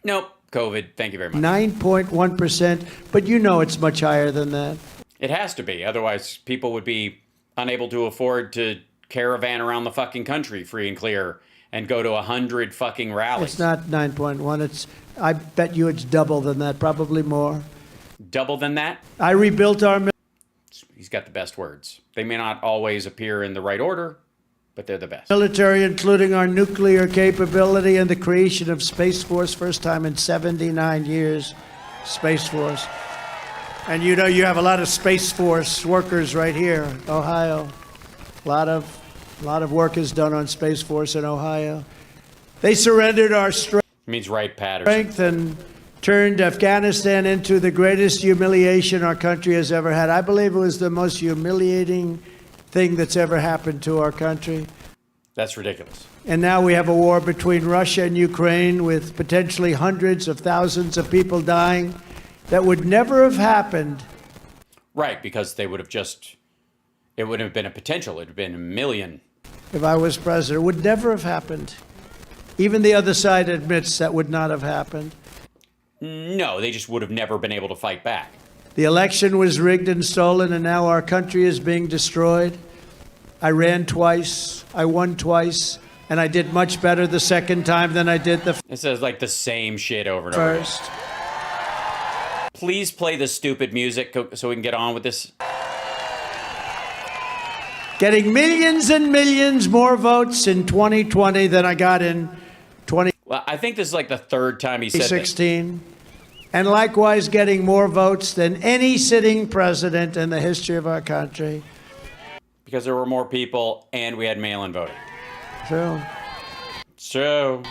Nope. COVID. Thank you very much. 9.1%. But you know it's much higher than that. It has to be. Otherwise, people would be unable to afford to caravan around the fucking country free and clear and go to 100 fucking rallies. It's not 9.1. I bet you it's double than that, probably more. Double than that? I rebuilt our... He's got the best words. They may not always appear in the right order, but they're the best. Military, including our nuclear capability and the creation of Space Force, first time in 79 years, Space Force. And you know you have a lot of Space Force workers right here, Ohio. A lot of work is done on Space Force in Ohio. They surrendered our strength. It means right, Patterson. And turned Afghanistan into the greatest humiliation our country has ever had. I believe it was the most humiliating thing that's ever happened to our country. That's ridiculous. And now we have a war between Russia and Ukraine with potentially hundreds of thousands of people dying that would never have happened. Right, because they would have it wouldn't have been a potential. It would have been a million. If I was president, it would never have happened. Even the other side admits that would not have happened. No, they just would have never been able to fight back. The election was rigged and stolen, and now our country is being destroyed. I ran twice, I won twice, and I did much better the second time than I did the It says like the same shit over and over. First. Please play the stupid music so we can get on with this. Getting millions and millions more votes in 2020 than I got in 2016. Well, I think this is like the third time he said that. And likewise getting more votes than any sitting president in the history of our country. Because there were more people and we had mail-in voting. True. So,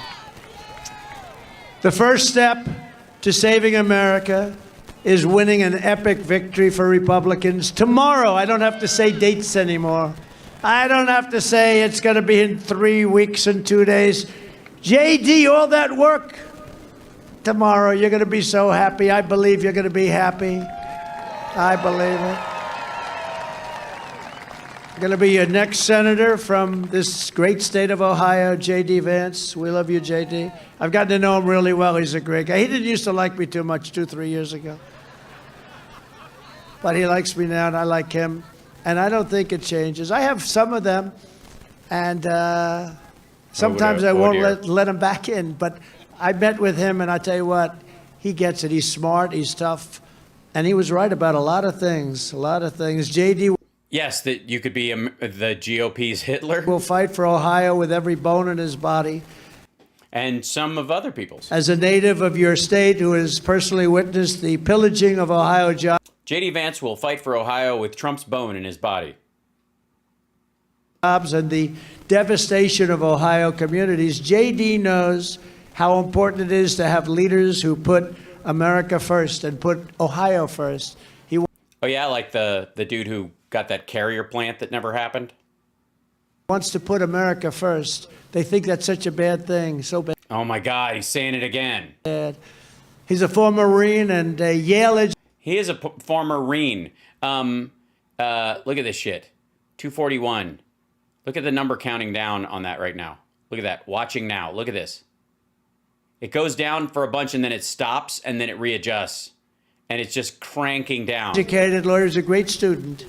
the first step to saving America is winning an epic victory for Republicans tomorrow. I don't have to say dates anymore. I don't have to say it's going to be in 3 weeks and 2 days. JD, all that work tomorrow, you're going to be so happy. I believe you're going to be happy. I believe it. I'm going to be your next senator from this great state of Ohio, J.D. Vance. We love you, J.D. I've gotten to know him really well. He's a great guy. He didn't used to like me too much 2-3 years ago. But he likes me now, and I like him. And I don't think it changes. I have some of them, and sometimes I won't let him back in. But I met with him, and I tell you what, he gets it. He's smart. He's tough. And he was right about a lot of things, J.D. yes, that you could be the GOP's Hitler. Will fight for Ohio with every bone in his body. And some of other people's. As a native of your state who has personally witnessed the pillaging of Ohio jobs. J.D. Vance will fight for Ohio with Trump's bone in his body. And the devastation of Ohio communities. J.D. knows how important it is to have leaders who put America first and put Ohio first. Oh yeah, like the dude who got that carrier plant that never happened? Wants to put America first. They think that's such a bad thing, so bad. Oh my God, he's saying it again. He's a former Marine and a Yale. He is a former Marine. Look at this shit. 241. Look at the number counting down on that right now. Look at that. Watching now. Look at this. It goes down for a bunch and then it stops and then it readjusts. And it's just cranking down. Educated lawyer's a great student.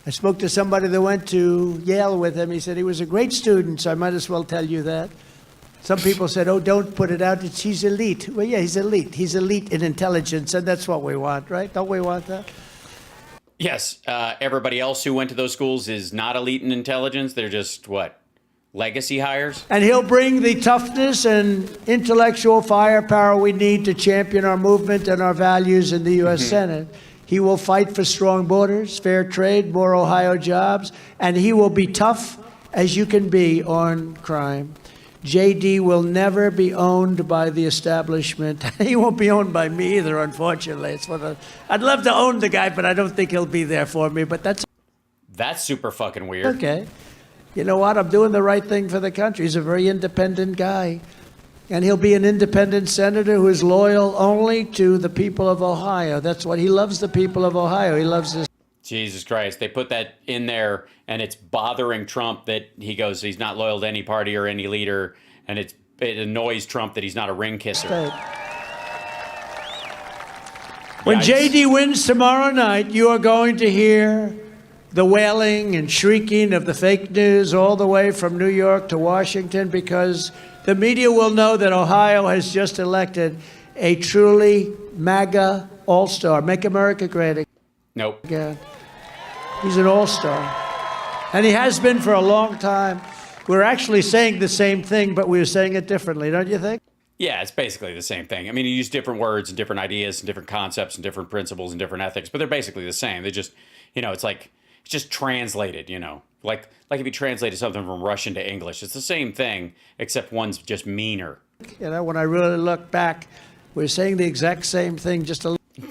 I spoke to somebody that went to Yale with him. He said he was a great student, so I might as well tell you that. Some people said, oh, don't put it out. He's elite. Well, yeah, he's elite. He's elite in intelligence, and that's what we want, right? Don't we want that? Yes. Everybody else who went to those schools is not elite in intelligence. They're just, what, legacy hires? And he'll bring the toughness and intellectual firepower we need to champion our movement and our values in the U.S. Senate. He will fight for strong borders, fair trade, more Ohio jobs, and he will be tough as you can be on crime. JD will never be owned by the establishment. He won't be owned by me either, unfortunately. I'd love to own the guy, but I don't think he'll be there for me. But that's super fucking weird. Okay. You know what? I'm doing the right thing for the country. He's a very independent guy. And he'll be an independent senator who is loyal only to the people of Ohio. That's what he loves, the people of Ohio. He loves this. Jesus Christ. They put that in there, and it's bothering Trump that he goes, he's not loyal to any party or any leader, and it annoys Trump that he's not a ring kisser. When JD wins tomorrow night, you are going to hear the wailing and shrieking of the fake news all the way from New York to Washington, because the media will know that Ohio has just elected a truly MAGA all-star. Make America Great Again. Nope. He's an all-star. And he has been for a long time. We're actually saying the same thing, but we're saying it differently, don't you think? Yeah, it's basically the same thing. I mean, you use different words and different ideas and different concepts and different principles and different ethics, but they're basically the same. They just, it's like, it's just translated, Like if you translated something from Russian to English. It's the same thing, except one's just meaner. When I really look back, we're saying the exact same thing, just a little.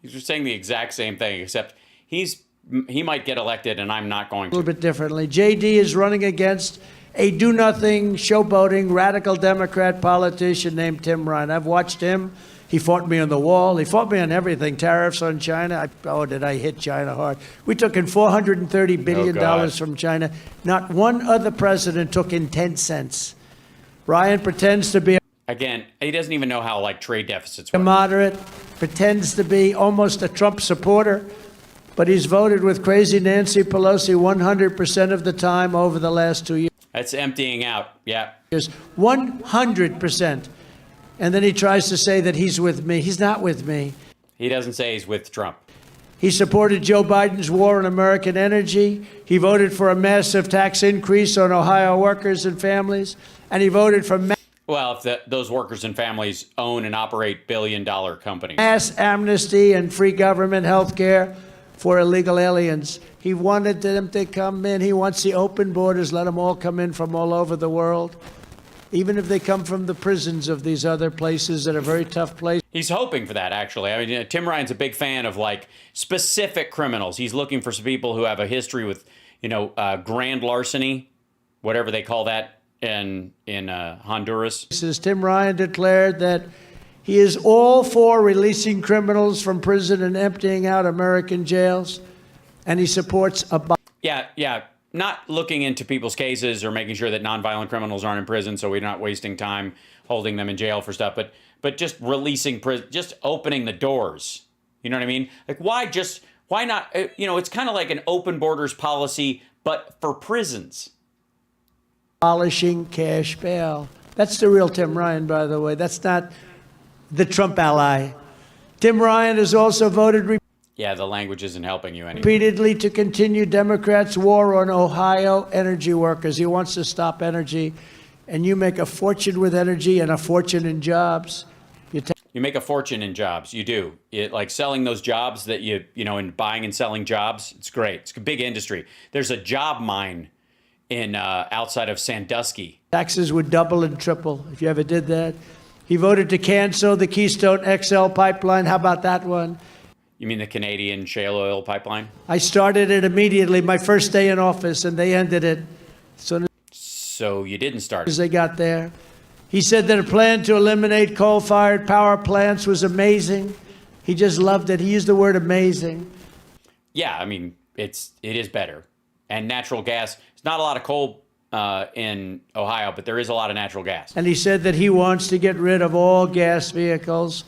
You're saying the exact same thing, except he might get elected and I'm not going to. A little bit differently. JD is running against a do-nothing, showboating, radical Democrat politician named Tim Ryan. I've watched him. He fought me on the wall. He fought me on everything. Tariffs on China. Did I hit China hard. We took in $430 billion from China. Not one other president took in 10 cents. Ryan pretends to be Again, he doesn't even know how trade deficits a work. moderate, pretends to be almost a Trump supporter, but he's voted with crazy Nancy Pelosi 100% of the time over the last 2 years. That's emptying out, yeah. 100%. And then he tries to say that he's with me. He's not with me. He doesn't say he's with Trump. He supported Joe Biden's war on American energy. He voted for a massive tax increase on Ohio workers and families. And he voted for well, if those workers and families own and operate billion-dollar companies. Mass amnesty and free government health care for illegal aliens. He wanted them to come in. He wants the open borders, let them all come in from all over the world. even if they come from the prisons of these other places that are very tough places. He's hoping for that, actually. I mean, Tim Ryan's a big fan of, like, specific criminals. He's looking for some people who have a history with, grand larceny, whatever they call that in Honduras. Tim Ryan declared that he is all for releasing criminals from prison and emptying out American jails, and he supports Yeah. Not looking into people's cases or making sure that nonviolent criminals aren't in prison, so we're not wasting time holding them in jail for stuff, but just releasing, just opening the doors. You know what I mean? Like, why not? It's kind of like an open borders policy, but for prisons. Abolishing cash bail. That's the real Tim Ryan, by the way. That's not the Trump ally. Tim Ryan has also voted Yeah, the language isn't helping you anymore. repeatedly to continue Democrats' war on Ohio energy workers. He wants to stop energy, and you make a fortune with energy and a fortune in jobs. You make a fortune in jobs. You do. Like selling those jobs that in buying and selling jobs. It's great. It's a big industry. There's a job mine in outside of Sandusky. Taxes would double and triple if you ever did that. He voted to cancel the Keystone XL pipeline. How about that one? You mean the Canadian shale oil pipeline? I started it immediately, my first day in office, and they ended it So you didn't start as it. they got there. He said that a plan to eliminate coal-fired power plants was amazing. He just loved it. He used the word amazing. Yeah, I mean, it is better. And natural gas, it's not a lot of coal in Ohio, but there is a lot of natural gas. And he said that he wants to get rid of all gas vehicles,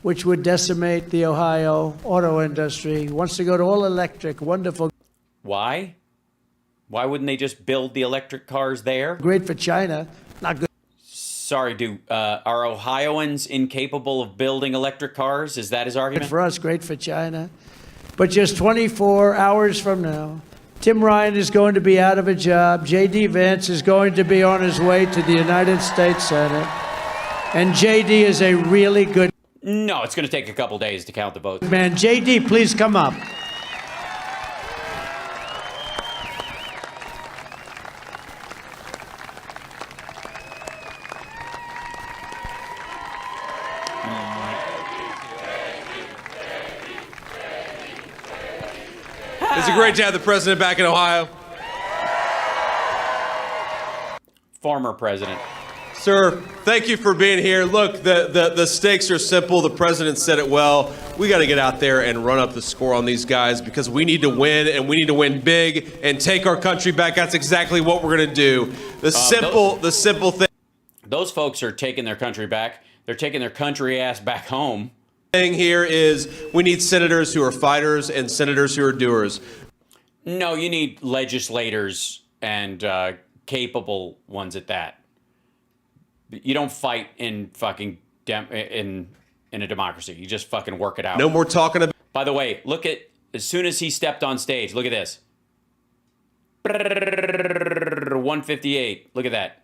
which would decimate the Ohio auto industry. He wants to go to all electric, wonderful. Why? Why wouldn't they just build the electric cars there? Great for China, not good. Sorry, are Ohioans incapable of building electric cars? Is that his argument? For us, great for China. But just 24 hours from now, Tim Ryan is going to be out of a job. J.D. Vance is going to be on his way to the United States Senate. And J.D. is a really good No, it's going to take a couple days to count the votes. man. J.D., please come up. It's great to have the president back in Ohio. Former president. Sir, thank you for being here. Look, the stakes are simple. The president said it well. We got to get out there and run up the score on these guys because we need to win, and we need to win big and take our country back. That's exactly what we're going to do. The simple thing. Those folks are taking their country back. They're taking their country ass back home. Thing here is we need senators who are fighters and senators who are doers. No, you need legislators and capable ones at that. You don't fight in fucking in a democracy. You just fucking work it out. No more talking about. By the way, look at as soon as he stepped on stage. Look at this. 158. Look at that.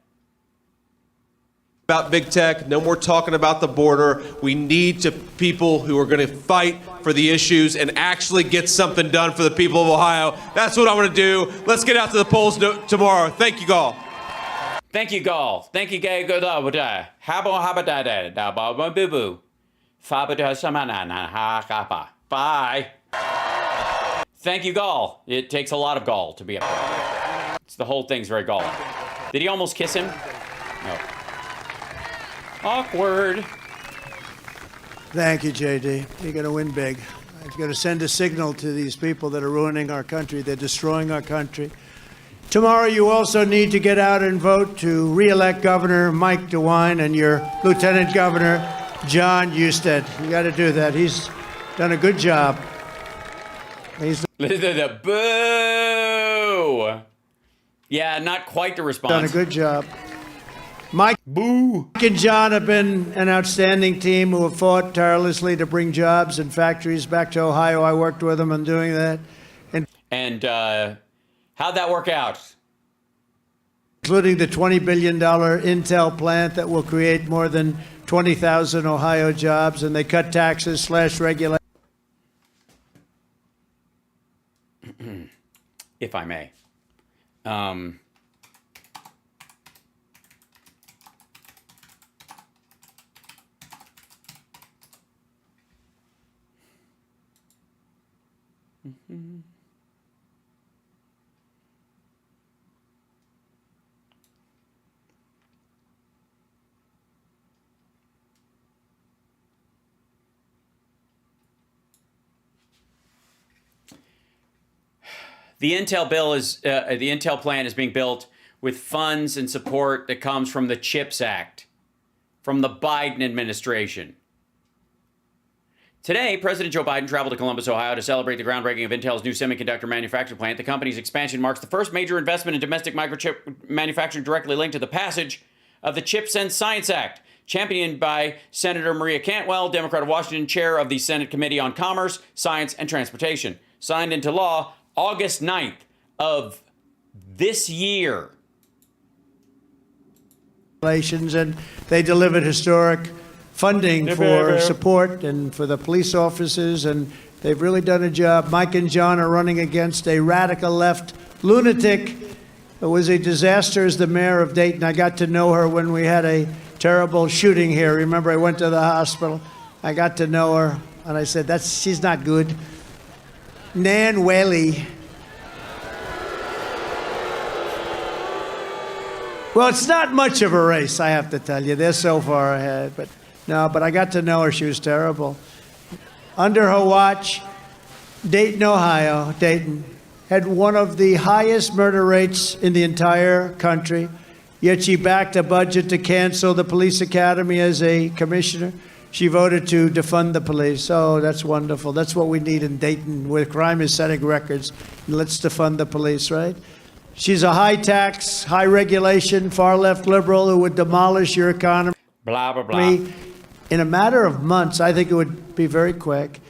About big tech, no more talking about the border. We need to people who are going to fight for the issues and actually get something done for the people of Ohio. That's what I'm going to do. Let's get out to the polls tomorrow. Thank you, Gall. Thank you, Gall. Thank you, Gay. Good. Bye. Thank you, Gall. It takes a lot of gall to be up there. It's the whole thing's very galling. Did he almost kiss him? No. Awkward. Thank you, J.D. You're going to win big. You're going to send a signal to these people that are ruining our country. They're destroying our country. Tomorrow, you also need to get out and vote to re-elect Governor Mike DeWine and your Lieutenant Governor, John Husted. You got to do that. He's done a good job. He's Boo! Yeah, not quite the response. done a good job. Mike and John have been an outstanding team who have fought tirelessly to bring jobs and factories back to Ohio. I worked with them on doing that. And how'd that work out? Including the $20 billion Intel plant that will create more than 20,000 Ohio jobs, and they cut taxes, slash regulation. If I may. The Intel bill is the Intel plan is being built with funds and support that comes from the CHIPS Act, from the Biden administration. Today, President Joe Biden traveled to Columbus, Ohio to celebrate the groundbreaking of Intel's new semiconductor manufacturing plant. The company's expansion marks the first major investment in domestic microchip manufacturing directly linked to the passage of the CHIPS and Science Act, championed by Senator Maria Cantwell, Democrat of Washington, chair of the Senate Committee on Commerce, Science, and Transportation. Signed into law August 9th of this year. And they delivered historic funding for support and for the police officers, and they've really done a job. Mike and John are running against a radical left lunatic who was a disaster as the mayor of Dayton. I got to know her when we had a terrible shooting here. Remember, I went to the hospital. I got to know her, and I said, she's not good. Nan Whaley. Well, it's not much of a race, I have to tell you. They're so far ahead. But I got to know her. She was terrible. Under her watch, Dayton, Ohio, had one of the highest murder rates in the entire country. Yet she backed a budget to cancel the police academy as a commissioner. She voted to defund the police. Oh, that's wonderful. That's what we need in Dayton, where crime is setting records. Let's defund the police, right? She's a high tax, high regulation, far left liberal who would demolish your economy. Blah, blah, blah. In a matter of months, I think it would be very quick,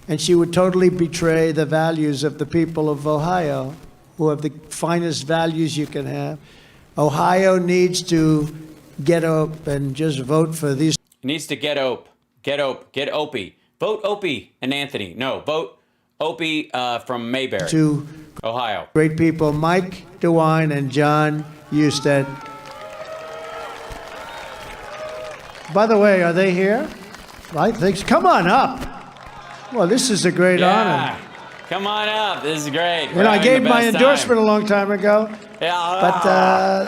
and she would totally betray the values of the people of Ohio, who have the finest values you can have. Ohio needs to get up and just vote for these. Needs to get Opie. Vote Opie and Anthony. No, vote Opie from Mayberry. To Ohio. Great people, Mike DeWine and John Husted. By the way, are they here? I think so. Come on up. Well, this is a great honor. Come on up. This is great. You know, I gave my endorsement a long time ago. Yeah. But,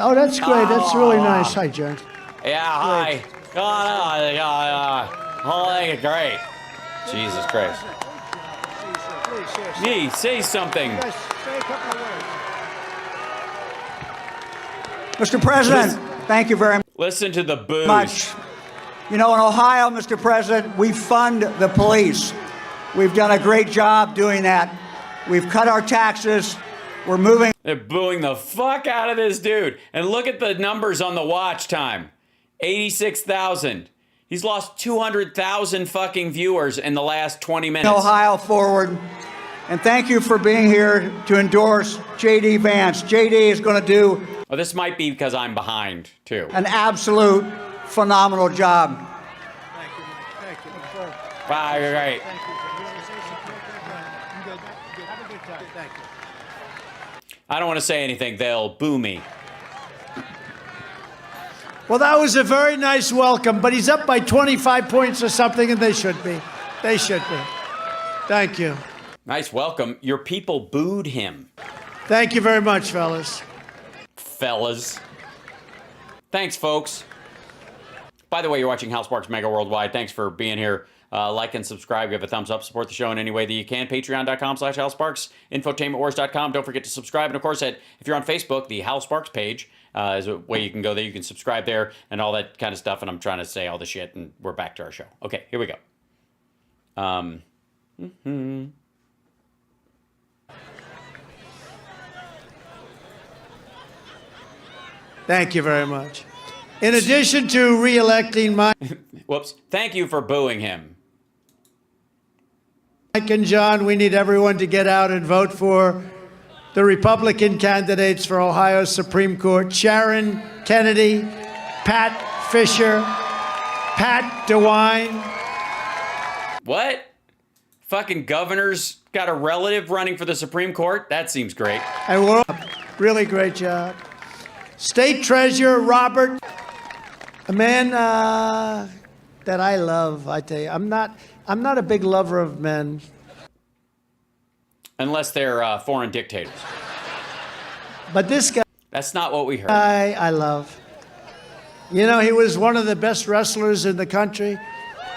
oh, that's great. That's really nice. Hi, John. Yeah, hi. Oh, great. Jesus Christ. Yee, say something. Mr. President, thank you very Listen to the booze. much. You know, in Ohio, Mr. President, we fund the police. We've done a great job doing that. We've cut our taxes. We're moving. They're booing the fuck out of this dude. And look at the numbers on the watch time. 86,000. He's lost 200,000 fucking viewers in the last 20 minutes. Ohio forward. And thank you for being here to endorse J.D. Vance. J.D. is going to do Well, this might be because I'm behind, too. an absolute phenomenal job. Thank you. Bye, you're great. I don't want to say anything. They'll boo me. Well, that was a very nice welcome, but he's up by 25 points or something, and they should be. They should be. Thank you. Nice welcome. Your people booed him. Thank you very much, fellas. Thanks, folks. By the way, you're watching HAL Sparks Mega Worldwide. Thanks for being here. Like and subscribe. Give a thumbs up. Support the show in any way that you can. Patreon.com/HalSparks. Infotainmentwars.com. Don't forget to subscribe. And of course, if you're on Facebook, the HAL Sparks page is a way you can go there. You can subscribe there and all that kind of stuff. And I'm trying to say all the shit. And we're back to our show. Okay, here we go. Thank you very much. In addition to re-electing Mike Whoops. Thank you for booing him. and John, we need everyone to get out and vote for the Republican candidates for Ohio's Supreme Court: Sharon Kennedy, Pat Fisher, Pat DeWine. What? Fucking governor's got a relative running for the Supreme Court? That seems great. And we're really great job. State Treasurer Robert, a man that I love. I tell you, I'm not a big lover of men. Unless they're foreign dictators. But this guy... That's not what we heard. I love. You know, he was one of the best wrestlers in the country.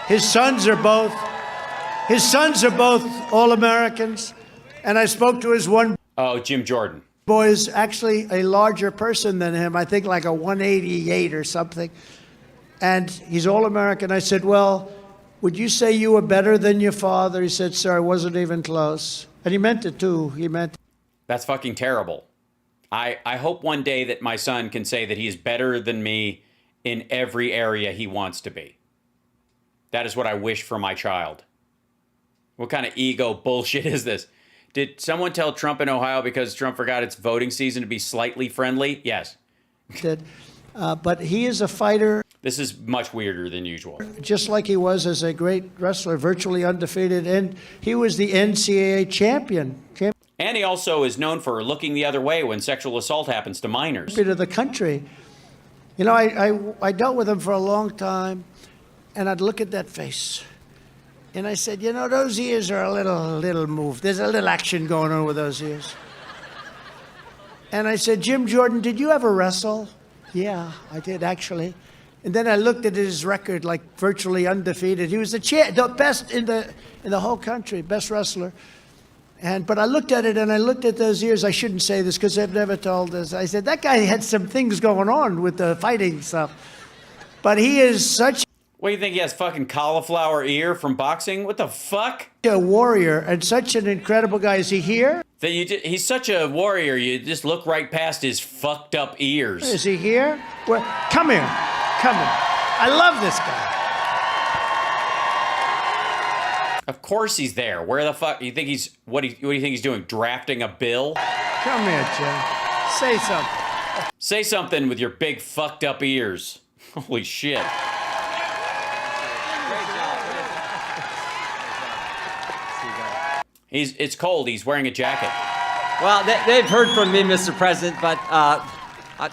His sons are both All-Americans. And I spoke to his one... Oh, Jim Jordan. Boy is actually a larger person than him. I think like a 188 or something. And he's All-American. I said, well, would you say you were better than your father? He said, sir, I wasn't even close. And he meant it, too. He meant it. That's fucking terrible. I hope one day that my son can say that he is better than me in every area he wants to be. That is what I wish for my child. What kind of ego bullshit is this? Did someone tell Trump in Ohio because Trump forgot it's voting season to be slightly friendly? Yes. But he is a fighter. This is much weirder than usual. Just like he was as a great wrestler, virtually undefeated. And he was the NCAA champion. And he also is known for looking the other way when sexual assault happens to minors. Of the country. You know, I dealt with him for a long time, and I'd look at that face. And I said, you know, those ears are a little moved. There's a little action going on with those ears. And I said, Jim Jordan, did you ever wrestle? Yeah, I did, actually. And then I looked at his record, like virtually undefeated. He was the best in the whole country, best wrestler. But I looked at it, and I looked at those ears. I shouldn't say this because I've never told this. I said, that guy had some things going on with the fighting stuff. But he is such... What, do you think he has fucking cauliflower ear from boxing? What the fuck? A warrior and such an incredible guy. Is he here? He's such a warrior, you just look right past his fucked up ears. Is he here? Well, come here. Come here. I love this guy. Of course he's there. Where the fuck? You think he's... What do you think he's doing? Drafting a bill? Come here, Jim. Say something. Say something with your big fucked up ears. Holy shit. It's cold. He's wearing a jacket. Well, they've heard from me, Mr. President, but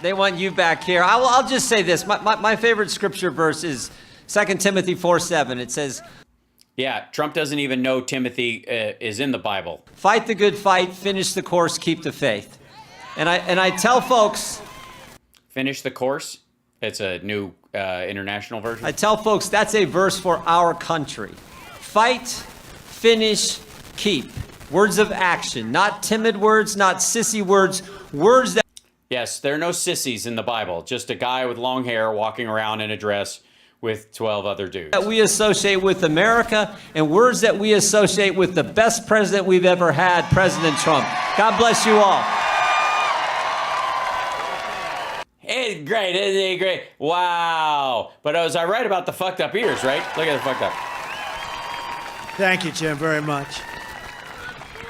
they want you back here. I'll just say this. My favorite scripture verse is 2 Timothy 4:7. It says... Yeah, Trump doesn't even know Timothy is in the Bible. Fight the good fight, finish the course, keep the faith. And I tell folks... Finish the course? It's a new international version? I tell folks that's a verse for our country. Fight, finish, keep. Words of action, not timid words, not sissy words, words that... Yes, there are no sissies in the Bible. Just a guy with long hair walking around in a dress with 12 other dudes. That we associate with America, and words that we associate with the best president we've ever had, President Trump. God bless you all. It's great, isn't it great? Wow. But was I right about the fucked up ears, right? Look at the fucked up. Thank you, Jim, very much.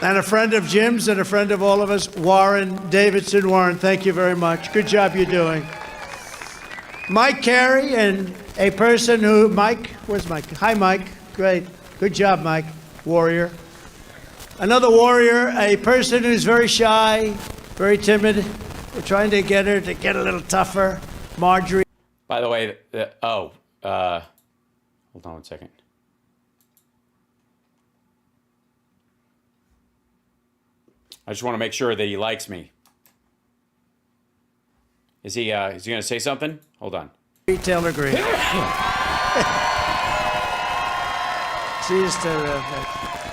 And a friend of Jim's and a friend of all of us, Warren Davidson. Warren, thank you very much. Good job you're doing. Mike Carey, and a person who... Mike? Where's Mike? Hi, Mike. Great. Good job, Mike. Warrior. Another warrior, a person who's very shy, very timid. We're trying to get her to get a little tougher. Marjorie. By the way, hold on one second. I just want to make sure that he likes me. Is he going to say something? Hold on. Taylor Green. She's terrific.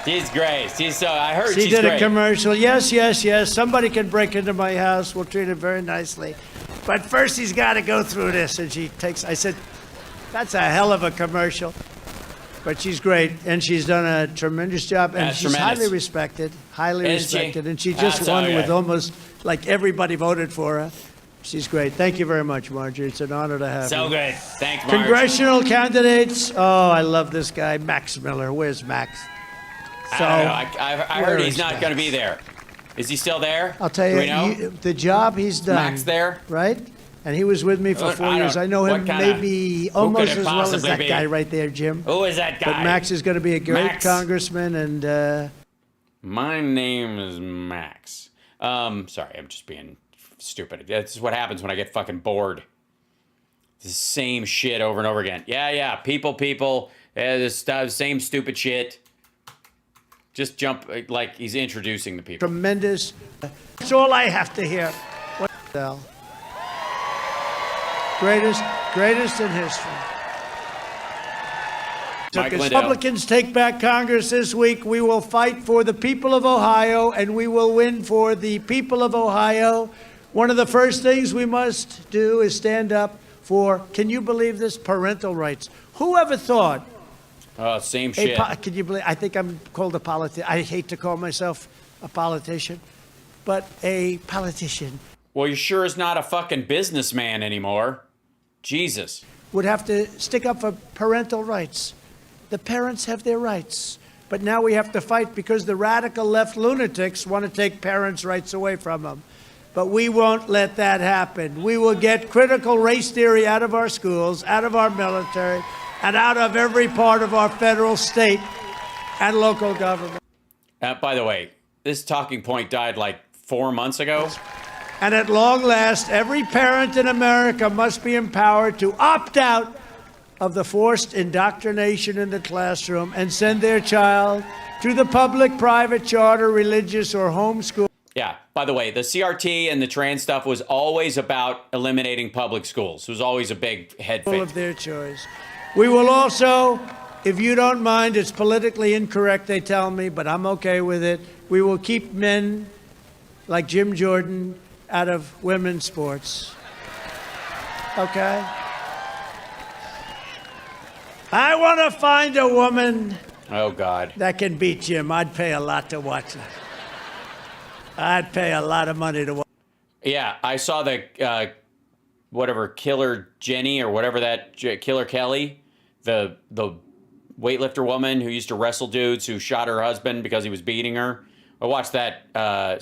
She's great. I heard she she's did great. A commercial. Yes. Somebody can break into my house. We'll treat him very nicely. But first he's got to go through this. And I said, that's a hell of a commercial. But she's great, and she's done a tremendous job, and she's highly respected, and she just won with almost like everybody voted for her. She's great. Thank you very much, Marjorie. It's an honor to have you. So good. Thanks, Marge. Congressional candidates. Oh, I love this guy, Max Miller. Where's Max? So, I don't know. I heard he's not going to be there. Is he still there? I'll tell you, the job he's done. Max there? Right? And he was with me for 4 years. I know him maybe almost as well as that guy right there, Jim. Who is that guy? But Max is going to be a great congressman. And my name is Max. Sorry, I'm just being stupid. That's what happens when I get fucking bored. It's the same shit over and over again. Yeah. People. The same stupid shit. Just jump like he's introducing the people. Tremendous. That's all I have to hear. What the hell? Greatest in history. Mike As Lindell. Republicans take back Congress this week, we will fight for the people of Ohio, and we will win for the people of Ohio. One of the first things we must do is stand up for, can you believe this, parental rights. Who ever thought? Same shit. Can you believe? I think I'm called a politician. I hate to call myself a politician, but a politician. Well, you sure is not a fucking businessman anymore. Jesus. Would have to stick up for parental rights. The parents have their rights. But now we have to fight because the radical left lunatics want to take parents' rights away from them. But we won't let that happen. We will get critical race theory out of our schools, out of our military, and out of every part of our federal, state, and local government. By the way, this talking point died like 4 months ago. And at long last, every parent in America must be empowered to opt out of the forced indoctrination in the classroom and send their child to the public, private, charter, religious, or homeschool. Yeah, by the way, the CRT and the trans stuff was always about eliminating public schools. It was always a big head fake. Of their choice. We will also, if you don't mind, it's politically incorrect, they tell me, but I'm okay with it. We will keep men like Jim Jordan out of women's sports. Okay? I want to find a woman Oh, God. that can beat Jim. I'd pay a lot to watch it. I'd pay a lot of money to watch. Yeah, I saw the, whatever, Killer Jenny or whatever that, Killer Kelly, the weightlifter woman who used to wrestle dudes who shot her husband because he was beating her. I watched that,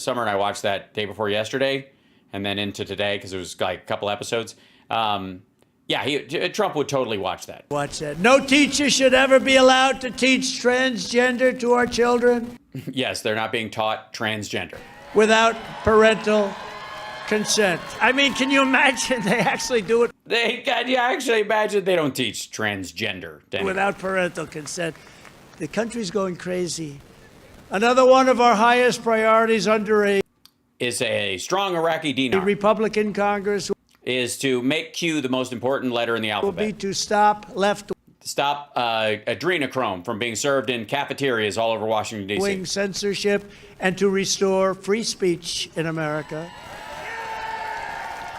Summer and I watched that day before yesterday and then into today because it was like a couple episodes. Yeah, Trump would totally watch that. Watch that. No teacher should ever be allowed to teach transgender to our children. Yes, they're not being taught transgender. Without parental consent. I mean, can you imagine they actually do it? Can you actually imagine they don't teach transgender? Without parental consent. The country's going crazy. Another one of our highest priorities under is a strong Iraqi dinar. Republican Congress is to make Q the most important letter in the alphabet. Will be to stop Stop adrenochrome from being served in cafeterias all over Washington, D.C. Wing censorship and to restore free speech in America.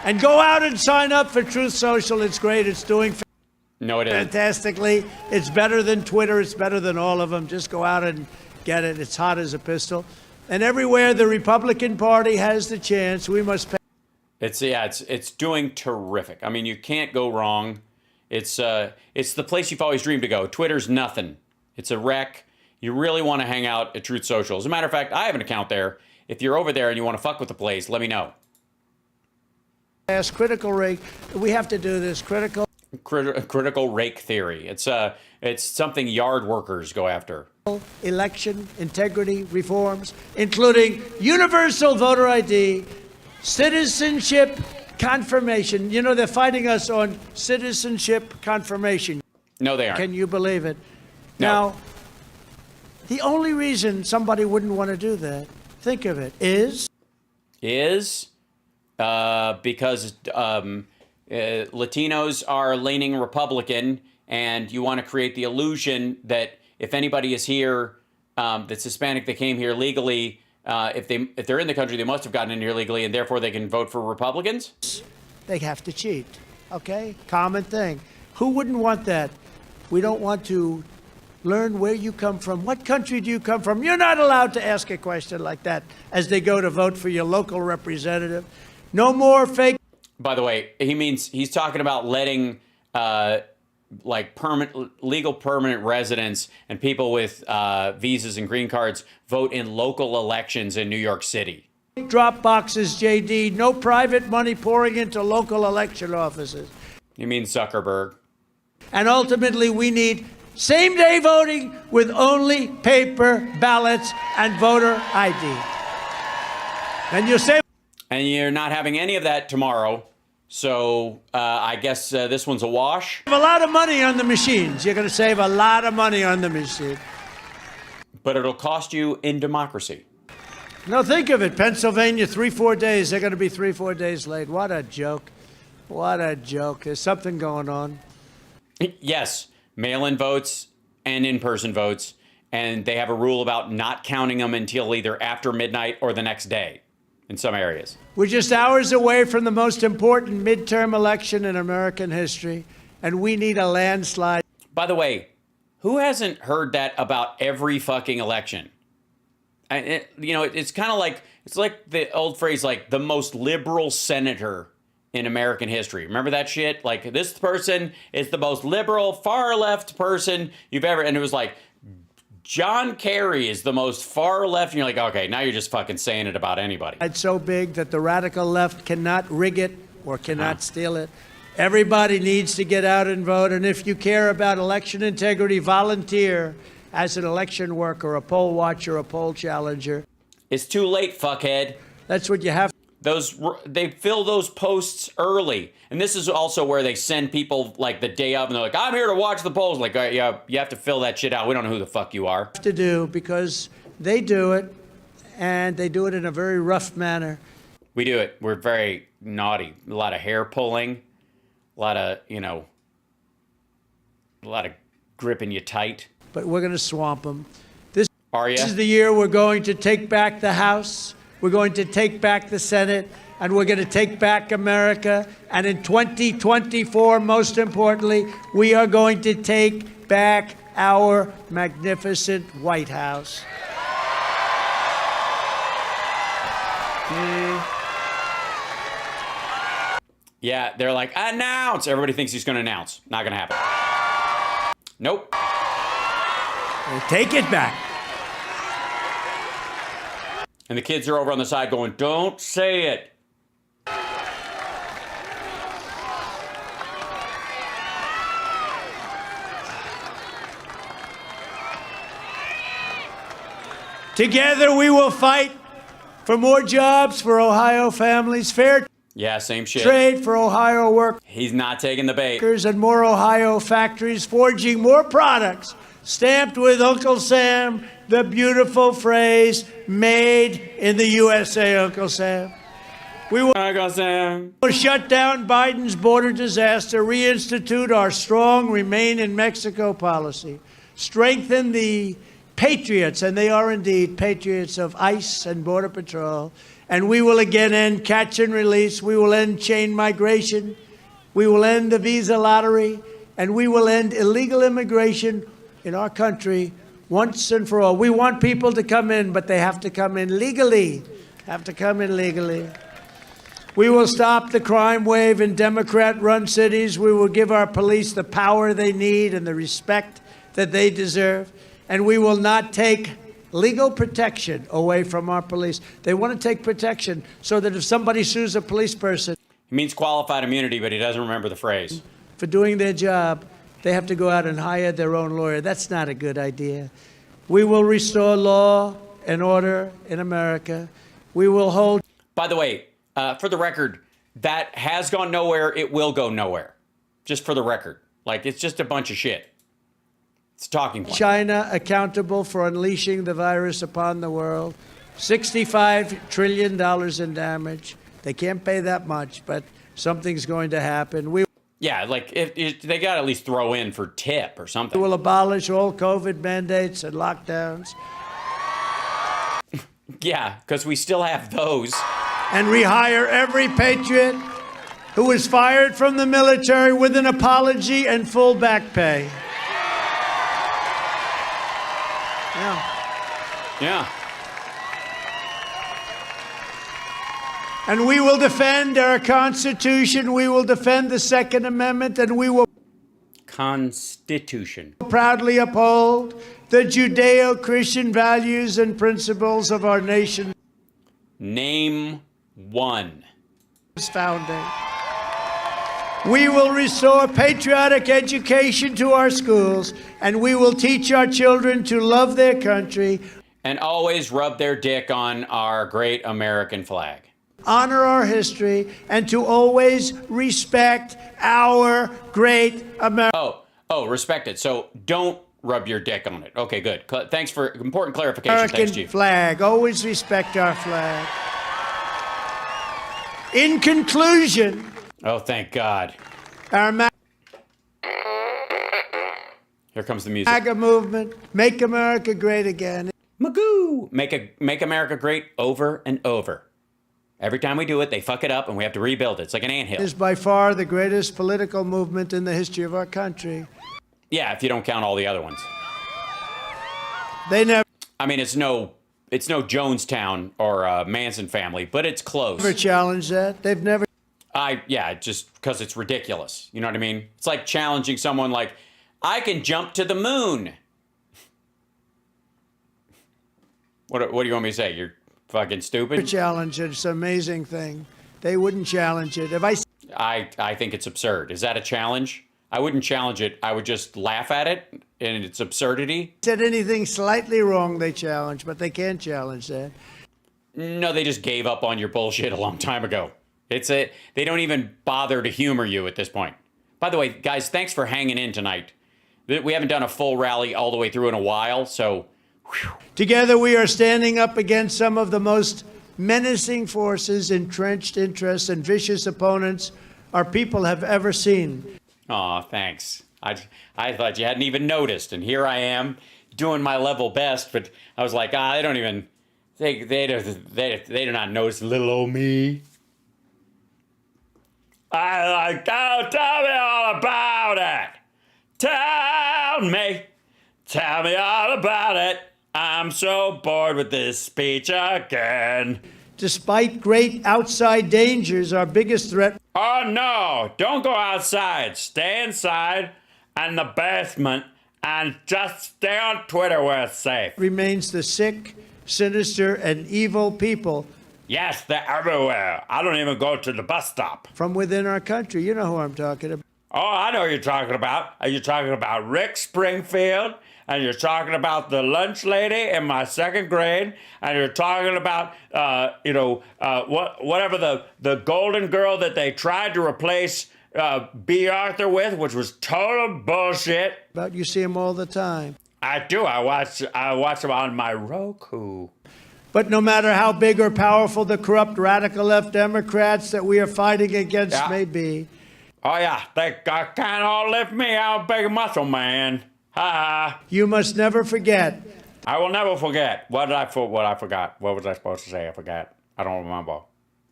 And go out and sign up for Truth Social. It's great. It's doing fantastically. It's better than Twitter. It's better than all of them. Just go out and get it. It's hot as a pistol. And everywhere the Republican Party has the chance, we must pay. It's doing terrific. I mean, you can't go wrong. It's the place you've always dreamed to go. Twitter's nothing. It's a wreck. You really want to hang out at Truth Social. As a matter of fact, I have an account there. If you're over there and you want to fuck with the place, let me know. Critical rake. We have to do this. Critical rake theory. It's something yard workers go after. Election integrity reforms, including universal voter ID, citizenship confirmation. You know, they're fighting us on citizenship confirmation. No, they aren't. Can you believe it? No. Now, the only reason somebody wouldn't want to do that, think of it, is because Latinos are leaning Republican, and you want to create the illusion that if anybody is here that's Hispanic, they came here legally. If they're in the country, they must have gotten in here legally, and therefore they can vote for Republicans? They have to cheat, okay? Common thing. Who wouldn't want that? We don't want to learn where you come from. What country do you come from? You're not allowed to ask a question like that as they go to vote for your local representative. No more fake. By the way, he's talking about letting legal permanent residents and people with visas and green cards vote in local elections in New York City. Drop boxes, JD. No private money pouring into local election offices. You mean Zuckerberg? And ultimately, we need same-day voting with only paper ballots and voter ID. And you say, and you're not having any of that tomorrow. So I guess this one's a wash. A lot of money on the machines. You're going to save a lot of money on the machine. but it'll cost you in democracy. No, think of it. Pennsylvania, 3-4 days. They're going to be 3-4 days late. What a joke. What a joke. There's something going on. Yes, mail-in votes and in-person votes. And they have a rule about not counting them until either after midnight or the next day in some areas. We're just hours away from the most important midterm election in American history, and we need a landslide. By the way, who hasn't heard that about every fucking election? It's kind of like, it's like the old phrase, like the most liberal senator in American history. Remember that shit? Like, this person is the most liberal, far left person you've ever, and it was like, John Kerry is the most far left, and you're like, okay, now you're just fucking saying it about anybody. It's so big that the radical left cannot rig it or cannot steal it. Everybody needs to get out and vote, and if you care about election integrity, volunteer as an election worker, a poll watcher, a poll challenger. It's too late, fuckhead. That's what you have. They fill those posts early. And this is also where they send people like the day of and they're like, I'm here to watch the polls. Like, yeah, you have to fill that shit out. We don't know who the fuck you are. To do because they do it and they do it in a very rough manner. We do it. We're very naughty. A lot of hair pulling, a lot of gripping you tight. But we're going to swamp them. This is the year we're going to take back the House. We're going to take back the Senate, and we're going to take back America. And in 2024, most importantly, we are going to take back our magnificent White House. Yeah, they're like, announce. Everybody thinks he's going to announce. Not going to happen. Nope. Take it back. And the kids are over on the side going, don't say it. Together we will fight for more jobs for Ohio families, fair Yeah, same shit. trade for Ohio workers. He's not taking the bait. And more Ohio factories forging more products stamped with Uncle Sam, the beautiful phrase, made in the USA, Uncle Sam. We will shut down Biden's border disaster, reinstitute our strong Remain in Mexico policy, strengthen the patriots, and they are indeed patriots of ICE and Border Patrol, and we will again end catch and release. We will end chain migration. We will end the visa lottery, and we will end illegal immigration in our country once and for all. We want people to come in, but they have to come in legally. We will stop the crime wave in Democrat-run cities. We will give our police the power they need and the respect that they deserve. And we will not take legal protection away from our police. They want to take protection so that if somebody sues a police person, He means qualified immunity, but he doesn't remember the phrase. For doing their job, they have to go out and hire their own lawyer. That's not a good idea. We will restore law and order in America. We will hold. By the way, for the record, that has gone nowhere. It will go nowhere. Just for the record. Like, it's just a bunch of shit. It's a talking point. China accountable for unleashing the virus upon the world. $65 trillion in damage. They can't pay that much, but something's going to happen. Yeah, like, they got to at least throw in for tip or something. We will abolish all COVID mandates and lockdowns. Yeah, because we still have those. And rehire every patriot who was fired from the military with an apology and full back pay. Yeah. And we will defend our Constitution. We will defend the Second Amendment, and we will Constitution. proudly uphold the Judeo-Christian values and principles of our nation. Name one. Founding. We will restore patriotic education to our schools, and we will teach our children to love their country. And always rub their dick on our great American flag. Honor our history, and to always respect our great America. Oh, respect it. So don't rub your dick on it. Okay, good. Thanks for important clarification. American Thanks, Chief. flag. Always respect our flag. In conclusion, Oh, thank God. our Here comes the music. MAGA movement, make America great again. Magoo! Make America great over and over. Every time we do it, they fuck it up and we have to rebuild it. It's like an anthill. Is by far the greatest political movement in the history of our country. Yeah, if you don't count all the other ones. They never I mean, it's no Jonestown or Manson family, but it's close. challenged that. They've never. Yeah, just because it's ridiculous. You know what I mean? It's like challenging someone like, I can jump to the moon. What do you want me to say? You're fucking stupid? Challenge it. It's an amazing thing. They wouldn't challenge it. If I think it's absurd. Is that a challenge? I wouldn't challenge it. I would just laugh at it and its absurdity. said anything slightly wrong, they challenge, but they can't challenge that. No, they just gave up on your bullshit a long time ago. They don't even bother to humor you at this point. By the way, guys, thanks for hanging in tonight. We haven't done a full rally all the way through in a while, so... Whew. Together we are standing up against some of the most menacing forces, entrenched interests, and vicious opponents our people have ever seen. Aw, thanks. I thought you hadn't even noticed, and here I am doing my level best, but I was like, they don't even... They do not notice little old me. Tell me all about it. Tell me all about it. I'm so bored with this speech again. Despite great outside dangers, our biggest threat... Oh no, don't go outside. Stay inside and the basement and just stay on Twitter where it's safe. ...remains the sick, sinister, and evil people... Yes, they're everywhere. I don't even go to the bus stop. ...from within our country. You know who I'm talking about. Oh, I know what you're talking about. Are you talking about Rick Springfield? And you're talking about the lunch lady in my second grade? And you're talking about, whatever the golden girl that they tried to replace B. Arthur with, which was total bullshit. But you see them all the time. I do. I watch them on my Roku. But no matter how big or powerful the corrupt radical left Democrats that we are fighting against may be... Oh, yeah, they can't all lift me. I'm a big muscle man. Ha ha. You must never forget. I will never forget. What I forgot? What was I supposed to say? I forgot. I don't remember.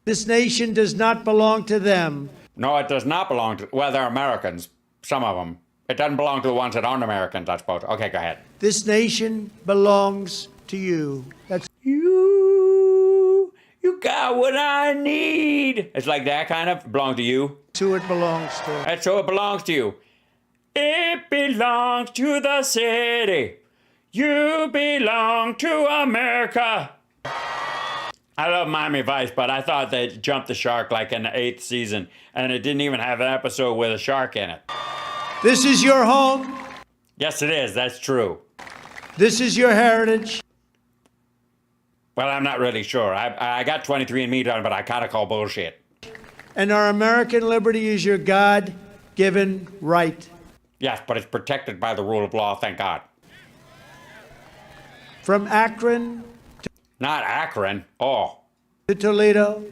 This nation does not belong to them. No, it does not belong to... Well, they're Americans. Some of them. It doesn't belong to the ones that aren't Americans, I suppose. Okay, go ahead. This nation belongs to you. That's... You got what I need. It's like that kind of belong to you. That's who it belongs to. That's who it belongs to you. It belongs to the city. You belong to America. I love Miami Vice, but I thought they jumped the shark like in the 8th season, and it didn't even have an episode with a shark in it. This is your home. Yes, it is. That's true. This is your heritage. Well, I'm not really sure. I got 23andMe done, but I kind of call bullshit. And our American liberty is your God-given right. Yes, but it's protected by the rule of law, thank God. From Akron... Not Akron. Oh. To Toledo.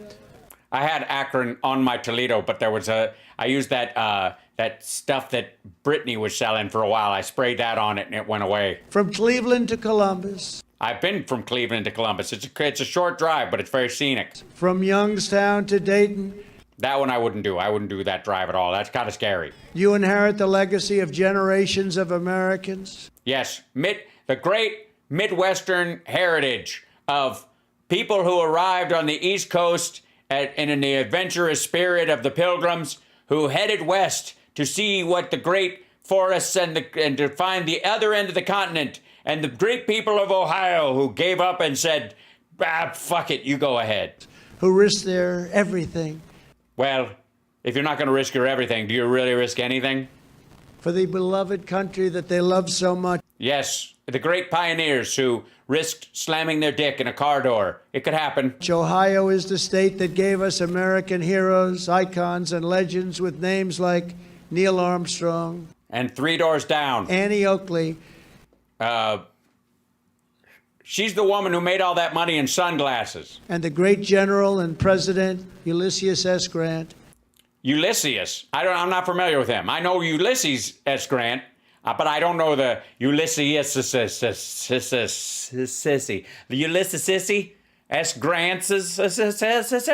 I had Akron on my Toledo, but there was I used that stuff that Brittany was selling for a while. I sprayed that on it and it went away. From Cleveland to Columbus. I've been from Cleveland to Columbus. It's a short drive, but it's very scenic. From Youngstown to Dayton. That one I wouldn't do. I wouldn't do that drive at all. That's kind of scary. You inherit the legacy of generations of Americans. Yes, the great Midwestern heritage of people who arrived on the East Coast in the adventurous spirit of the Pilgrims who headed west to see what the great forests and to find the other end of the continent, and the great people of Ohio who gave up and said, fuck it, you go ahead. Who risked their everything. Well, if you're not going to risk your everything, do you really risk anything? For the beloved country that they love so much. Yes, the great pioneers who risked slamming their dick in a car door. It could happen. Ohio is the state that gave us American heroes, icons, and legends with names like Neil Armstrong. And 3 Doors Down. Annie Oakley. She's the woman who made all that money in sunglasses. And the great general and president, Ulysses S. Grant. Ulysses. I'm not familiar with him. I know Ulysses S. Grant, but I don't know the Ulysses Sissy. The Ulysses Sissy S. Grant Sissy.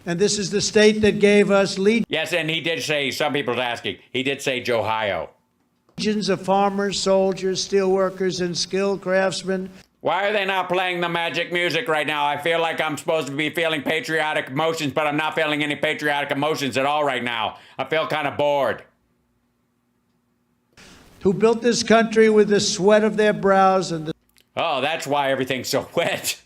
And this is the state that gave us Yes, and he did say, some people are asking, he did say Ohio. legions of farmers, soldiers, steelworkers, and skilled craftsmen. Why are they not playing the magic music right now? I feel like I'm supposed to be feeling patriotic emotions, but I'm not feeling any patriotic emotions at all right now. I feel kind of bored. Who built this country with the sweat of their brows and the... Oh, that's why everything's so wet.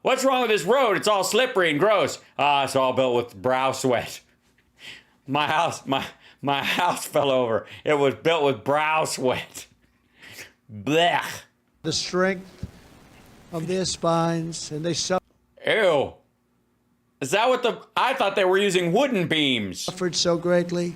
What's wrong with this road? It's all slippery and gross. It's all built with brow sweat. My house fell over. It was built with brow sweat. Blech. the strength of their spines, and they suffered. Ew. Is that what I thought they were using wooden beams. Suffered so greatly.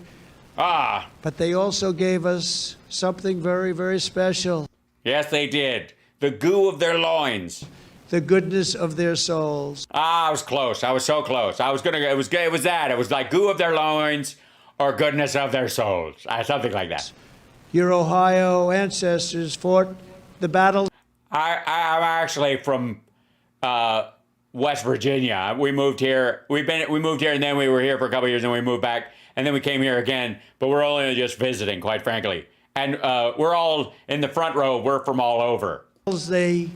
Ah. But they also gave us something very, very special. Yes, they did. The goo of their loins. The goodness of their souls. I was close. I was so close. It was that. It was like goo of their loins or goodness of their souls. Something like that. Your Ohio ancestors fought the battle. I'm actually from West Virginia. We moved here. We moved here, and then we were here for a couple of years, and we moved back, and then we came here again. But we're only just visiting, quite frankly. And we're all in the front row. We're from all over. They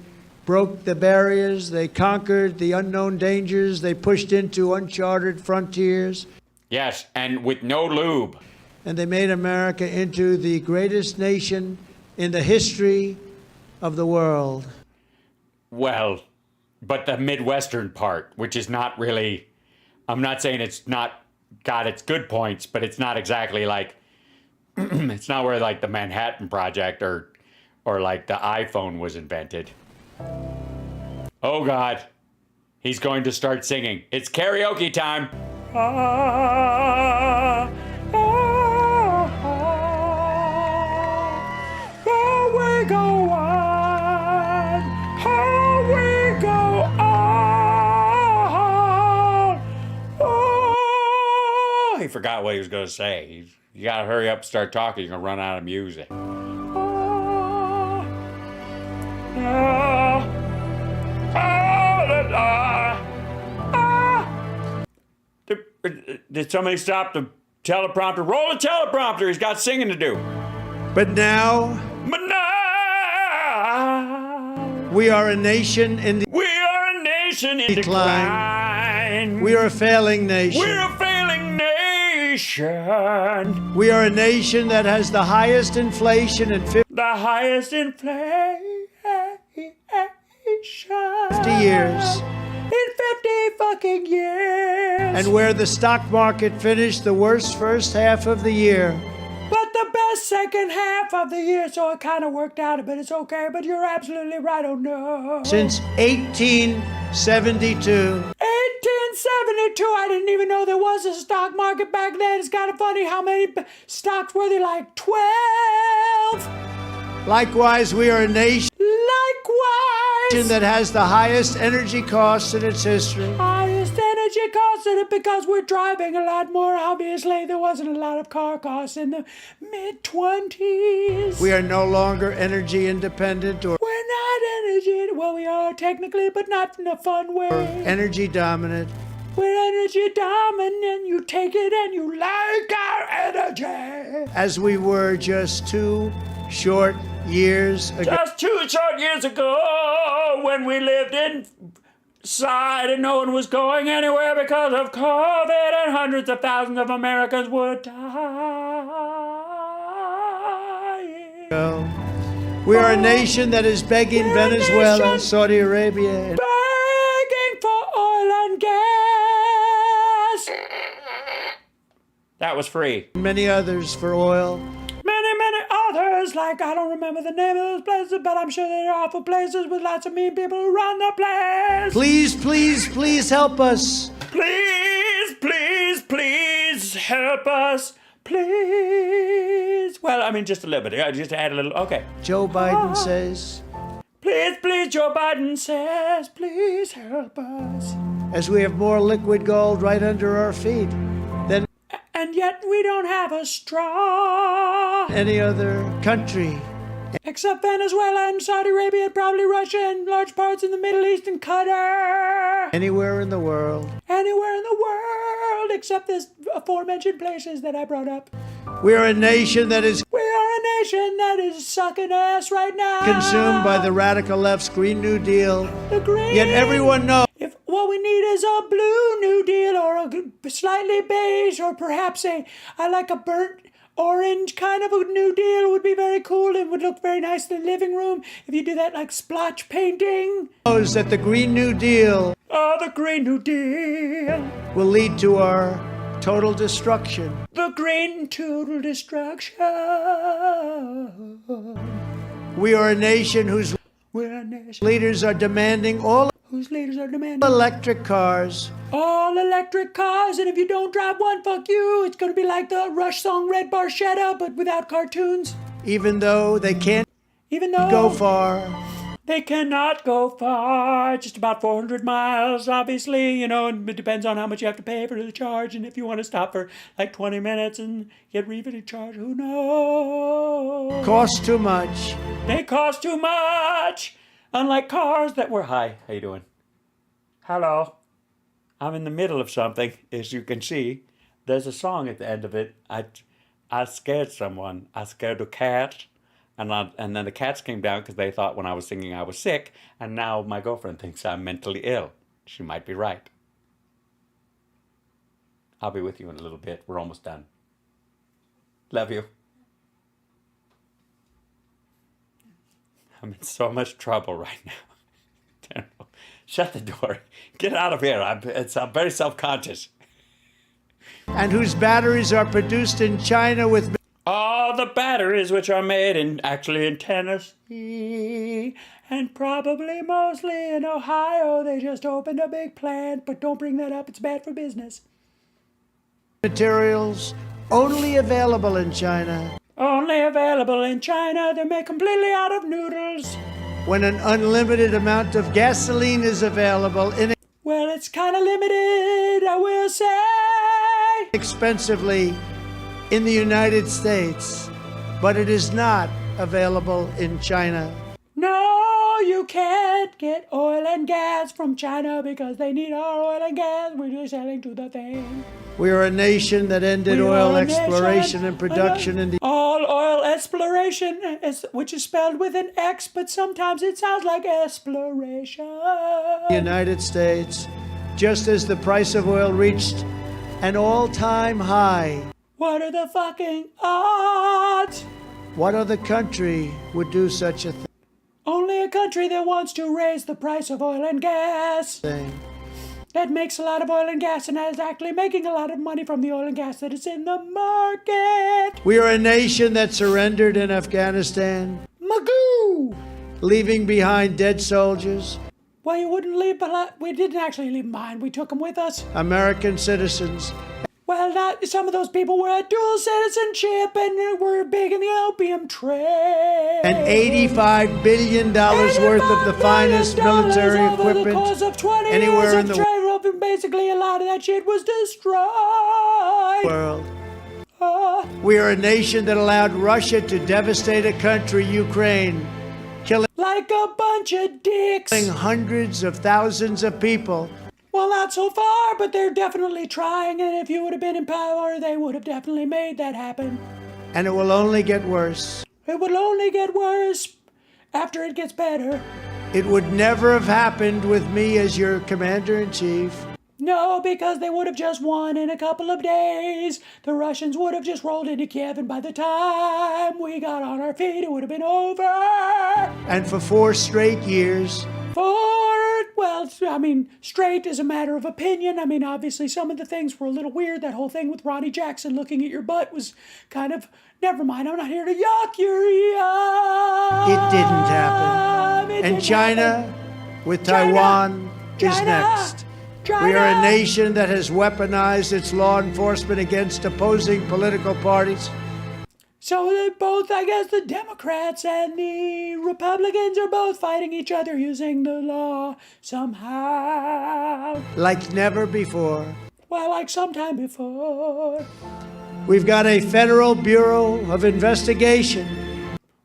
broke the barriers. They conquered the unknown dangers. They pushed into uncharted frontiers. Yes, and with no lube. And they made America into the greatest nation in the history of the world. Well, but the Midwestern part, which is not really, I'm not saying it's not got its good points, but it's not exactly like, it's not where like the Manhattan Project or like the iPhone was invented. Oh God, he's going to start singing. It's karaoke time. We go on, how we go on. Oh, he forgot what he was going to say. You got to hurry up and start talking. You're going to run out of music. Did somebody stop the teleprompter? Roll the teleprompter. He's got singing to do. But now, we are a nation in decline. We are a failing nation. We're a failing nation. We are a nation that has the highest inflation in 50 years. In 50 fucking years. And where the stock market finished the worst first half of the year. But the best second half of the year, so it kind of worked out, but it's okay. But you're absolutely right, oh no. Since 1872. 1872, I didn't even know there was a stock market back then. It's kind of funny how many stocks were there, like 12. Likewise, we are a nation that has the highest energy costs in its history. Highest energy costs in it because we're driving a lot more. Obviously, there wasn't a lot of car costs in the mid-20s. We are no longer energy independent or we're not energy. Well, we are technically, but not in a fun way. Energy dominant. We're energy dominant. You take it and you like our energy. As we were just 2 short years ago. Just 2 short years ago, when we lived inside and no one was going anywhere because of COVID, and hundreds of thousands of Americans were dying. We are a nation that is begging Venezuela, Saudi Arabia, begging for oil and gas. That was free. Many others for oil. Many others, like I don't remember the name of those places, but I'm sure they're awful places with lots of mean people who run the place. Please, please, please help us. Please, please, please help us. Please. Well, I mean, just a little bit. I just add a little. Okay. Joe Biden says, please, please, Joe Biden says, please help us. as we have more liquid gold right under our feet than and yet we don't have a straw. Any other country. Except Venezuela and Saudi Arabia and probably Russia and large parts in the Middle East and Qatar. Anywhere in the world. Anywhere in the world except this aforementioned places that I brought up. We are a nation that is sucking ass right now. Consumed by the radical left's Green New Deal. The Green. Yet everyone knows. If what we need is a blue New Deal or a slightly beige or perhaps I like a burnt orange kind of a New Deal would be very cool and would look very nice in the living room if you do that like splotch painting. Knows that the Green New Deal. Oh, the Green New Deal. Will lead to our total destruction. The green total destruction. We are a nation whose leaders are demanding electric cars. All electric cars, and if you don't drive one, fuck you. It's gonna be like the Rush song Red Barchetta, but without cartoons. Even though they can't go far. They cannot go far, just about 400 miles, obviously, you know, and it depends on how much you have to pay for the charge, and if you want to stop for like 20 minutes and get refitted charge, who knows? Cost too much. They cost too much! Unlike cars that were, hi, how you doing? Hello. I'm in the middle of something, as you can see. There's a song at the end of it. I scared someone. I scared a cat. And then the cats came down because they thought when I was singing I was sick, and now my girlfriend thinks I'm mentally ill. She might be right. I'll be with you in a little bit. We're almost done. Love you. I'm in so much trouble right now. Shut the door. Get out of here. I'm very self-conscious. And whose batteries are produced in China with... All the batteries which are made in Tennessee and probably mostly in Ohio. They just opened a big plant, but don't bring that up. It's bad for business. Materials only available in China. Only available in China. They're made completely out of noodles. When an unlimited amount of gasoline is available in... Well, it's kind of limited, I will say. Expensively in the United States, but it is not available in China. No, you can't get oil and gas from China because they need our oil and gas. We're just selling to the thing. We are a nation that ended oil exploration and production in the... All oil exploration, which is spelled with an X, but sometimes it sounds like exploration. United States, just as the price of oil reached an all-time high. What are the fucking odds? What other country would do such a thing? Only a country that wants to raise the price of oil and gas. That makes a lot of oil and gas and is actually making a lot of money from the oil and gas that is in the market. We are a nation that surrendered in Afghanistan. Magoo! Leaving behind dead soldiers. Well, you wouldn't leave, but we didn't actually leave them behind. We took them with us. American citizens. Well, some of those people were at dual citizenship and were big in the opium trade. And $85 billion worth of the finest military equipment the course of 20 anywhere years in the world. And basically, a lot of that shit was destroyed. World. We are a nation that allowed Russia to devastate a country, Ukraine, killing like a bunch of dicks, hundreds of thousands of people. Well, not so far, but they're definitely trying, and if you would have been in power, they would have definitely made that happen. And it will only get worse. It will only get worse after it gets better. It would never have happened with me as your commander-in-chief. No, because they would have just won in a couple of days. The Russians would have just rolled into Kiev, and by the time we got on our feet, it would have been over. And for 4 straight years... Well, I mean, straight is a matter of opinion. I mean, obviously, some of the things were a little weird. That whole thing with Ronnie Jackson looking at your butt was kind of... Never mind, I'm not here to yuck your yum. It didn't happen. And China, with Taiwan, is next. We are a nation that has weaponized its law enforcement against opposing political parties. So both, I guess, the Democrats and the Republicans are both fighting each other using the law somehow. Like never before. Well, like sometime before. We've got a Federal Bureau of Investigation,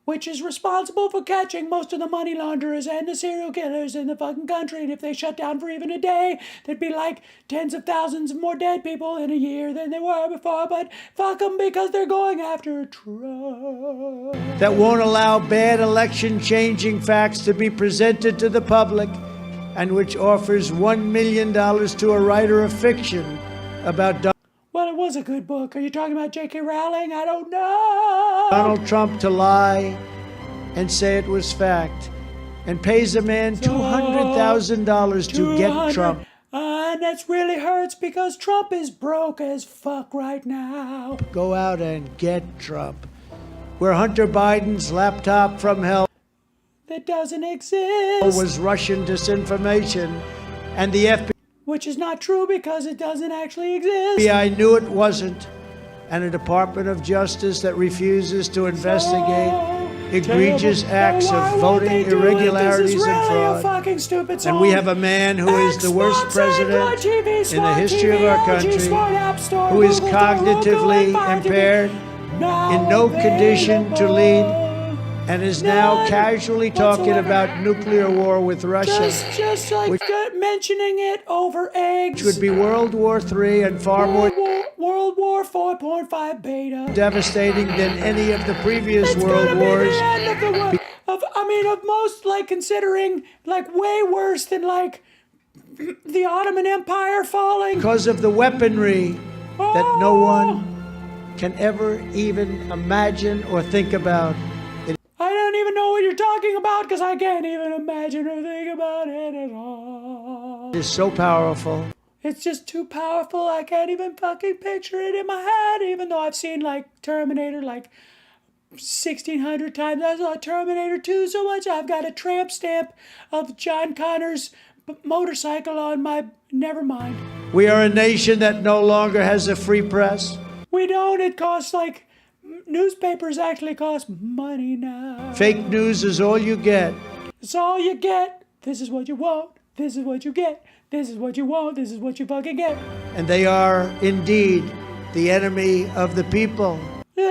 which is responsible for catching most of the money launderers and the serial killers in the fucking country. And if they shut down for even a day, there'd be like tens of thousands more dead people in a year than there were before. But fuck them because they're going after Trump. that won't allow bad election-changing facts to be presented to the public, and which offers $1 million to a writer of fiction about Well, it was a good book. Are you talking about J.K. Rowling? I don't know. Donald Trump to lie and say it was fact, and pays a man $200,000 to get Trump. And that really hurts because Trump is broke as fuck right now. Go out and get Trump. We're Hunter Biden's laptop from hell. That doesn't exist. Was Russian disinformation, and the FBI. Which is not true because it doesn't actually exist. FBI knew it wasn't, and a Department of Justice that refuses to investigate egregious acts of voting irregularities and fraud. And we have a man who is the worst president in the history of our country, who is cognitively impaired, in no condition to lead, and is now casually talking about nuclear war with Russia. Just like mentioning it over eggs. Which would be World War III and far more World War 4.5 beta. devastating than any of the previous world wars. Of most, like, considering, like, way worse than, like, the Ottoman Empire falling. Because of the weaponry that no one can ever even imagine or think about. I don't even know what you're talking about because I can't even imagine or think about it at all. It is so powerful. It's just too powerful. I can't even fucking picture it in my head, even though I've seen, like, Terminator, like, 1,600 times. I saw Terminator 2 so much. I've got a tramp stamp of John Connor's motorcycle on my... Never mind. We are a nation that no longer has a free press. We don't. It costs, like... Newspapers actually cost money now. Fake news is all you get. It's all you get. This is what you want. This is what you get. This is what you want. This is what you fucking get. And they are indeed the enemy of the people. The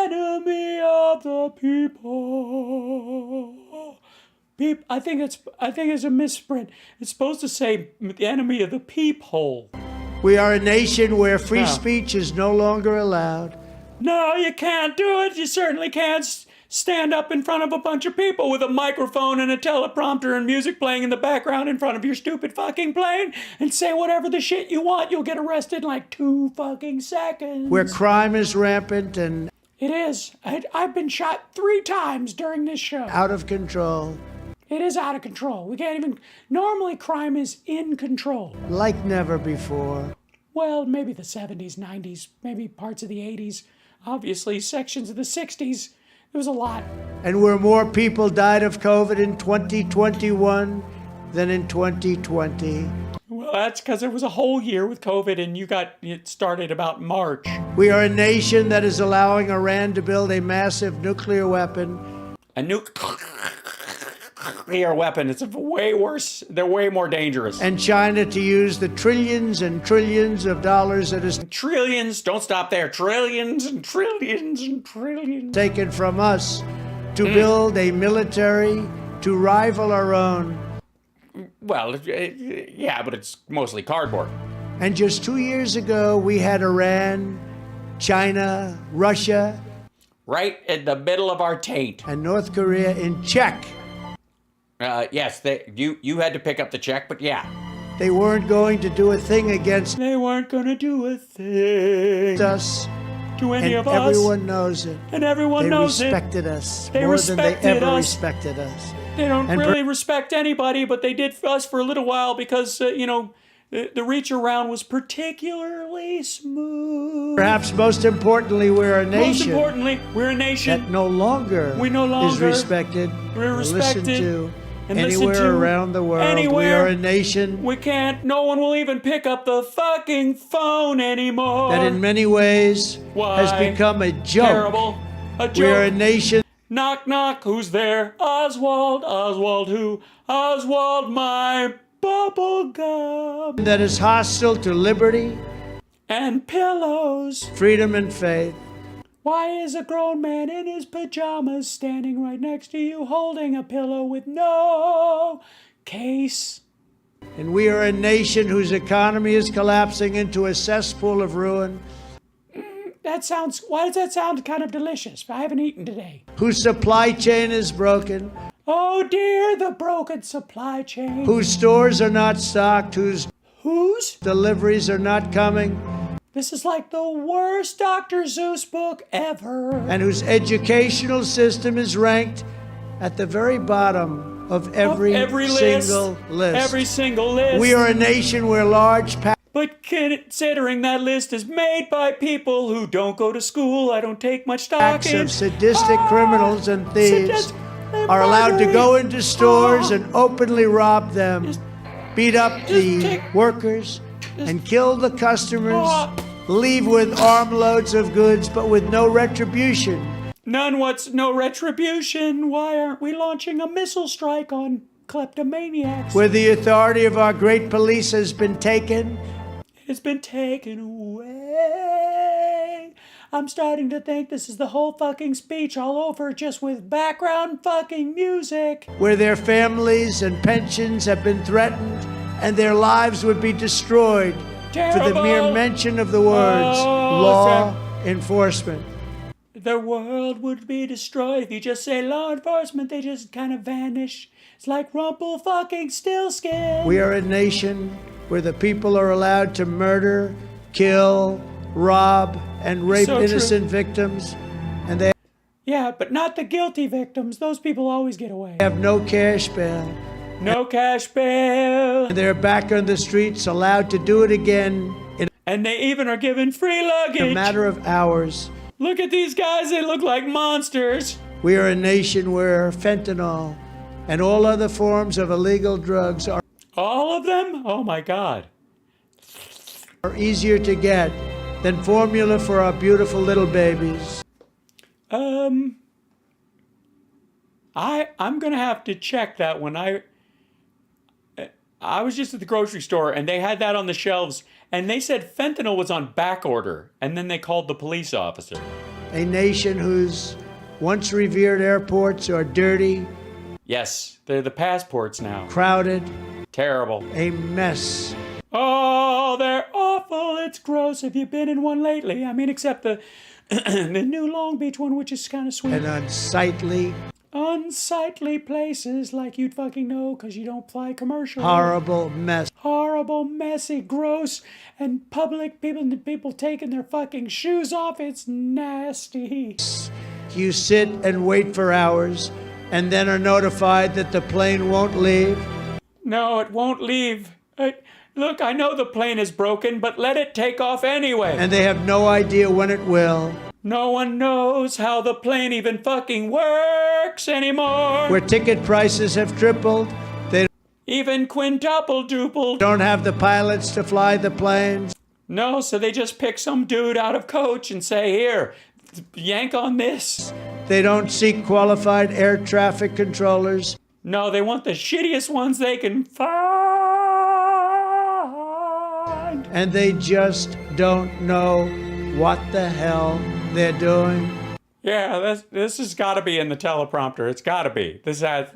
enemy of the people. I think it's a misprint. It's supposed to say the enemy of the peephole. We are a nation where free speech is no longer allowed. No, you can't do it. You certainly can't stand up in front of a bunch of people with a microphone and a teleprompter and music playing in the background in front of your stupid fucking plane and say whatever the shit you want. You'll get arrested in like 2 fucking seconds. Where crime is rampant and... It is. I've been shot 3 times during this show. Out of control. It is out of control. We can't even... Normally crime is in control. Like never before. Well, maybe the 70s, 90s, maybe parts of the 80s. Obviously, sections of the 60s, there was a lot. And where more people died of COVID in 2021 than in 2020. Well, that's because there was a whole year with COVID and it started about March. We are a nation that is allowing Iran to build a massive nuclear weapon. A nuclear weapon. It's way worse. They're way more dangerous. And China to use the trillions and trillions of dollars that is... Trillions. Don't stop there. Trillions and trillions and trillions. Taken from us to build a military to rival our own. Well, yeah, but it's mostly cardboard. And just 2 years ago, we had Iran, China, Russia. Right in the middle of our taint. And North Korea in check. Yes, you had to pick up the check, but yeah. They weren't going to do a thing against... They weren't going to do a thing. ...us. To any of us. And everyone knows it. And everyone knows it. They respected us. They more respected than they ever us. respected us. They don't really respect anybody, but they did us for a little while because, the reach around was particularly smooth. Perhaps most importantly, we're a nation. That no longer is respected. We're respected. Listened to. and listen Anywhere to around the world, we anywhere. are a nation We can't. No one will even pick up the fucking phone anymore. that in many ways has Why? become a joke. Terrible. A joke. We are a nation. Knock, knock. Who's there? Oswald. Oswald who? Oswald, my bubble gum. That is hostile to liberty and pillows, freedom and faith. Why is a grown man in his pajamas standing right next to you holding a pillow with no case? And we are a nation whose economy is collapsing into a cesspool of ruin. Why does that sound kind of delicious? I haven't eaten today. Whose supply chain is broken. Oh dear, the broken supply chain. Whose stores are not stocked. Whose deliveries are not coming. This is like the worst Dr. Seuss book ever. And whose educational system is ranked at the very bottom of every single list. Every single list. We are a nation where large but considering that list is made by people who don't go to school, I don't take much stock in. Of sadistic criminals and thieves are allowed to go into stores and openly rob them, beat up the workers, and kill the customers, leave with armloads of goods, but with no retribution. None. What's no retribution? Why aren't we launching a missile strike on kleptomaniacs? Where the authority of our great police has been taken. It's been taken away. I'm starting to think this is the whole fucking speech all over, just with background fucking music. Where their families and pensions have been threatened and their lives would be destroyed for the mere mention of the words law enforcement. The world would be destroyed if you just say law enforcement. They just kind of vanish. It's like Rumple fucking Stillskin. We are a nation where the people are allowed to murder, kill, rob, and rape innocent victims, and they but not the guilty victims. Those people always get away. Have no cash bail. No cash bail. And they're back on the streets, allowed to do it again. And they even are given free luggage. In a matter of hours. Look at these guys. They look like monsters. We are a nation where fentanyl and all other forms of illegal drugs are... All of them? Oh my God. ...are easier to get than formula for our beautiful little babies. I'm gonna have to check that one. I was just at the grocery store and they had that on the shelves and they said fentanyl was on back order and then they called the police officer. A nation whose once revered airports are dirty. Yes, they're the passports now. Crowded. Terrible. A mess. Oh, they're awful. It's gross. Have you been in one lately? I mean, except the the new Long Beach one, which is kind of sweet. And unsightly. Unsightly places like you'd fucking know because you don't fly commercial. Horrible mess. Horrible, messy, gross, and public people taking their fucking shoes off. It's nasty. You sit and wait for hours and then are notified that the plane won't leave. No, it won't leave. Look, I know the plane is broken, but let it take off anyway. And they have no idea when it will. No one knows how the plane even fucking works anymore. Where ticket prices have tripled. They even quintuple-dupled. Don't have the pilots to fly the planes. No, so they just pick some dude out of coach and say, here, yank on this. They don't seek qualified air traffic controllers. No, they want the shittiest ones they can find. And they just don't know what the hell they're doing. Yeah, this has got to be in the teleprompter. It's got to be. This has,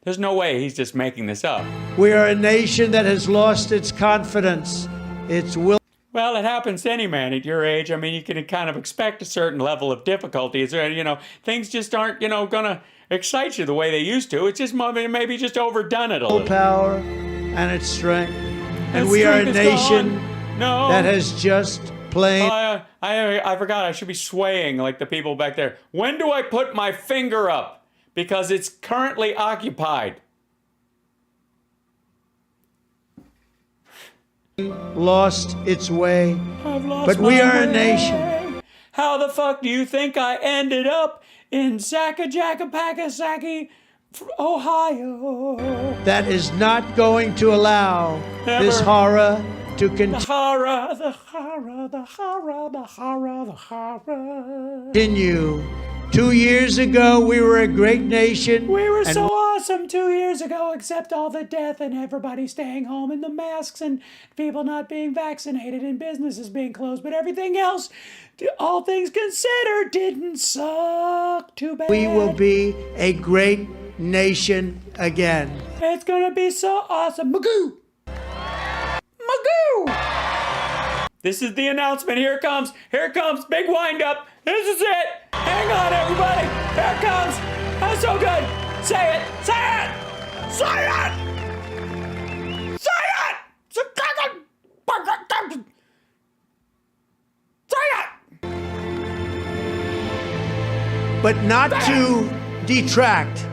there's no way he's just making this up. We are a nation that has lost its confidence, its will. Well, it happens to any man at your age. I mean, you can kind of expect a certain level of difficulty. Things just aren't, gonna excite you the way they used to. It's just maybe just overdone it a little. Power and its strength. And we are a nation that has just plain... I forgot. I should be swaying like the people back there. When do I put my finger up? Because it's currently occupied. Lost its way. I've lost but we my are a way. nation. How the fuck do you think I ended up in Zacca Jacka Packa Sacky Ohio. that is not going to allow this horror to The horror, the horror, the horror, the horror, the horror. continue. 2 years ago, we were a great nation. We were and so awesome 2 years ago, except all the death and everybody staying home and the masks and people not being vaccinated and businesses being closed. But everything else, all things considered, didn't suck too bad. we will be a great nation again. It's gonna be so awesome. Magoo! Magoo! This is the announcement. Here it comes. Here it comes. Big wind up. This is it. Hang on, everybody. Here it comes. That's so good. Say it. Say it. Say it. Say it. Say it. But not to detract.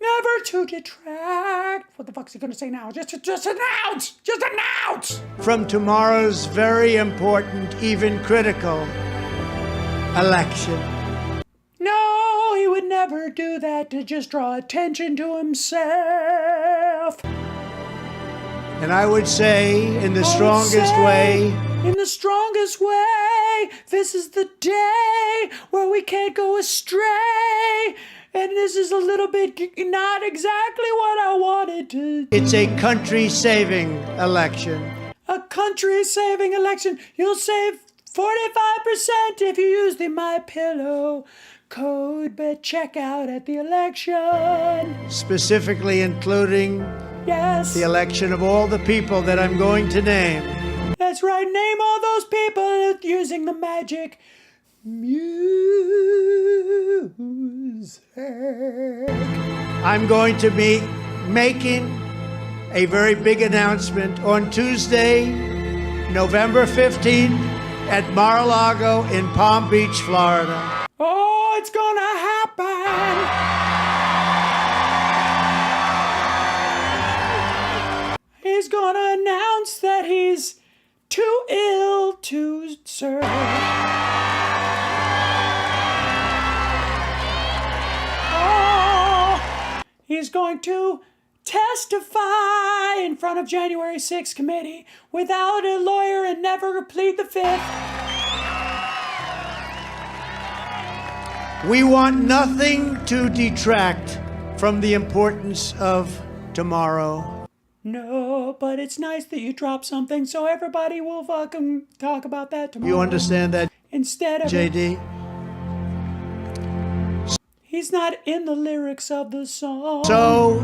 Never to detract. What the fuck's he gonna say now? Just announce. Just announce. From tomorrow's very important, even critical election. No, he would never do that to just draw attention to himself. And I would say, in the strongest way, in the strongest way, this is the day where we can't go astray. And this is a little bit not exactly what I wanted to. it's a country-saving election. A country-saving election. You'll save 45% if you use the MyPillow code, but check out at the election. Specifically including Yes. the election of all the people that I'm going to name. That's right. Name all those people using the magic music. I'm going to be making a very big announcement on Tuesday, November 15th at Mar-a-Lago in Palm Beach, Florida. Oh, it's gonna happen. He's gonna announce that he's too ill to serve. Oh, he's going to testify in front of January 6th committee without a lawyer and never plead the fifth. We want nothing to detract from the importance of tomorrow. No, but it's nice that you drop something so everybody will fucking talk about that tomorrow. You understand that, Instead of JD? he's not in the lyrics of the song. So,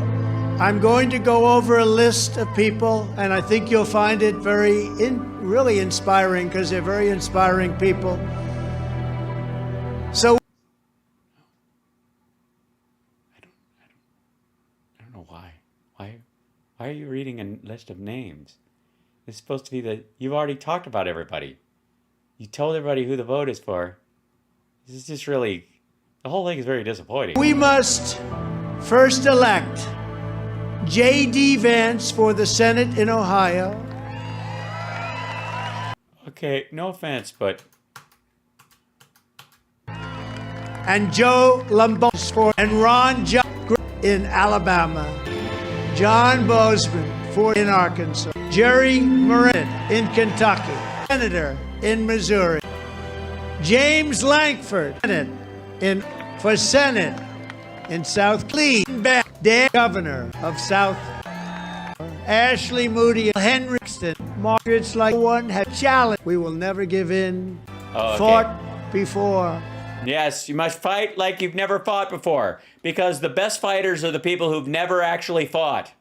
I'm going to go over a list of people, and I think you'll find it really inspiring, because they're very inspiring people. So, I don't know why. Why are you reading a list of names? It's supposed to be you've already talked about everybody. You told everybody who the vote is for. This is just really, the whole thing is very disappointing. we must first elect J.D. Vance for the Senate in Ohio. Okay, no offense, but And Joe Lombardo and Ron John in Alabama. John Bozeman in Arkansas. Jerry Moran in Kentucky. Senator in Missouri. James Lankford for Senate in South Carolina. Dan Governor of South. Ashley Moody and Henry Margaret's like one have challenged. We will never give in. Oh, okay. Fought before. Yes, you must fight like you've never fought before, because the best fighters are the people who've never actually fought.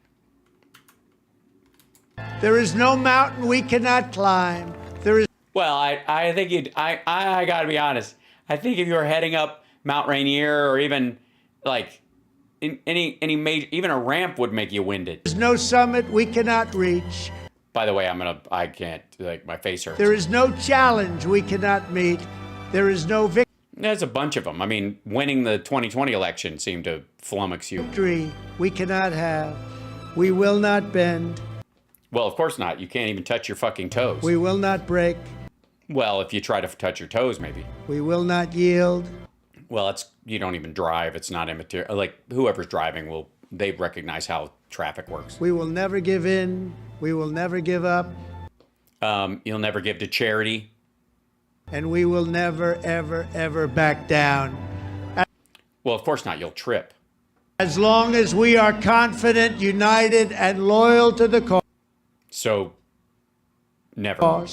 There is no mountain we cannot climb. There is. Well, I think I gotta be honest. I think if you were heading up Mount Rainier or even like any major, even a ramp would make you winded. There's no summit we cannot reach. By the way, I can't, like, my face hurts. There is no challenge we cannot meet. There is no victory There's a bunch of them. I mean, winning the 2020 election seemed to flummox you. we cannot have. We will not bend. Well, of course not. You can't even touch your fucking toes. We will not break. Well, if you try to touch your toes, maybe. We will not yield. Well, you don't even drive. It's not immaterial. Like, whoever's driving will they recognize how traffic works. We will never give in. We will never give up. You'll never give to charity. And we will never, ever, ever back down. Well, of course not. You'll trip. As long as we are confident, united, and loyal to the cause. So, never.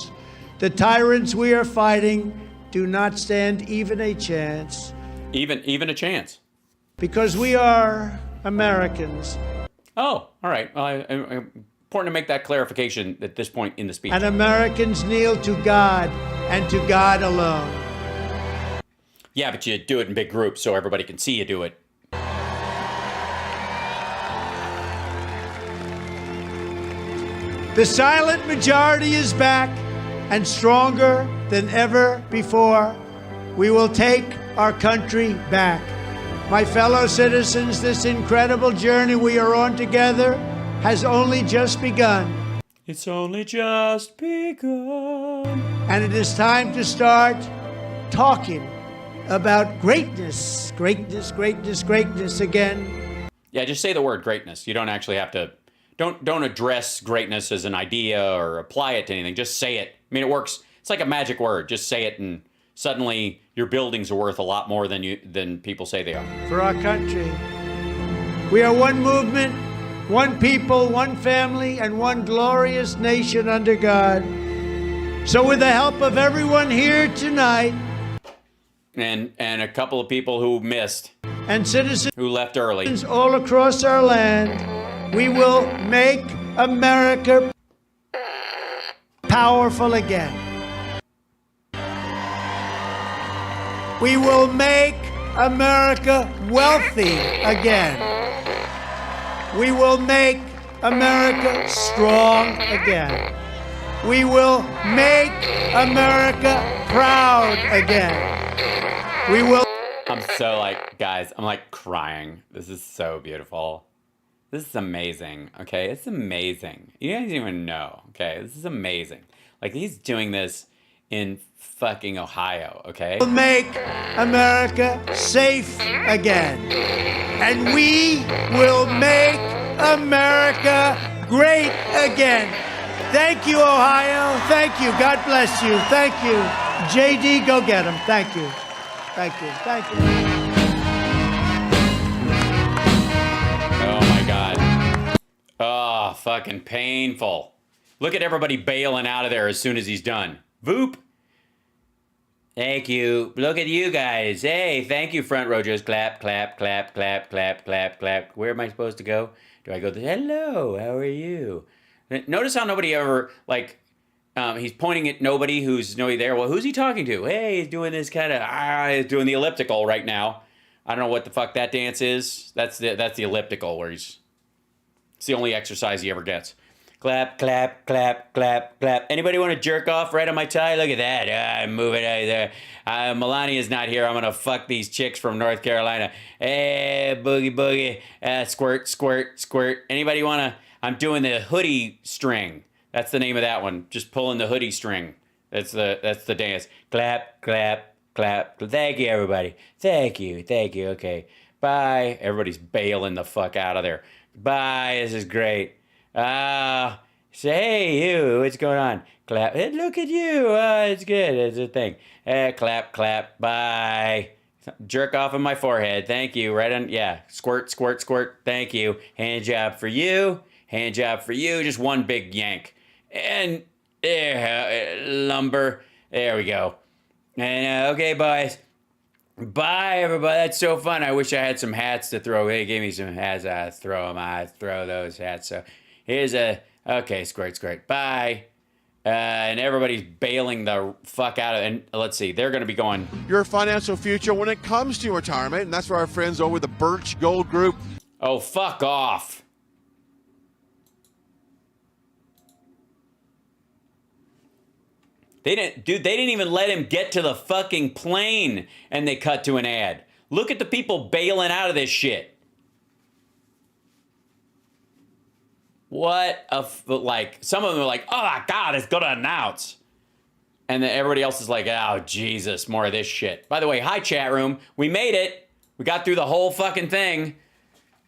The tyrants we are fighting do not stand even a chance. Even a chance. Because we are Americans. Oh, all right. Well, important to make that clarification at this point in the speech. And Americans kneel to God and to God alone. Yeah, but you do it in big groups so everybody can see you do it. The silent majority is back and stronger than ever before. We will take our country back. My fellow citizens, this incredible journey we are on together has only just begun. It's only just begun. And it is time to start talking about greatness, greatness, greatness, greatness again. Yeah, just say the word greatness. You don't actually have to, don't address greatness as an idea or apply it to anything. Just say it. I mean, it works. It's like a magic word. Just say it and suddenly your buildings are worth a lot more than people say they are. For our country. We are one movement, one people, one family, and one glorious nation under God. So with the help of everyone here tonight, and a couple of people who missed, and citizens who left early, all across our land, we will make America powerful again. We will make America wealthy again. We will make America strong again. We will make America proud again. We will. I'm so guys, I'm crying. This is so beautiful. This is amazing, okay? It's amazing. You guys don't even know, okay? This is amazing. He's doing this in fucking Ohio, okay? We'll make America safe again. And we will make America great again. Thank you, Ohio. Thank you. God bless you. Thank you. JD, go get him. Thank you. Thank you. Thank you. Oh my God. Oh, fucking painful. Look at everybody bailing out of there as soon as he's done. Voop. Thank you. Look at you guys. Hey, thank you, front row. Just clap, clap, clap, clap, clap, clap, clap. Where am I supposed to go? Do I go, hello, how are you? Notice how nobody ever, he's pointing at nobody who's nobody there. Well, who's he talking to? Hey, he's doing this kind of, he's doing the elliptical right now. I don't know what the fuck that dance is. That's the elliptical where it's the only exercise he ever gets. Clap, clap, clap, clap, clap. Anybody want to jerk off right on my tie? Look at that. I'm moving out of there. Melania's not here. I'm going to fuck these chicks from North Carolina. Hey, boogie, boogie. Squirt, squirt, squirt. Anybody want to? I'm doing the hoodie string. That's the name of that one. Just pulling the hoodie string. That's the dance. Clap, clap, clap. Thank you, everybody. Thank you. Thank you. Okay. Bye. Everybody's bailing the fuck out of there. Bye. This is great. Say, hey, you, what's going on? Clap. Hey, look at you. It's good. It's a thing. Clap, clap. Bye. Jerk off on my forehead. Thank you. Right on. Yeah. Squirt, squirt, squirt. Thank you. Hand job for you. Hand job for you. Just one big yank. And there, lumber. There we go. And okay, boys. Bye, everybody. That's so fun. I wish I had some hats to throw. Hey, give me some hats. I throw them. I throw those hats. So here's okay, squirt, squirt. Bye. And everybody's bailing the fuck out of it. And let's see, they're going to be going. Your financial future when it comes to retirement. And that's where our friends over the Birch Gold Group. Oh, fuck off. They didn't even let him get to the fucking plane and they cut to an ad. Look at the people bailing out of this shit. What some of them are like, oh my God, it's gonna announce. And then everybody else is like, oh Jesus, more of this shit. By the way, hi chat room. We made it. We got through the whole fucking thing.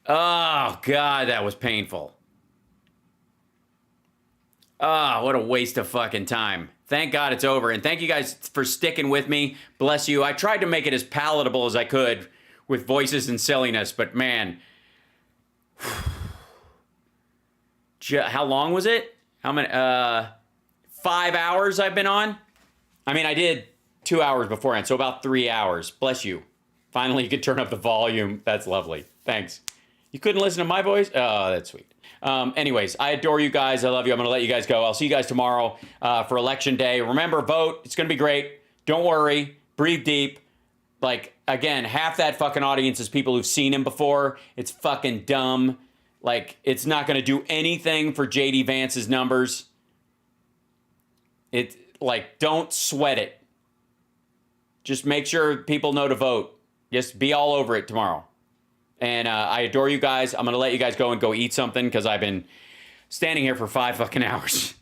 Oh, God, that was painful. Ah, what a waste of fucking time. Thank God it's over. And thank you guys for sticking with me. Bless you. I tried to make it as palatable as I could with voices and silliness, but man. How long was it? How many? 5 hours I've been on? I mean, I did 2 hours beforehand, so about 3 hours. Bless you. Finally, you could turn up the volume. That's lovely. Thanks. You couldn't listen to my voice? Oh, that's sweet. Anyways, I adore you guys. I love you. I'm going to let you guys go. I'll see you guys tomorrow for Election Day. Remember, vote. It's going to be great. Don't worry. Breathe deep. Like, again, half that fucking audience is people who've seen him before. It's fucking dumb. Like, it's not going to do anything for J.D. Vance's numbers. Like, don't sweat it. Just make sure people know to vote. Just be all over it tomorrow. And I adore you guys. I'm going to let you guys go and go eat something because I've been standing here for 5 fucking hours.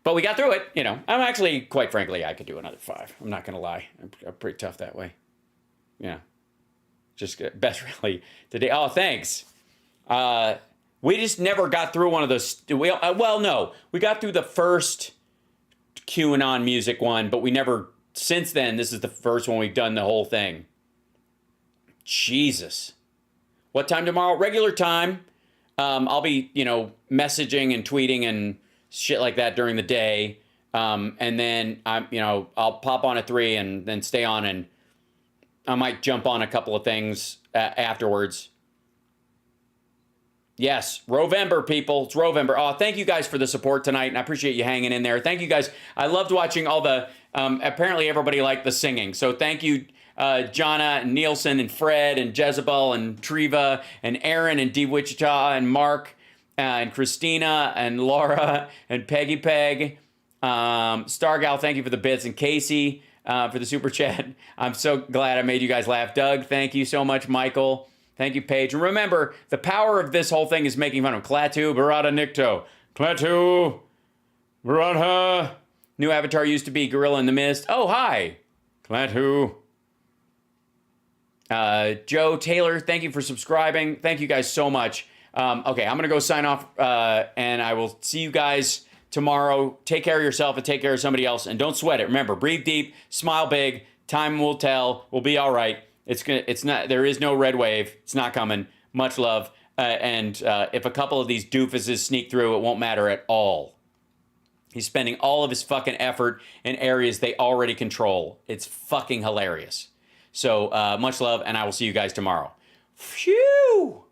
But we got through it, you know. I'm actually, quite frankly, I could do another 5. I'm not going to lie. I'm pretty tough that way. Yeah. Just best rally today. Oh, thanks. We just never got through one of those. Well, no. We got through the first QAnon music one, but we never, since then, this is the first one we've done the whole thing. Jesus. What time tomorrow? Regular time. I'll be, you know, messaging and tweeting and shit like that during the day. And then I'll pop on at 3 and then stay on, and I might jump on a couple of things afterwards. Yes, Rovember, people. It's Rovember. Oh, thank you guys for the support tonight, and I appreciate you hanging in there. Thank you guys. I loved watching all the, apparently everybody liked the singing. So thank you, Jonna and Nielsen and Fred and Jezebel and Treva and Aaron and D. Wichita and Mark and Christina and Laura and Peggy Peg. Stargal, thank you for the bits, and Casey for the super chat. I'm so glad I made you guys laugh. Doug, thank you so much. Michael, thank you, Paige. And remember, the power of this whole thing is making fun of Klaatu, Barada, Nikto. Klaatu, Barada. New avatar used to be Gorilla in the Mist. Oh, hi. Klaatu. Joe Taylor, thank you for subscribing. Thank you guys so much. Okay, I'm going to go sign off, and I will see you guys tomorrow. Take care of yourself and take care of somebody else, and don't sweat it. Remember, breathe deep, smile big. Time will tell. We'll be all right. There is no red wave. It's not coming. Much love. And if a couple of these doofuses sneak through, it won't matter at all. He's spending all of his fucking effort in areas they already control. It's fucking hilarious. So much love, and I will see you guys tomorrow. Phew!